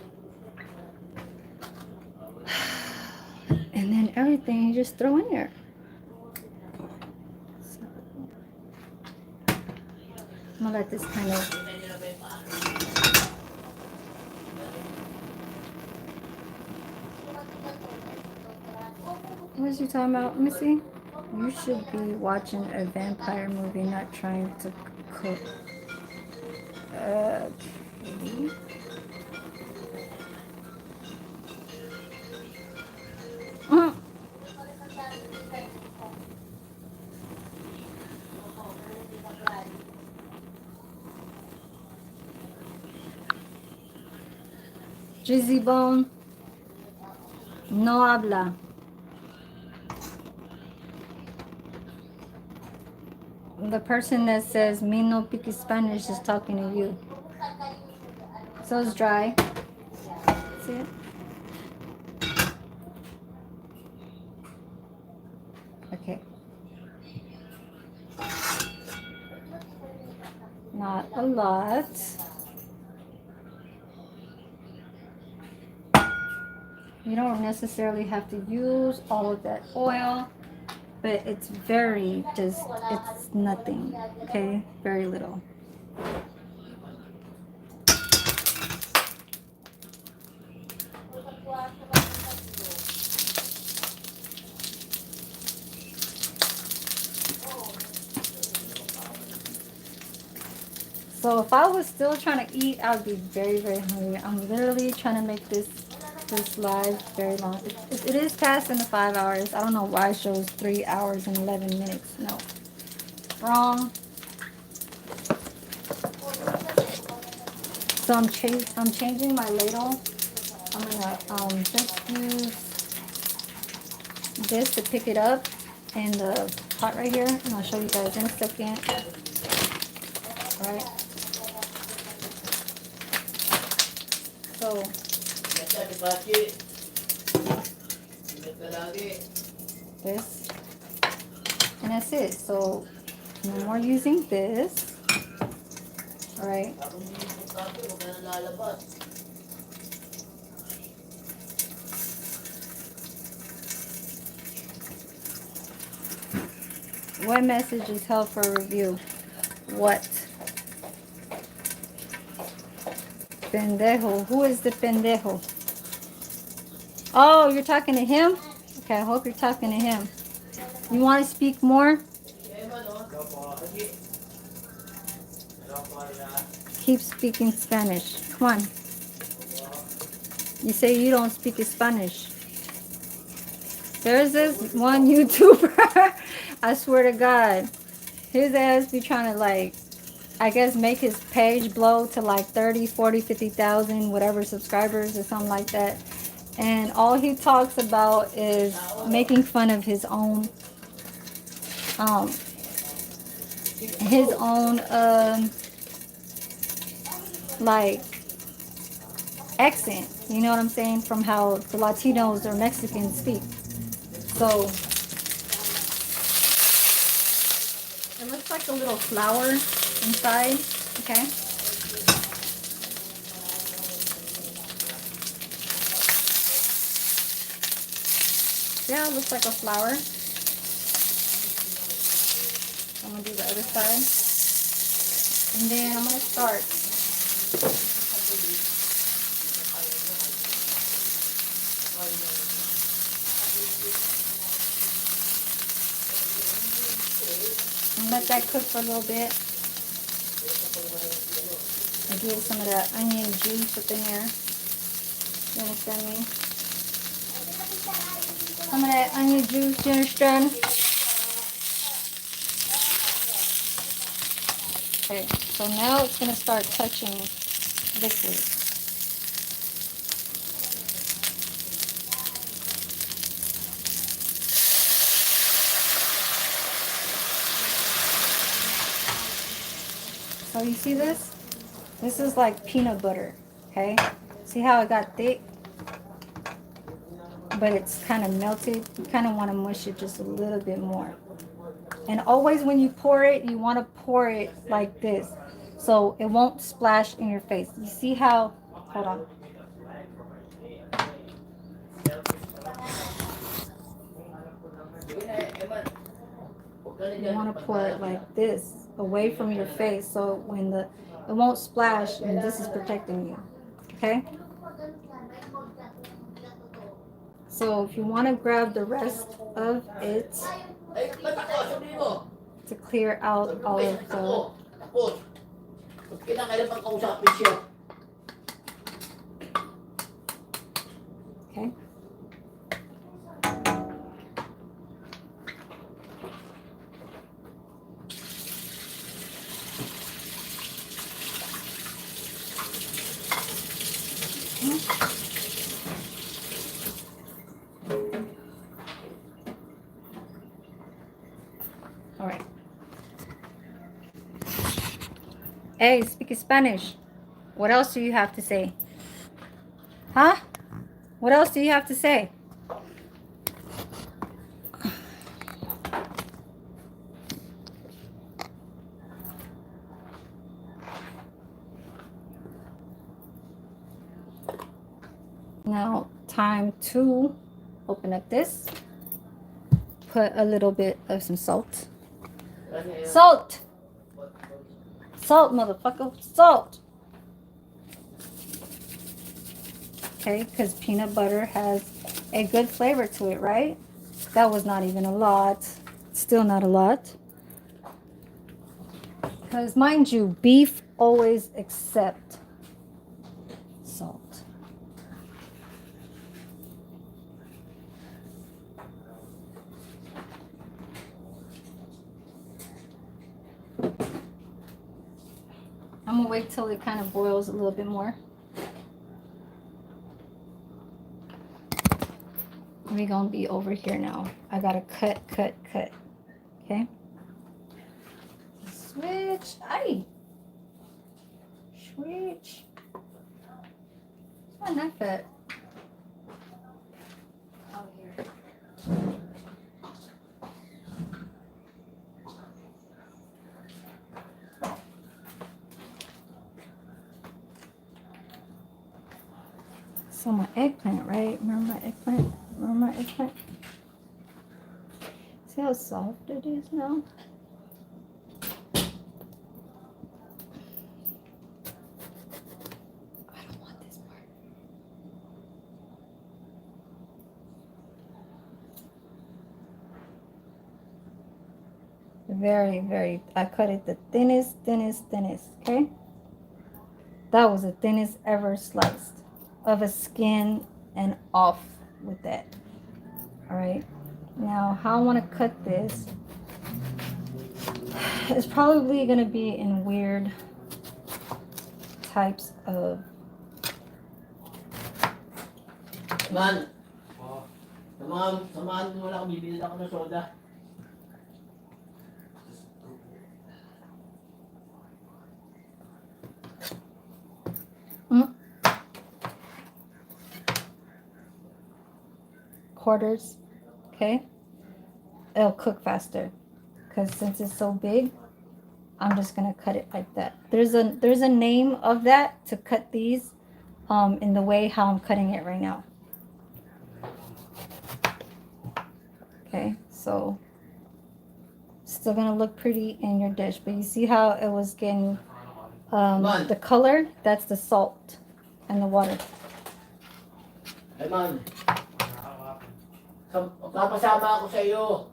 And then everything you just throw in there. So I'm gonna let this kind of what was you talking about? Let me see. You should be watching a vampire movie, not trying to cook. Okay. Jizzy Bone, no habla. The person that says me no picky Spanish is talking to you. So it's dry. See it? Okay. Not a lot. You don't necessarily have to use all of that oil, but it's very just, it's nothing, okay? Very little. So if I was still trying to eat, I would be very, very hungry. I'm literally trying to make this live very long. It is past in the 5 hours. I don't know why it shows 3 hours and 11 minutes. No, wrong. So I'm changing my ladle. I'm gonna just use this to pick it up in the pot right here, and I'll show you guys in a second. All right. So this, and that's it. So no more using this. All right. What message is held for review? What? Pendejo. Who is the pendejo? Oh, you're talking to him? Okay, I hope you're talking to him. You want to speak more? Keep speaking Spanish. Come on. You say you don't speak Spanish. There's this one YouTuber. I swear to God. His ass be trying to like, I guess make his page blow to like 30, 40, 50,000, whatever subscribers or something like that. And all he talks about is making fun of um, his own, like accent. You know what I'm saying? From how the Latinos or Mexicans speak. So it looks like a little flower inside. Okay. Yeah, it looks like a flower. I'm gonna do the other side, and then I'm gonna start. And let that cook for a little bit. And give some of that onion juice up in there. You understand me? Some of that onion juice, you understand? Okay, so now it's gonna start touching liquid. So you see this? This is like peanut butter, okay? See how it got thick? But it's kind of melted. You kind of want to mush it just a little bit more. And always when you pour it, you want to pour it like this, so it won't splash in your face. You see how, hold on. You want to pour it like this, away from your face, so when it won't splash, and this is protecting you, okay? So if you want to grab the rest of it to clear out all of the, okay? All right. Hey, speak Spanish. What else do you have to say? Huh? What else do you have to say? Now, time to open up this. Put a little bit of some salt. Salt! Salt, motherfucker. Salt! Okay, because peanut butter has a good flavor to it, right? That was not even a lot. Still not a lot. Because mind you, beef always accept salt. I'm gonna wait till it kind of boils a little bit more. We're gonna be over here now. I gotta cut. Okay. Switch. Aye. Switch. Where's my knife at? Oh, here. So my eggplant, right? Remember my eggplant? Remember my eggplant? See how soft it is now? I don't want this part. Very, I cut it the thinnest, okay? That was the thinnest ever sliced of a skin and off with that. All right. Now, how I want to cut this is probably going to be in weird types of... Man! Samahan mo lang, bibili ako ng soda. quarters, okay? It'll cook faster because since it's so big, I'm just gonna cut it like that. There's a name of that to cut these in the way how I'm cutting it right now. Okay, so still gonna look pretty in your dish, but you see how it was getting the color? That's the salt and the water. Hey man, papasama ako sa iyo.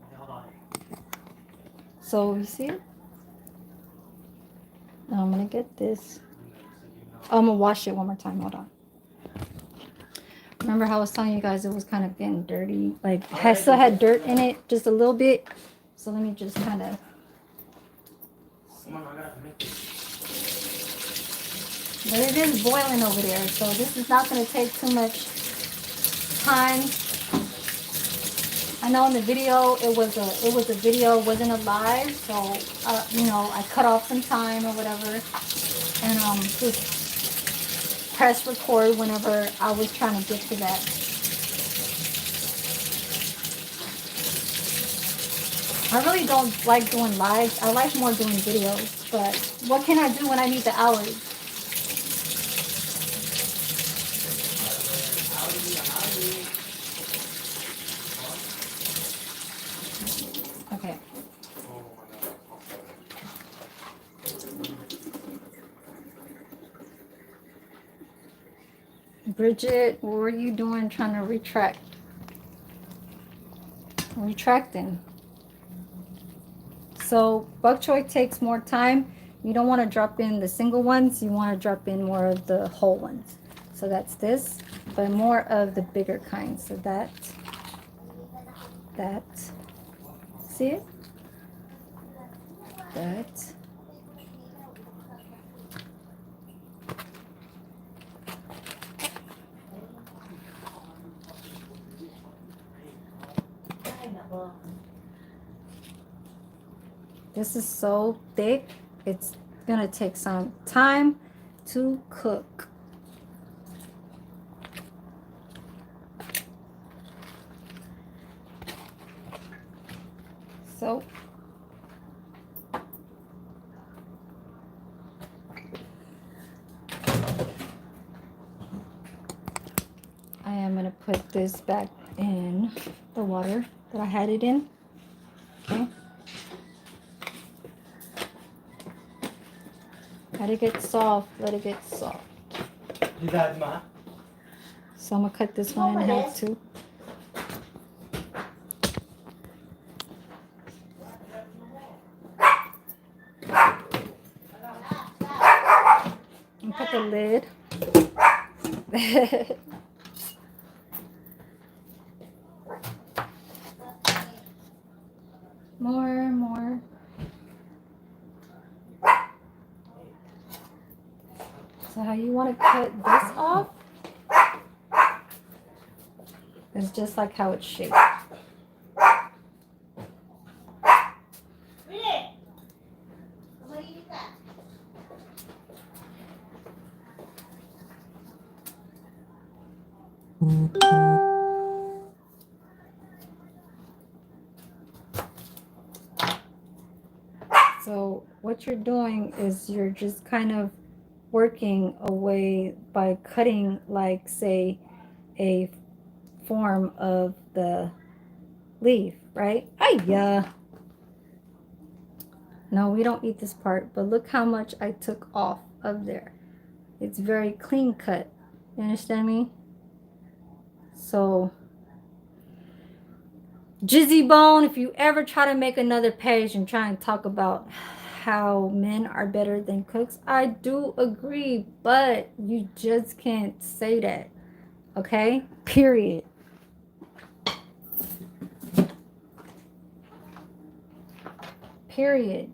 So you see it? Now I'm gonna get this. Oh, I'm gonna wash it one more time. Hold on. Remember how I was telling you guys it was kind of getting dirty? Like it still had dirt in it, just a little bit. So let me just kind of. But it is boiling over there, so this is not going to take too much time. I know in the video it was a video, it wasn't a live, so you know, I cut off some time or whatever, and just press record whenever I was trying to get to that. I really don't like doing lives. I like more doing videos, but what can I do when I need the hours? Okay. Bridget, what were you doing trying to retract? Retracting. So bok choy takes more time. You don't want to drop in the single ones. You want to drop in more of the whole ones. So that's this, but more of the bigger kind. So that. See it? That. This is so thick, it's gonna take some time to cook. So I am gonna put this back in the water that I had it in. Okay. Let it get soft. Let it get soft. So I'm gonna cut this one in half too. And put the lid. More. So how you want to cut this off is just like how it's shaped. So what you're doing is you're just kind of working away by cutting, like, say, a form of the leaf, right? Yeah. No, we don't eat this part, but look how much I took off of there. It's very clean cut. You understand me? So, Jizzy Bone, if you ever try to make another page and try and talk about how men are better than cooks, I do agree, but you just can't say that. Okay? Period. Period.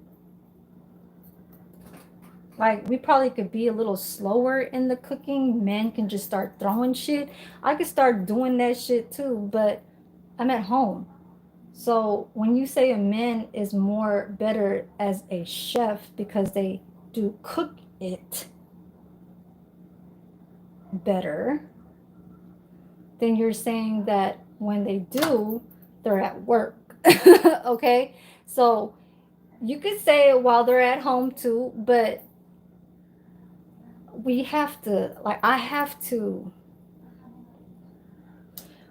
Like, we probably could be a little slower in the cooking. Men can just start throwing shit. I could start doing that shit too, but I'm at home. So when you say a man is more better as a chef because they do cook it better, then you're saying that when they do, they're at work. Okay? So you could say it while they're at home too, but we have to, like, I have to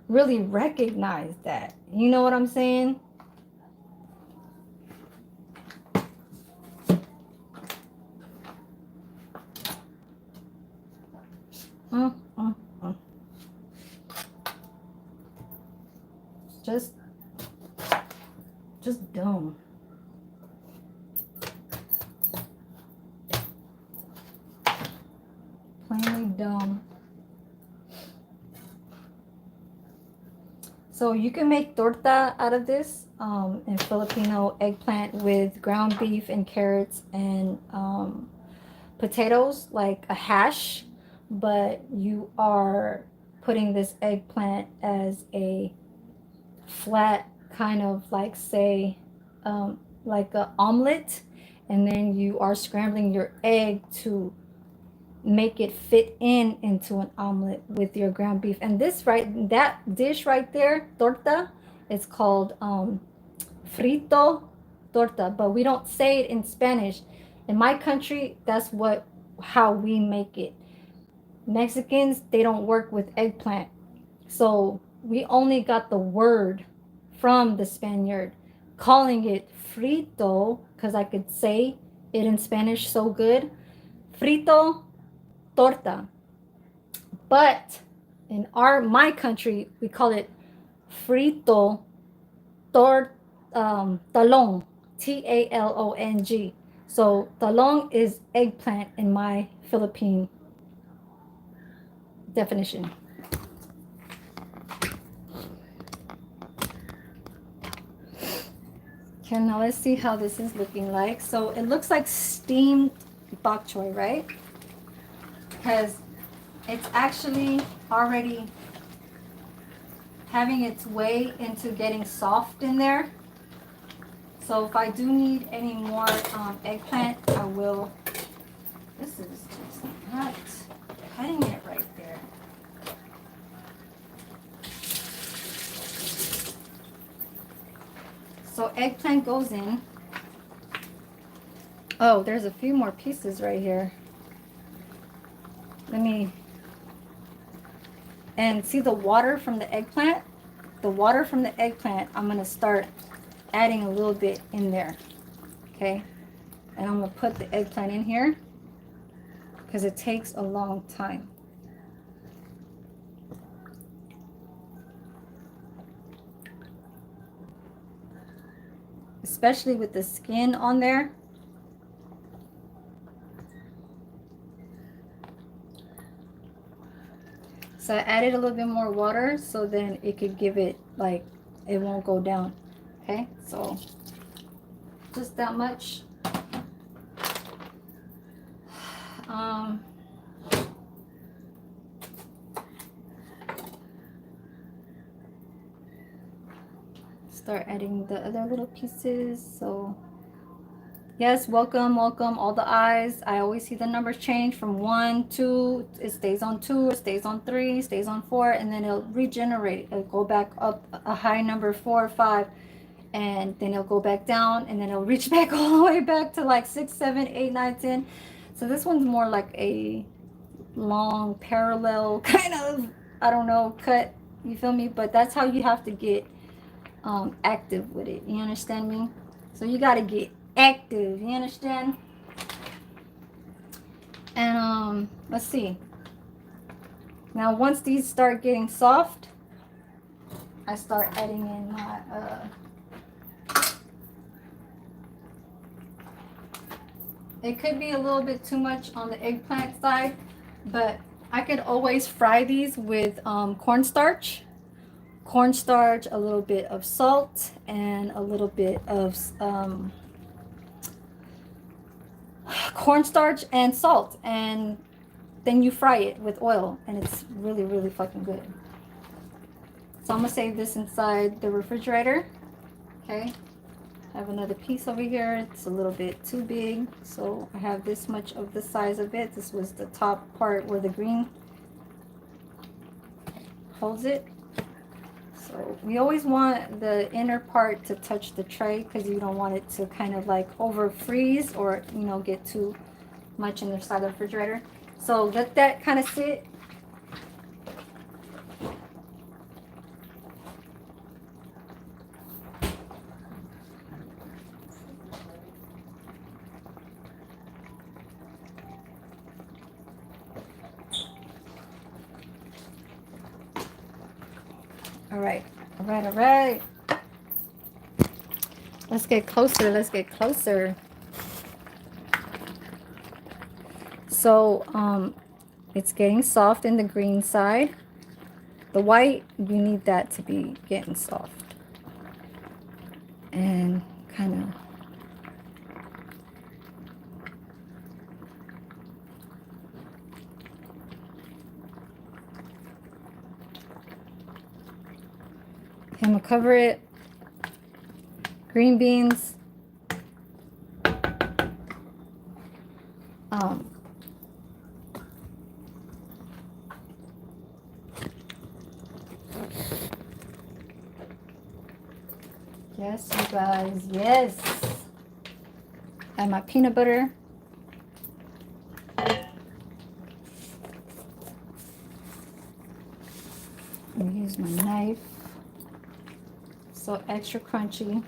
really recognize that. You know what I'm saying? Mm, mm, mm. Just dumb. Plainly dumb. So you can make torta out of this, in Filipino, eggplant with ground beef and carrots and potatoes, like a hash, but you are putting this eggplant as a flat kind of, like, say, like a omelet, and then you are scrambling your egg to make it fit into an omelet with your ground beef. And that dish right there, torta, it's called frito torta, but we don't say it in Spanish. In my country, that's how we make it. Mexicans, they don't work with eggplant, so we only got the word from the Spaniard calling it frito, because I could say it in Spanish so good. Frito torta. But in my country, we call it frito talong, talong. So talong is eggplant in my Philippine definition. Okay, now let's see how this is looking like. So it looks like steamed bok choy, right? Because it's actually already having its way into getting soft in there. So if I do need any more eggplant, I will. This is just not cutting it right there. So eggplant goes in. Oh, there's a few more pieces right here. And see the water from the eggplant? The water from the eggplant, I'm going to start adding a little bit in there. Okay? And I'm going to put the eggplant in here because it takes a long time. especially with the skin on there. So I added a little bit more water so then it could give it like it won't go down. Okay, so just that much. Um, start adding the other little pieces. So yes, welcome, welcome, all the eyes. I always see the numbers change from 1, 2, it stays on 2, it stays on 3, stays on 4, and then it'll regenerate. It'll go back up a high number 4 or 5, and then it'll go back down, and then it'll reach back all the way back to like 6, 7, 8, 9, 10. So this one's more like a long parallel kind of, I don't know, cut. You feel me? But that's how you have to get active with it. You understand me? So you got to get active. You understand? And let's see. Now once these start getting soft, I start adding in my it could be a little bit too much on the eggplant side, but I could always fry these with cornstarch, a little bit of salt, and a little bit of cornstarch and salt, and then you fry it with oil, and it's really, really fucking good. So I'm gonna save this inside the refrigerator. Okay, I have another piece over here. It's a little bit too big, so I have this much of the size of it. This was the top part where the green holds it. So we always want the inner part to touch the tray because you don't want it to kind of like over freeze or, you know, get too much in the side of the refrigerator. So let that kind of sit. All right, all right, all right. Let's get closer, let's get closer. So it's getting soft in the green side. The white, you need that to be getting soft. And kind of I'm gonna cover it. Green beans. Yes, you guys, yes. Add my peanut butter. I'm gonna use my knife. So extra crunchy.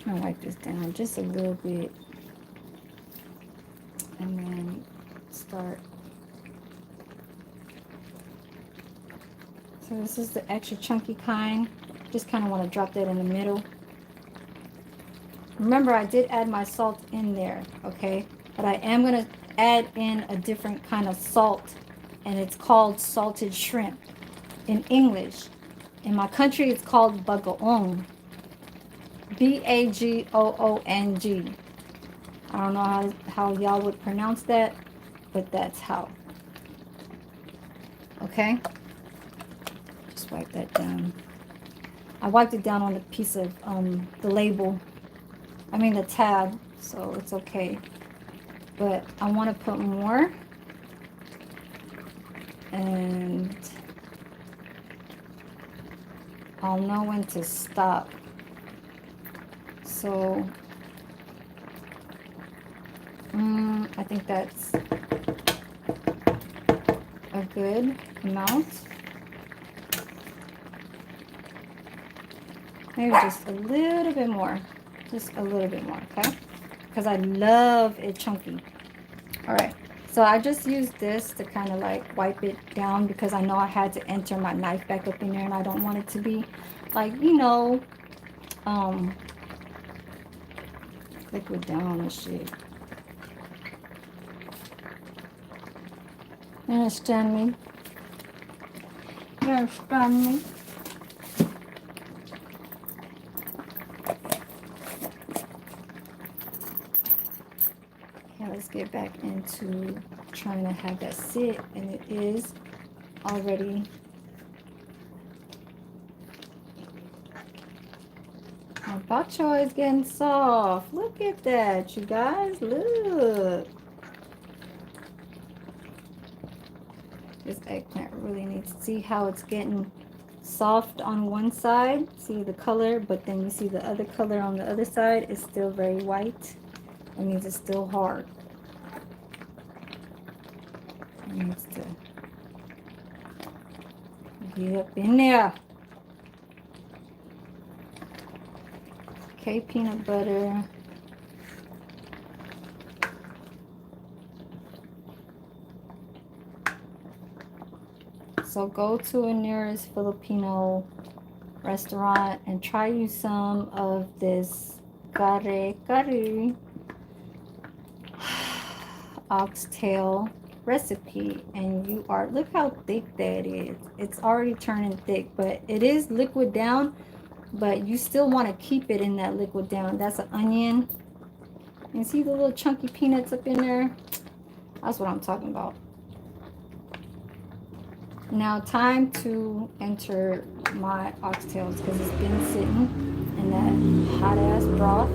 I'm gonna wipe this down just a little bit and then start. So this is the extra chunky kind. Just kind of want to drop that in the middle. Remember, I did add my salt in there, okay? But I am going to add in a different kind of salt, and it's called salted shrimp in English. In my country, it's called bagoong. Bagoong. I don't know how y'all would pronounce that, but that's how. Okay? Just wipe that down. I wiped it down on the piece of the label. I mean the tab, so it's okay. But I want to put more. And I'll know when to stop. So I think that's a good amount. Maybe just a little bit more. Just a little bit more, okay? Because I love it chunky. All right. So I just used this to kind of like wipe it down because I know I had to enter my knife back up in there and I don't want it to be like, um, liquid down and shit. You understand me? You understand me? Okay, let's get back into trying to have that sit, and it is already. My bok choy is getting soft. Look at that, you guys. Look. This eggplant really needs to see how it's getting soft on one side. See the color, but then you see the other color on the other side is still very white. It means it's still hard. It needs to get up in there. Okay, peanut butter. So go to a nearest Filipino restaurant and try you some of this kare oxtail recipe, and you are, look how thick that is. It's already turning thick, but it is liquid down, but you still want to keep it in that liquid down. That's an onion. You see the little chunky peanuts up in there? That's what I'm talking about. Now time to enter my oxtails because it's been sitting in that hot ass broth.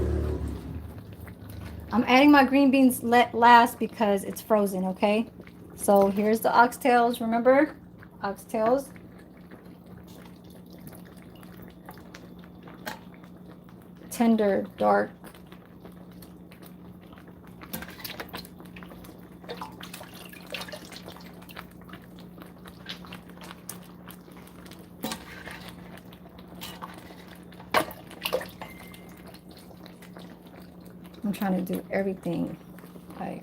I'm adding my green beans last because it's frozen, okay? So here's the oxtails, remember? Oxtails. Tender, dark. I'm trying to do everything like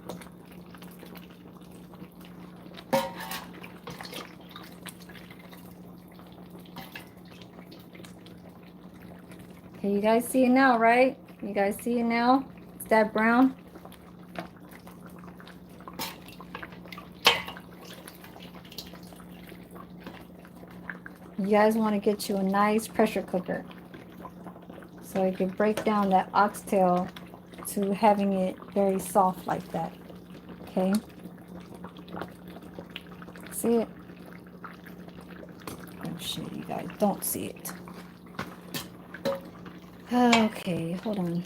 okay, you guys see it now, right? You guys see it now? It's that brown. You guys want to get you a nice pressure cooker so you can break down that oxtail to having it very soft like that. Okay? See it? Oh shit, you guys don't see it. Okay, hold on.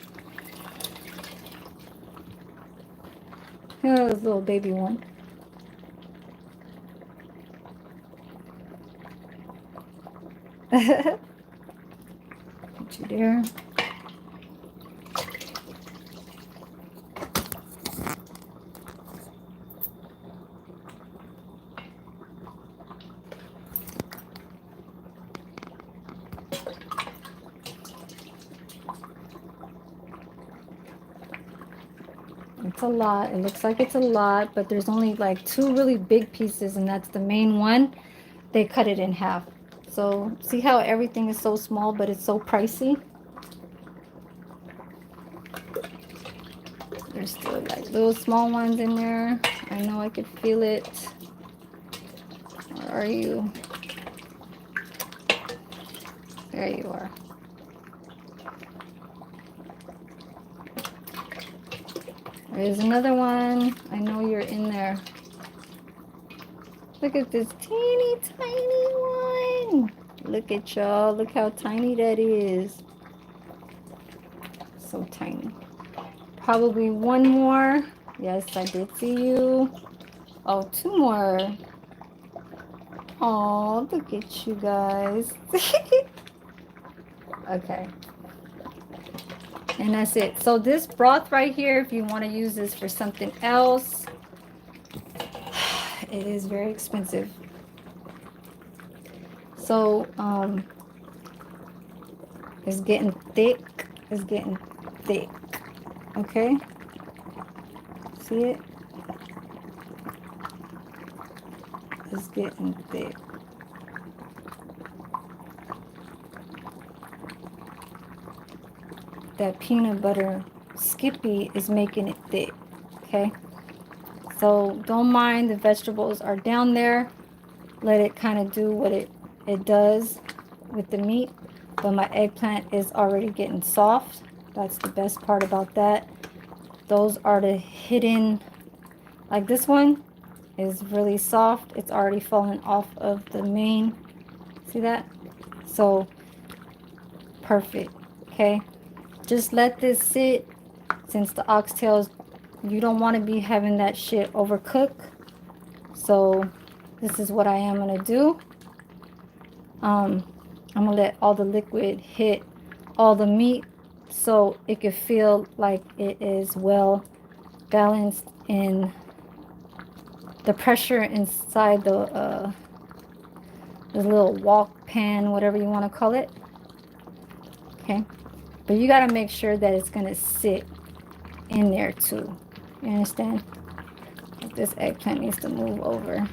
Here's a little baby one. Put you there. It's a lot. It looks like it's a lot, but there's only like two really big pieces, and that's the main one. They cut it in half. So see how everything is so small, but it's so pricey? There's still like little small ones in there. I know I could feel it. Where are you? There you are. There's another one. I know you're in there. Look at this teeny tiny one. Look at y'all. Look how tiny that is. So tiny. Probably one more. Yes, I did see you. Oh, two more. Oh, look at you guys. Okay. And that's it. So this broth right here, if you want to use this for something else, it is very expensive. So it's getting thick. It's getting thick. Okay. See it? It's getting thick. That peanut butter Skippy is making it thick. Okay. So don't mind the vegetables are down there. Let it kind of do what it does with the meat. But my eggplant is already getting soft. That's the best part about that. Those are the hidden, like this one is really soft. It's already fallen off of the main. See that? So perfect. Okay. Just let this sit. Since the oxtails, you don't want to be having that shit overcook. So this is what I am going to do. I'm going to let all the liquid hit all the meat so it could feel like it is well balanced in the pressure inside the little wok pan, whatever you want to call it. Okay. But you got to make sure that it's going to sit in there too. You understand? This eggplant needs to move over.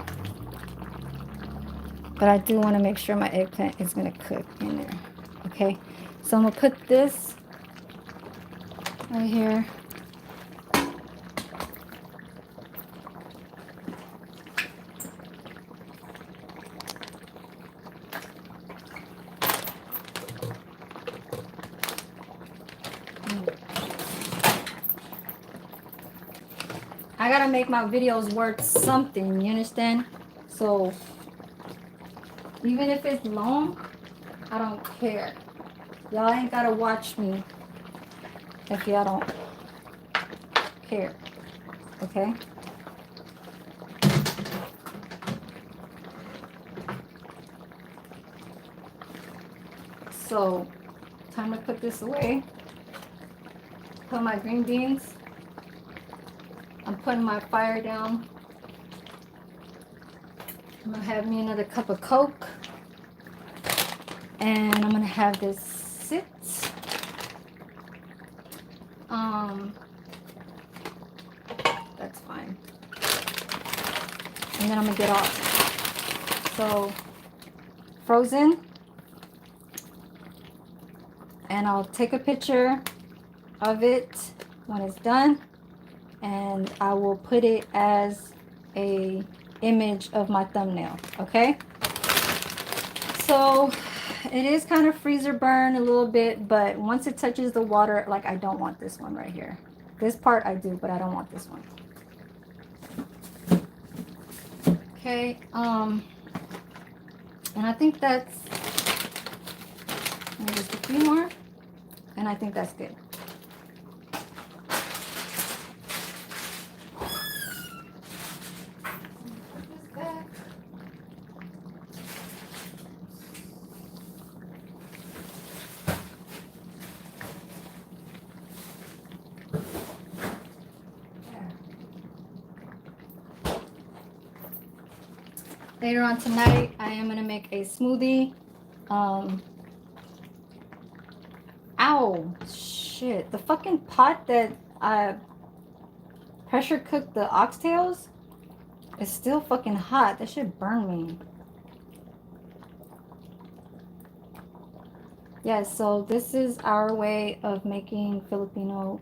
But I do want to make sure my eggplant is going to cook in there. Okay. So I'm going to put this right here. I gotta make my videos worth something, you understand? So even if it's long, I don't care. Y'all ain't gotta watch me if y'all don't care. Okay? So time to put this away. Put my green beans. I'm putting my fire down. I'm gonna have me another cup of Coke. And I'm gonna have this sit. That's fine. And then I'm gonna get off. So frozen. And I'll take a picture of it when it's done. And I will put it as a image of my thumbnail. Okay. So it is kind of freezer burn a little bit, but once it touches the water, like I don't want this one right here. This part I do, but I don't want this one. Okay, and I think that's just a few more, and I think that's good. Later on tonight, I am going to make a smoothie. Ow, shit. The fucking pot that I pressure cooked the oxtails is still fucking hot. That shit burned me. Yeah, so this is our way of making Filipino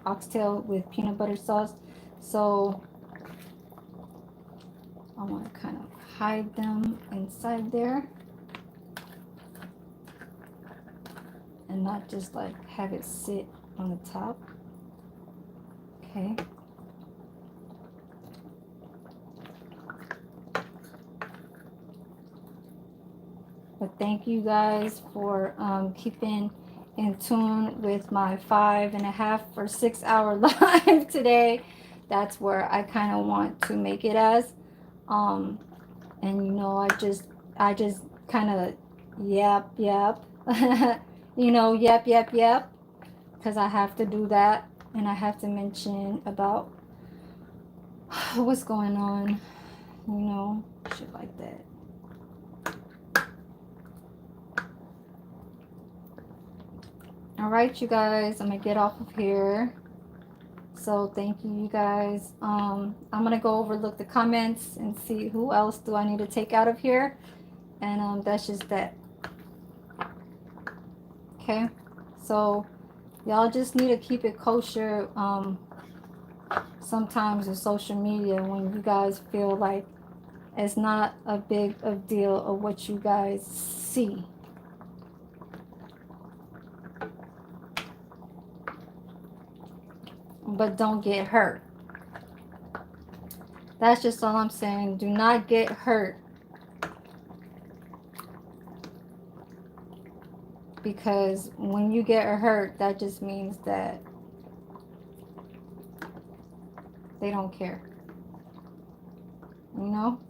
oxtail with peanut butter sauce. So I want to kind of hide them inside there and not just like have it sit on the top. Okay. But thank you guys for keeping in tune with my 5.5 or 6 hour live today. That's where I kind of want to make it as. And you know, I just kind of yap. Yep, yep, yep, because I have to do that, and I have to mention about what's going on, shit like that. All right, you guys, I'm gonna get off of here. So thank you, you guys. I'm gonna go overlook the comments and see who else do I need to take out of here, and that's just that. Okay, so y'all just need to keep it kosher. Sometimes with social media, when you guys feel like it's not a big of deal of what you guys see. But don't get hurt. That's just all I'm saying. Do not get hurt. Because when you get hurt, that just means that they don't care. You know?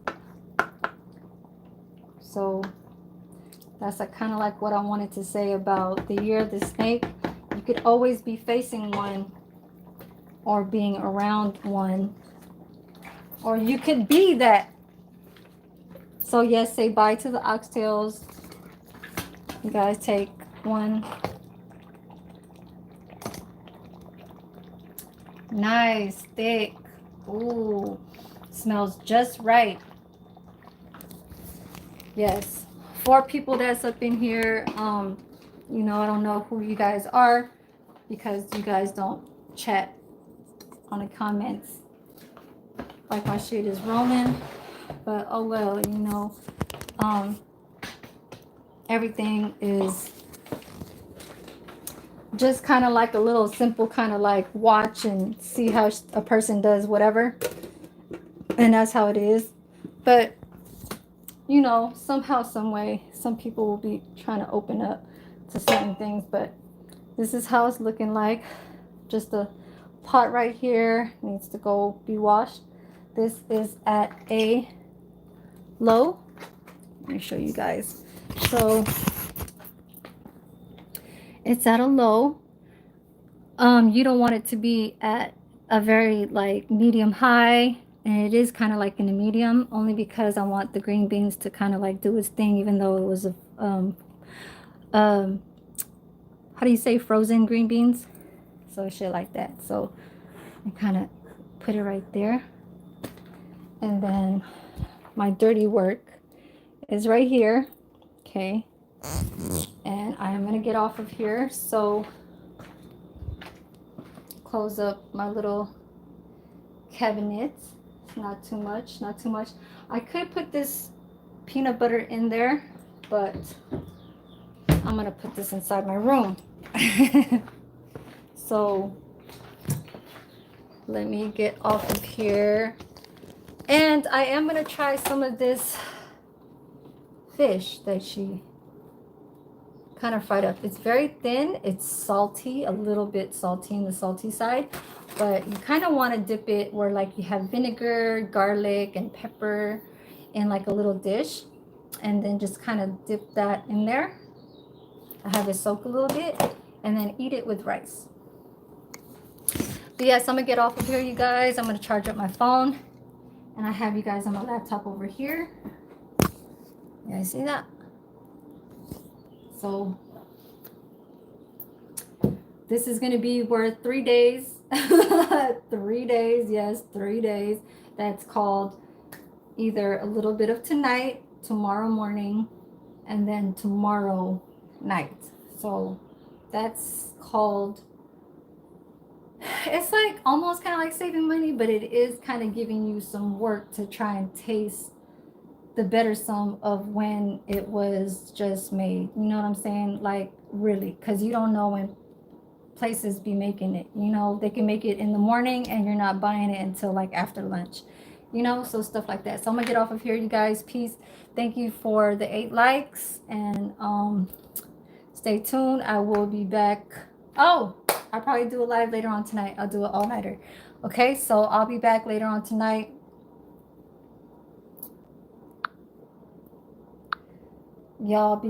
So that's kind of like what I wanted to say about the year of the snake. You could always be facing one or being around one. Or you could be that. So yes, say bye to the oxtails. You guys take one. Nice, thick. Ooh, smells just right. Yes, 4 people that's up in here. I don't know who you guys are because you guys don't chat on the comments like my shit is rolling. But oh well, everything is just kind of like a little simple kind of like watch and see how a person does whatever, and that's how it is. But somehow some way some people will be trying to open up to certain things, but this is how it's looking like. Just a pot right here needs to go be washed. This is at a low. Let me show you guys. So it's at a low. You don't want it to be at a very like medium high, and it is kind of like in the medium, only because I want the green beans to kind of like do its thing, even though it was a um how do you say, frozen green beans, so shit like that. So I kind of put it right there, and then my dirty work is right here. Okay, and I am gonna get off of here. So close up my little cabinet. Not too much, not too much. I could put this peanut butter in there, but I'm gonna put this inside my room. So let me get off of here, and I am gonna try some of this fish that she kind of fried up. It's very thin, it's salty, a little bit salty in the salty side, but you kind of want to dip it where like you have vinegar, garlic, and pepper in like a little dish, and then just kind of dip that in there. I have it soak a little bit, and then eat it with rice. But yes, I'm gonna get off of here, you guys. I'm gonna charge up my phone, and I have you guys on my laptop over here. You guys see that? So this is going to be worth 3 days. 3 days, yes, 3 days. That's called either a little bit of tonight, tomorrow morning, and then tomorrow night. So that's called, it's like almost kind of like saving money, but it is kind of giving you some work to try and taste the better some of when it was just made. You know what I'm saying? Like really, because you don't know when places be making it. They can make it in the morning and you're not buying it until like after lunch. So stuff like that. So I'm gonna get off of here, you guys. Peace. Thank you for the 8 likes, and stay tuned. I will be back. Oh, I'll probably do a live later on tonight. I'll do an all-nighter. Okay, so I'll be back later on tonight. Y'all be